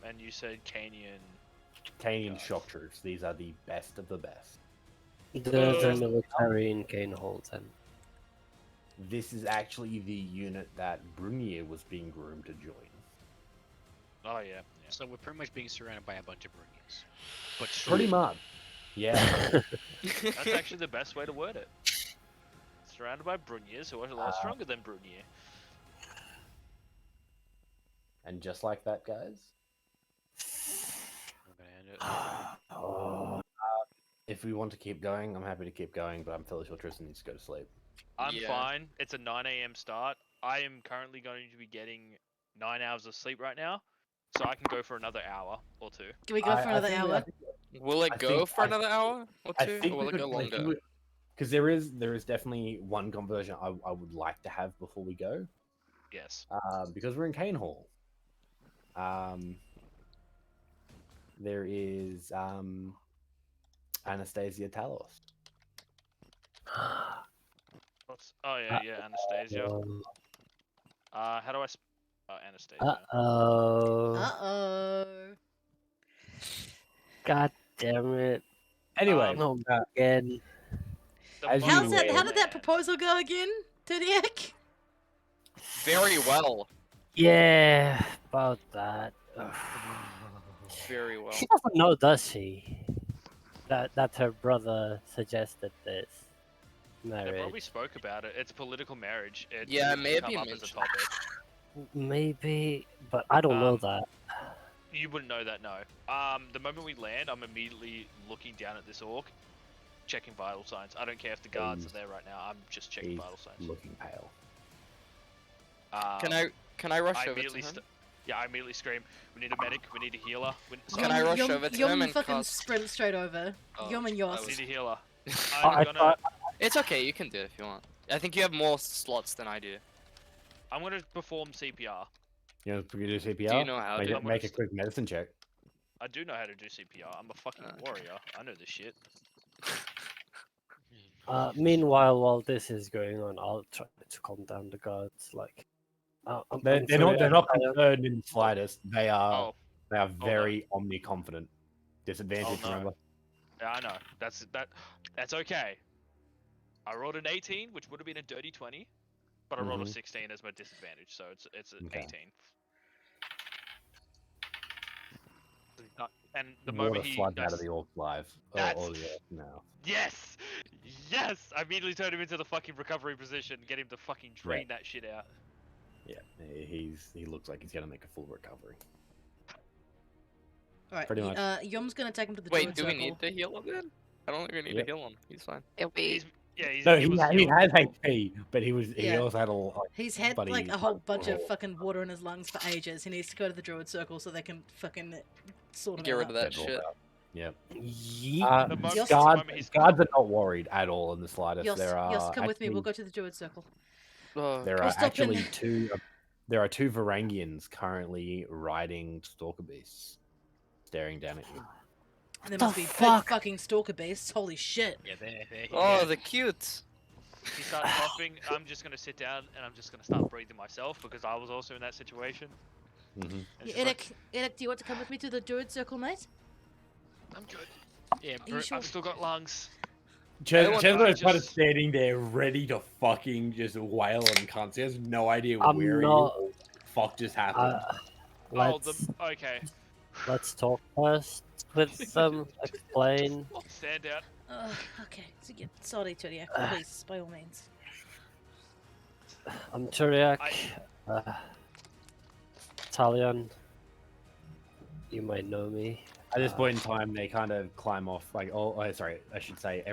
And you said Canian. Canadian shock troops. These are the best of the best. There's a military in Cane Hall then. This is actually the unit that Brunier was being groomed to join. Oh yeah. So we're pretty much being surrounded by a bunch of Brunians. But Pretty much. Yeah. That's actually the best way to word it. Surrounded by Bruniers who are a lot stronger than Brunier. And just like that, guys. I'm gonna end it. Oh. If we want to keep going, I'm happy to keep going, but I'm fairly sure Tristan needs to go to sleep. I'm Yeah. fine. It's a 9 a.m. start. I am currently going to be getting 9 hours of sleep right now, so I can go for another hour or two. Can we go for another hour? Will it go for another hour or I two, think or will it go longer? Because there is definitely one conversion I would like to have before we go. Yes. Because we're in Cane Hall. There is Anastasia Talos. Oh yeah, Anastasia. How do I? Anastasia. Uh-oh. God damn it. Anyway, no, again. As How you did that proposal go again, Tediak? Very well. Yeah, about that. Very well. She doesn't know, does she? That her brother suggested this They marriage. probably spoke about it. It's political marriage. It Yeah, will maybe come up as a topic. Maybe, but I don't know that. You wouldn't know that, no. The moment we land, I'm immediately looking down at this orc, checking vital signs. I don't care if the guards are there right now. I'm just checking vital signs. Looking pale. Can I rush over to immediately him? I immediately scream, we need a medic, we need a healer. Can I rush over to him and fucking cast? sprint straight over. Yum and yours. We need a healer. I I'm gonna... It's okay, you can do it if you want. I think you have more slots than I do. I'm gonna perform CPR. You know, do CPR? Do you know how to? Make a quick medicine check. I do know how to do CPR. I'm a fucking warrior. I know this shit. Meanwhile, while this is going on, I'll try to calm down the guards. Like, They're not concerned in the slightest. They are Oh, very omni-confident. Disadvantage, no. remember? Yeah, I know. That's okay. I rolled an 18, which would have been a dirty 20, but I rolled a 16 as my disadvantage, so it's an 18. And the moment Water he floods goes, out of the orc live. Or the orc now. yes, yes! I immediately turned him into the fucking recovery position, get him to fucking drain that shit out. Yeah, he looks like he's gonna make a full recovery. Alright, Pretty much. Yum's gonna take him to the Wait, druid do we circle. need to heal him then? I don't think we need to heal him. He's fine. He's No, he has HP, but he also had a lot. He's had like a whole bunch of fucking water in his lungs for ages. He needs to go to the druid circle so they can fucking sort him Get out. rid of that shit. Yep. Yost, Guards are not worried at all in the slightest. Yost, come with me. We'll go to the druid circle. There are actually two. There are two Varangians currently riding stalker beasts, staring down at you. And there must be big fucking stalker beasts. Holy shit. Yeah, they're Oh, they're cute. He starts coughing. I'm just gonna sit down and I'm just gonna start breathing myself because I was also in that situation. Mm-hmm. Yeah, Eric, do you want to come with me to the druid circle, mate? I'm good. Yeah, Are you sure? I've still got lungs. Chesler is kind of standing there ready to fucking just wail on cunts. He has no idea where he is. Fuck just happened. Okay. Let's talk first with them. Explain. Stand out. Okay, so yeah, sorry, Turiak, please, by all means. I'm Turiak. Italian. You might know me. At this point in time, they kind of climb off. Like, sorry, I should say,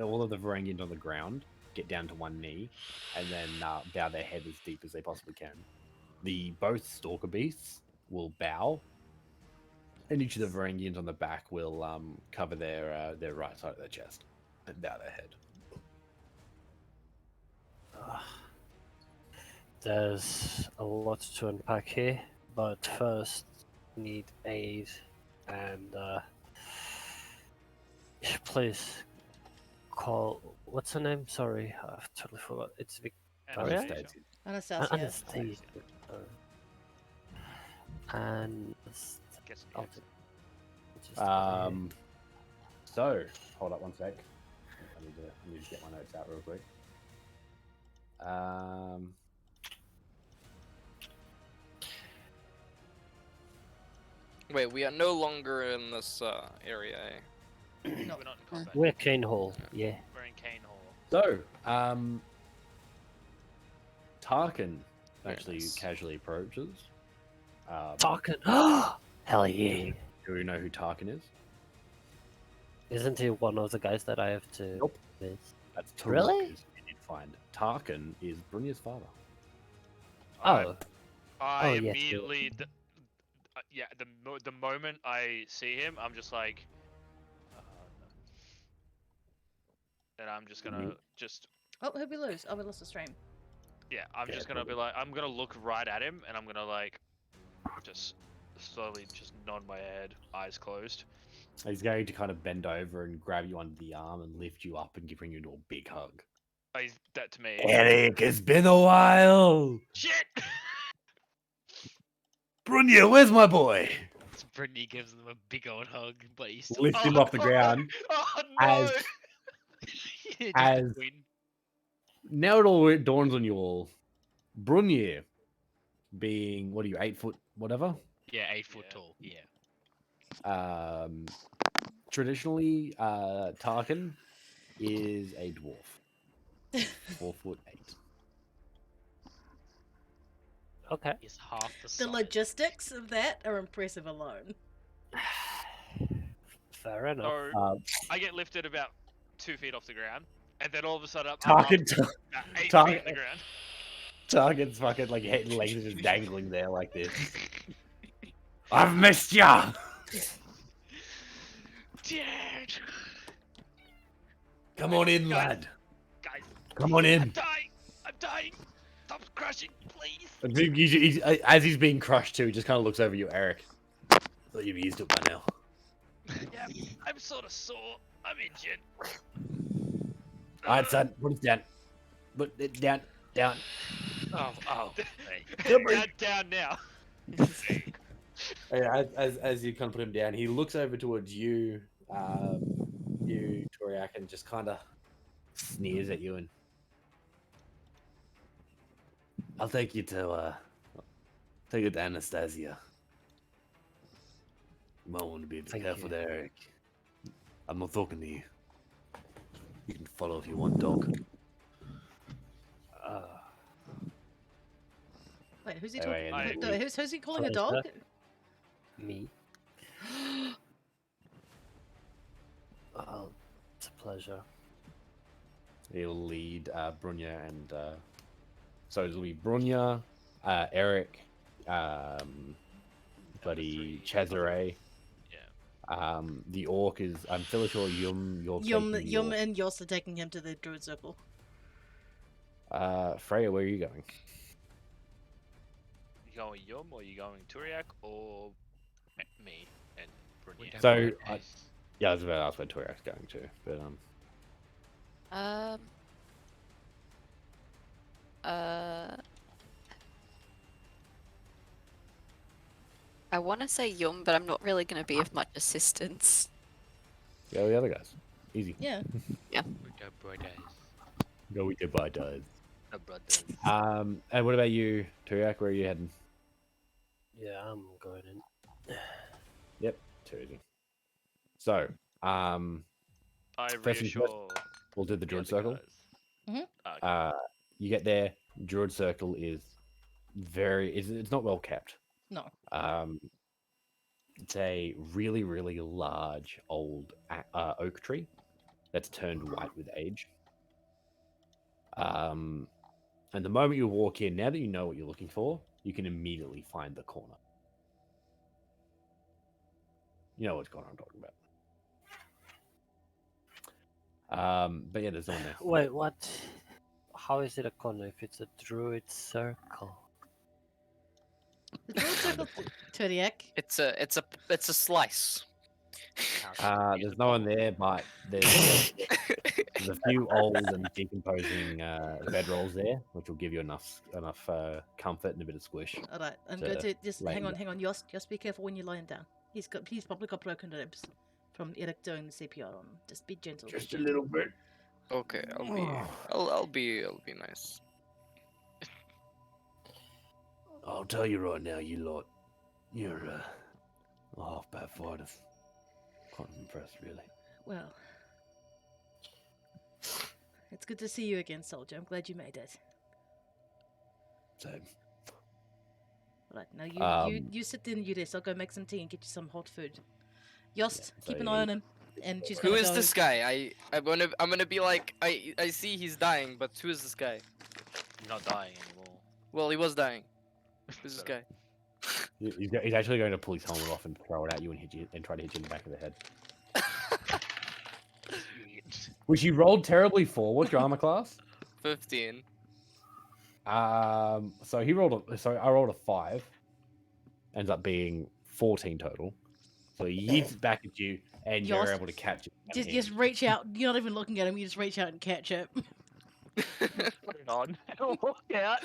all of the Varangians on the ground get down to one knee, and then bow their head as deep as they possibly can. Both stalker beasts will bow, and each of the Varangians on the back will cover their right side of their chest and bow their head. There's a lot to unpack here, but first need aid, and please call. What's her name? Sorry, I've totally forgot. It's Victoria. Anastasia. Anastasia. And So hold up one sec. I need to get my notes out real quick. Wait, we are no longer in this area. No. We're not in combat. We're Cane Hall, yeah. We're in Cane Hall. So, Tarkin actually Yes. casually approaches. Tarkin! Hell yeah! Do we know who Tarkin is? Isn't he one of the guys that I have to... Nope. With? That's Taruk, Really? who you did find. Tarkin is Brunya's father. Oh. I Oh, yes, immediately, the moment I see him, I'm just like, no. And I'm just gonna Oh, who'd we lose? Oh, we lost the stream. yeah, I'm Yeah, just gonna be like, I'm gonna look right at him, and I'm gonna like, just slowly just nod my head, eyes closed. He's going to kind of bend over and grab you under the arm and lift you up and bring you into a big hug. He's that to me. Eric, it's been a while. Shit! Brunya, where's my boy? Brittany gives them a big old hug, but he's still Lift him off the ground. Oh no! As now it all dawns on you all. Brunya, being what are you, 8 foot, whatever? Yeah, 8 foot tall. Yeah. Traditionally, Tarkin is a dwarf, 4'8". Okay. He's half the size. The logistics of that are impressive alone. Fair enough. So I get lifted about 2 feet off the ground, and then all of a sudden I'm Tarkin, up about 8 feet Tarkin, on the ground. Tarkin's fucking like head and legs are just dangling there like this. I've missed ya. Dad! Come on in, Guys, lad. Guys, Come on in. I'm dying! I'm dying! Stop crushing, please! I think as he's being crushed too, he just kind of looks over you, Eric. I thought you'd be used to it by now. Yeah, I'm sort of sore. I'm injured. Alright, son, put it down. Put it down. Down. Oh. Down now. As you kind of put him down, he looks over towards you, Toriak, and just kind of Sneers at you and I'll take you to Anastasia. You might want to be careful there, Eric. I'm not talking to you. You can follow if you want, dog. Wait, who's he Anyway, talking? and Who's he calling a Sorry, dog? sir? Me. Oh, it's a pleasure. He'll lead Brunya and so it'll be Brunya, Eric, buddy Cesare. Yeah. The orc is I'm fairly sure Yum. Yum and Yoss are taking him to the druid circle. Freya, where are you going? You going Yum, or you going Turiak, or me and Brunia? So, yeah, I was about to ask where Toriak's going to, but I want to say Yum, but I'm not really going to be of much assistance. go with the other guys. Easy. Yeah. Yeah. Go with your brothers. Brothers. And what about you, Toriak? Where are you heading? Yeah, I'm going in. Yep, too easy. So, I first things reassure. first, we'll do the druid other circle. guys. Mhm. Okay. You get there. Druid circle is it's not well kept. No. It's a really, really large old oak tree that's turned white with age. And the moment you walk in, now that you know what you're looking for, you can immediately find the corner. You know what corner I'm talking about. But yeah, there's no one there. Wait, what? How is it a corner if it's a druid circle? The druid circle, Turiak. It's a slice. There's no one there, but there's a few old and decomposing bedrolls there, which will give you enough comfort and a bit of squish. All right, I'm to going to just lay hang him on. Yoss, just be careful when you're lying down. He's probably got broken ribs from Eric doing the CPR on him. Just be gentle. Just a little bit. Okay, I'll be nice. I'll tell you right now, you lot, you're half bad fighters. Quite impressed, really. Well, it's good to see you again, soldier. I'm glad you made it. So, Right, now you sit there and you rest. I'll go make some tea and get you some hot food. Yost, so keep an eye on him. And she's Who gonna is go. this guy? I'm gonna be like I see he's dying, but who is this guy? He's not dying anymore. Well, he was dying. Who's this guy? he's actually going to pull his helmet off and throw it at you and hit you and try to hit you in the back of the head. Which you rolled terribly for. What drama class? 15. So he rolled I rolled a 5. Ends up being 14 total. So he yeets it back at you, and you're Yost, able to catch it. just reach out. You're not even looking at him. You just reach out and catch it. Put it on. Walk out.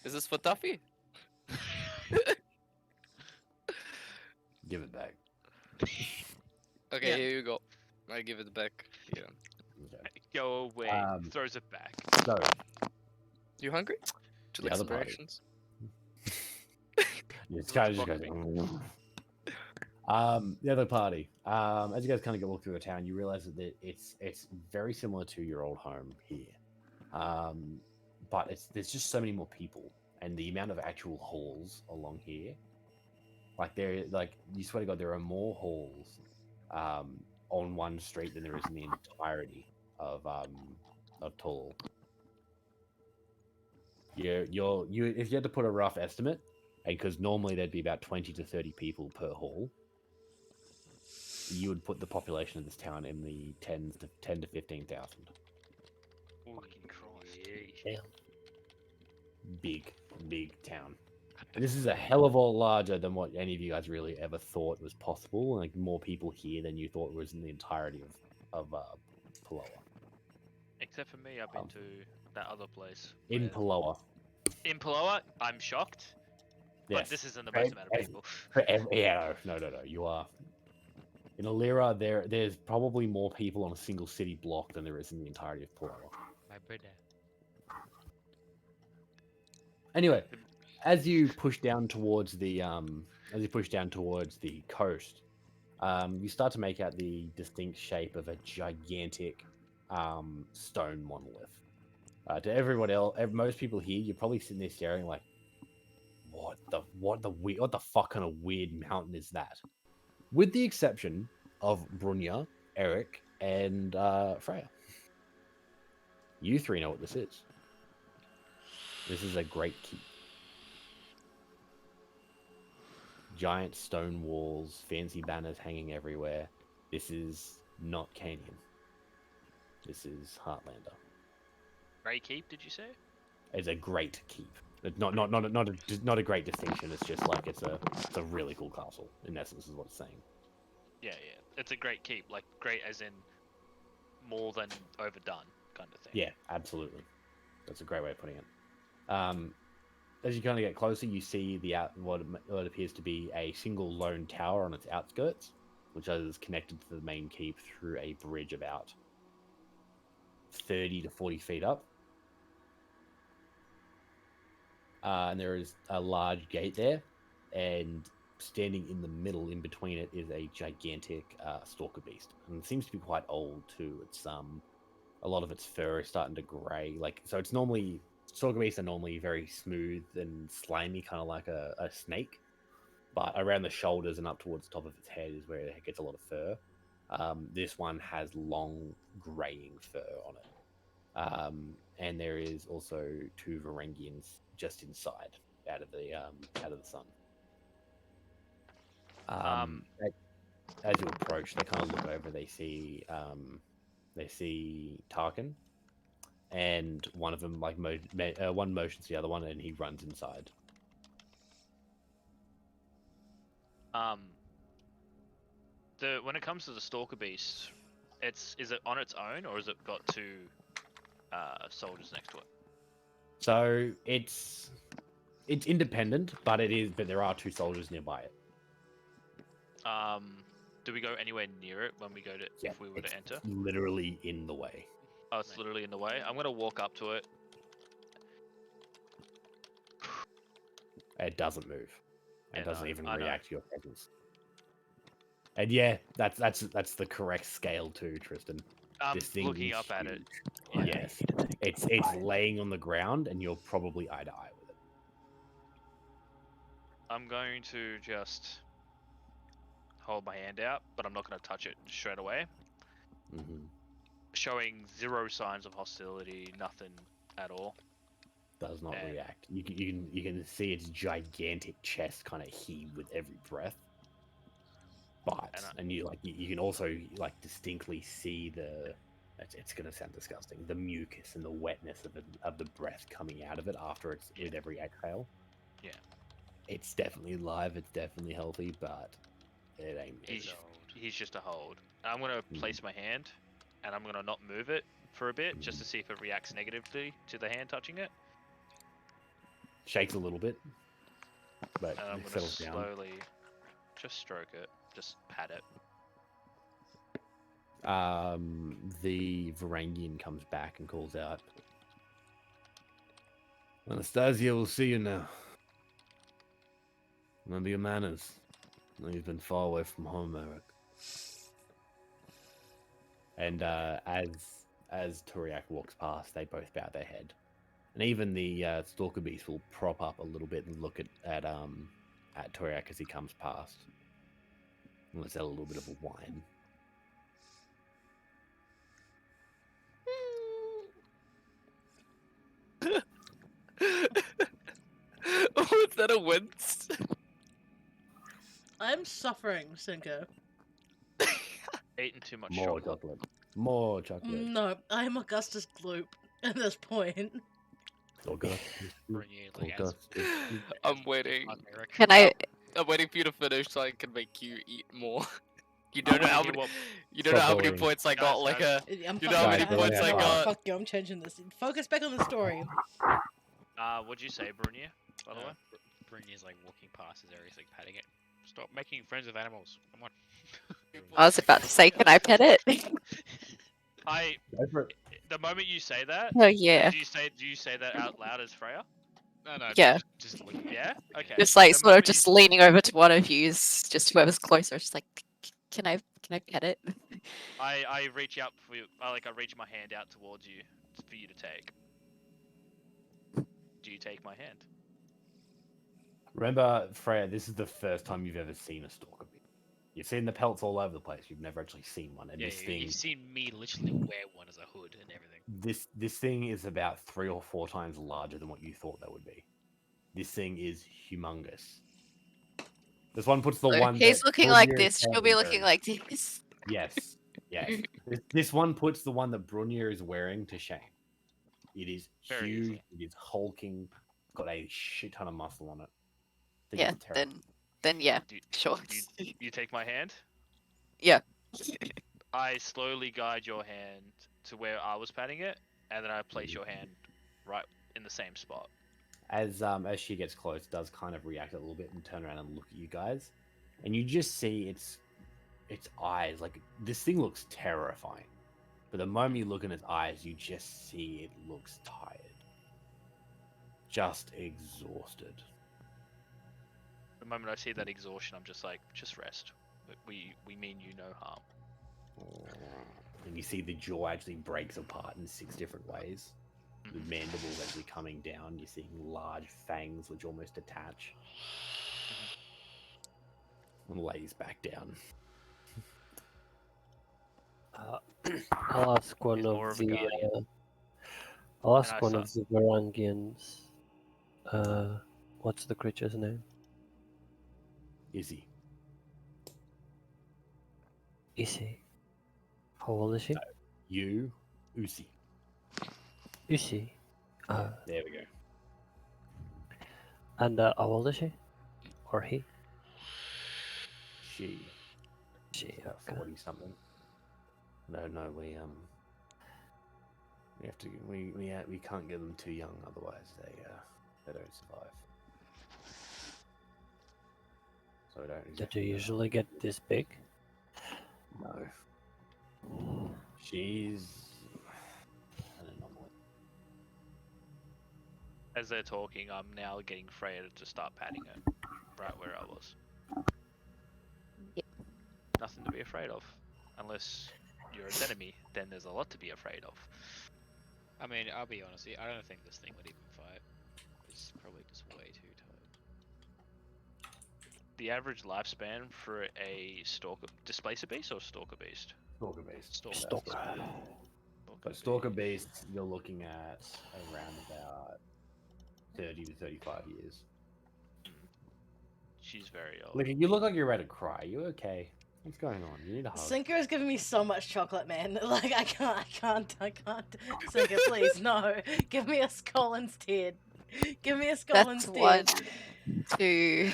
Is this for Tuffy? Give it back. Okay, Yeah. here you go. I give it back. Yeah. Okay. Go away. Throws it back. So You hungry? Would you The like other some party. rations? this guy just goes. The other party. As you guys kind of walk through the town, you realize that it's very similar to your old home here, but there's just so many more people, and the amount of actual halls along here, you swear to God, there are more halls, on one street than there is in the entirety of Tolol. If you had to put a rough estimate, because normally there'd be about 20 to 30 people per hall, you would put the population of this town in the 10 to 15,000. Fucking Christ. Big town. And this is a hell of a lot larger than what any of you guys really ever thought was possible. Like more people here than you thought was in the entirety of Peloa. Except for me, I've been to that other place. In where- Peloa. In Peloa, I'm shocked. But Yes. this isn't the most amount of people. No. You are. In Alira, there's probably more people on a single city block than there is in the entirety of Peloa. My brother. Anyway, as you push down towards the coast, you start to make out the distinct shape of a gigantic stone monolith. To everyone else, most people here, you're probably sitting there staring like, what the fuck kind of weird mountain is that? With the exception of Brunya, Eric, and Freya. You three know what this is. This is a great keep. Giant stone walls, fancy banners hanging everywhere. This is not Canyon. This is Heartlander. Grey Keep, did you say? It's a great keep. It's not a great distinction. It's just like it's a really cool castle. In essence, is what it's saying. Yeah. It's a great keep. Like, great as in more than overdone kind of thing. Yeah, absolutely. That's a great way of putting it. As you kind of get closer, you see what appears to be a single lone tower on its outskirts, which is connected to the main keep through a bridge about 30 to 40 feet up. And there is a large gate there, and standing in the middle, in between it, is a gigantic stalker beast, and it seems to be quite old too. It's a lot of its fur is starting to grey. So it's normally stalker beasts are normally very smooth and slimy, kind of like a snake, but around the shoulders and up towards the top of its head is where it gets a lot of fur. This one has long greying fur on it. And there is also 2 Varangians just inside, out of the sun. As you approach, they kind of look over. They see Tarkin, and one of them one motions the other one, and he runs inside. When it comes to the Stalker Beast, is it on its own or has it got 2 soldiers next to it? So it's independent, but there are 2 soldiers nearby it. Do we go anywhere near it when we go to if we were to enter? Literally in the way. Oh, it's literally in the way. I'm gonna walk up to it. It doesn't move. It doesn't even I know. react to your presence. And yeah, that's the correct scale too, Tristan. I'm This thing looking is up at it. huge. Yes, it's laying on the ground, and you're probably eye to eye with it. I'm going to just hold my hand out, but I'm not going to touch it straight away. Mm-hmm. Showing zero signs of hostility, nothing at all. Does not And- react. You can see its gigantic chest kind of heave with every breath. But and you can also like distinctly see it's gonna sound disgusting, the mucus and the wetness of the breath coming out of it after it's with every exhale. Yeah. It's definitely alive, it's definitely healthy, but it ain't He's just a hold. I'm going to place my hand, and I'm going to not move it for a bit, just to see if it reacts negatively to the hand touching it. Shakes a little bit, but And I'm it going to settles down. slowly just stroke it, just pat it. The Varangian comes back and calls out, Anastasia will see you now. Remember your manners. I know you've been far away from home, Eric. And as Turiak walks past, they both bow their head. And even the Stalker Beast will prop up a little bit and look at Turiak as he comes past. And let's have a little bit of a whine. Was that a wince? I'm suffering, Cinco. Eating too much More chocolate. More chocolate. No, I'm Augustus Gloop at this point. I'm waiting. Can I? I'm waiting for you to finish so I can make you eat more. You don't know how many. You don't know Stop how many bullying. points I got. Like a. I'm You know how many fucking- points I no, got. Fuck you, I'm changing this. Focus back on the story. What'd you say, Brunier, by the way? Brynja's like walking past his area, he's like patting it. Stop making friends with animals. Come on. I was about to say, can I pet it? The moment you say that. Oh, yeah. Do you say that out loud as Freya? No, Yeah. Just Yeah. Okay. Just like The sort of moment just leaning over to one of you, just whoever's closer, just like, can I pet it? I reach out for you. I reach my hand out towards you for you to take. Do you take my hand? Remember, Freya, this is the first time you've ever seen a Stalker Beast. You've seen the pelts all over the place. You've never actually seen one. And Yeah, this thing, you've seen me literally wear one as a hood and everything. this thing is about 3 or 4 times larger than what you thought that would be. This thing is humongous. This one puts the So one. he's that looking like Brunier is this. She'll currently be looking wearing. like this. Yes, yes. This one puts the one that Brunier is wearing to shame. It is Very huge. easily. It is hulking. Got a shit ton of muscle on it. Thing Yeah, is terrible. then yeah, Do sure. you take my hand? Yeah. I slowly guide your hand to where I was patting it, and then I place your hand right in the same spot. As she gets close, it does kind of react a little bit and turn around and look at you guys, and you just see its eyes. Like, this thing looks terrifying, but the moment you look in its eyes, you just see it looks tired, just exhausted. The moment I see that exhaustion, I'm just like, just rest. We mean you no harm. And you see the jaw actually breaks apart in 6 different ways. The mandibles actually coming down. You're seeing large fangs which almost attach. And lays back down. I'll ask one He's more of of a the. guardian. I'll And ask I one saw- of the Varangians. What's the creature's name? Izzy. Issy. How old is she? You, Uzi. Issy. There we go. And how old is she? Or he? She. She. About 40 something. No, we have to. We can't get them too young, otherwise they don't survive. So we don't. Did Exactly you know. usually get this big? No. She's an anomaly. As they're talking, I'm now getting Freya to start patting it right where I was. nothing to be afraid of, unless you're its enemy. Then there's a lot to be afraid of. I mean, I'll be honest. I don't think this thing would even fight. It's probably just way too tired. The average lifespan for a stalker displacer beast or stalker beast? Stalker beast. Stalker. But Stalker beast, you're looking at around about 30 to 35 years. She's very old. Look, you look like you're ready to cry. You okay? What's going on? You need a hug. Sinker is giving me so much chocolate, man. Like, I can't. Sinker, please, no. Give me a skull instead. Give me a skull That's instead. 1, 2.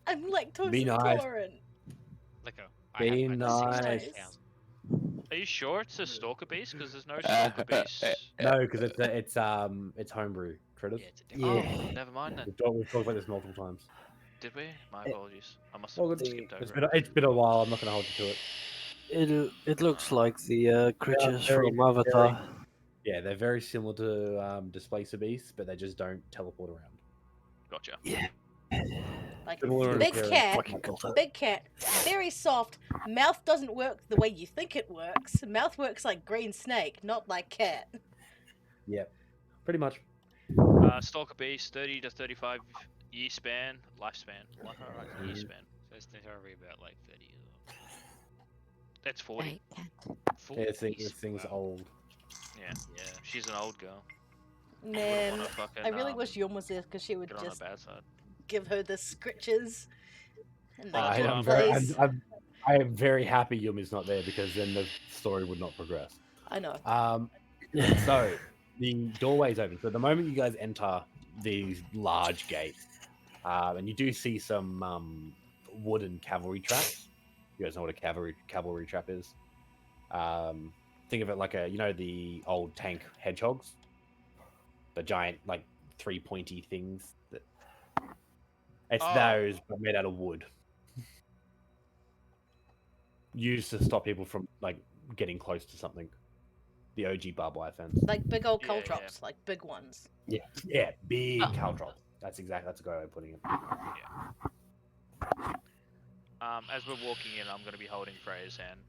I'm lactose Be nice. intolerant. Be nice. Are you sure it's a stalker beast? Because there's no stalker beast. No, because it's homebrew critters. Oh, never mind then. We've talked about this multiple times. Did we? My apologies. I must have Well, skipped over it. it's been a while. I'm not going to hold you to it. It looks like the creatures very- from Avatar. Yeah, they're very similar to Displacer beasts, but they just don't teleport around. Gotcha. Yeah. Like, Similar big appearance. cat, Fucking got it. big cat, very soft. Mouth doesn't work the way you think it works. Mouth works like green snake, not like cat. Yep, pretty much. Stalker beast, 30 to 35 year span, lifespan. Year span. So it's probably about like 30 years old. That's 40. Yeah, this thing's old. Yeah, she's an old girl. Man, wanna fucking, I really wish Yum was there because she would Get on the just bad side. give her the scritches. And I like, am please. I am very happy Yumi's not there because then the story would not progress. I know. So the doorway's open. So the moment you guys enter these large gates, and you do see some wooden cavalry traps. You guys know what a cavalry trap is? Think of it like the old tank hedgehogs, the giant like 3 pointy things. It's those, but made out of wood. Used to stop people from like getting close to something. The OG barbed wire fence. Like big old caltrops, like big ones. Yeah, big caltrops. That's a good way of putting it. As we're walking in, I'm going to be holding Freya's hand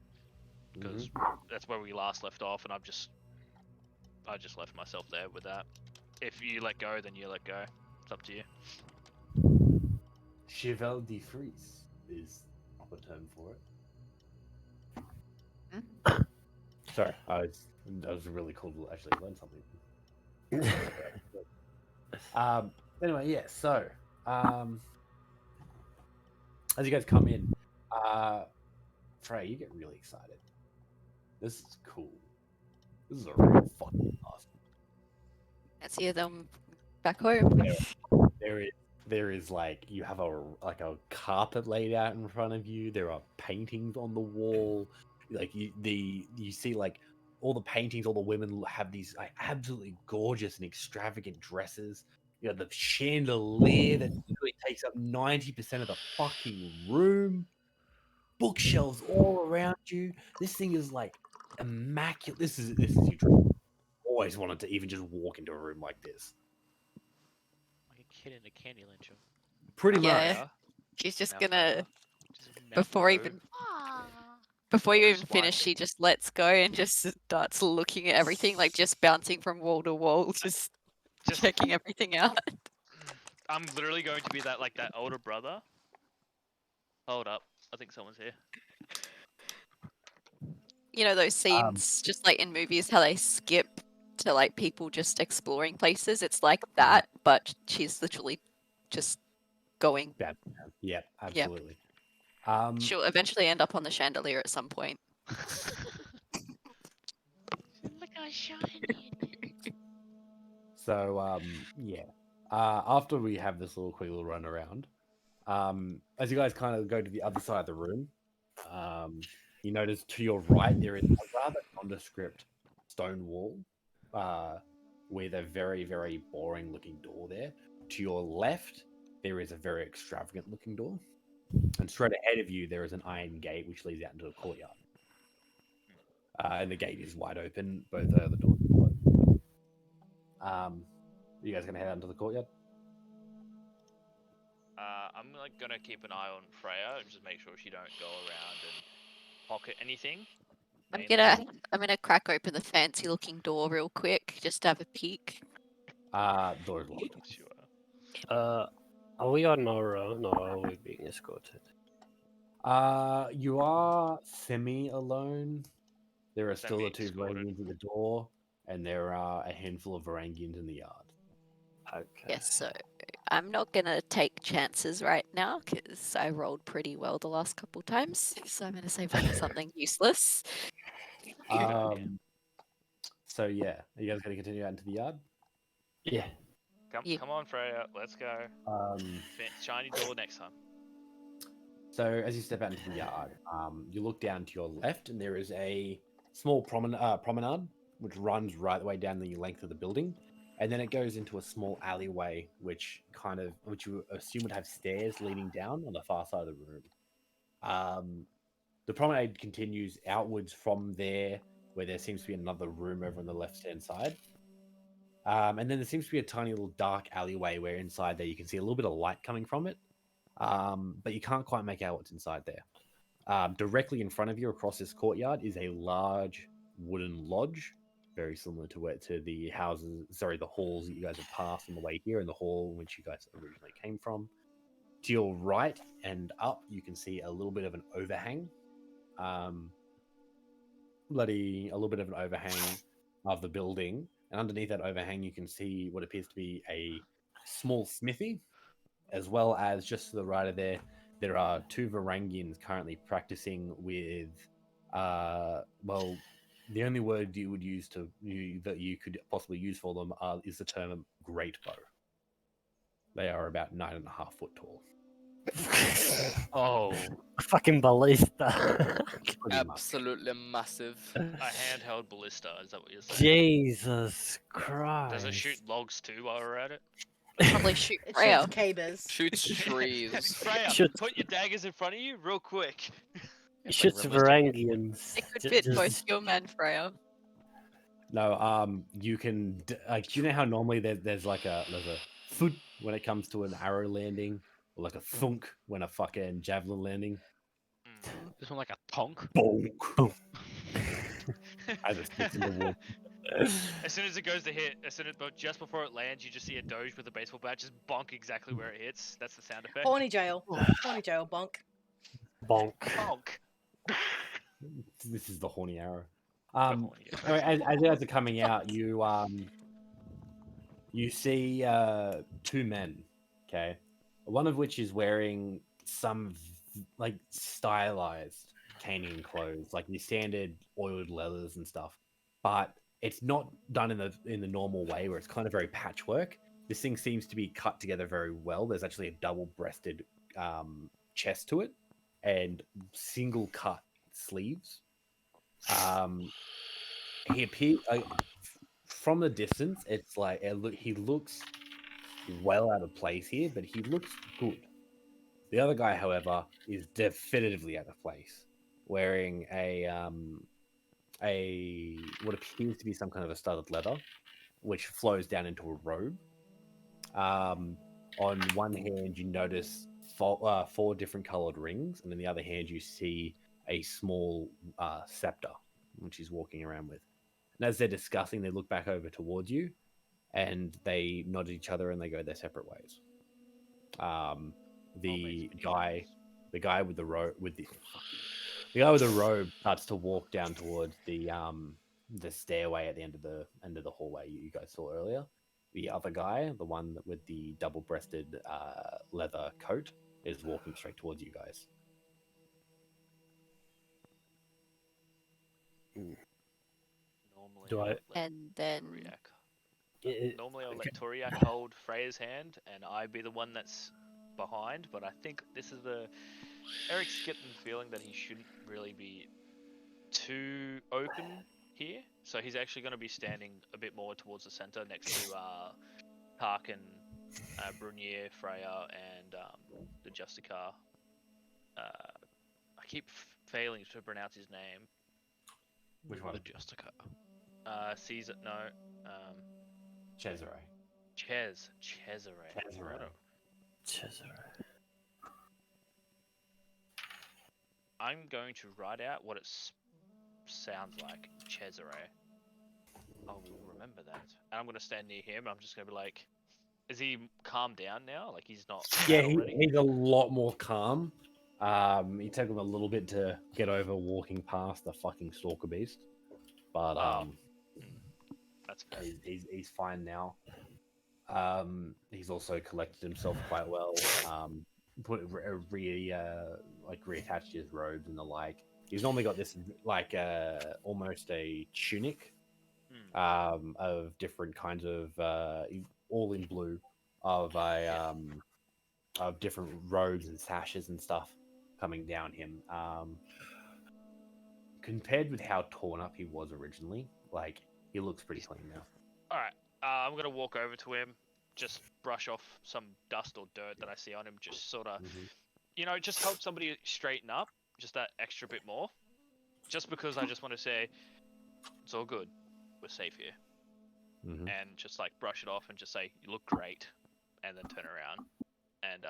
because that's where we last left off, and I just left myself there with that. If you let go, then you let go. It's up to you. Cheval de Frise is the term for it. Sorry, that was really cool to actually learn something. Anyway, yeah. So, as you guys come in, Freya, you get really excited. This is cool. This is a real fucking awesome. Let's hear them back home. There is like you have a carpet laid out in front of you. There are paintings on the wall. Like you see like all the paintings. All the women have these like absolutely gorgeous and extravagant dresses. You know, the chandelier that really takes up 90% of the fucking room. Bookshelves all around you. This thing is like immaculate. This is your dream. Always wanted to even just walk into a room like this. Like a kid in a candy lyncher. Pretty Yeah. much. She's just Mouth gonna Mouth before Road. even before you even Splashing. finish, she just lets go and just starts looking at everything, like just bouncing from wall to wall, just checking everything out. I'm literally going to be that older brother. Hold up, I think someone's here. You know those scenes, just like in movies, how they skip to like people just exploring places. It's like that, but she's literally just going. Yeah, absolutely. She'll eventually end up on the chandelier at some point. Look how shiny. So yeah. After we have this quick little run around, as you guys kind of go to the other side of the room, you notice to your right there is a rather nondescript stone wall with a very, very boring looking door there. To your left, there is a very extravagant looking door. And straight ahead of you, there is an iron gate which leads out into a courtyard. And the gate is wide open. Both the doors are closed. You guys gonna head out into the courtyard? I'm I'm like gonna keep an eye on Freya and just make sure she don't go around and pocket anything. I'm mainly. gonna crack open the fancy looking door real quick, just to have a peek. Door's locked. Sure. Are we on our own or are we being escorted? You are semi alone. There are still the two Semi-escorted. Varangians at the door, and there are a handful of Varangians in the yard. Okay. Yes, so I'm not gonna take chances right now because I rolled pretty well the last couple times. So I'm gonna save that for something useless. So yeah, are you guys gonna continue out into the yard? Yeah. Come on, Freya. Let's go. Shiny door next time. So as you step out into the yard, you look down to your left, and there is a small promenade which runs right the way down the length of the building, and then it goes into a small alleyway which you assume would have stairs leading down on the far side of the room. The promenade continues outwards from there, where there seems to be another room over on the left-hand side. And then there seems to be a tiny little dark alleyway where inside there you can see a little bit of light coming from it, but you can't quite make out what's inside there. Directly in front of you across this courtyard is a large wooden lodge, very similar to the halls that you guys have passed on the way here, and the hall in which you guys originally came from. To your right and up, you can see a little bit of an overhang. A little bit of an overhang of the building, and underneath that overhang you can see what appears to be a small smithy, as well as just to the right of there are two Varangians currently practicing with the only word you would use that you could possibly use for them is the term great bow. They are about 9.5 foot tall. Oh, Fucking ballista. Absolutely massive. A handheld ballista, is that what you're saying? Jesus Christ. Does it shoot logs too while we're at it? Probably shoot It Freya. shoots cabers. Shoots trees. Freya, Shoots- put your daggers in front of you real quick. Shoots Varangians. It could fit both you and Freya. No, you can. Do you know how normally there's a foot when it comes to an arrow landing, or like a thunk when a fucking javelin landing? this one like a tonk. Bonk. As it sticks in the wood. As soon as it goes to hit, but just before it lands, you just see a doge with a baseball bat just bonk exactly where it hits. That's the sound effect. Horny jail. Horny jail, bonk. Bonk. Bonk. This is the horny arrow. horny arrow. Anyway, as you guys are coming out, you see two men. Okay, one of which is wearing some like stylized Canadian clothes, like your standard oiled leathers and stuff, but it's not done in the normal way where it's kind of very patchwork. This thing seems to be cut together very well. There's actually a double-breasted chest to it and single cut sleeves. He appears from the distance. It's like he looks well out of place here, but he looks good. The other guy, however, is definitively out of place, wearing a what appears to be some kind of a studded leather, which flows down into a robe. On one hand, you notice four different colored rings, and on the other hand, you see a small scepter, which he's walking around with. And as they're discussing, they look back over towards you, and they nod at each other, and they go their separate ways. The guy with the robe starts to walk down towards the stairway at the end of the hallway you guys saw earlier. The other guy, the one with the double-breasted leather coat, is walking straight towards you guys. Normally, Do I? And then Normally, I'll let Toriak hold Freya's hand, and I be the one that's behind. But I think this is Eric's getting the feeling that he shouldn't really be too open here, so he's actually going to be standing a bit more towards the center, next to Tarkin, Brunier, Freya, and the Justicar. I keep failing to pronounce his name. Which one? The Justicar. Caesar, no. Cesare. Cesare. Cesare. I'm going to write out what it sounds like. Cesare. I will remember that. And I'm going to stand near him. I'm just going to be like, is he calmed down now? Like he's not Yeah, mad already? he's a lot more calm. It took him a little bit to get over walking past the fucking stalker beast, but that's fair. he's fine now. He's also collected himself quite well. Reattached his robes and the like. He's normally got this like almost a tunic, of different kinds of all in blue of a of different robes and sashes and stuff coming down him. Compared with how torn up he was originally, like he looks pretty clean now. All right. I'm going to walk over to him, just brush off some dust or dirt that I see on him, just sort of, just help somebody straighten up just that extra bit more. Just because I just want to say, it's all good. We're safe here. And just like brush it off and just say, you look great. And then turn around. And,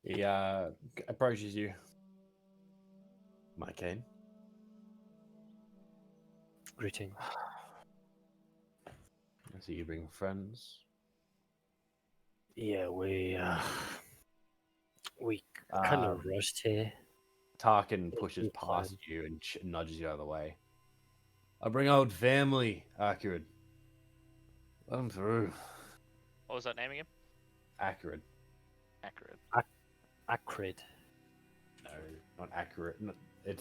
yeah. He approaches you. My Kane. Greeting. I see you bring friends. Yeah, we kind of rushed here. Tarkin pushes past you and nudges you out of the way. I bring old family, Accurate. Let them through. what was that name again? Accurate. Acrid. No, not accurate. It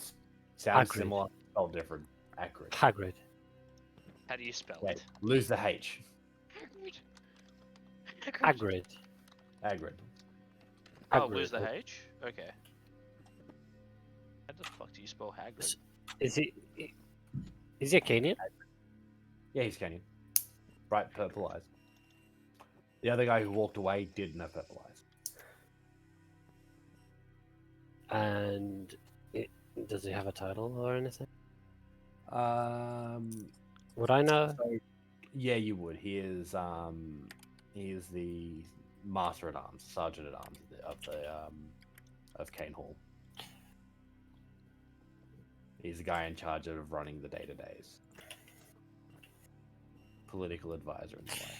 sounds Hagrid. similar, spelled different. Accurate. Hagrid. How do you spell Wait, it? lose the H. Hagrid. Hagrid. Oh, lose the H? Okay. How the fuck do you spell Hagrid? Is he a Canadian? Yeah, he's Canadian. Bright purple eyes. The other guy who walked away didn't have purple eyes. And does he have a title or anything? Would I know? So, yeah, you would. He is the Master at Arms, Sergeant at Arms of Cane Hall. He's the guy in charge of running the day-to-days. Political advisor and the like.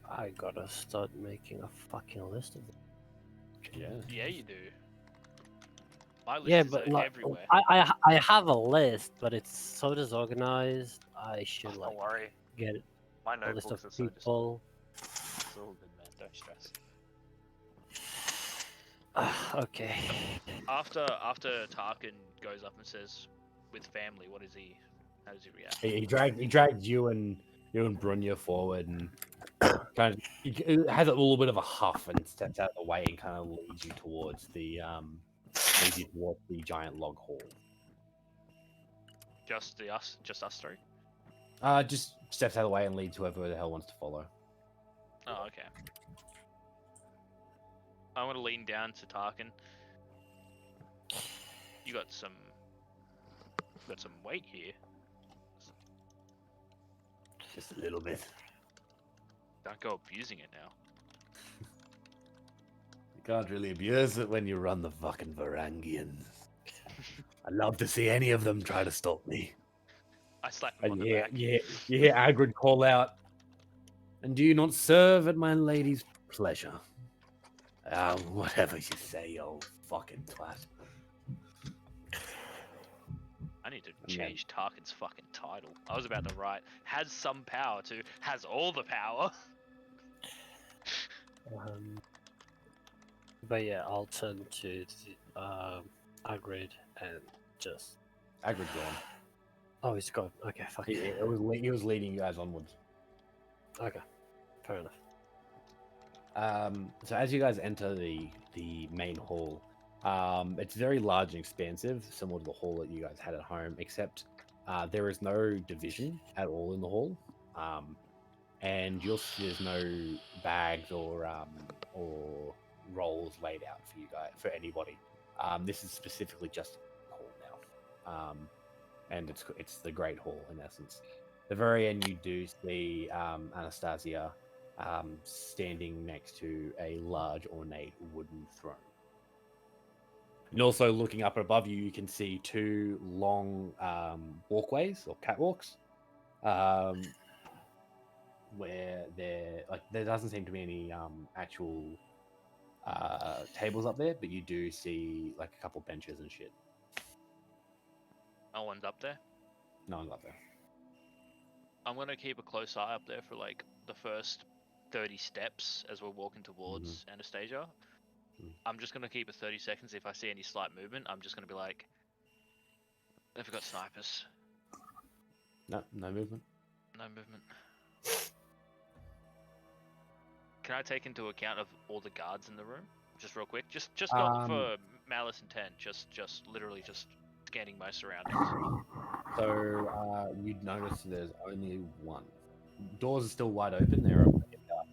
I gotta start making a fucking list of them. Yeah. Yeah, you do. My list Yeah, is but like, everywhere. I have a list, but it's so disorganized. I should Don't worry. get My a list of notebooks are so people. It's all good, man. Don't stress. Okay. After Tarkin goes up and says, "With family," what is he? How does he react? He dragged you and Brunya forward and kind of he has a little bit of a huff and steps out of the way and kind of leads you towards the giant log hall. Just us three. Just steps out of the way and leads whoever the hell wants to follow. Oh, okay. I want to lean down to Tarkin. You got some weight here. Just a little bit. Don't go abusing it now. You can't really abuse it when you run the fucking Varangians. I'd love to see any of them try to stop me. I slap him on the back. You hear Agrid call out, "And do you not serve at my lady's pleasure?" Whatever you say, you old fucking twat. I need to change Tarkin's fucking title. I was about to write, has some power to, has all the power. But yeah, I'll turn to Agrid and just. Agrid's gone. Oh, he's gone. Okay, fuck. He was leading you guys onwards. Okay, fair enough. So as you guys enter the main hall, it's very large and expansive, similar to the hall that you guys had at home, except there is no division at all in the hall, and you'll see there's no bags or rolls laid out for you guys, for anybody. This is specifically just a hall now, and it's the Great Hall in essence. At the very end, you do see Anastasia standing next to a large ornate wooden throne. And also looking up above you, you can see two long walkways or catwalks, where there doesn't seem to be any actual tables up there, but you do see like a couple benches and shit. No one's up there. No one's up there. I'm gonna keep a close eye up there for like the first 30 steps as we're walking towards Anastasia. I'm just gonna keep it 30 seconds. If I see any slight movement, I'm just gonna be like, "They've got snipers." No movement. No movement. Can I take into account of all the guards in the room, just real quick? Just not for malice intent. Just literally just scanning my surroundings. So you'd notice there's only one. Doors are still wide open. They're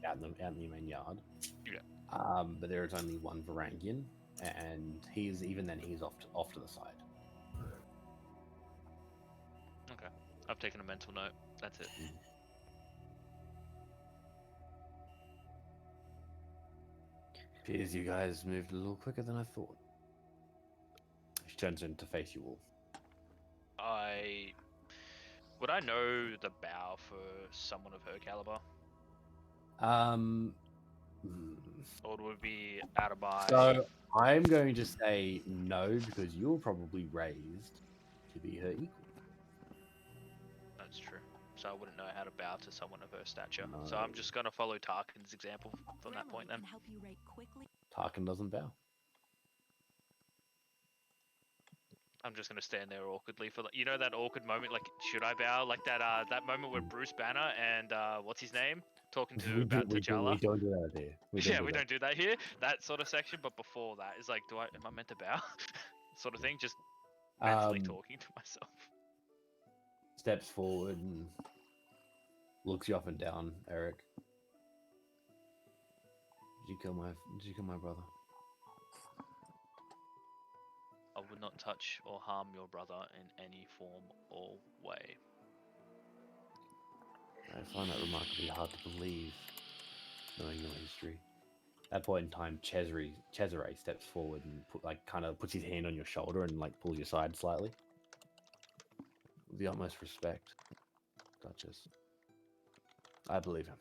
out in the main yard. Yeah. But there is only one Varangian, and he's off to the side. Okay, I've taken a mental note. That's it. Appears you guys moved a little quicker than I thought. She turns in to face you all. Would I know the bow for someone of her caliber? Or would it be out of my... So I'm going to say no, because you're probably raised to be her equal. That's true. So I wouldn't know how to bow to someone of her stature. No. So I'm just gonna follow Tarkin's example from that point then. Tarkin doesn't bow. I'm just gonna stand there awkwardly for you know that awkward moment, like should I bow? Like that moment where Bruce Banner and what's his name talking to about T'Challa. We don't do that here. We don't do that here. That sort of section, but before that is like, am I meant to bow? Sort of thing. Just mentally talking to myself. Steps forward and looks you up and down, Eric. Did you kill my brother? I would not touch or harm your brother in any form or way. I find that remarkably hard to believe, knowing your history. At that point in time, Cesare steps forward and kind of puts his hand on your shoulder and pulls you aside slightly. With the utmost respect, Duchess. I believe him.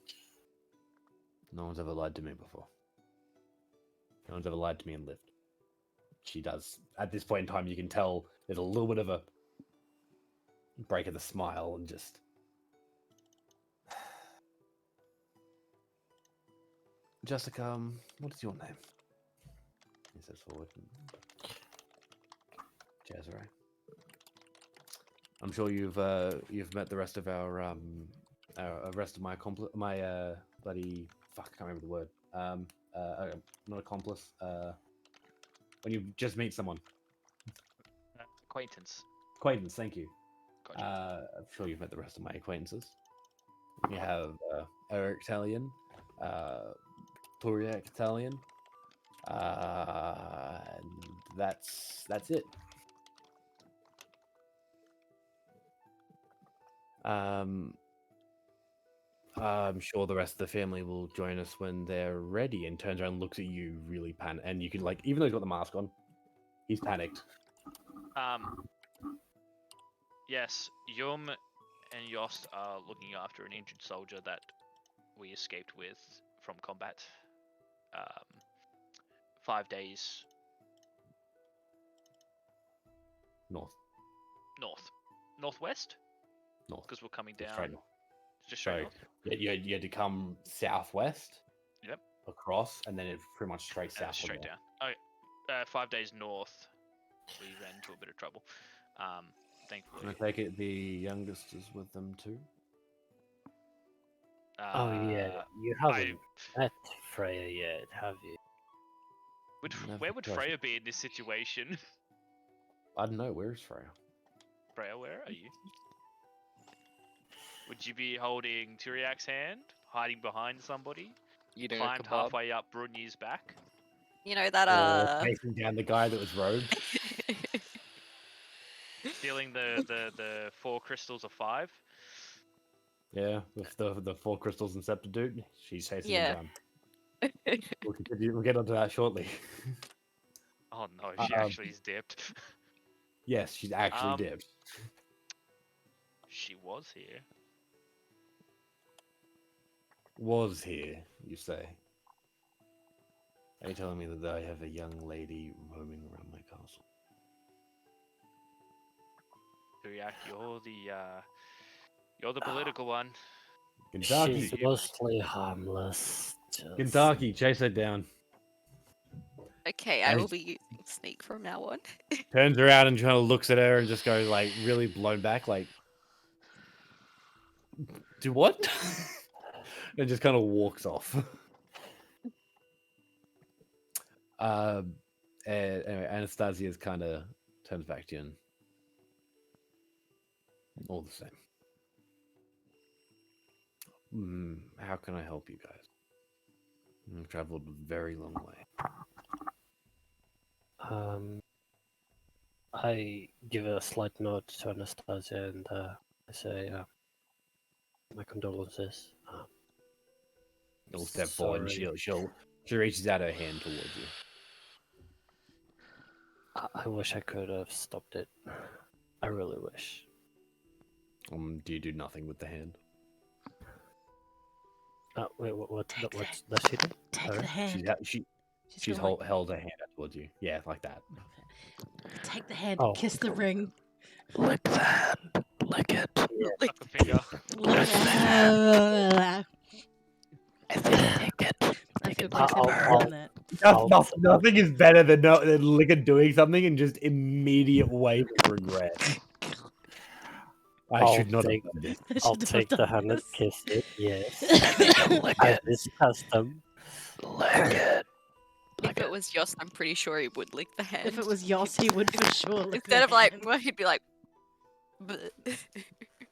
No one's ever lied to me before. No one's ever lied to me and lived. She does. At this point in time, you can tell there's a little bit of a break of the smile and just... Jessica, what is your name? He says forward. Cesare. I'm sure you've met the rest of our rest of my bloody fuck, I can't remember the word. Not accomplice. When you just meet someone. Acquaintance. Acquaintance, thank you. Gotcha. I'm sure you've met the rest of my acquaintances. You have Eric Talion, Toriak Talion, and that's it. I'm sure the rest of the family will join us when they're ready. And turns around and looks at you really panicked. And you can even though he's got the mask on, he's panicked. Yes, Yum and Yost are looking after an injured soldier that we escaped with from combat. 5 days Northwest. North. Because we're coming down. Straight north. Just straight north. You had to come southwest. Yep. Across, and then it's pretty much straight south. Straight down. Okay. 5 days north. We ran into a bit of trouble. Thankfully. I take it the youngest is with them too. Oh yeah, you haven't met Freya yet, have you? Where would Freya be in this situation? I don't know. Where's Freya? Freya, where are you? Would you be holding Tyriak's hand, hiding behind somebody, climbed halfway up Brunyi's back? You know that Facing down the guy that was robed. Stealing the 4 crystals of 5? Yeah, with the 4 crystals and scepter dude, she's chasing him Yeah. down. We'll get onto that shortly. Oh no, she actually is dipped. Yes, she's actually dipped. She was here. Was here, you say? Are you telling me that I have a young lady roaming around my castle? Turiak, you're the political one. Kentucky, She's mostly harmless. Just... Kentucky, chase her down. Okay, I will be using sneak from now on. Turns around and kind of looks at her and just goes like really blown back, like, do what? And just kind of walks off. And anyway, Anastasia's kind of turns back to you and all the same. How can I help you guys? I've traveled a very long way. I give a slight nod to Anastasia and I say, my condolences. She'll step forward and she reaches out her hand towards you. I wish I could have stopped it. I really wish. Do you do nothing with the hand? Wait, what does she do? Take the hand. She's held her hand out towards you. Yeah, like that. Take the hand. Oh. Kiss the ring. Lick the hand. Lick it. Lick the finger. Lick it. I think it. I feel like that. Nothing is better than Licker doing something and just immediate wave of regret. I should not have done this. I'll take the hand and kiss it, yes. As is custom. Lick it. If it was Yoss, I'm pretty sure he would lick the hand. If it was Yoss, he would for sure lick Instead the of like, hand. well, he'd be like, "Bleh."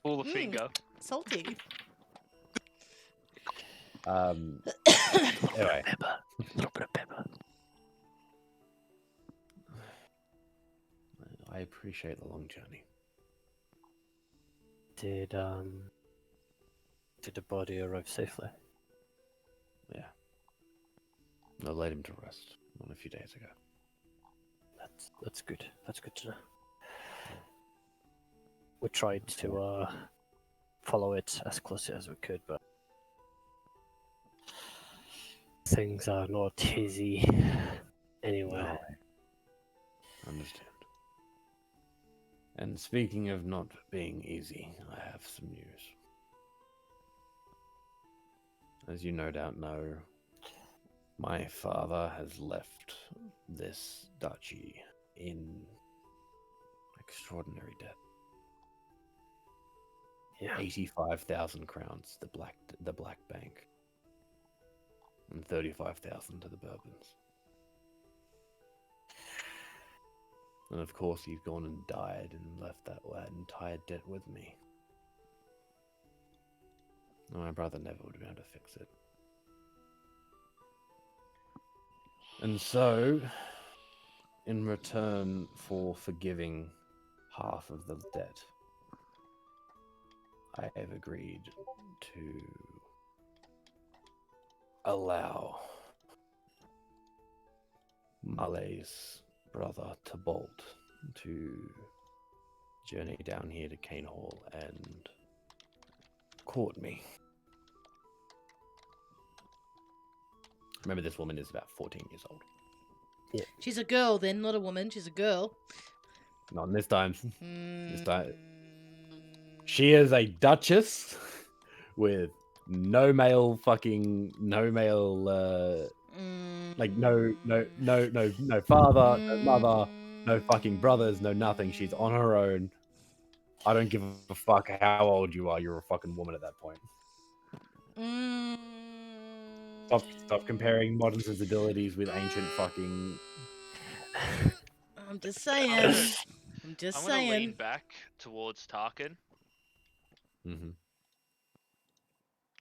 Pull the finger. Salty. Anyway. A little bit of pepper. I appreciate the long journey. Did the body arrive safely? Yeah. I laid him to rest a few days ago. That's good. That's good to know. We tried to follow it as closely as we could, but things are not easy anywhere. No, I understand. And speaking of not being easy, I have some news. As you no doubt know, my father has left this duchy in extraordinary debt. Yeah. 85,000 crowns, the black bank, and 35,000 to the Bourbons. And of course, he's gone and died and left that entire debt with me. And my brother never would have been able to fix it. And so, in return for forgiving half of the debt, I have agreed to allow Male's brother Bolt to journey down here to Cane Hall and court me. Remember, this woman is about 14 years old. Yeah. She's a girl then, not a woman. She's a girl. Not in this time. This time. She is a duchess with no male, like no father, no mother, no fucking brothers, no nothing. She's on her own. I don't give a fuck how old you are. You're a fucking woman at that point. Stop comparing modern sensibilities with ancient fucking. I'm just saying. I'm just I'm gonna saying. lean back towards Tarkin. Mm-hmm.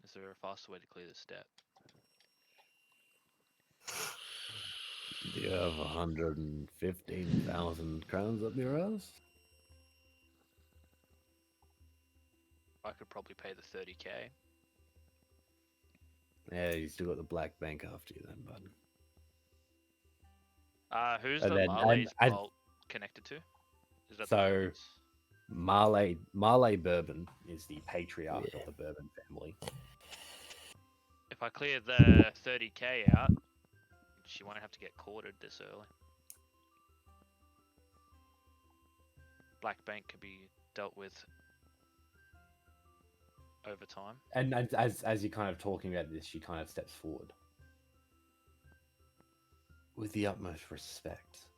Is there a faster way to clear this debt? Do you have 115,000 crowns up your ass? I could probably pay the 30k. Yeah, you still got the Black Bank after you then, bud. Who's And the then- Marley's and- vault connected to? Is that So- the Bourbons? Marley Bourbon is the patriarch of the Bourbon family. If I clear the 30k out, she won't have to get courted this early. Black Bank could be dealt with over time. And as you're kind of talking about this, she kind of steps forward. With the utmost respect,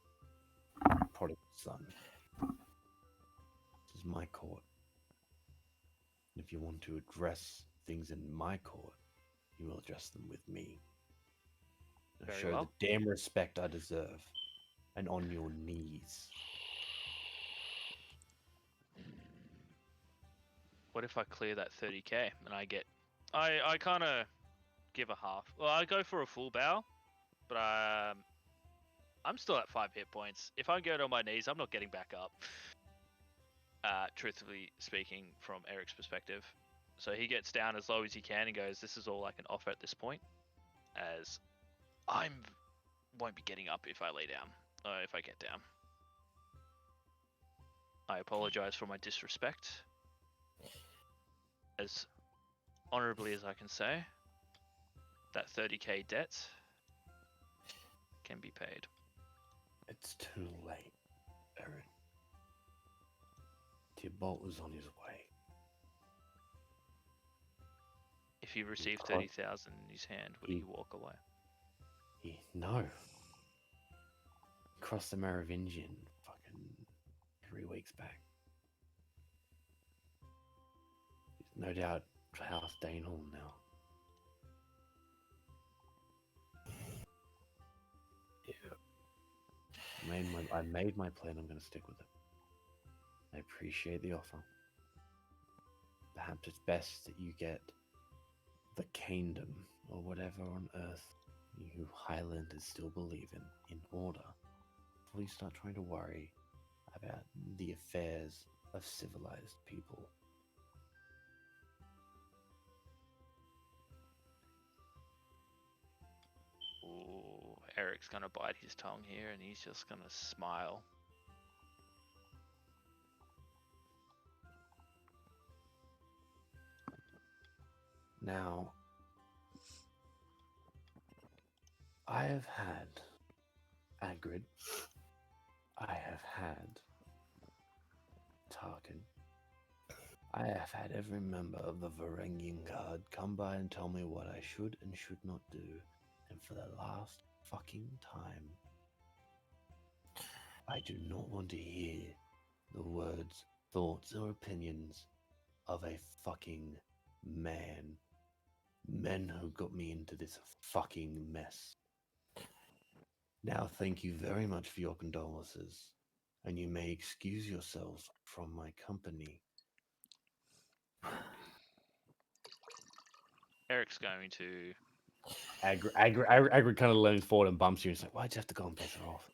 prodigal son, this is my court. And if you want to address things in my court, you will address them with me. And Very show well. the damn respect I deserve. And on your knees. What if I clear that 30k and I get... I kind of give a half. Well, I go for a full bow, but I'm still at 5 hit points. If I go on my knees, I'm not getting back up. Truthfully speaking, from Eric's perspective. So he gets down as low as he can and goes, this is all I can offer at this point, as won't be getting up if I lay down, if I get down. I apologize for my disrespect, as honorably as I can say. That 30k debt can be paid. It's too late, Aaron. Tybalt was on his way. If he received 30,000 in his hand, would he walk away? No. Crossed the Merovingian fucking 3 weeks back. He's no doubt House Danehall now. Yeah. I made my plan, I'm gonna stick with it. I appreciate the offer. Perhaps it's best that you get the kingdom or whatever on earth you Highlanders still believe in order before you start trying to worry about the affairs of civilized people. Ooh, Eric's gonna bite his tongue here and he's just gonna smile. Now, I have had Agrid, I have had Tarkin, I have had every member of the Varangian Guard come by and tell me what I should and should not do, and for the last fucking time, I do not want to hear the words, thoughts, or opinions of a fucking man. Men who got me into this fucking mess. Now, thank you very much for your condolences, and you may excuse yourselves from my company. Eric's going to... Agrid kind of leans forward and bumps you and says, why'd you have to go and piss her off?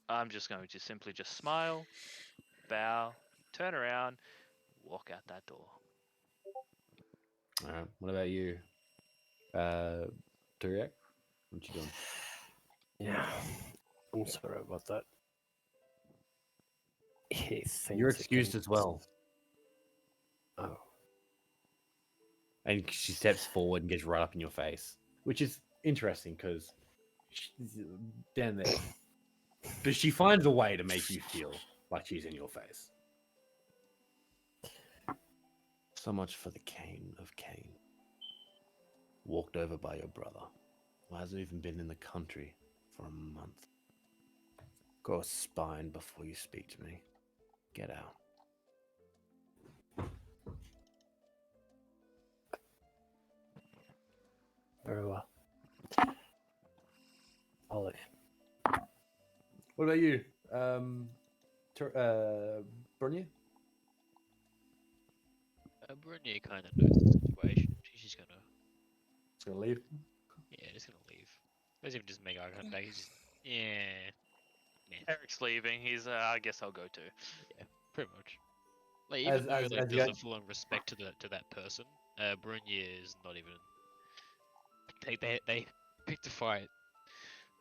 I'm just going to simply just smile, bow, turn around, walk out that door. Alright, what about you? Turiak? What you doing? Yeah, I'm sorry about that. You're excused as well. Oh. And she steps forward and gets right up in your face, which is interesting because she's down there. But she finds a way to make you feel like she's in your face. So much for the Cain of Cain. Walked over by your brother, who hasn't even been in the country for a month. Grow a spine before you speak to me. Get out. Very well. I'll leave. What about you? Brunya? Brunei kind of knows the situation. She's just gonna... Just gonna leave? Yeah, just gonna leave. Doesn't even just make eye contact, he's just... Yeah. Eric's leaving. He's, I guess I'll go too. Yeah, pretty much. Like even As- though as- like as you there's go- a full on respect to that person, Brunye is not even. They picked a fight.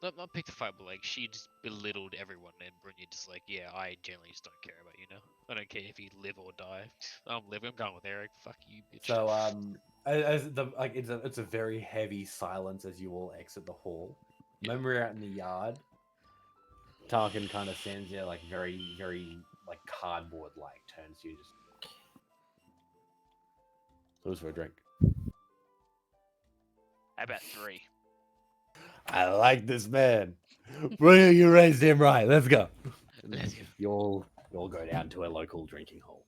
Not picked a fight, but like she just belittled everyone, and Brunye just like, yeah, I generally just don't care about you now. I don't care if you live or die. I'm living. I'm going with Eric. Fuck you, bitch. So as the like it's a very heavy silence as you all exit the hall. When we're out in the yard, Tarkin kind of stands there like very like cardboard like, turns to you just. Who's for a drink? How about 3? I like this man. Brilliant, you raised him right. Let's go. Let's go. You'll go down to a local drinking hole.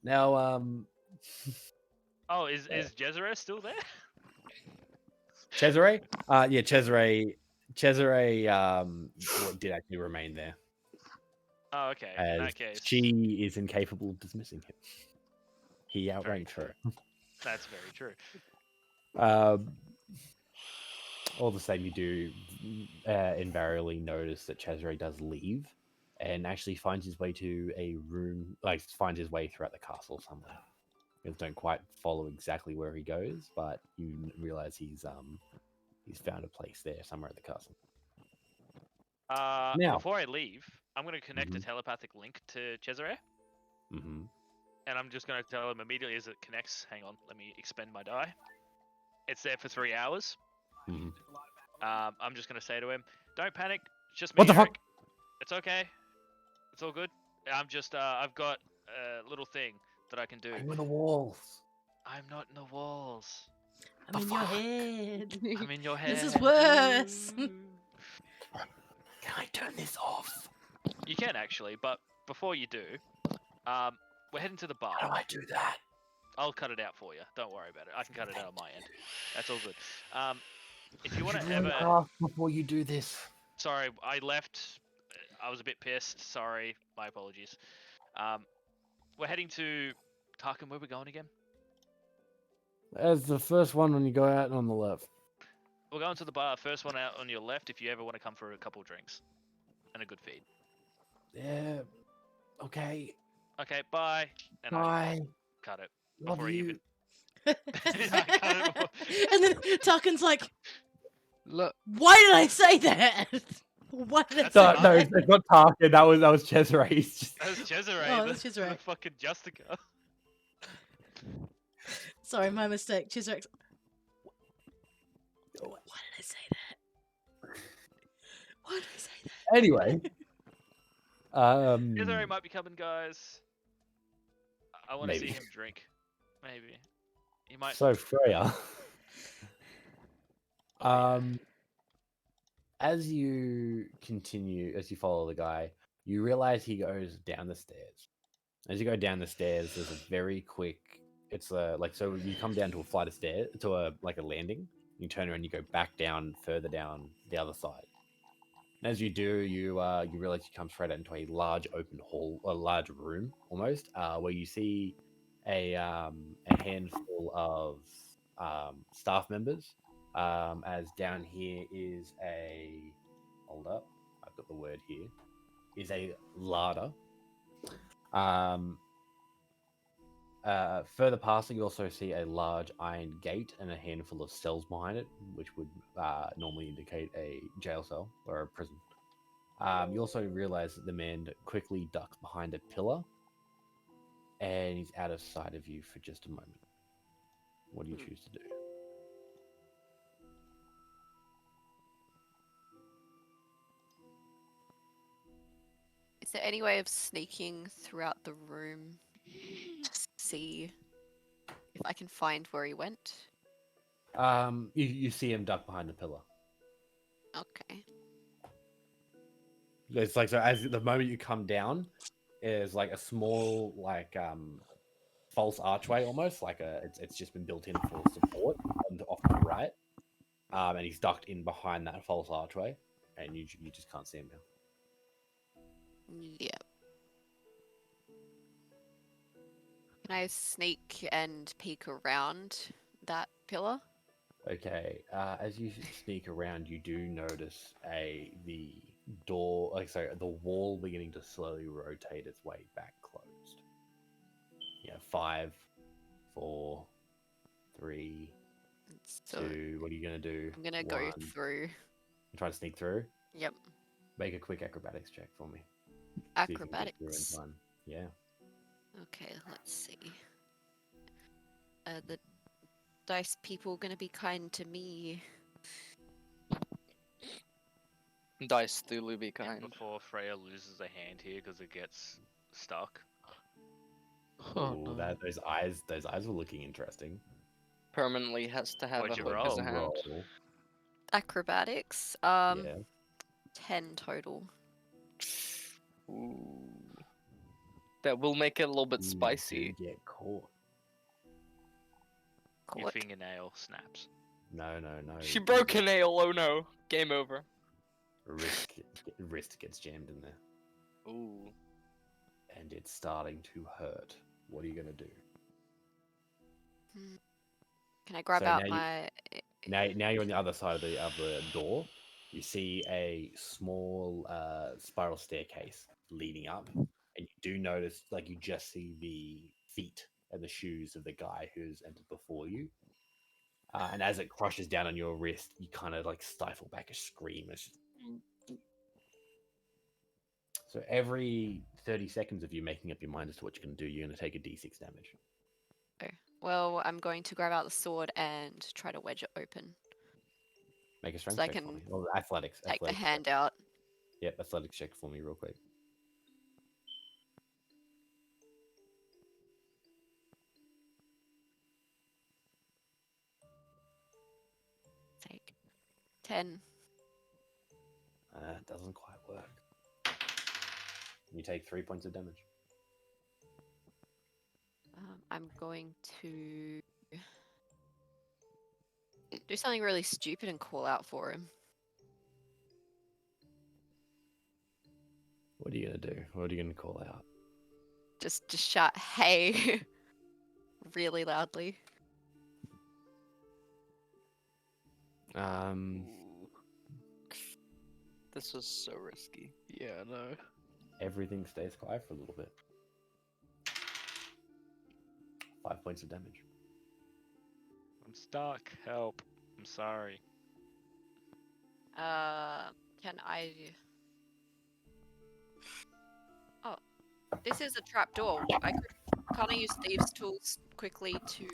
Now, Oh, is Jezero still there? Cesare? Yeah, Cesare did actually remain there. Oh, okay. In As that case, she is incapable of dismissing him. He outranked her. that's very true. All of a sudden, you do invariably notice that Cesare does leave and actually finds his way to a room, like finds his way throughout the castle somewhere. You don't quite follow exactly where he goes, but you realize he's found a place there somewhere at the castle. Now, Before I leave, I'm going to connect a telepathic link to Cesare, mm-hmm. and I'm just going to tell him immediately as it connects. Hang on, let me expend my die. It's there for 3 hours. Mm-hmm. I'm just going to say to him, "Don't panic. It's just me, What the Eric. fuck? It's okay. It's all good. I'm just I've got a little thing that I can do. I'm in the walls. I'm not in the walls. I'm in your head. I'm in your head. This is worse. Can I turn this off? You can actually, but before you do, we're heading to the bar. How do I do that? I'll cut it out for you. Don't worry about it. I can cut it out on my end. That's all good. If you want to ever, before you do this. sorry, I left. I was a bit pissed. Sorry, my apologies. We're heading to Tarkin. Where are we going again? As the first one when you go out on the left. We're going to the bar. First one out on your left. If you ever want to come for a couple of drinks and a good feed. Yeah. Okay. Okay. Bye. And Bye. I cut it Love before he you. even. I cut it before- And then Tarkin's like, Look. why did I say that? Why did I That's say not- No, that? it's not Tarkin. That was Cesare. He's just... That was Cesare. Oh, the, that's Cesare. the fucking Justica. Sorry, my mistake. Chisrex. Why did I say that? Why did I say that? Anyway. Cesare might be coming, guys. I want to see Maybe. him drink. Maybe. He might. So Freya. As you continue, as you follow the guy, you realize he goes down the stairs. As you go down the stairs, there's a very quick. It's like so you come down to a flight of stairs to a landing. You turn around, you go back down, further down the other side. And as you do, you realize you come straight out into a large open hall, a large room almost, where you see a handful of staff members. As down here is a hold up, I've got the word here. Is a larder. Further past it, you also see a large iron gate and a handful of cells behind it, which would normally indicate a jail cell or a prison. You also realize that the man quickly ducks behind a pillar, and he's out of sight of you for just a moment. What do you choose to do? Is there any way of sneaking throughout the room to see if I can find where he went? You see him duck behind the pillar. Okay. It's like so. As the moment you come down, is like a small false archway almost like it's just been built in for support off to the right, and he's ducked in behind that false archway, and you just can't see him now. Yep. Can I sneak and peek around that pillar? Okay, as you sneak around, you do notice the door, the wall beginning to slowly rotate its way back closed. Yeah, 5, 4, 3, So 2. What are you gonna do? I'm gonna go 1. through. You try to sneak through. Yep. Make a quick acrobatics check for me. See if you can get through in Acrobatics. time. Yeah. Okay, let's see. The dice people gonna be kind to me. Dice Thulu be kind. Before Freya loses a hand here because it gets stuck. Oh Ooh, no. those eyes were looking interesting. Permanently has to have What'd a you hook roll? as a hand. Roll. Acrobatics. Yeah. 10 total. Ooh. That will make it a little bit You spicy. do get caught. Your What? fingernail snaps. No. She broke a nail. Oh no. Game over. Wrist gets jammed in there, Ooh. and it's starting to hurt. What are you gonna do? Can I grab So out now my? Now you're on the other side of the door. You see a small spiral staircase leading up, and you do notice, like, you just see the feet and the shoes of the guy who's entered before you. And as it crushes down on your wrist, you kind of like stifle back a scream. It's just... So every 30 seconds of you making up your mind as to what you're going to do, you're going to take a d6 damage. Oh. Well, I'm going to grab out the sword and try to wedge it open. Make a strength So I check for can me. Or athletics. take the Athletics hand check. out. Yep, athletics check for me real quick. Take 10. It doesn't quite work. You take 3 points of damage. I'm going to do something really stupid and call out for him. What are you going to do? What are you going to call out? Just shout, "Hey!" really loudly. This was so risky. Yeah, no. Everything stays quiet for a little bit. 5 points of damage. I'm stuck. Help. I'm sorry. Can I? Oh, this is a trap door. Can't I use thieves' tools quickly to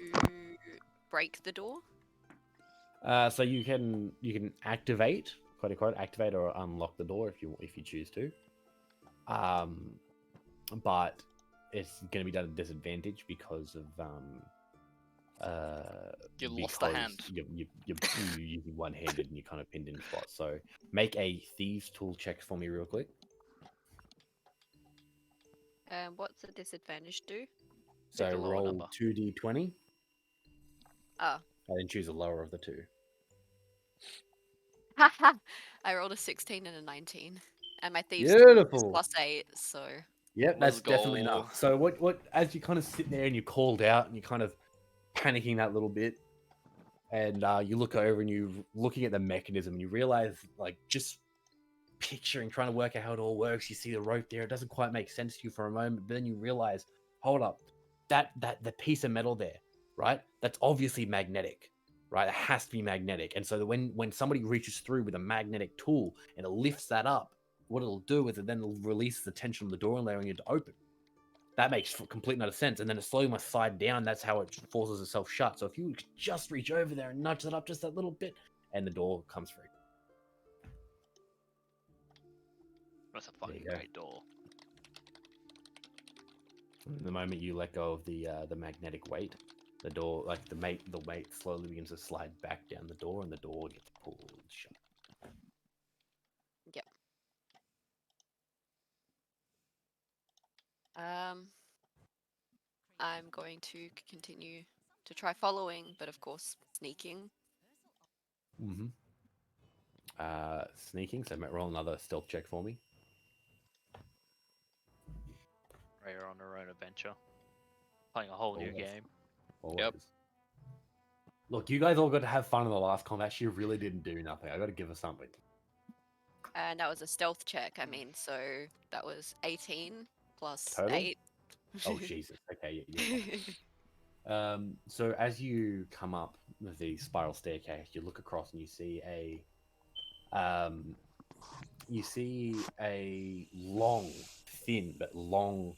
break the door? So you can activate, quote unquote, activate or unlock the door if you choose to. But it's going to be done at disadvantage because of You lost a hand. You're using one-handed and you're kind of pinned in spot. So make a thieves' tool check for me real quick. What's the disadvantage do? So Pick a lower roll number. 2d20 Oh. and then choose a lower of the two. I rolled a 16 and a 19. And my thieves' Beautiful. tool is +8, so... Yep, Let's that's definitely go. enough. So what as you kind of sit there and you called out and you're kind of panicking that little bit, and you look over and you're looking at the mechanism and you realize, like, just picturing, trying to work out how it all works, you see the rope there, it doesn't quite make sense to you for a moment, but then you realize, hold up, that the piece of metal there, right? That's obviously magnetic, right? It has to be magnetic. And so that when somebody reaches through with a magnetic tool and it lifts that up, what it'll do is it then release the tension on the door, allowing it to open. That makes complete and utter sense. And then it slowly must slide down. That's how it forces itself shut. So if you just reach over there and nudge it up just that little bit, and the door comes free. That's a fucking great door. And the moment you let go of the magnetic weight, the door, like the weight slowly begins to slide back down the door, and the door gets pulled shut. Yep. I'm going to continue to try following, but of course sneaking. Mm-hmm. Sneaking. So roll another stealth check for me. Freya on her own adventure. Playing a whole new game. Yep. Look, you guys all got to have fun in the last combat. She really didn't do nothing. I got to give her something. And that was a stealth check, I mean, so that was 18 plus Total? 8. Oh Jesus. Okay, you're fine. So as you come up the spiral staircase, you look across and um, you see a long, thin but long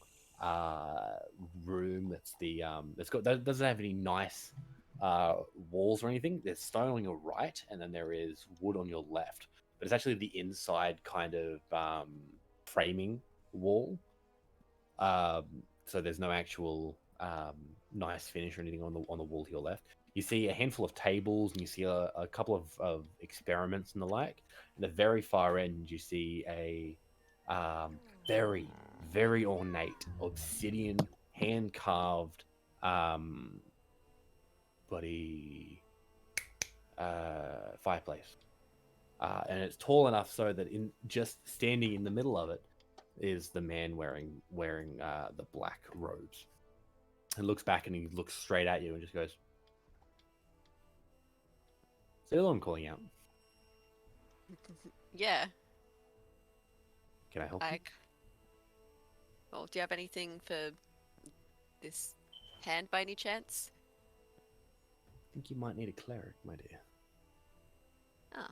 room. That doesn't have any nice walls or anything. There's stone on your right, and then there is wood on your left. But it's actually the inside kind of framing wall. So there's no actual nice finish or anything on the wall to your left. You see a handful of tables, and you see a couple of experiments and the like. At the very far end, you see a very very ornate obsidian hand carved bloody fireplace, and it's tall enough so that in just standing in the middle of it is the man wearing the black robes. He looks back and he looks straight at you and just goes, "Still, I'm calling out. Yeah. Can I help you?" Like, well, do you have anything for this hand by any chance? I think you might need a cleric, my dear. Oh.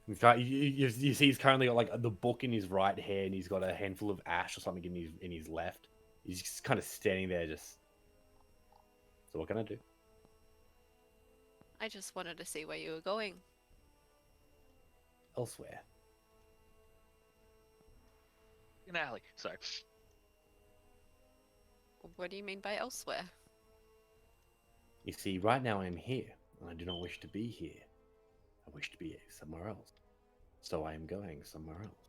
We've got you see he's currently got like the book in his right hand. He's got a handful of ash or something in his left. He's just kind of standing there, just. So what can I do? I just wanted to see where you were going. Elsewhere. An alley. Sorry. What do you mean by elsewhere? You see, right now I'm here, and I do not wish to be here. I wish to be somewhere else. So I am going somewhere else.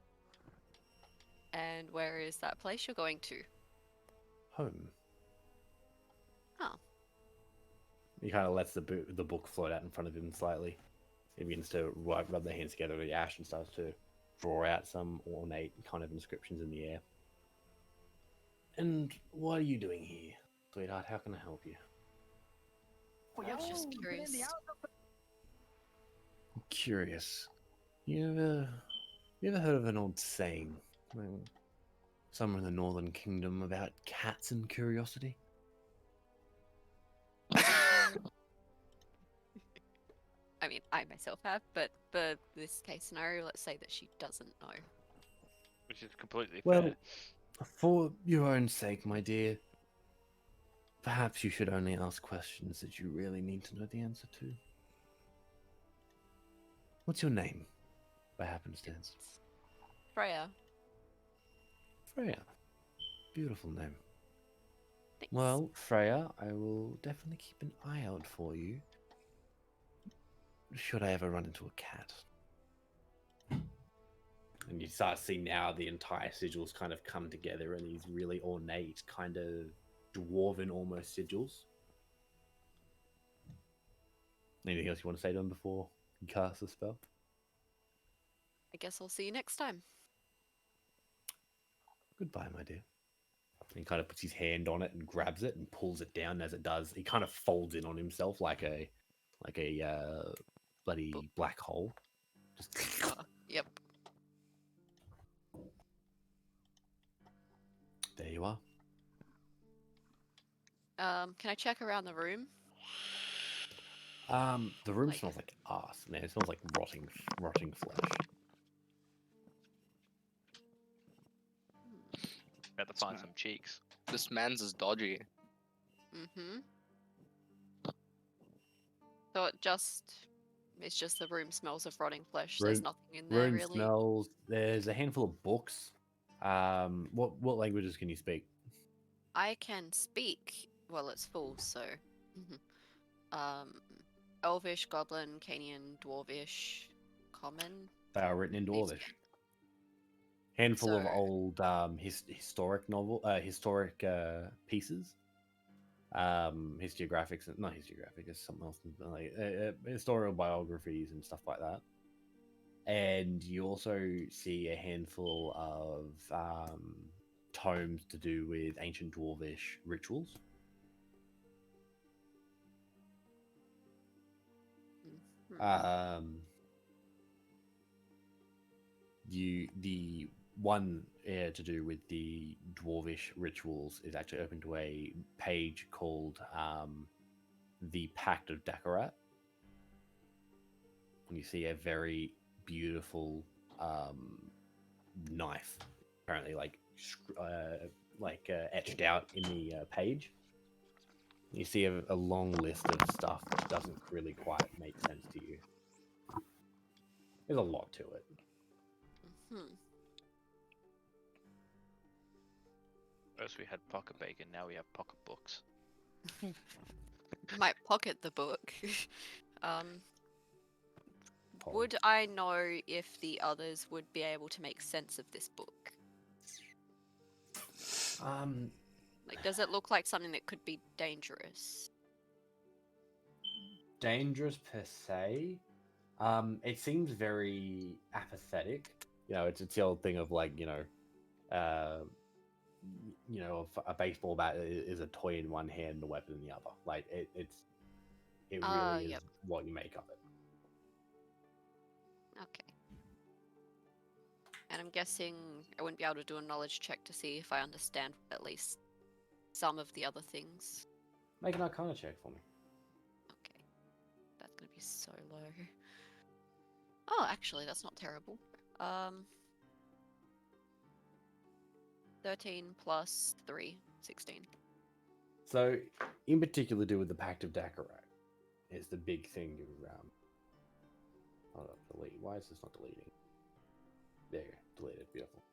And where is that place you're going to? Home. Oh. He kind of lets the book float out in front of him slightly. He begins to rub their hands together with the ash and starts to draw out some ornate kind of inscriptions in the air. And what are you doing here, sweetheart? How can I help you? I was just curious. I'm curious. You ever heard of an old saying, somewhere in the Northern Kingdom, about cats and curiosity? I mean, I myself have, but for this case scenario, let's say that she doesn't know. Which is completely Well, fair. for your own sake, my dear, perhaps you should only ask questions that you really need to know the answer to. What's your name, by happenstance? Freya. Freya. Beautiful name. Thanks. Well, Freya, I will definitely keep an eye out for you. Should I ever run into a cat? And you start seeing now the entire sigils kind of come together in these really ornate, kind of dwarven almost sigils. Anything else you want to say to him before you cast the spell? I guess I'll see you next time. Goodbye, my dear. And he kind of puts his hand on it and grabs it and pulls it down. As it does, he kind of folds in on himself like a bloody black hole. Just Yep. there you are. Can I check around the room? The room smells like ass, man. It smells like rotting flesh. Got to find some cheeks. This man's is dodgy. Mm-hmm. So it's just the room smells of rotting flesh. There's nothing in there Room really. smells. There's a handful of books. What languages can you speak? I can speak. Well, it's full, so. Elvish, Goblin, Canian, Dwarvish, Common. They are written in These- Dwarvish. Handful of So- old historic pieces. Historiographics, not historiographic, it's something else, like historical biographies and stuff like that. And you also see a handful of tomes to do with ancient Dwarvish rituals. Mhm. The one to do with the dwarvish rituals is actually open to a page called the Pact of Dakarat. And you see a very beautiful knife, apparently etched out in the page. You see a long list of stuff that doesn't really quite make sense to you. There's a lot to it. First we had pocket bacon, now we have pocket books. Might pocket the book. Would I know if the others would be able to make sense of this book? Like, does it look like something that could be dangerous? Dangerous per se. It seems very apathetic. It's the old thing of like, a baseball bat is a toy in one hand and a weapon in the other. Like it really is what you make of it. Okay. And I'm guessing I wouldn't be able to do a knowledge check to see if I understand at least some of the other things. Make an Arcana check for me. Okay. That's gonna be so low. Oh, actually, that's not terrible. 13 plus 3, 16. So, in particular, do with the Pact of Dakarat is the big thing you hold up, delete. Why is this not deleting? There you go, deleted, beautiful.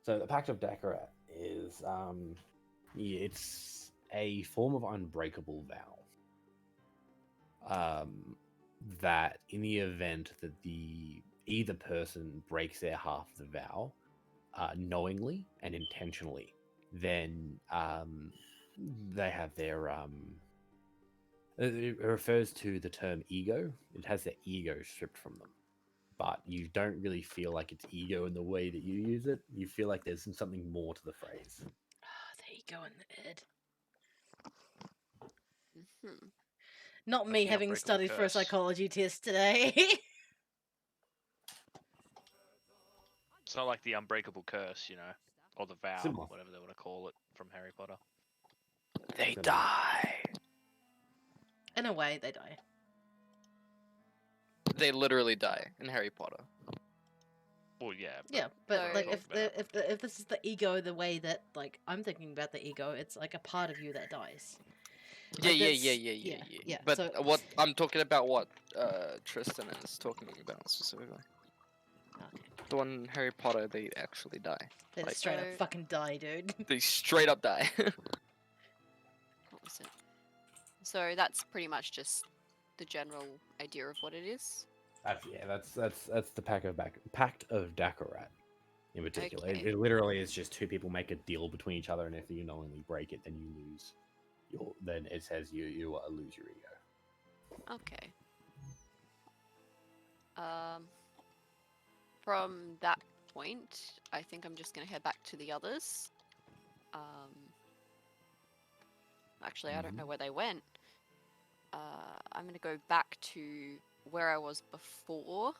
So the Pact of Dakarat is it's a form of unbreakable vow. That in the event that either person breaks their half of the vow, knowingly and intentionally, then they have their it refers to the term ego. It has their ego stripped from them, but you don't really feel like it's ego in the way that you use it. You feel like there's something more to the phrase. The ego in the id. Mm-hmm. Not me the having unbreakable studied for a curse. psychology test today. It's not like the unbreakable curse, or the vow, Similar. whatever they want to call it from Harry Potter. They die. In a way, they die. They literally die in Harry Potter. Well, yeah. Yeah, but So- like Talk about if this is the ego, the way that like I'm thinking about the ego, it's like a part of you that dies. Yeah, Like, yeah, that's- yeah, yeah, yeah, yeah, yeah. yeah, But so- what I'm talking about, what Tristan is talking about specifically. Okay. The one in Harry Potter, they actually die. They Like, just straight up So- fucking die, dude. they straight up die. What was it? So that's pretty much just the general idea of what it is. That's the Pact of Dakarat in particular. Okay. It literally is just two people make a deal between each other, and if you knowingly break it, then you lose. Then it says you lose your ego. Okay. From that point, I think I'm just gonna head back to the others. Actually, I don't know where they went. I'm gonna go back to where I was before.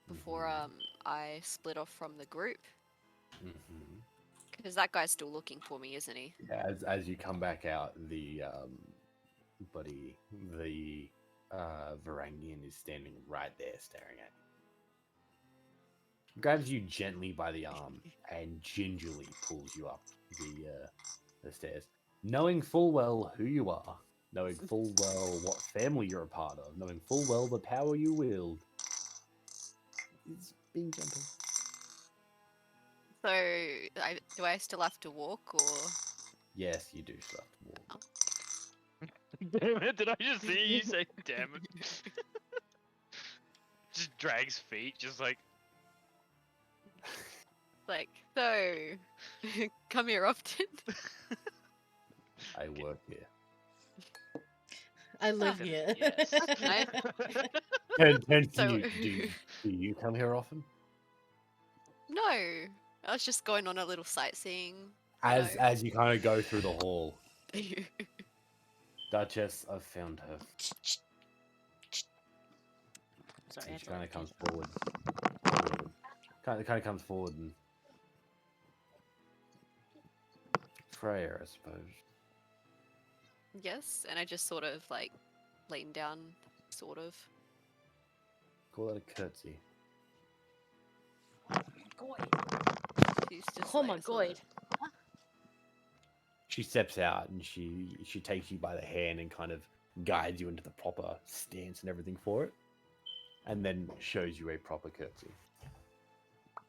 Before I split off from the group. Because that guy's still looking for me, isn't he? Yeah, as you come back out, the Varangian is standing right there, staring at you. Grabs you gently by the arm and gingerly pulls you up the stairs, knowing full well who you are, knowing full well what family you're a part of, knowing full well the power you wield. He's being gentle. So, do I still have to walk, or...? Yes, you do still have to walk. Damn it, did I just see you say damn it? Just drags feet, just like... Like, so... come here often? I work here. I live here. Yes. And So- do you come here often? No, I was just going on a little sightseeing. As you kind of go through the hall, No. Duchess, I've found her. Sorry, I had She to kind let of it comes go. forward. Kind of comes forward and Freya, I suppose. Yes, and I just sort of like lean down, sort of. Call it a curtsy. She's just Oh like my sort god. of- She steps out and she takes you by the hand and kind of guides you into the proper stance and everything for it, and then shows you a proper curtsy.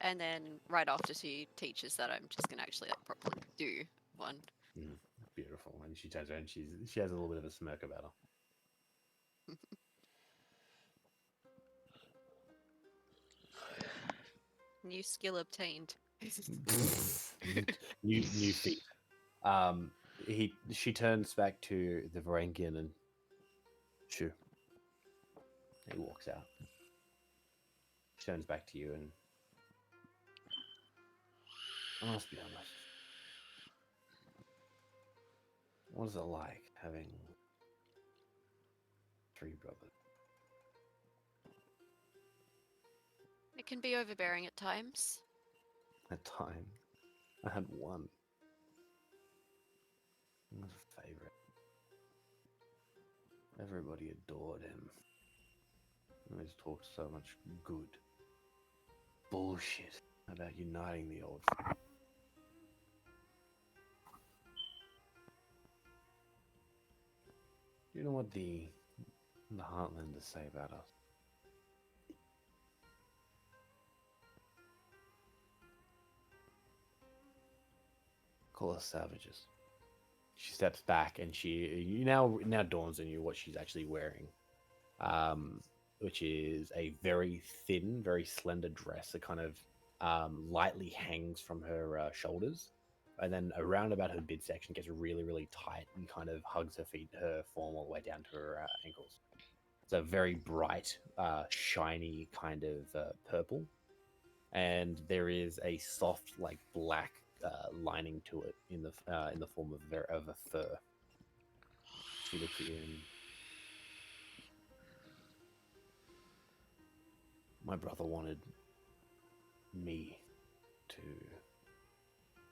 And then right after she teaches that, I'm just gonna actually like properly do one. Beautiful. And she turns around and she has a little bit of a smirk about her. New skill obtained. new feet. She turns back to the Varangian and shoo. He walks out. She turns back to you and I must be honest. What is it like having 3 brothers? It can be overbearing at times. At time, I had 1. He was a favorite. Everybody adored him. He always talked so much good bullshit about uniting the old. Do you know what the Heartlanders say about us? Call us savages. She steps back and you now dawns on you what she's actually wearing, which is a very thin, very slender dress that kind of lightly hangs from her shoulders, and then around about her midsection gets really, really tight and kind of hugs her form all the way down to her ankles. It's a very bright, shiny kind of purple, and there is a soft, like black lining to it in the form of a fur. She looks at you and my brother wanted me to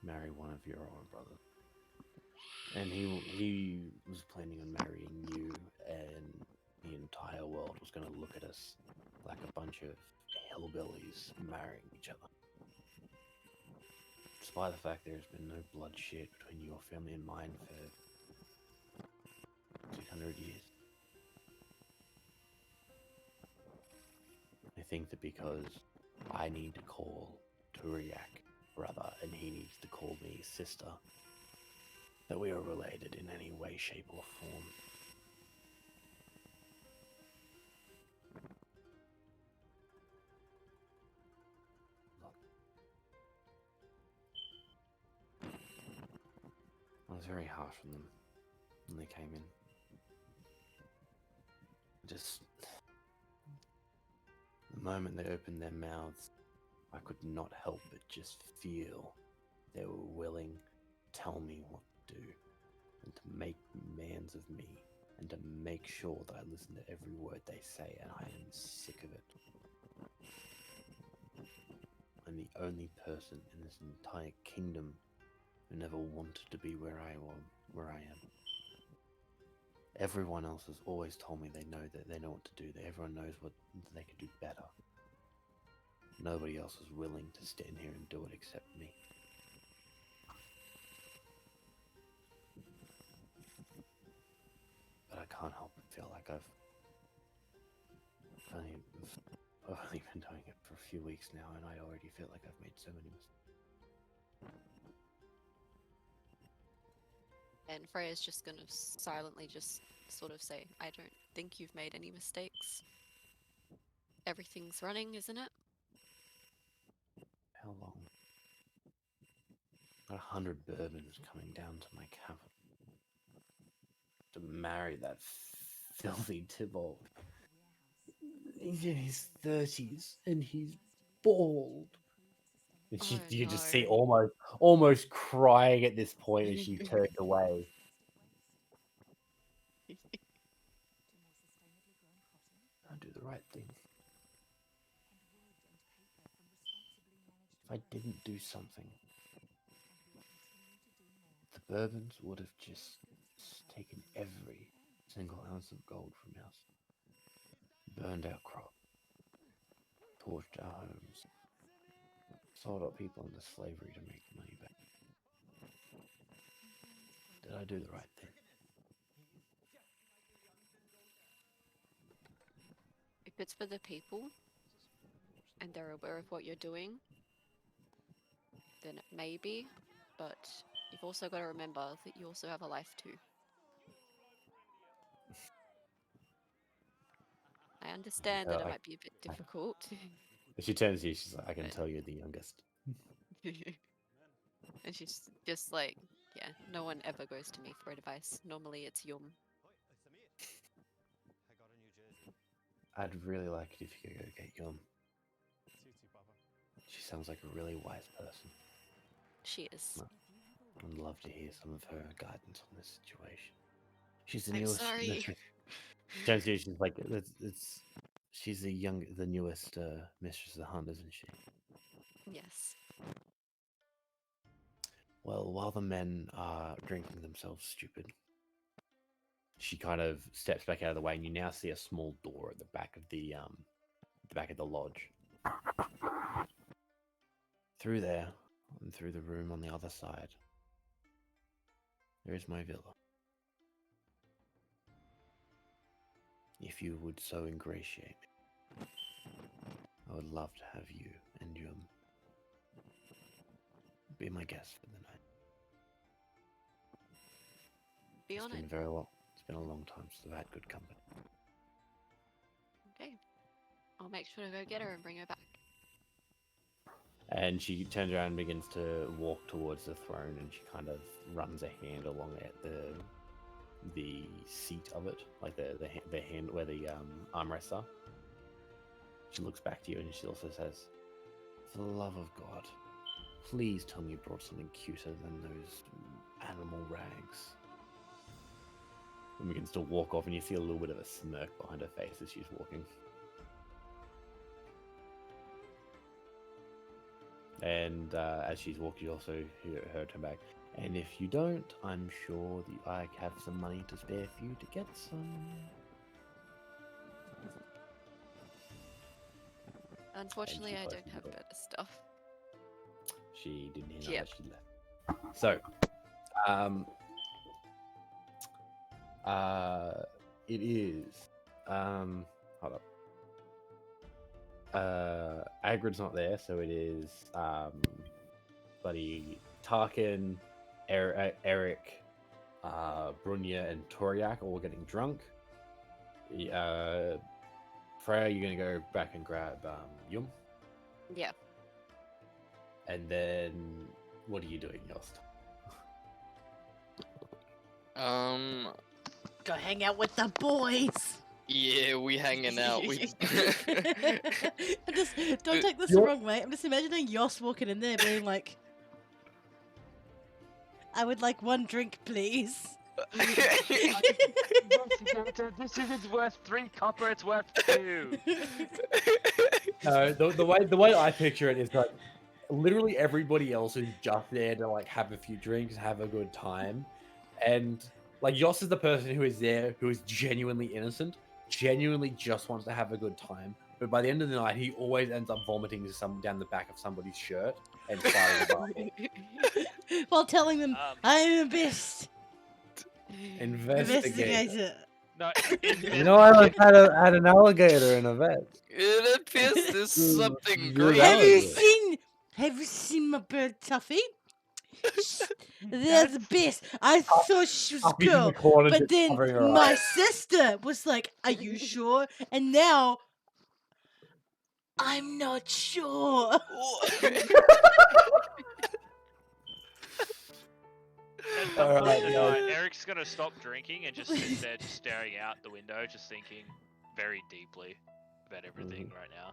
marry one of your older brothers, and he was planning on marrying you, and the entire world was going to look at us like a bunch of hillbillies marrying each other. Despite the fact there's been no bloodshed between your family and mine for 600 years. I think that because I need to call Turiak brother and he needs to call me sister, that we are related in any way, shape, or form. I was very harsh on them when they came in. Just the moment they opened their mouths, I could not help but just feel they were willing to tell me what to do and to make demands of me and to make sure that I listen to every word they say, and I am sick of it. I'm the only person in this entire kingdom who never wanted to be where I am. Everyone else has always told me they know what to do, that everyone knows what they could do better. Nobody else is willing to stand here and do it except me. But I can't help but feel like I've only been doing it for a few weeks now, and I already feel like I've made so many mistakes. And Freya's just gonna silently just sort of say, I don't think you've made any mistakes. Everything's running, isn't it? How long? Got 100 bourbons coming down to my cabin to marry that filthy Tybalt. He's in his 30s and he's bald. And you just see almost crying at this point as she turned away. I'll do the right thing. if I didn't do something, the Bourbons would have just taken every single ounce of gold from us, burned our crop, torched our homes, sold our people into slavery to make money back. Did I do the right thing? If it's for the people and they're aware of what you're doing, then maybe, but you've also got to remember that you also have a life too. I understand that it might be a bit difficult. She turns to you, she's like, I can tell you're the youngest. And she's just like, yeah, no one ever goes to me for advice. Normally it's Yum. I'd really like it if you could go get Yum. She sounds like a really wise person. She is. I'd love to hear some of her guidance on this situation. She's the I'm newest. sorry. She turns to you, she's like, she's the newest mistress of the hunt, isn't she? Yes. Well, while the men are drinking themselves stupid, she kind of steps back out of the way, and you now see a small door at the back of the lodge. Through there, and through the room on the other side, there is my villa. If you would so ingratiate me, I would love to have you and Yum be my guest for the night. Be on it. It's been a long time since I've had good company. Okay. I'll make sure to go get her and bring her back. And she turns around and begins to walk towards the throne, and she kind of runs a hand along it, the seat of it, like the hand where the armrests are. She looks back to you and she also says, "For the love of God, please tell me you brought something cuter than those animal rags." And begins to walk off, and you see a little bit of a smirk behind her face as she's walking. And as she's walking, you also hear her turn back. And if you don't, I'm sure that I have some money to spare for you to get some. Unfortunately, I closes don't the have door. better stuff. She didn't hear Yep. that she left. So, it is. Hold up. Agrid's not there, so it is buddy Tarkin, Eric, Brunya, and Toriak all getting drunk. Freya, you're gonna go back and grab Yum, Yeah. and then what are you doing, Yost? Go hang out with the boys. Yeah, we hanging out. We. I just don't take this the wrong way. I'm just imagining Yoss walking in there, being like, "I would like one drink, please." This isn't worth 3 copper, it's worth 2. The way I picture it is like literally everybody else is just there to like have a few drinks, have a good time, and like Yoss is the person who is there who is genuinely innocent, genuinely just wants to have a good time. But by the end of the night, he always ends up vomiting some down the back of somebody's shirt and starting a While telling them, "I am the best Investigate. investigator." No, You know, I had an alligator in a vet. It appears there's something Good great. alligator. Have you seen my bird Tuffy? They're the best. I thought she was Tuffy's in the cool, corner but just then covering her my eyes. sister was like, "Are you sure?" And now I'm not sure. At some point Alright, in the guys. night, Eric's gonna stop drinking and just sit there, just staring out the window, just thinking very deeply about everything right now.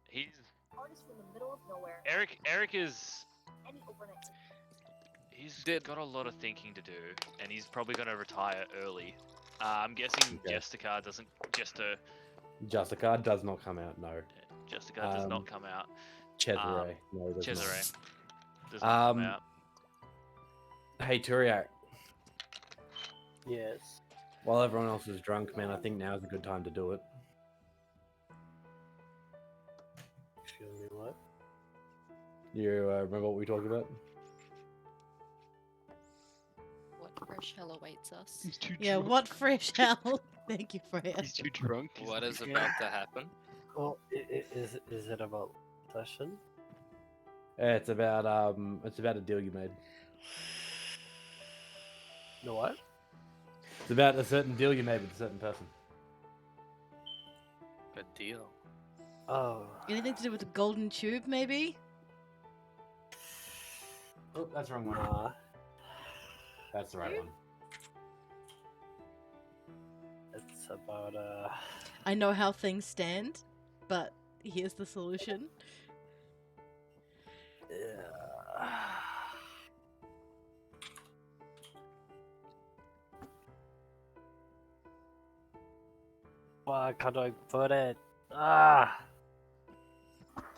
He's Artist from the middle of nowhere. Eric is. Any overnight. He's got a lot of thinking to do, and he's probably gonna retire early. I'm guessing Okay. Jessica doesn't. Jessica does not come out. No. Jessica does not come out. Cesare. No, he does not. Cesare does not come out. Hey, Turiak. Yes. While everyone else is drunk, man, I think now is a good time to do it. Excuse me, what? You remember what we talked about? What fresh hell awaits us? He's too Yeah, drunk. what fresh hell? Thank you, Freya. He's too drunk. He's What too is drunk. about to happen? Oh, is it about session? It's about a deal you made. No what? It's about a certain deal you made with a certain person. Good deal. Oh. Anything to do with the golden tube, maybe? Oh, that's the wrong one. Nah. That's the right one. It's about I know how things stand, but here's the solution. Fuck, how do I put it? Ah.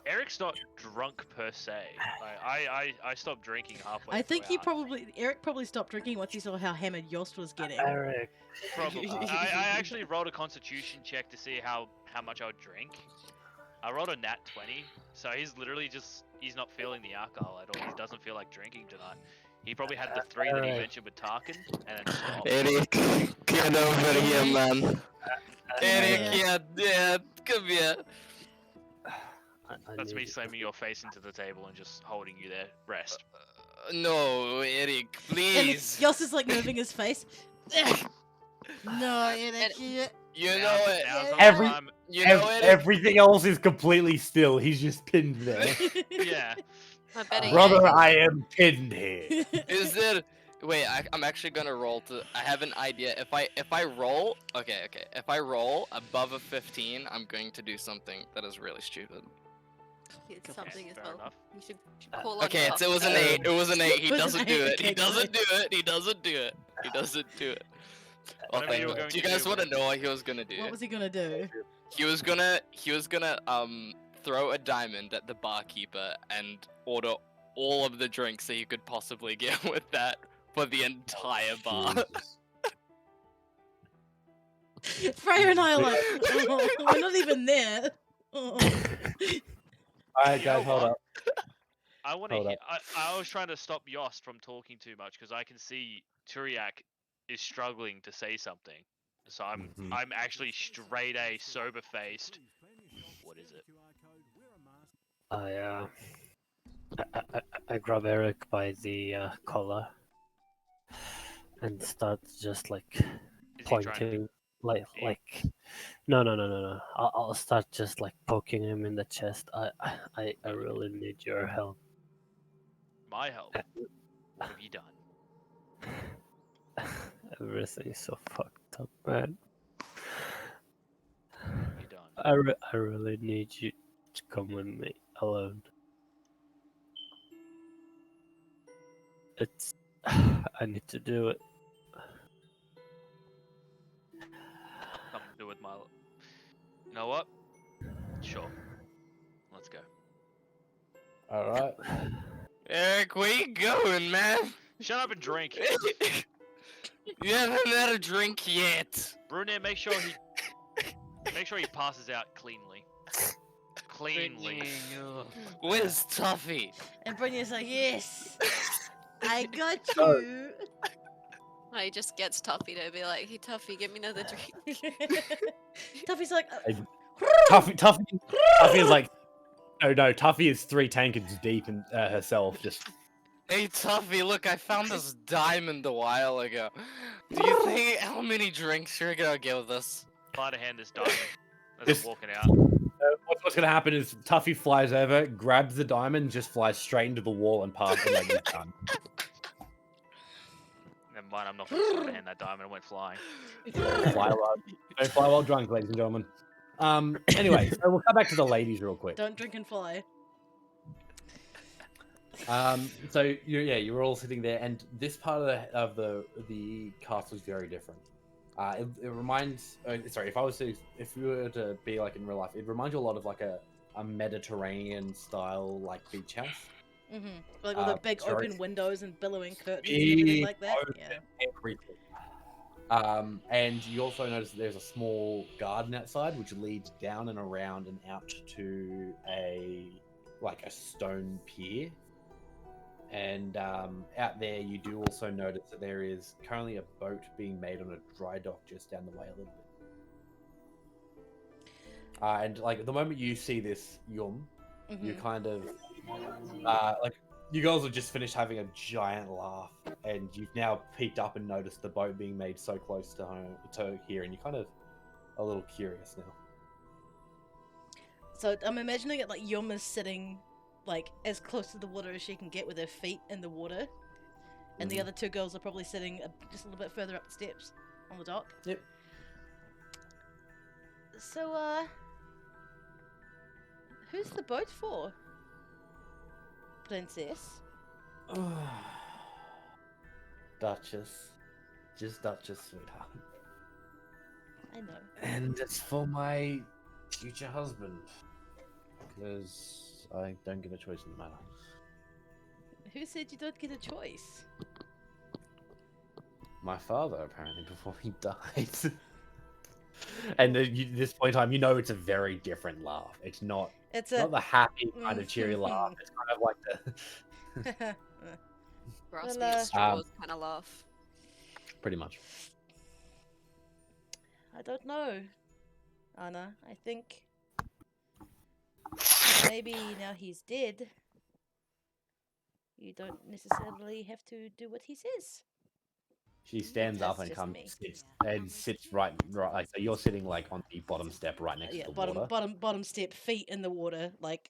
Eric's not drunk per se. Like, I stopped drinking halfway. I think throughout. Eric probably stopped drinking once he saw how hammered Yost was getting. Eric. Probably. I actually rolled a constitution check to see how much I would drink. I rolled a nat 20, so he's literally he's not feeling the alcohol at all. He doesn't feel like drinking tonight. He probably had the 3 that he mentioned with Tarkin, and then stopped. Eric, get over here, man. Eric, Yeah. yeah, come here. That's me slamming your face into the table and just holding you there. Rest. No, Eric, And please. Yost is like moving his face. No, Eric. You know it. Now's not the Every- time. You know it. Everything else is completely still. He's just pinned there. Yeah. I bet Brother, I am pinned here. Is there? Wait, I'm actually gonna roll to. I have an idea. If I roll, okay. If I roll above a 15, I'm going to do something that is really stupid. It's something as fair well. enough. You should call on Okay, Tuff. it was an 8. It was an 8. He It was an doesn't do 8, it. He okay, doesn't do great. it. He doesn't do it. He doesn't do it. Well, Whatever you were going do you to guys do, want to whatever. know what he was gonna do? What was he gonna do? He was gonna throw a diamond at the barkeeper and order all of the drinks that he could possibly get with that for the entire bar. Freya and I are like, oh, we're not even there. Oh. Alright, You guys, know hold what? up. I want to. Hold I was trying to stop Yost from talking too much because I can see Turiak is struggling to say something. So I'm actually straight A sober faced. What is it? I grab Eric by the collar and start just like Is he trying to pointing, you? like no. I'll start just like poking him in the chest. I really need your help. My help? What have you done? Everything's so fucked up, man. What have you done? I really need you to come with me alone. It's I need to do it. Something to do with my. You know what? Sure. Let's go. Alright. Eric, where you going, man? Shut up and drink. You haven't had a drink yet. Brunette, make sure he passes out cleanly. Cleanly. Where's Tuffy? And Brynja's like, yes, I got you. No, he just gets Tuffy to be like, hey Tuffy, give me another drink. Tuffy's like, Tuffy is like, no, Tuffy is 3 tankards deep in herself. Just Hey Tuffy, look, I found this diamond a while ago. Do you think how many drinks you're gonna get with us? Try to hand this diamond as This- I'm walking out. what's gonna happen is Tuffy flies over, grabs the diamond, just flies straight into the wall and past it like it's done. Never mind, I'm not going to hand that diamond. It went flying. Don't fly while drunk, ladies and gentlemen. Anyway, so we'll come back to the ladies real quick. don't drink and fly. So you were all sitting there, and this part of the castle is very different. It reminds, sorry, if you were to be like in real life, it reminds you a lot of like a a Mediterranean style like beach house. Mm-hmm. Like all the big Sorry. open windows and billowing curtains and everything Big like that. open Yeah. everything. And you also notice that there's a small garden outside which leads down and around and out to a stone pier. And out there, you do also notice that there is currently a boat being made on a dry dock just down the way a little bit. And like the moment you see this Yum, you Mhm. kind of you girls have just finished having a giant laugh, and you've now peeked up and noticed the boat being made so close to home to here, and you're kind of a little curious now. So I'm imagining it like Yum is sitting like as close to the water as she can get with her feet in the water, and the Mhm. other two girls are probably sitting just a little bit further up the steps on the dock. Yep. So who's the boat for? Princess. Duchess. Just Duchess, sweetheart. I know. And it's for my future husband. Because I don't get a choice in the matter. Who said you don't get a choice? My father, apparently, before he died. And this point in time, you know it's a very different laugh. It's not not the happy kind of cheery laugh. It's kind of like the Grasping Well, at straws kind of laugh. pretty much. I don't know, Anna. I think maybe now he's dead, you don't necessarily have to do what he says. She stands up That's and just me. sits right. Like, so you're sitting like on the bottom step right next Yeah, to the water. bottom step, feet in the water, like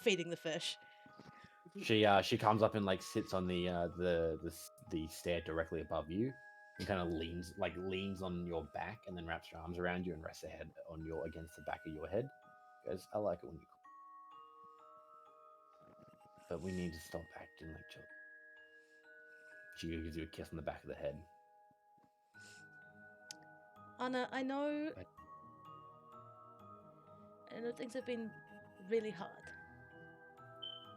feeding the fish. She comes up and like sits on the stair directly above you, and kind of leans on your back, and then wraps her arms around you and rests her head against the back of your head. Goes, I like it when you cry, but we need to stop acting like children. She gives you a kiss on the back of the head. Anna, I know things have been really hard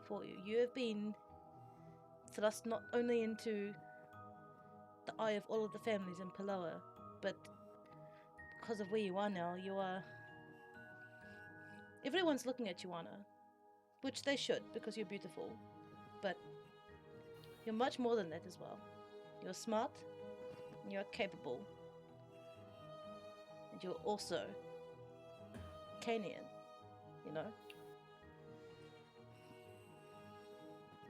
for you. You have been thrust not only into the eye of all of the families in Peloa, but because of where you are now, you are... Everyone's looking at you, Anna, which they should, because you're beautiful, but you're much more than that as well. You're smart, and you're capable, and you're also Canian, you know?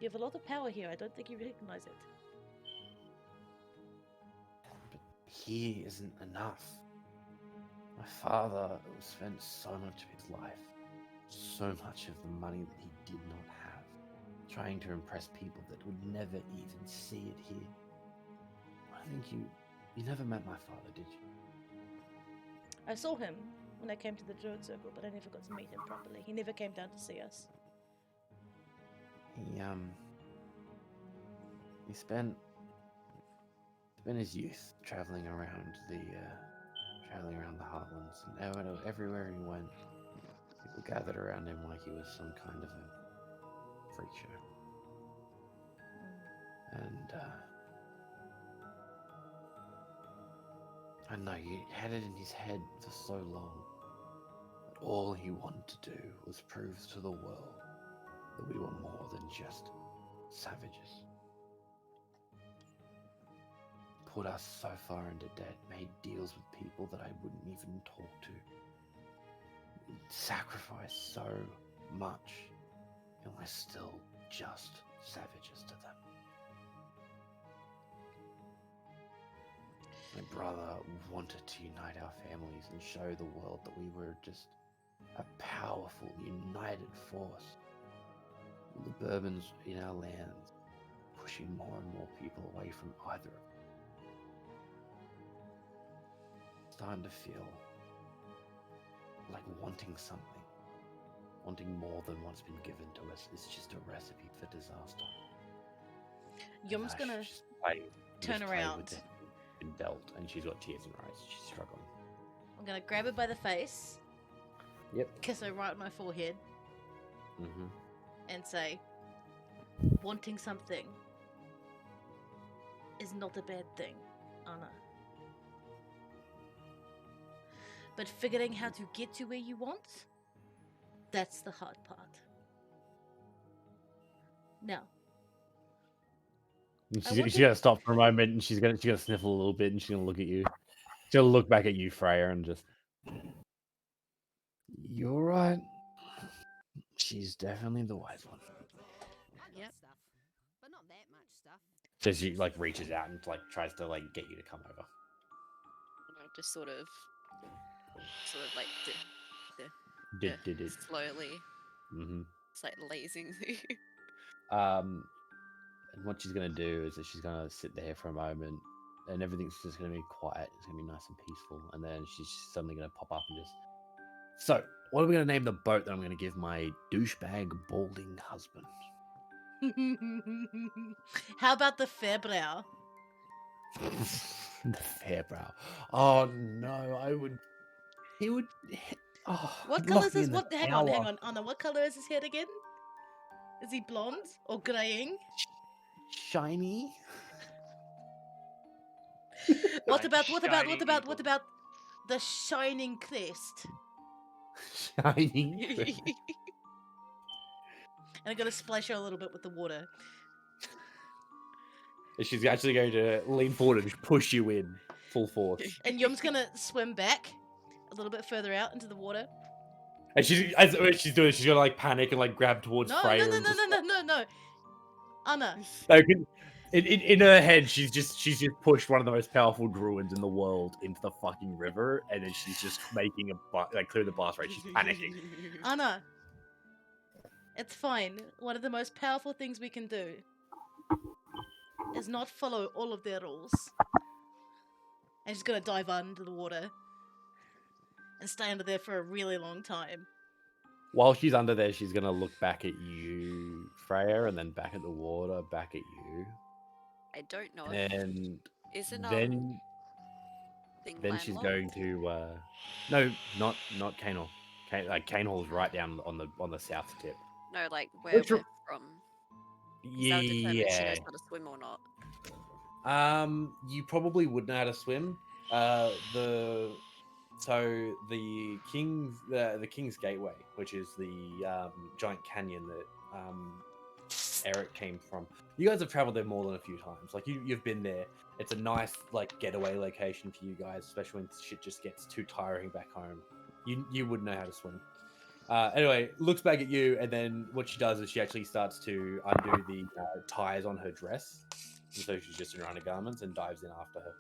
You have a lot of power here. I don't think you recognize it. He isn't enough. My father spent so much of his life, so much of the money that he did not have, trying to impress people that would never even see it here. I think you never met my father, did you? I saw him when I came to the Druid Circle, but I never got to meet him properly. He never came down to see us. He spent his youth traveling around the heartlands, and everywhere he went, people gathered around him like he was some kind of a freak show. And I know he had it in his head for so long that all he wanted to do was prove to the world that we were more than just savages. Put us so far into debt, made deals with people that I wouldn't even talk to. Sacrificed so much, and we're still just savages to them. My brother wanted to unite our families and show the world that we were just a powerful, united force. The Bourbons in our lands, pushing more and more people away from either of them. Starting to feel like wanting something, wanting more than what's been given to us is just a recipe for disaster. Yum's gonna turn around. Been dealt, and she's got tears in her eyes. She's struggling. I'm gonna grab her by the face. Yep. Kiss her right on my forehead. Mm-hmm. and say, wanting something is not a bad thing, Anna. But figuring how to get to where you want, that's the hard part. Now, She's gonna stop for a moment, and she's gonna sniffle a little bit, and she's gonna look at you. She'll look back at you, Freya, and just, "You're right. She's definitely the wise one." Yep. But not that much stuff. So she like reaches out and like tries to like get you to come over. Just sort of like Did. slowly. Mm-hmm. It's like lazingly. And what she's gonna do is that she's gonna sit there for a moment, and everything's just gonna be quiet. It's gonna be nice and peaceful, and then she's suddenly gonna pop up and just. So, what are we gonna name the boat that I'm gonna give my douchebag balding husband? How about the Fairbrow? The Fairbrow. Oh no, I would. He would. Oh, What he'd color lock is me his? in the What? Hang tower. on, Anna. What color is his hair again? Is he blonde or graying? Shiny. What Like about shiny the shining crest? Shining. And I'm gonna splash her a little bit with the water. She's actually going to lean forward and push you in full force. And Yum's gonna swim back a little bit further out into the water. And as she's doing it, she's gonna like panic and like grab towards No, Freya. no, no, and no, just, no, no, no, no. Anna. Like, in her head, she's just pushed one of the most powerful druids in the world into the fucking river, and then she's just making clear the blast rate. She's panicking. Anna. It's fine. One of the most powerful things we can do is not follow all of their rules. And she's gonna dive under the water and stay under there for a really long time. While she's under there, she's gonna look back at you, Freya, and then back at the water, back at you. I don't know. And Isn't then she's going to no, not Canehall. Canehall's right down on the south tip. No, like where we're from. Is that determined she Yeah. knows how to swim or not? You probably would know how to swim. The King's Gateway, which is the giant canyon that Eric came from. You guys have traveled there more than a few times. Like you've been there. It's a nice like getaway location for you guys, especially when shit just gets too tiring back home. You would know how to swim. Anyway, looks back at you, and then what she does is she actually starts to undo the ties on her dress, and so she's just in her undergarments and dives in after her.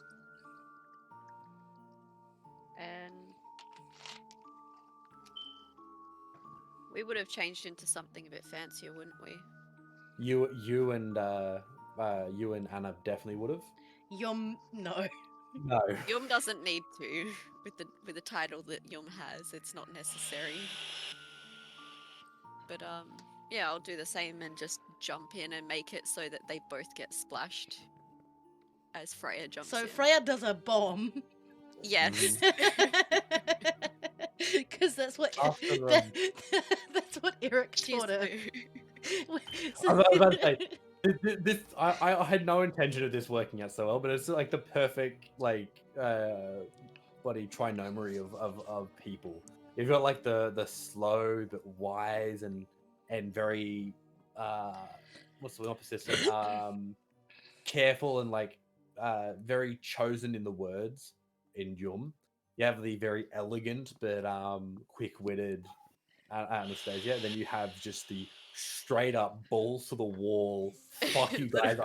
And we would have changed into something a bit fancier, wouldn't we? You and Anna definitely would have. Yum, no. No. Yum doesn't need to. With the title that Yum has, it's not necessary. But yeah, I'll do the same and just jump in and make it so that they both get splashed as Freya jumps in. So Freya does a bomb. Yes. Because that's what that's what Eric taught her. I was about to say, this I had no intention of this working out so well, but it's like the perfect like bloody trinomery of people. You've got like the slow but wise and very what's the opposite? Careful and like very chosen in the words in Yum. You have the very elegant but quick-witted Anastasia. Then you have just the straight up balls to the wall. Fuck you guys!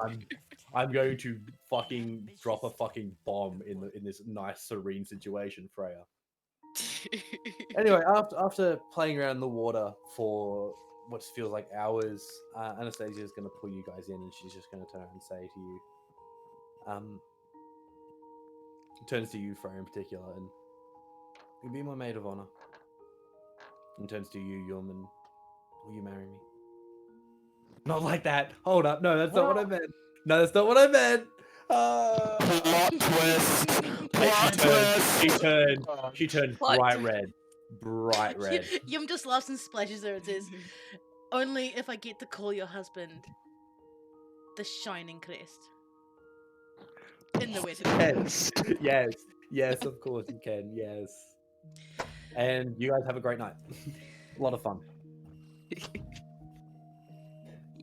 I'm going to fucking drop a fucking bomb in this nice serene situation, Freya. Anyway, after playing around in the water for what feels like hours, Anastasia is going to pull you guys in, and she's just going to turn and say to you, turns to you, Freya, in particular, and you'll be my maid of honor. And turns to you, Yum, and will you marry me? Not like that. Hold up. No, that's not what I meant. No, that's not what I meant. Plot twist. Plot twist. She turned Plot bright twist. red. Bright red. Yum just laughs and splashes her and says, Only if I get to call your husband the Shining Crest. In the wedding. Yes, of course you can. Yes. And you guys have a great night. A lot of fun.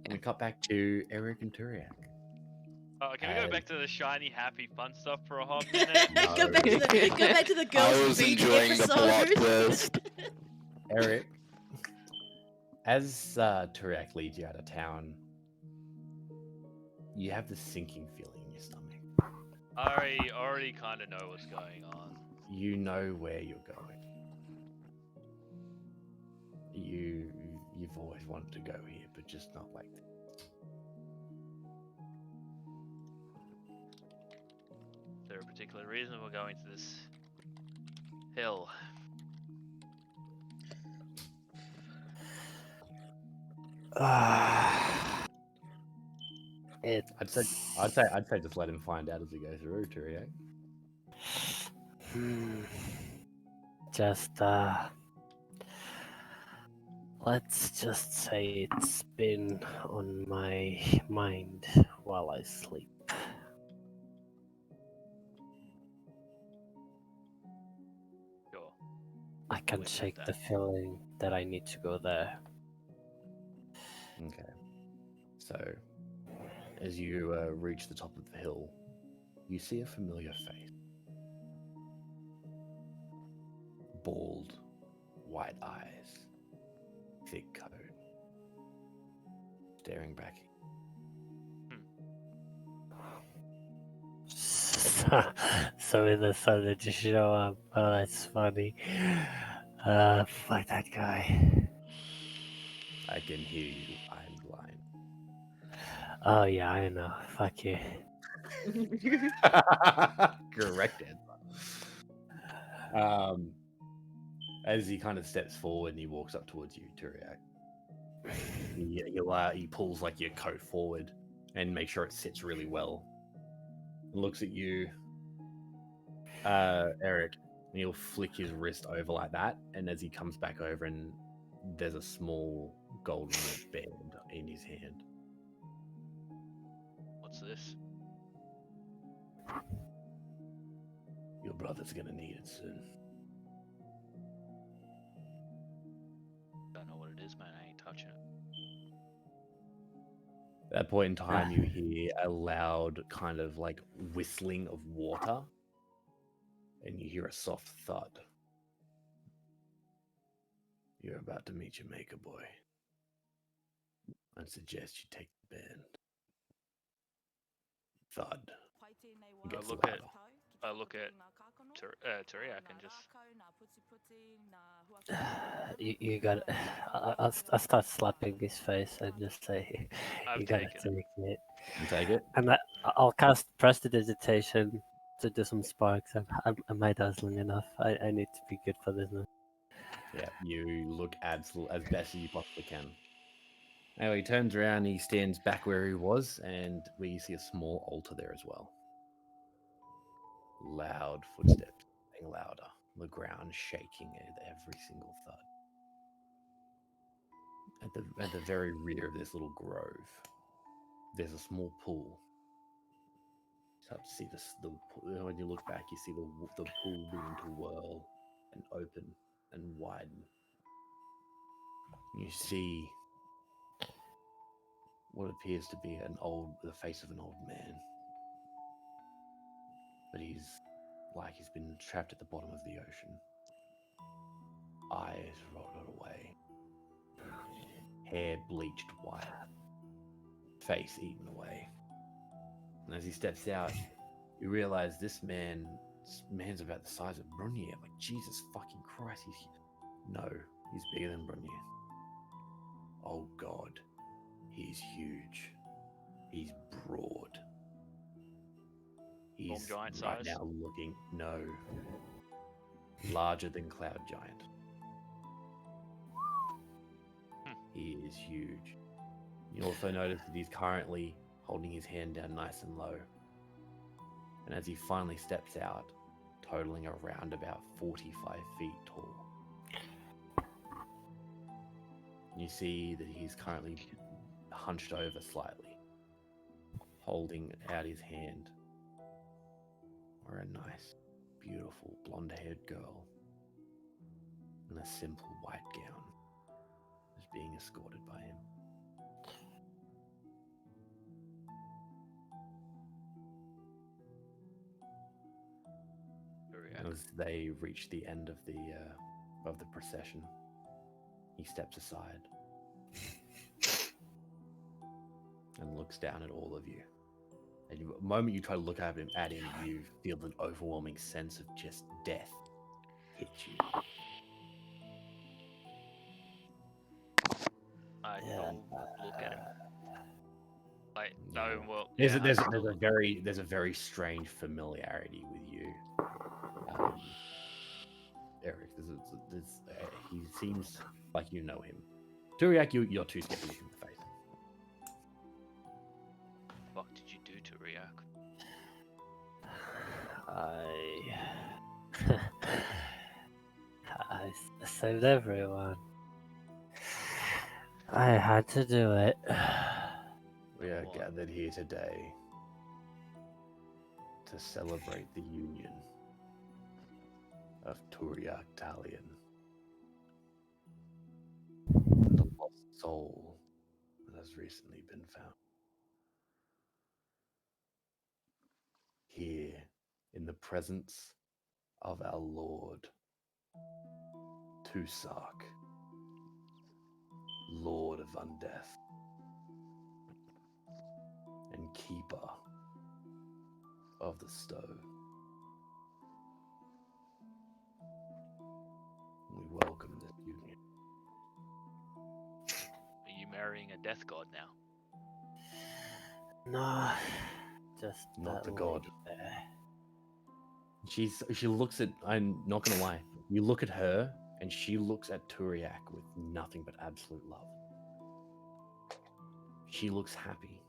And we cut back to Eric and Turiak. Can we go back to the shiny, happy, fun stuff for a hot go minute? back to the girls' I was beach enjoying the plot episode. twist. Eric, as Turiak leads you out of town, you have this sinking feeling in your stomach. I already kind of know what's going on. You know where you're going. You've always wanted to go here, but just not like that. Is there a particular reason we're going to this hill? I'd say just let him find out as we go through, Turiak. Just let's just say it's been on my mind while I sleep. Sure. I can Witness shake the that. feeling that I need to go there. Okay. So, as you reach the top of the hill, you see a familiar face. Bald, white eyes, thick coat, staring back at So in the sun they just show up. Oh, that's funny. Fuck that guy. I can hear you. I'm blind. Oh yeah, I know. Fuck you. Correct answer. As he kind of steps forward and he walks up towards you, Turiak, he pulls like your coat forward and makes sure it sits really well. Looks at you, Eric, and he'll flick his wrist over like that. And as he comes back over, and there's a small golden band in his hand. What's this? Your brother's gonna need it soon. Don't know what it is, man. I ain't touching it. At that point in time, you hear a loud kind of like whistling of water, and you hear a soft thud. You're about to meet your maker, boy. I'd suggest you take the band. Thud. It gets louder. I look at Turiak and just. You got. I'll start slapping his face and just say, I've "You gotta taken take it." You take it. And I'll cast prestidigitation to do some sparks. Am I dazzling enough? I need to be good for this now. Yeah, you look as best as you possibly can. Now he turns around, he stands back where he was, and where you see a small altar there as well. Loud footsteps, getting louder. The ground shaking at every single thud. At the very rear of this little grove, there's a small pool. You start to see when you look back, you see the pool begin to whirl and open and widen. You see what appears to be the face of an old man. But he's been trapped at the bottom of the ocean. Eyes rolled away. Hair bleached white. Face eaten away. And as he steps out, you realize this man's about the size of Brunier. Like, Jesus fucking Christ, he's bigger than Brunier. Oh God, he's huge. He's broad. He's giant right size? now looking larger than Cloud Giant. He is huge. You also notice that he's currently holding his hand down nice and low. And as he finally steps out, totaling around about 45 feet tall, You see that he's currently hunched over slightly, holding out his hand, where a nice, beautiful blonde-haired girl in a simple white gown is being escorted by him. As they reach the end of the procession, he steps aside and looks down at all of you. And the moment you try to look at him, you feel an overwhelming sense of just death hit you. I don't look at him. Like, no, well, There's yeah, there's a very strange familiarity with you, Eric. He seems like you know him. Turiak, you're too scared to look in the face. What did you do to Riak? I saved everyone. I had to do it. We are gathered here today to celebrate the union of Turiak Talion, the lost soul that has recently been found. Here, in the presence of our Lord, Tusak, Lord of Undeath, and Keeper of the Stove. We welcome this union. Are you marrying a death god now? No, just Not that the god. lady there. She looks at, I'm not gonna lie, you look at her and she looks at Turiak with nothing but absolute love. She looks happy.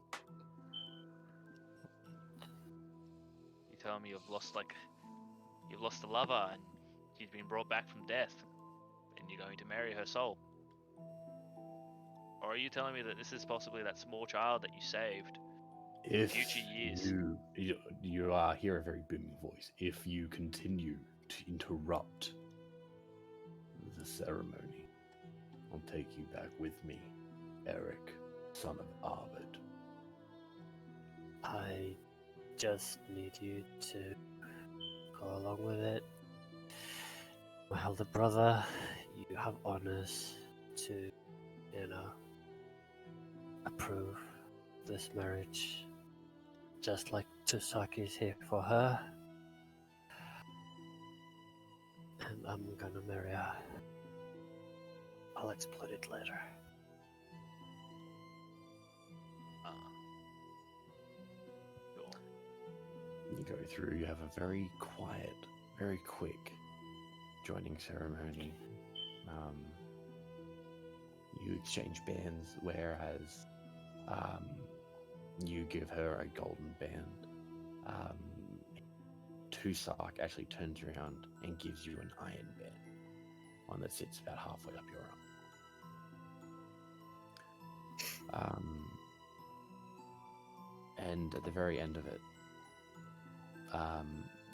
You telling me you've lost a lover and she's been brought back from death, and you're going to marry her soul? Or are you telling me that this is possibly that small child that you saved in If future years? you hear a very booming voice, if you continue to interrupt the ceremony, I'll take you back with me, Eric, son of Arvid. I just need you to go along with it. My elder brother, you have honors to, approve this marriage. Just like Tusaki's here for her. And I'm gonna marry her. I'll explain it later. You go through, you have a very quiet, very quick joining ceremony. You exchange bands, whereas you give her a golden band. Tusak actually turns around and gives you an iron band, one that sits about halfway up your arm. And at the very end of it,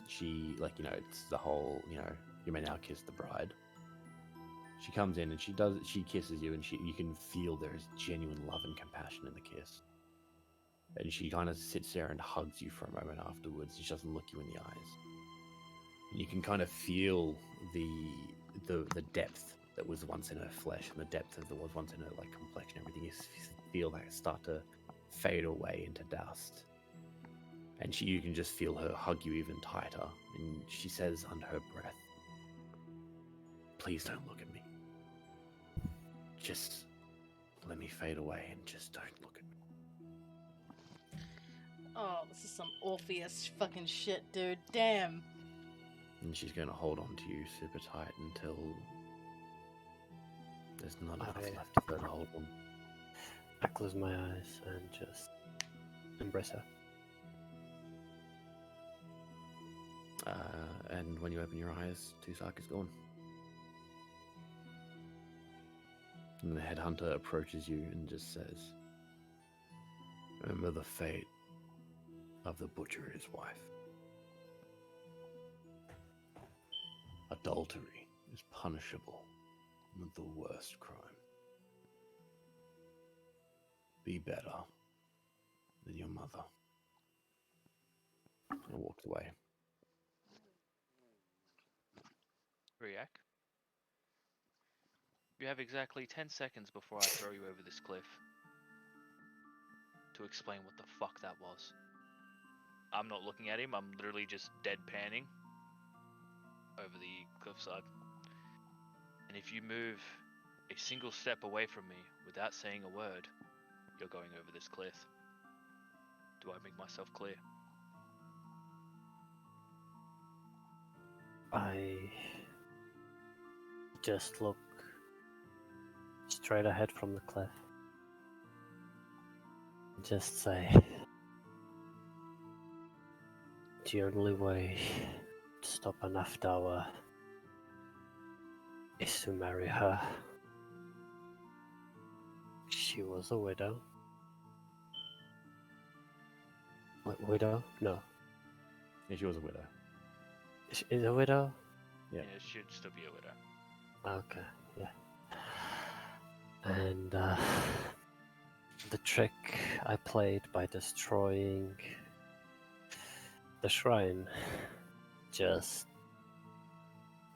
she, it's the whole, you may now kiss the bride. She comes in and she kisses you, and you can feel there is genuine love and compassion in the kiss. And she kind of sits there and hugs you for a moment afterwards. She doesn't look you in the eyes. And you can kind of feel the depth that was once in her flesh and the depth that was once in her complexion. Everything you feel that start to fade away into dust. And you can just feel her hug you even tighter. And she says under her breath, "Please don't look at me. Just let me fade away and just don't look at me." Oh, this is some Orpheus fucking shit, dude. Damn. And she's going to hold on to you super tight until there's not enough left of her to hold on. I close my eyes and just embrace her. And when you open your eyes, Tusak is gone. And the headhunter approaches you and just says, "Remember the fate of the butcher and his wife. Adultery is punishable with the worst crime. Be better than your mother." I walked away. Riak. You have exactly 10 seconds before I throw you over this cliff to explain what the fuck that was. I'm not looking at him, I'm literally just deadpanning over the cliffside. And if you move a single step away from me without saying a word, you're going over this cliff. Do I make myself clear? I just look straight ahead from the cliff. Just say, the only way to stop an Afdawa is to marry her. She was a widow. Widow? No. Yeah, she was a widow. Is a widow? Yeah. Yeah, it should still be a widow. Okay, yeah. And the trick I played by destroying the shrine just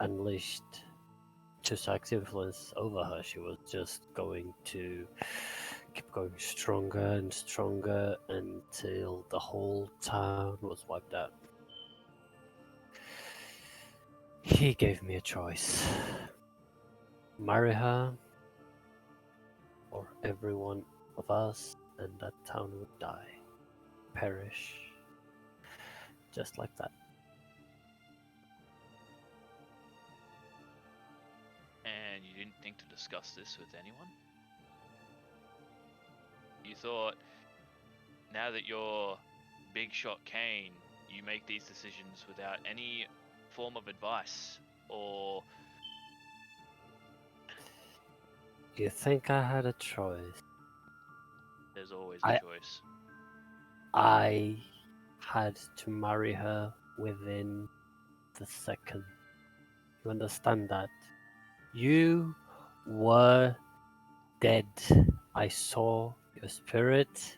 unleashed Chusak's influence over her. She was just going to keep going stronger and stronger until the whole town was wiped out. He gave me a choice. Marry her, or every one of us and that town would die. Perish. Just like that. And you didn't think to discuss this with anyone? You thought, now that you're Big Shot Kane, you make these decisions without any form of advice, or... You think I had a choice? There's always a choice. I had to marry her within the second. You understand that? You were dead. I saw your spirit,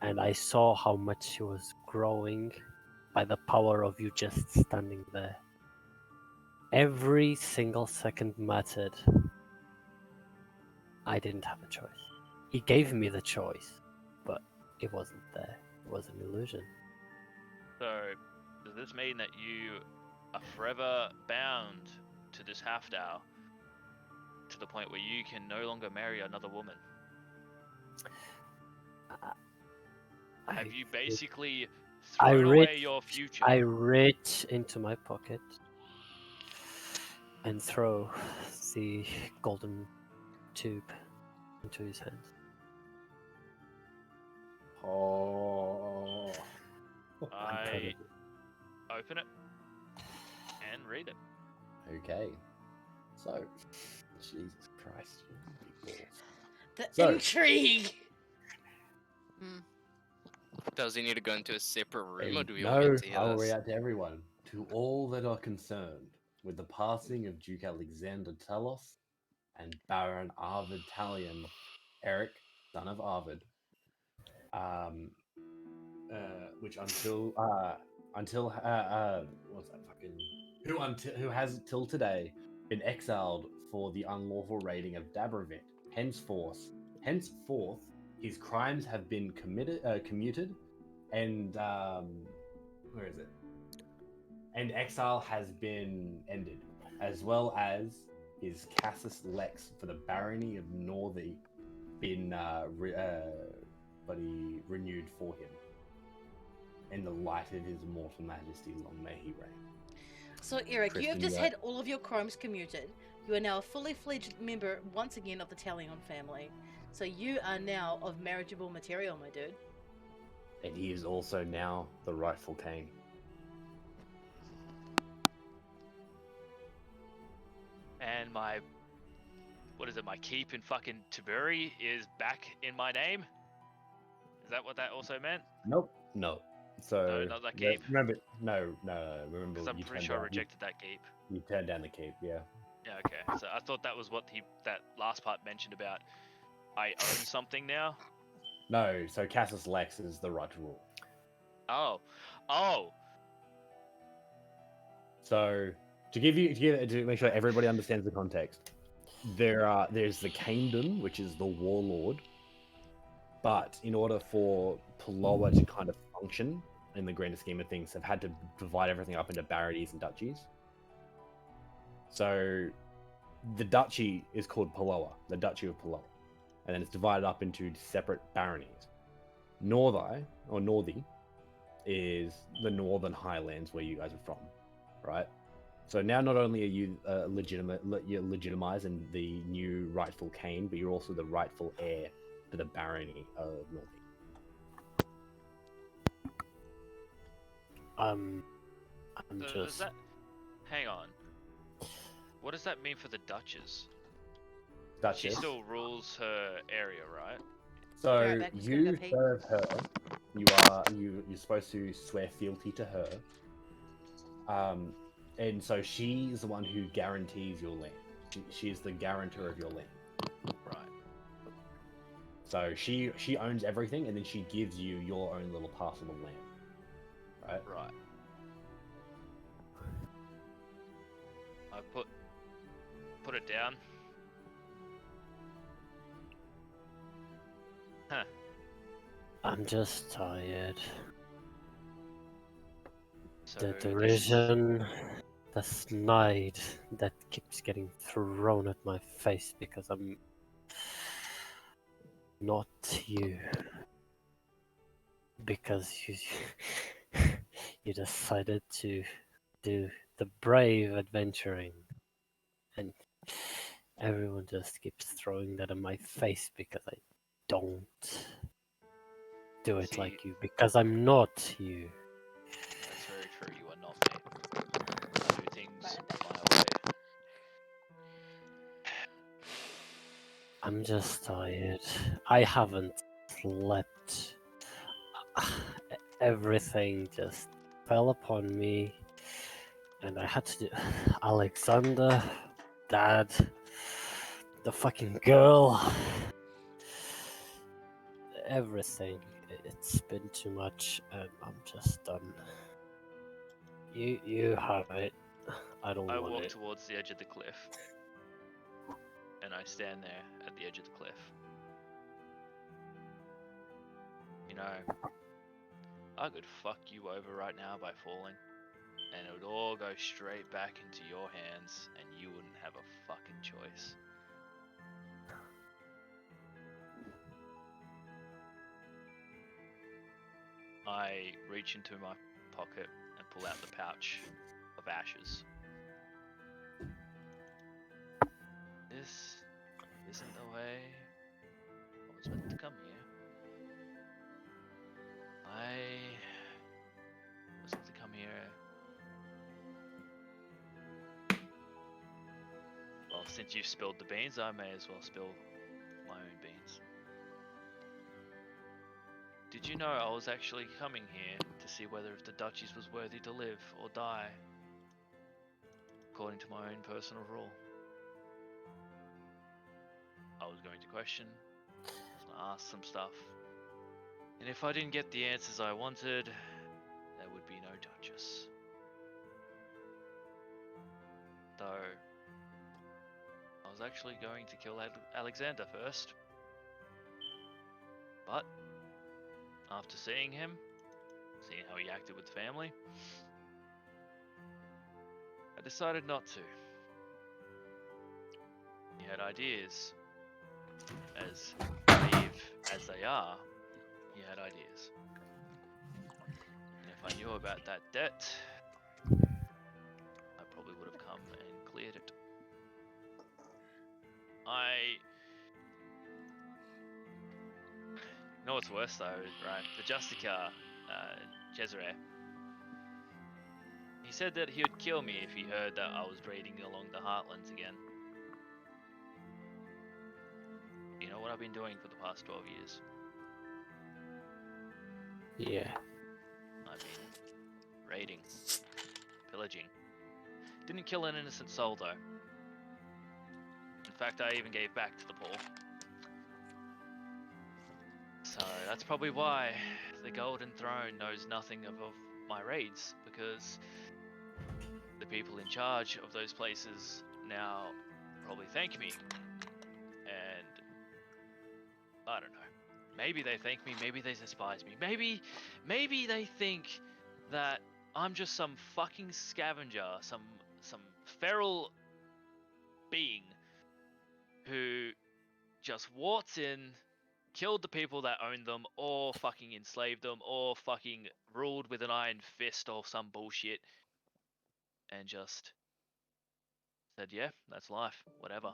and I saw how much she was growing by the power of you just standing there. Every single second mattered. I didn't have a choice. He gave me the choice, but it wasn't there. It was an illusion. So, does this mean that you are forever bound to this Halfdale to the point where you can no longer marry another woman? Have you basically thrown away your future? I reach into my pocket and throw the golden tube into his hands. Oh. I open it and read it. Okay. So, Jesus Christ. Big balls. The intrigue. Does he need to go into a separate room, or do we all No, get to hear I will this? read out to everyone. To all that are concerned with the passing of Duke Alexander Telos and Baron Arvid Talion, Eric, son of Arvid, which until what's that fucking who has till today been exiled for the unlawful raiding of Dabrovit. Henceforth, his crimes have been commuted, and where is it? And exile has been ended, as well as his Casus Lex for the barony of Northy been renewed for him. In the light of his immortal majesty, long may he reign. So, Eric, you have Tristan, just you had all of your crimes commuted. You are now a fully fledged member, once again, of the Talion family. So you are now of marriageable material, my dude. And he is also now the rightful king. And my what is it? My keep in fucking Tiberi is back in my name. Is that what that also meant? Nope. No. So not that keep. remember, no. Remember, Because I'm you pretty turned sure I down, rejected that keep. you turned down the keep. Yeah. Yeah, okay. So I thought that was what that last part mentioned about I own something now. No. So Casus Lex is the right to rule. Oh. So to make sure everybody understands the context, there's the Kingdom, which is the warlord. But in order for Peloa to kind of function in the grander scheme of things, they've had to divide everything up into baronies and duchies. So the duchy is called Peloa, the Duchy of Peloa, and then it's divided up into separate baronies. Northy is the Northern Highlands where you guys are from, right? So now not only are you you're legitimized and the new rightful Kane, but you're also the rightful heir to the barony of Northy. I'm So just. does that... Hang on. What does that mean for the Duchess? She Duchess. still rules her area, right? So Right, back, just gonna go you pee. serve her. You're supposed to swear fealty to her. And so she's the one who guarantees your land. She is the guarantor of your land. Right. So she owns everything, and then she gives you your own little parcel of land. Right. Right. I put it down. Huh. I'm just tired. So The this- derision, the snide that keeps getting thrown at my face because I'm not you. Because you decided to do the brave adventuring, and everyone just keeps throwing that in my face because I don't do it See, like you, because I'm not you. That's very true. You are not me. I do things my way. I'm just tired. I haven't slept. Everything just fell upon me, and I had to do Alexander, Dad, the fucking girl, everything. It's been too much, and I'm just done. You have it. I don't I want walk it. towards the edge of the cliff. And I stand there at the edge of the cliff. You know, I could fuck you over right now by falling, and it would all go straight back into your hands, and you wouldn't have a fucking choice. I reach into my pocket and pull out the pouch of ashes. This isn't the way I was meant to come here. I was meant to come here. Well, since you've spilled the beans, I may as well spill my own beans. Did you know I was actually coming here to see whether if the Duchies was worthy to live or die, according to my own personal rule? I was going to question, I was going to ask some stuff, and if I didn't get the answers I wanted, there would be no Duchess. Though, I was actually going to kill Alexander first, but after seeing him, seeing how he acted with the family, I decided not to. He had ideas. As naive as they are, he had ideas. And if I knew about that debt, I probably would have come and cleared it. You know what's worse though, right? The Justica, Cesare. He said that he would kill me if he heard that I was raiding along the Heartlands again. know what I've been doing for the past 12 years? Yeah. I've been raiding, pillaging. Didn't kill an innocent soul though. In fact, I even gave back to the poor. So that's probably why the Golden Throne knows nothing of my raids, because the people in charge of those places now probably thank me. And I don't know. Maybe they thank me, maybe they despise me. Maybe they think that I'm just some fucking scavenger, some feral being who just waltzed in, killed the people that owned them, or fucking enslaved them, or fucking ruled with an iron fist or some bullshit, and just said, yeah, that's life, whatever.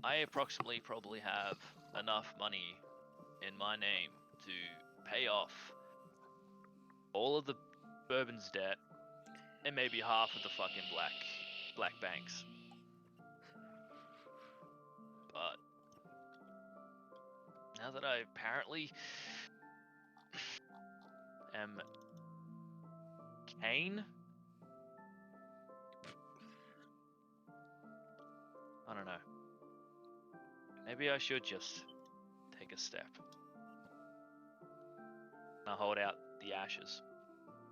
I approximately probably have enough money in my name to pay off all of the Bourbon's debt and maybe half of the fucking black banks. But now that I apparently am Kane, I don't know. Maybe I should just take a step. I hold out the ashes.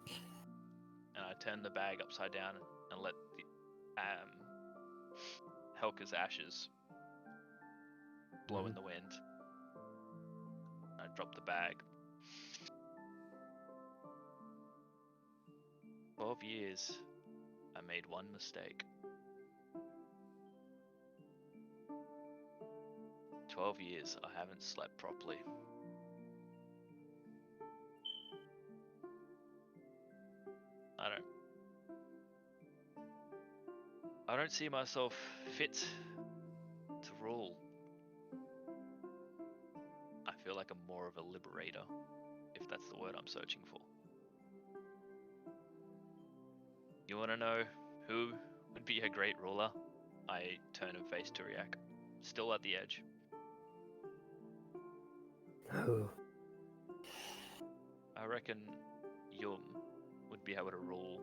And I turn the bag upside down and let the Helka's ashes blow in the wind. I drop the bag. 12 years, I made one mistake. 12 years, I haven't slept properly. I don't see myself fit to rule. I feel like I'm more of a liberator, if that's the word I'm searching for. You want to know who would be a great ruler? I turn and face Turiak, still at the edge. Who? I reckon Yum would be able to rule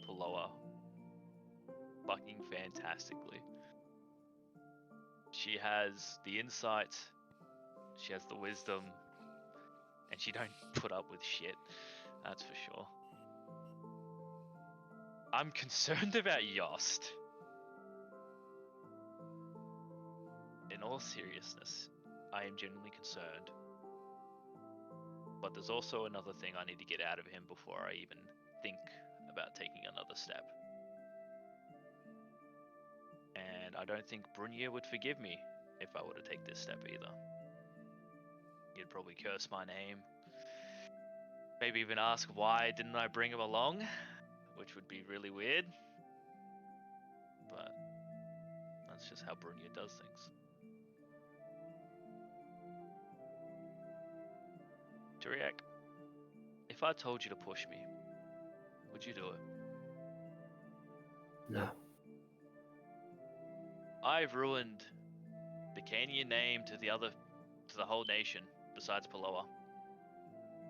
Peloa fucking fantastically. She has the insight, she has the wisdom, and she don't put up with shit, that's for sure. I'm concerned about Yost. In all seriousness, I am genuinely concerned. But there's also another thing I need to get out of him before I even think about taking another step. And I don't think Brunye would forgive me if I were to take this step either. He'd probably curse my name. Maybe even ask why didn't I bring him along, which would be really weird. But that's just how Brunye does things. Turiak, if I told you to push me, would you do it? No. I've ruined the Canyon name to the whole nation, besides Peloa.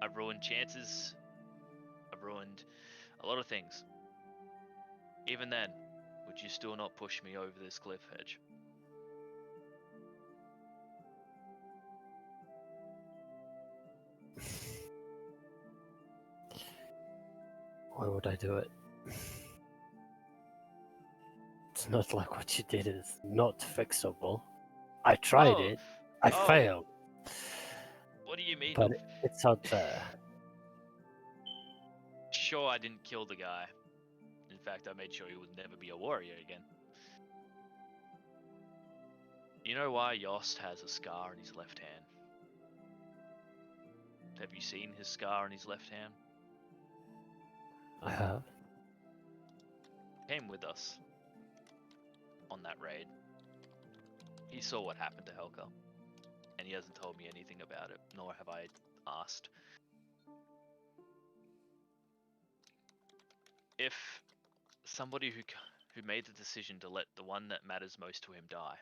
I've ruined chances. I've ruined a lot of things. Even then, would you still not push me over this cliff edge? Why would I do it? It's not like what you did is not fixable. I tried it. I failed. What do you mean? But it's unfair. Sure, I didn't kill the guy. In fact, I made sure he would never be a warrior again. You know why Yost has a scar on his left hand? Have you seen his scar on his left hand? I have. Came with us on that raid. He saw what happened to Helka, and he hasn't told me anything about it, nor have I asked. If somebody who made the decision to let the one that matters most to him die.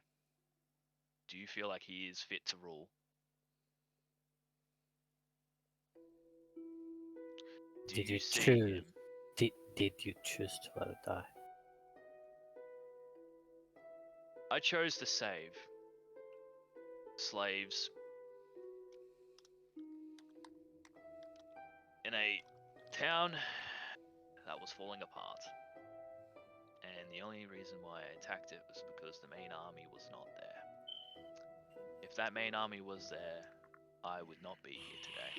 Do you feel like he is fit to rule? Did you see choose? him? Did you choose to let it die? I chose to save slaves in a town that was falling apart. And the only reason why I attacked it was because the main army was not there. If that main army was there, I would not be here today.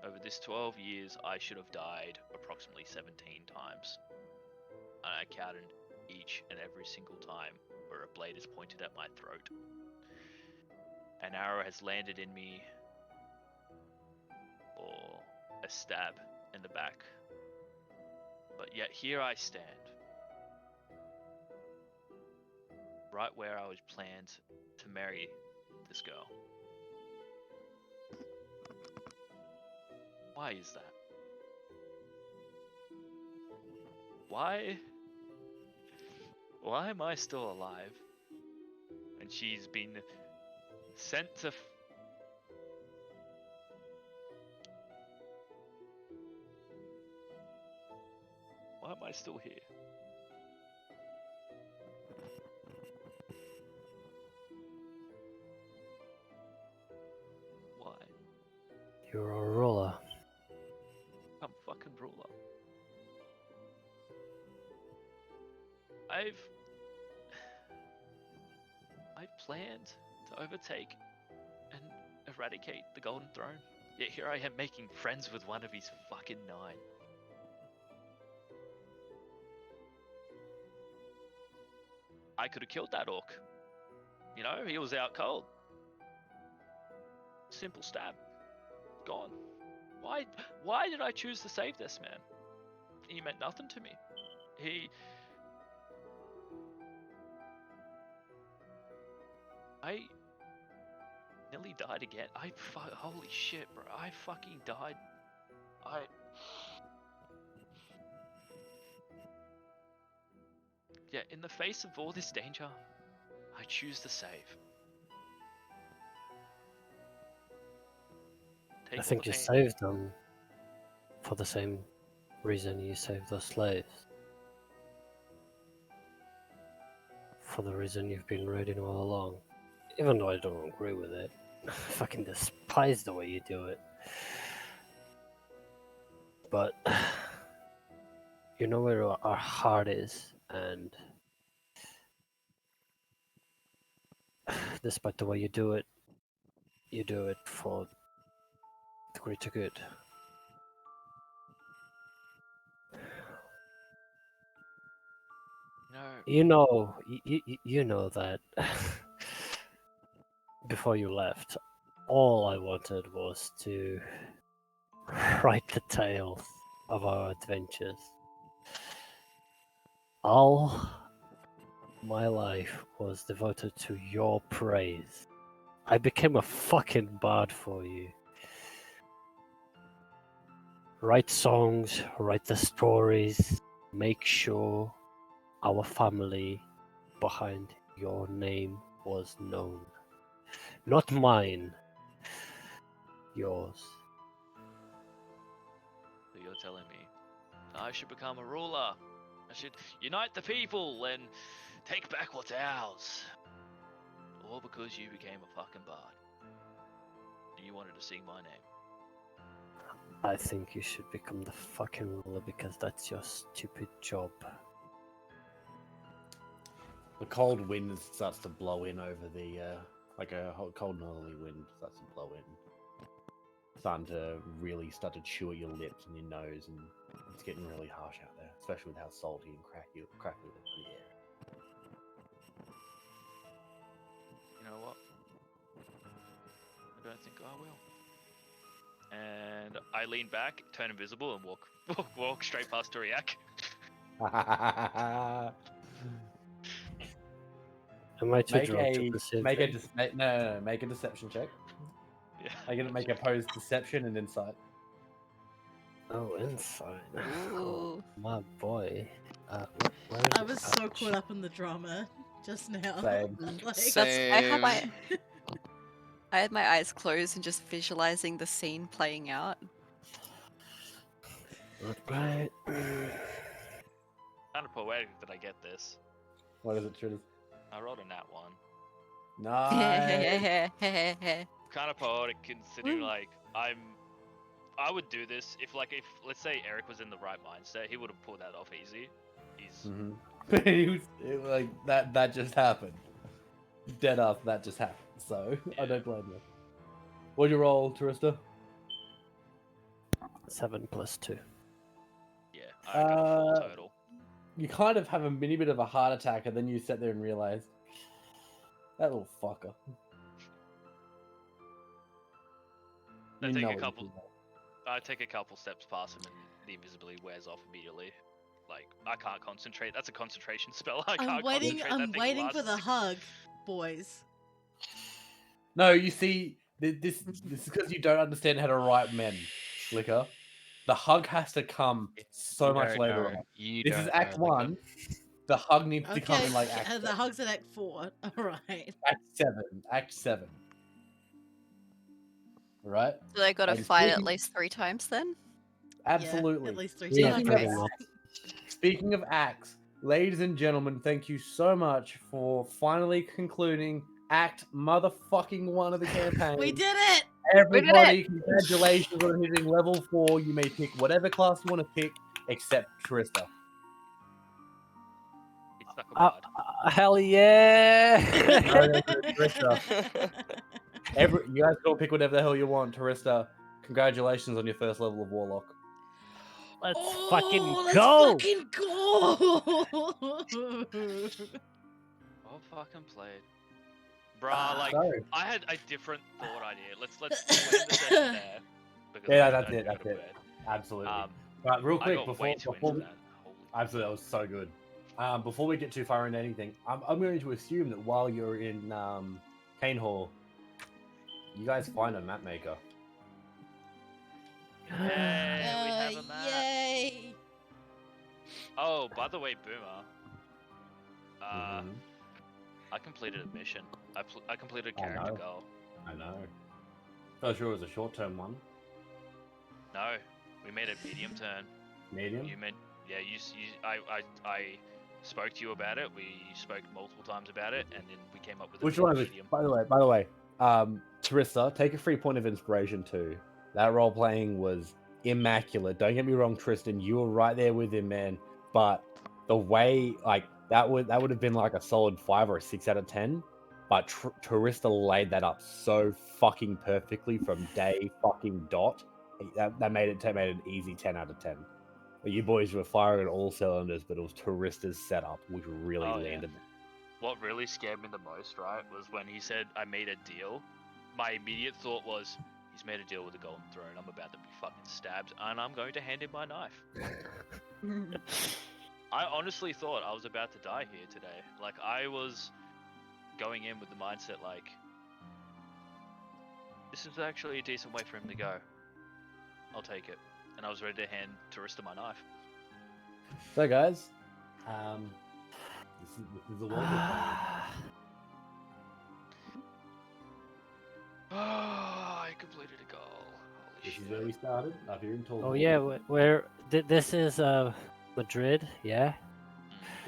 Over this 12 years, I should have died approximately 17 times. And I counted each and every single time where a blade is pointed at my throat. An arrow has landed in me, or a stab in the back. But yet here I stand, right where I was planned to marry this girl. Why is that? Why am I still alive? And she's been sent to why am I still here? Why? You're a ruler. I'm fucking ruler. I've planned to overtake and eradicate the Golden Throne. Yet here I am making friends with one of his fucking 9. I could have killed that orc. You know, he was out cold. Simple stab. Gone. Why did I choose to save this man? He meant nothing to me. I nearly died again. Holy shit, bro. I fucking died. Yeah, in the face of all this danger, I choose to save. I think you saved them for the same reason you saved those slaves. For the reason you've been raiding all along. Even though I don't agree with it. I fucking despise the way you do it. But you know where our heart is, and despite the way you do it for the greater good. No. You know that before you left, all I wanted was to write the tales of our adventures. All my life was devoted to your praise. I became a fucking bard for you. Write songs, write the stories, make sure our family behind your name was known. Not mine, yours. So you're telling me I should become a ruler. I should unite the people and take back what's ours. All because you became a fucking bard. You wanted to sing my name. I think you should become the fucking ruler because that's your stupid job. The cold wind starts to blow in over the, like a cold northerly wind starts to blow in. Starting to really start to chew at your lips and your nose, and it's getting really harsh out there, especially with how salty and crackly the air. You know what? I don't think I will. And I lean back, turn invisible, and walk straight past Toriak. Am I too drunk to perceive make it? make a deception check. Yeah. I'm gonna make opposed deception and insight. Oh, inside. Ooh. My boy. Where I was so caught up in the drama just now. Same. Like, That's I had my eyes closed and just visualizing the scene playing out. Right. Kind of poetic that I get this. What is it, Tritters? I rolled a nat 1. Nice. Kind of poetic considering like I would do this if let's say Eric was in the right mindset, he would have pulled that off easy. He's Like that just happened. Dead ass, that just happened. So I don't blame you. What'd you roll, Tarista? 7 plus 2. yeah, I got a 4 total. You kind of have a mini bit of a heart attack, and then you sit there and realize that little fucker. I You take know a what couple. you do. I take a couple steps past him, and the invisibility wears off immediately. Like I can't concentrate. That's a concentration spell. I can't I'm waiting. concentrate. I'm That thing waiting for lasts the hug, boys. No, you see, this is because you don't understand how to write men, Slicker. The hug has to come so much later on. This is Act 1. The hug needs to come Okay, in like Act the hug's in Act 4. All right. Act 7. Act 7. Right? So they got to And fight at speaking- least 3 times then? Absolutely. at least 3 Speaking times. of, speaking of acts, ladies and gentlemen, thank you so much for finally concluding Act motherfucking 1 of the campaign. We did it! Everybody, congratulations on hitting level 4. You may pick whatever class you want to pick, except Trista. Hell yeah! Trista. You guys can all pick whatever the hell you want. Teresta, congratulations on your first level of Warlock. Let's Let's go! fucking go! Well fucking played. Bruh, like sorry. I had a different thought idea. Let's end the session there. Because Yeah, I that's don't it. go That's to it. bed. Absolutely. But real I quick, got before way too into that. absolutely, that was so good. Before we get too far into anything, I'm going to assume that while you're in Cane Hall, you guys find a map maker. Hey, we have a map. Yay! Oh, by the way, Boomer. Mhm. I completed a mission. I completed a character goal. I know. Thought sure it was a short-term one. No, we made a medium turn. Medium? You meant I spoke to you about it. We spoke multiple times about it, and then we came up with Which a one is it? medium. By the way, Teresa, take a free point of inspiration too. That role playing was immaculate. Don't get me wrong, Tristan, you were right there with him, man. But the way, like, that would have been like a solid 5 or a 6 out of 10. But Teresa laid that up so fucking perfectly from day fucking dot. That made it an easy 10 out of 10. But you boys were firing on all cylinders, but it was Teresa's setup which really landed. What really scared me the most, right, was when he said I made a deal. My immediate thought was, he's made a deal with the Golden Throne. I'm about to be fucking stabbed, and I'm going to hand him my knife. I honestly thought I was about to die here today. Like, I was going in with the mindset, like, this is actually a decent way for him to go. I'll take it. And I was ready to hand Teresta my knife. So, guys, this is the world we're playing. Oh, I completed a goal. This is where we started, up here in Tall. Oh yeah, this is Madrid, yeah.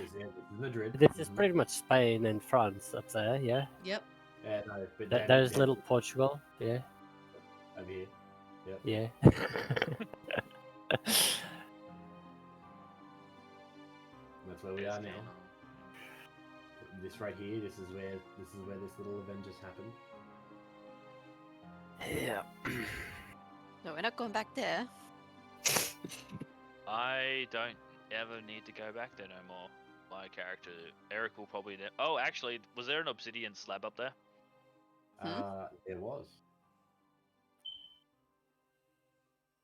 This is Madrid. This is pretty much Spain and France up there, yeah. Yep. Yeah, no, but There's little Portugal, yeah. Over here. Yep. Yeah. That's where we are now. This right here, this is where this little event just happened. Yeah. No, we're not going back there. I don't ever need to go back there no more. My character, Eric, will probably... Oh, actually, was there an obsidian slab up there? There was.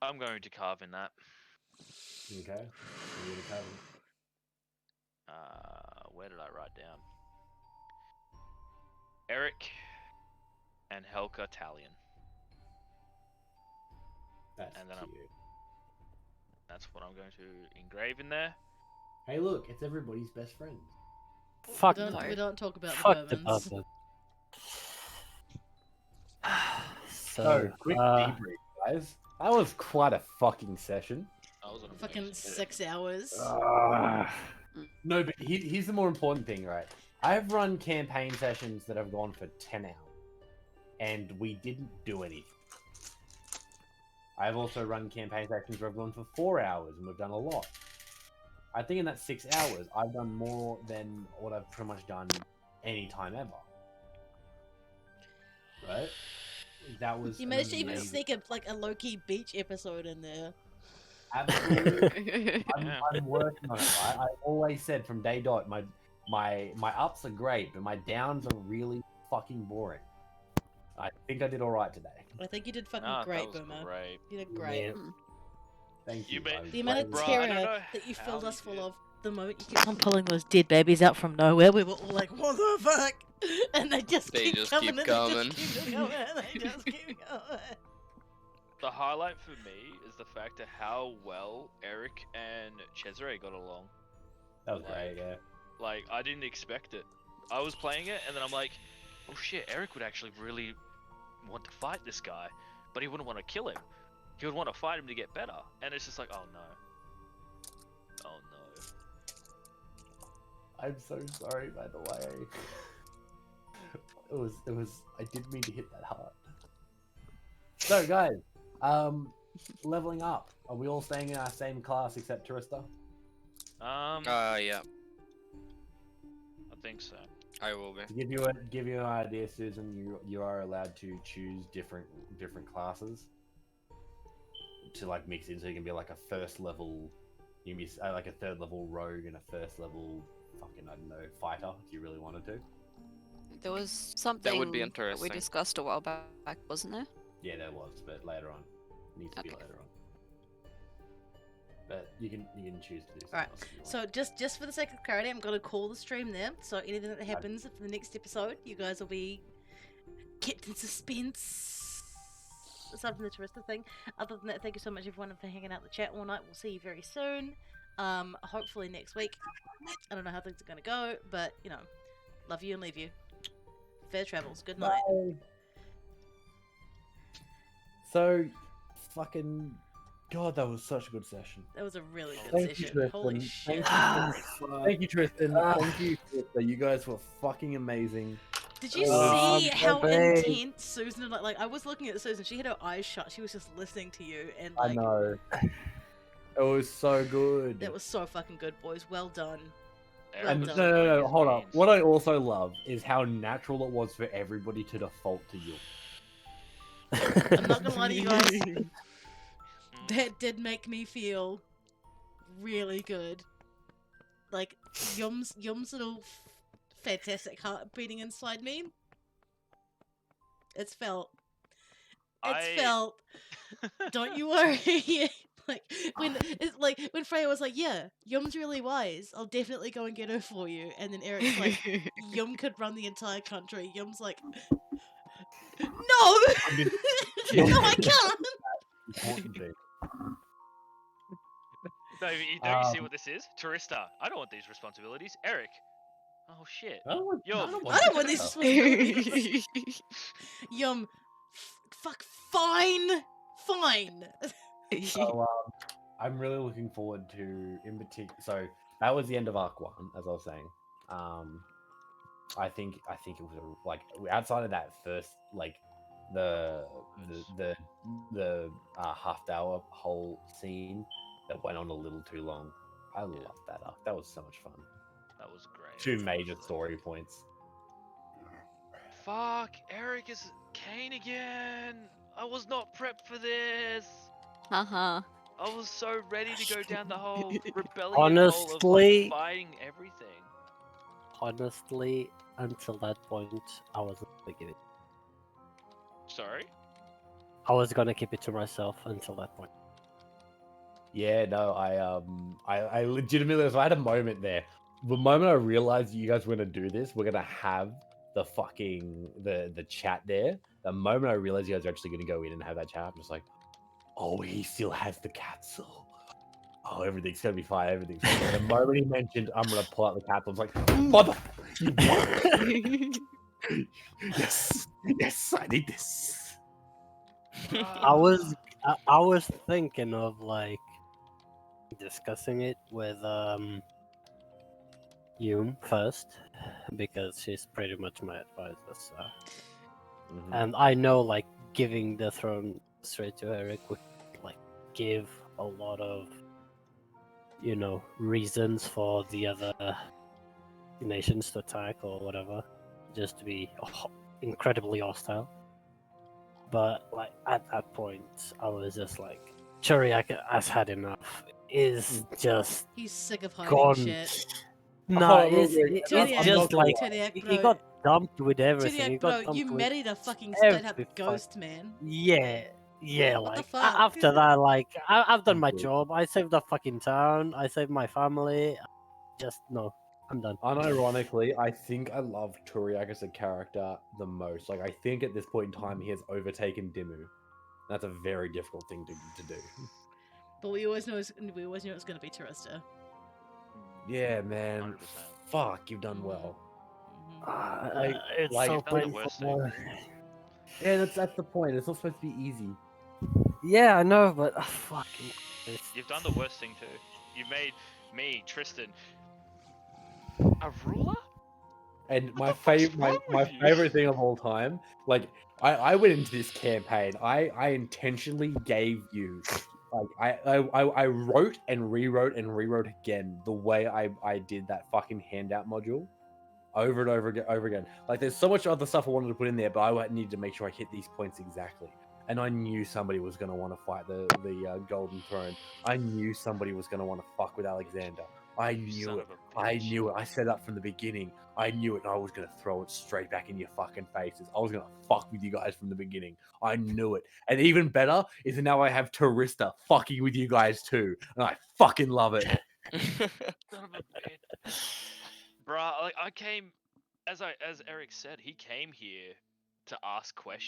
I'm going to carve in that. Okay. You're gonna carve Where did I write down? Eric and Helka Talion. That's and then cute. That's what I'm going to engrave in there. Hey, look, it's everybody's best friend. Fuck. We don't talk about Fuck the the bourbons. bourbon. So, quick debrief, guys. That was quite a fucking session. Fucking 6 hours. No, but here's the more important thing, right? I've run campaign sessions that have gone for 10 hours, and we didn't do anything. I've also run campaign sessions where I've gone for 4 hours, and we've done a lot. I think in that 6 hours, I've done more than what I've pretty much done any time ever. Right? That was You an managed to even amazing- sneak a low-key beach episode in there. Absolutely. I'm working on it, right? I always said from day dot, my ups are great, but my downs are really fucking boring. I think I did all right today. I think you did fucking Nah, great, that was Boomer. great. You did great. Yeah. Thank you. The amount of Bro, I terror don't know that you how filled you us full did. of the moment you kept on pulling those dead babies out from nowhere, we were all like, what the fuck? And they just They keep just coming keep and coming. they just keep coming and they just keep coming. The highlight for me is the fact of how well Eric and Cesare got along. That was great, yeah. Like, I didn't expect it. I was playing it, and then I'm like, oh shit, Eric would actually really want to fight this guy, but he wouldn't want to kill him. He would want to fight him to get better. And it's just like, oh no. Oh no. I'm so sorry, by the way. It was. I didn't mean to hit that hard. So, guys, leveling up. Are we all staying in our same class except Turista? Yeah. I think so. I will be. To give you an idea, Susan, you are allowed to choose different classes to like mix in, so you can be like a first level, you can be like a third level rogue and a first level fucking I don't know fighter if you really wanted to. There was something That would be we interesting. discussed a while back, wasn't there? Yeah, there was, but later on, needs to be later on. But you can choose to do something Alright, else if you want. so just for the sake of clarity, I'm going to call the stream there. So anything that happens for the next episode, you guys will be kept in suspense. Aside from the Turista thing. Other than that, thank you so much everyone for hanging out in the chat all night. We'll see you very soon. Hopefully next week. I don't know how things are going to go, but, you know, love you and leave you. Fair travels. Good night. Bye. So, fucking God, that was such a good session. That was a really good Thank you, session. Tristan. Holy shit. Thank you, Tristan. Thank you, Tristan. You guys were fucking amazing. Did you see how intense Susan, like I was looking at Susan, she had her eyes shut, she was just listening to you, and like, I know. It was so good. that was so fucking good, boys. Well done. Well And done. no, hold up. What I also love is how natural it was for everybody to default to you. I'm not gonna lie to you guys. That did make me feel really good. Like Yum's little fantastic heart beating inside me. It's felt. It's felt. Don't you worry. when Freya was like, "Yeah, Yum's really wise. I'll definitely go and get her for you." And then Eric's like, "Yum could run the entire country." Yum's like, "No, no, I can't." No, don't you see what this is? Tourista. I don't want these responsibilities. Eric. Oh shit. I don't want these responsibilities. Yum. Fuck. Fine. So, I'm really looking forward to, in particular. So that was the end of Arc 1, as I was saying. I think it was like outside of that first like the half-hour whole scene that went on a little too long. I loved that arc. That was so much fun. That was great. 2 major story points. Fuck, Eric is Kane again. I was not prepped for this. Haha. I was so ready to go down the whole rebellion hole of Honestly- like, fighting everything. Honestly, until that point, I wasn't gonna give it. Sorry? I was gonna keep it to myself until that point. Yeah, no, I legitimately, so I had a moment there. The moment I realized you guys were gonna do this, we're gonna have the fucking the chat there. The moment I realized you guys are actually gonna go in and have that chat, I'm just like, oh, he still has the capsule. oh, everything's gonna be fine. Everything's fine. The moment he mentioned, I'm gonna pull out the cap. I was like, mother, yes, yes, I need this. I was thinking of like discussing it with Yum first because she's pretty much my advisor. So. And I know like giving the throne straight to Eric would like give a lot of reasons for the other nations to attack or whatever, just to be incredibly hostile. But like at that point, I was just like, Churiak has had enough. Is just He's sick of hiding gone. shit. Nah, Oh, it's Churiak, just like Churiak, he bro. got dumped with everything. He Churiak, bro, got dumped you with married a fucking straight up every ghost, man. Yeah, What the like fuck? after that, like I've done my job. I saved the fucking town. I saved my family. Just no, I'm done. Unironically, I think I love Turiak as a character the most. Like, I think at this point in time, he has overtaken Dimmu. That's a very difficult thing to do. But we always knew it was gonna be Tarista. Yeah, man. 100%. Fuck, you've done well. It's like so You've done the worst thing. painful. Yeah, that's the point. It's not supposed to be easy. Yeah, I know, but fucking. You've done the worst thing too. You made me, Tristan, a ruler? And What the fuck's wrong my with you? favorite thing of all time, like I went into this campaign. I intentionally gave you, like I wrote and rewrote again the way I did that fucking handout module, over and over again. Like there's so much other stuff I wanted to put in there, but I needed to make sure I hit these points exactly. And I knew somebody was going to want to fight the Golden Throne. I knew somebody was going to want to fuck with Alexander. I knew it. I knew it. I said that from the beginning. I knew it, and I was going to throw it straight back in your fucking faces. I was going to fuck with you guys from the beginning. I knew it. And even better is that now I have Tarista fucking with you guys too. And I fucking love it. Son of a bitch. Bruh, like I came, as Eric said, he came here to ask questions.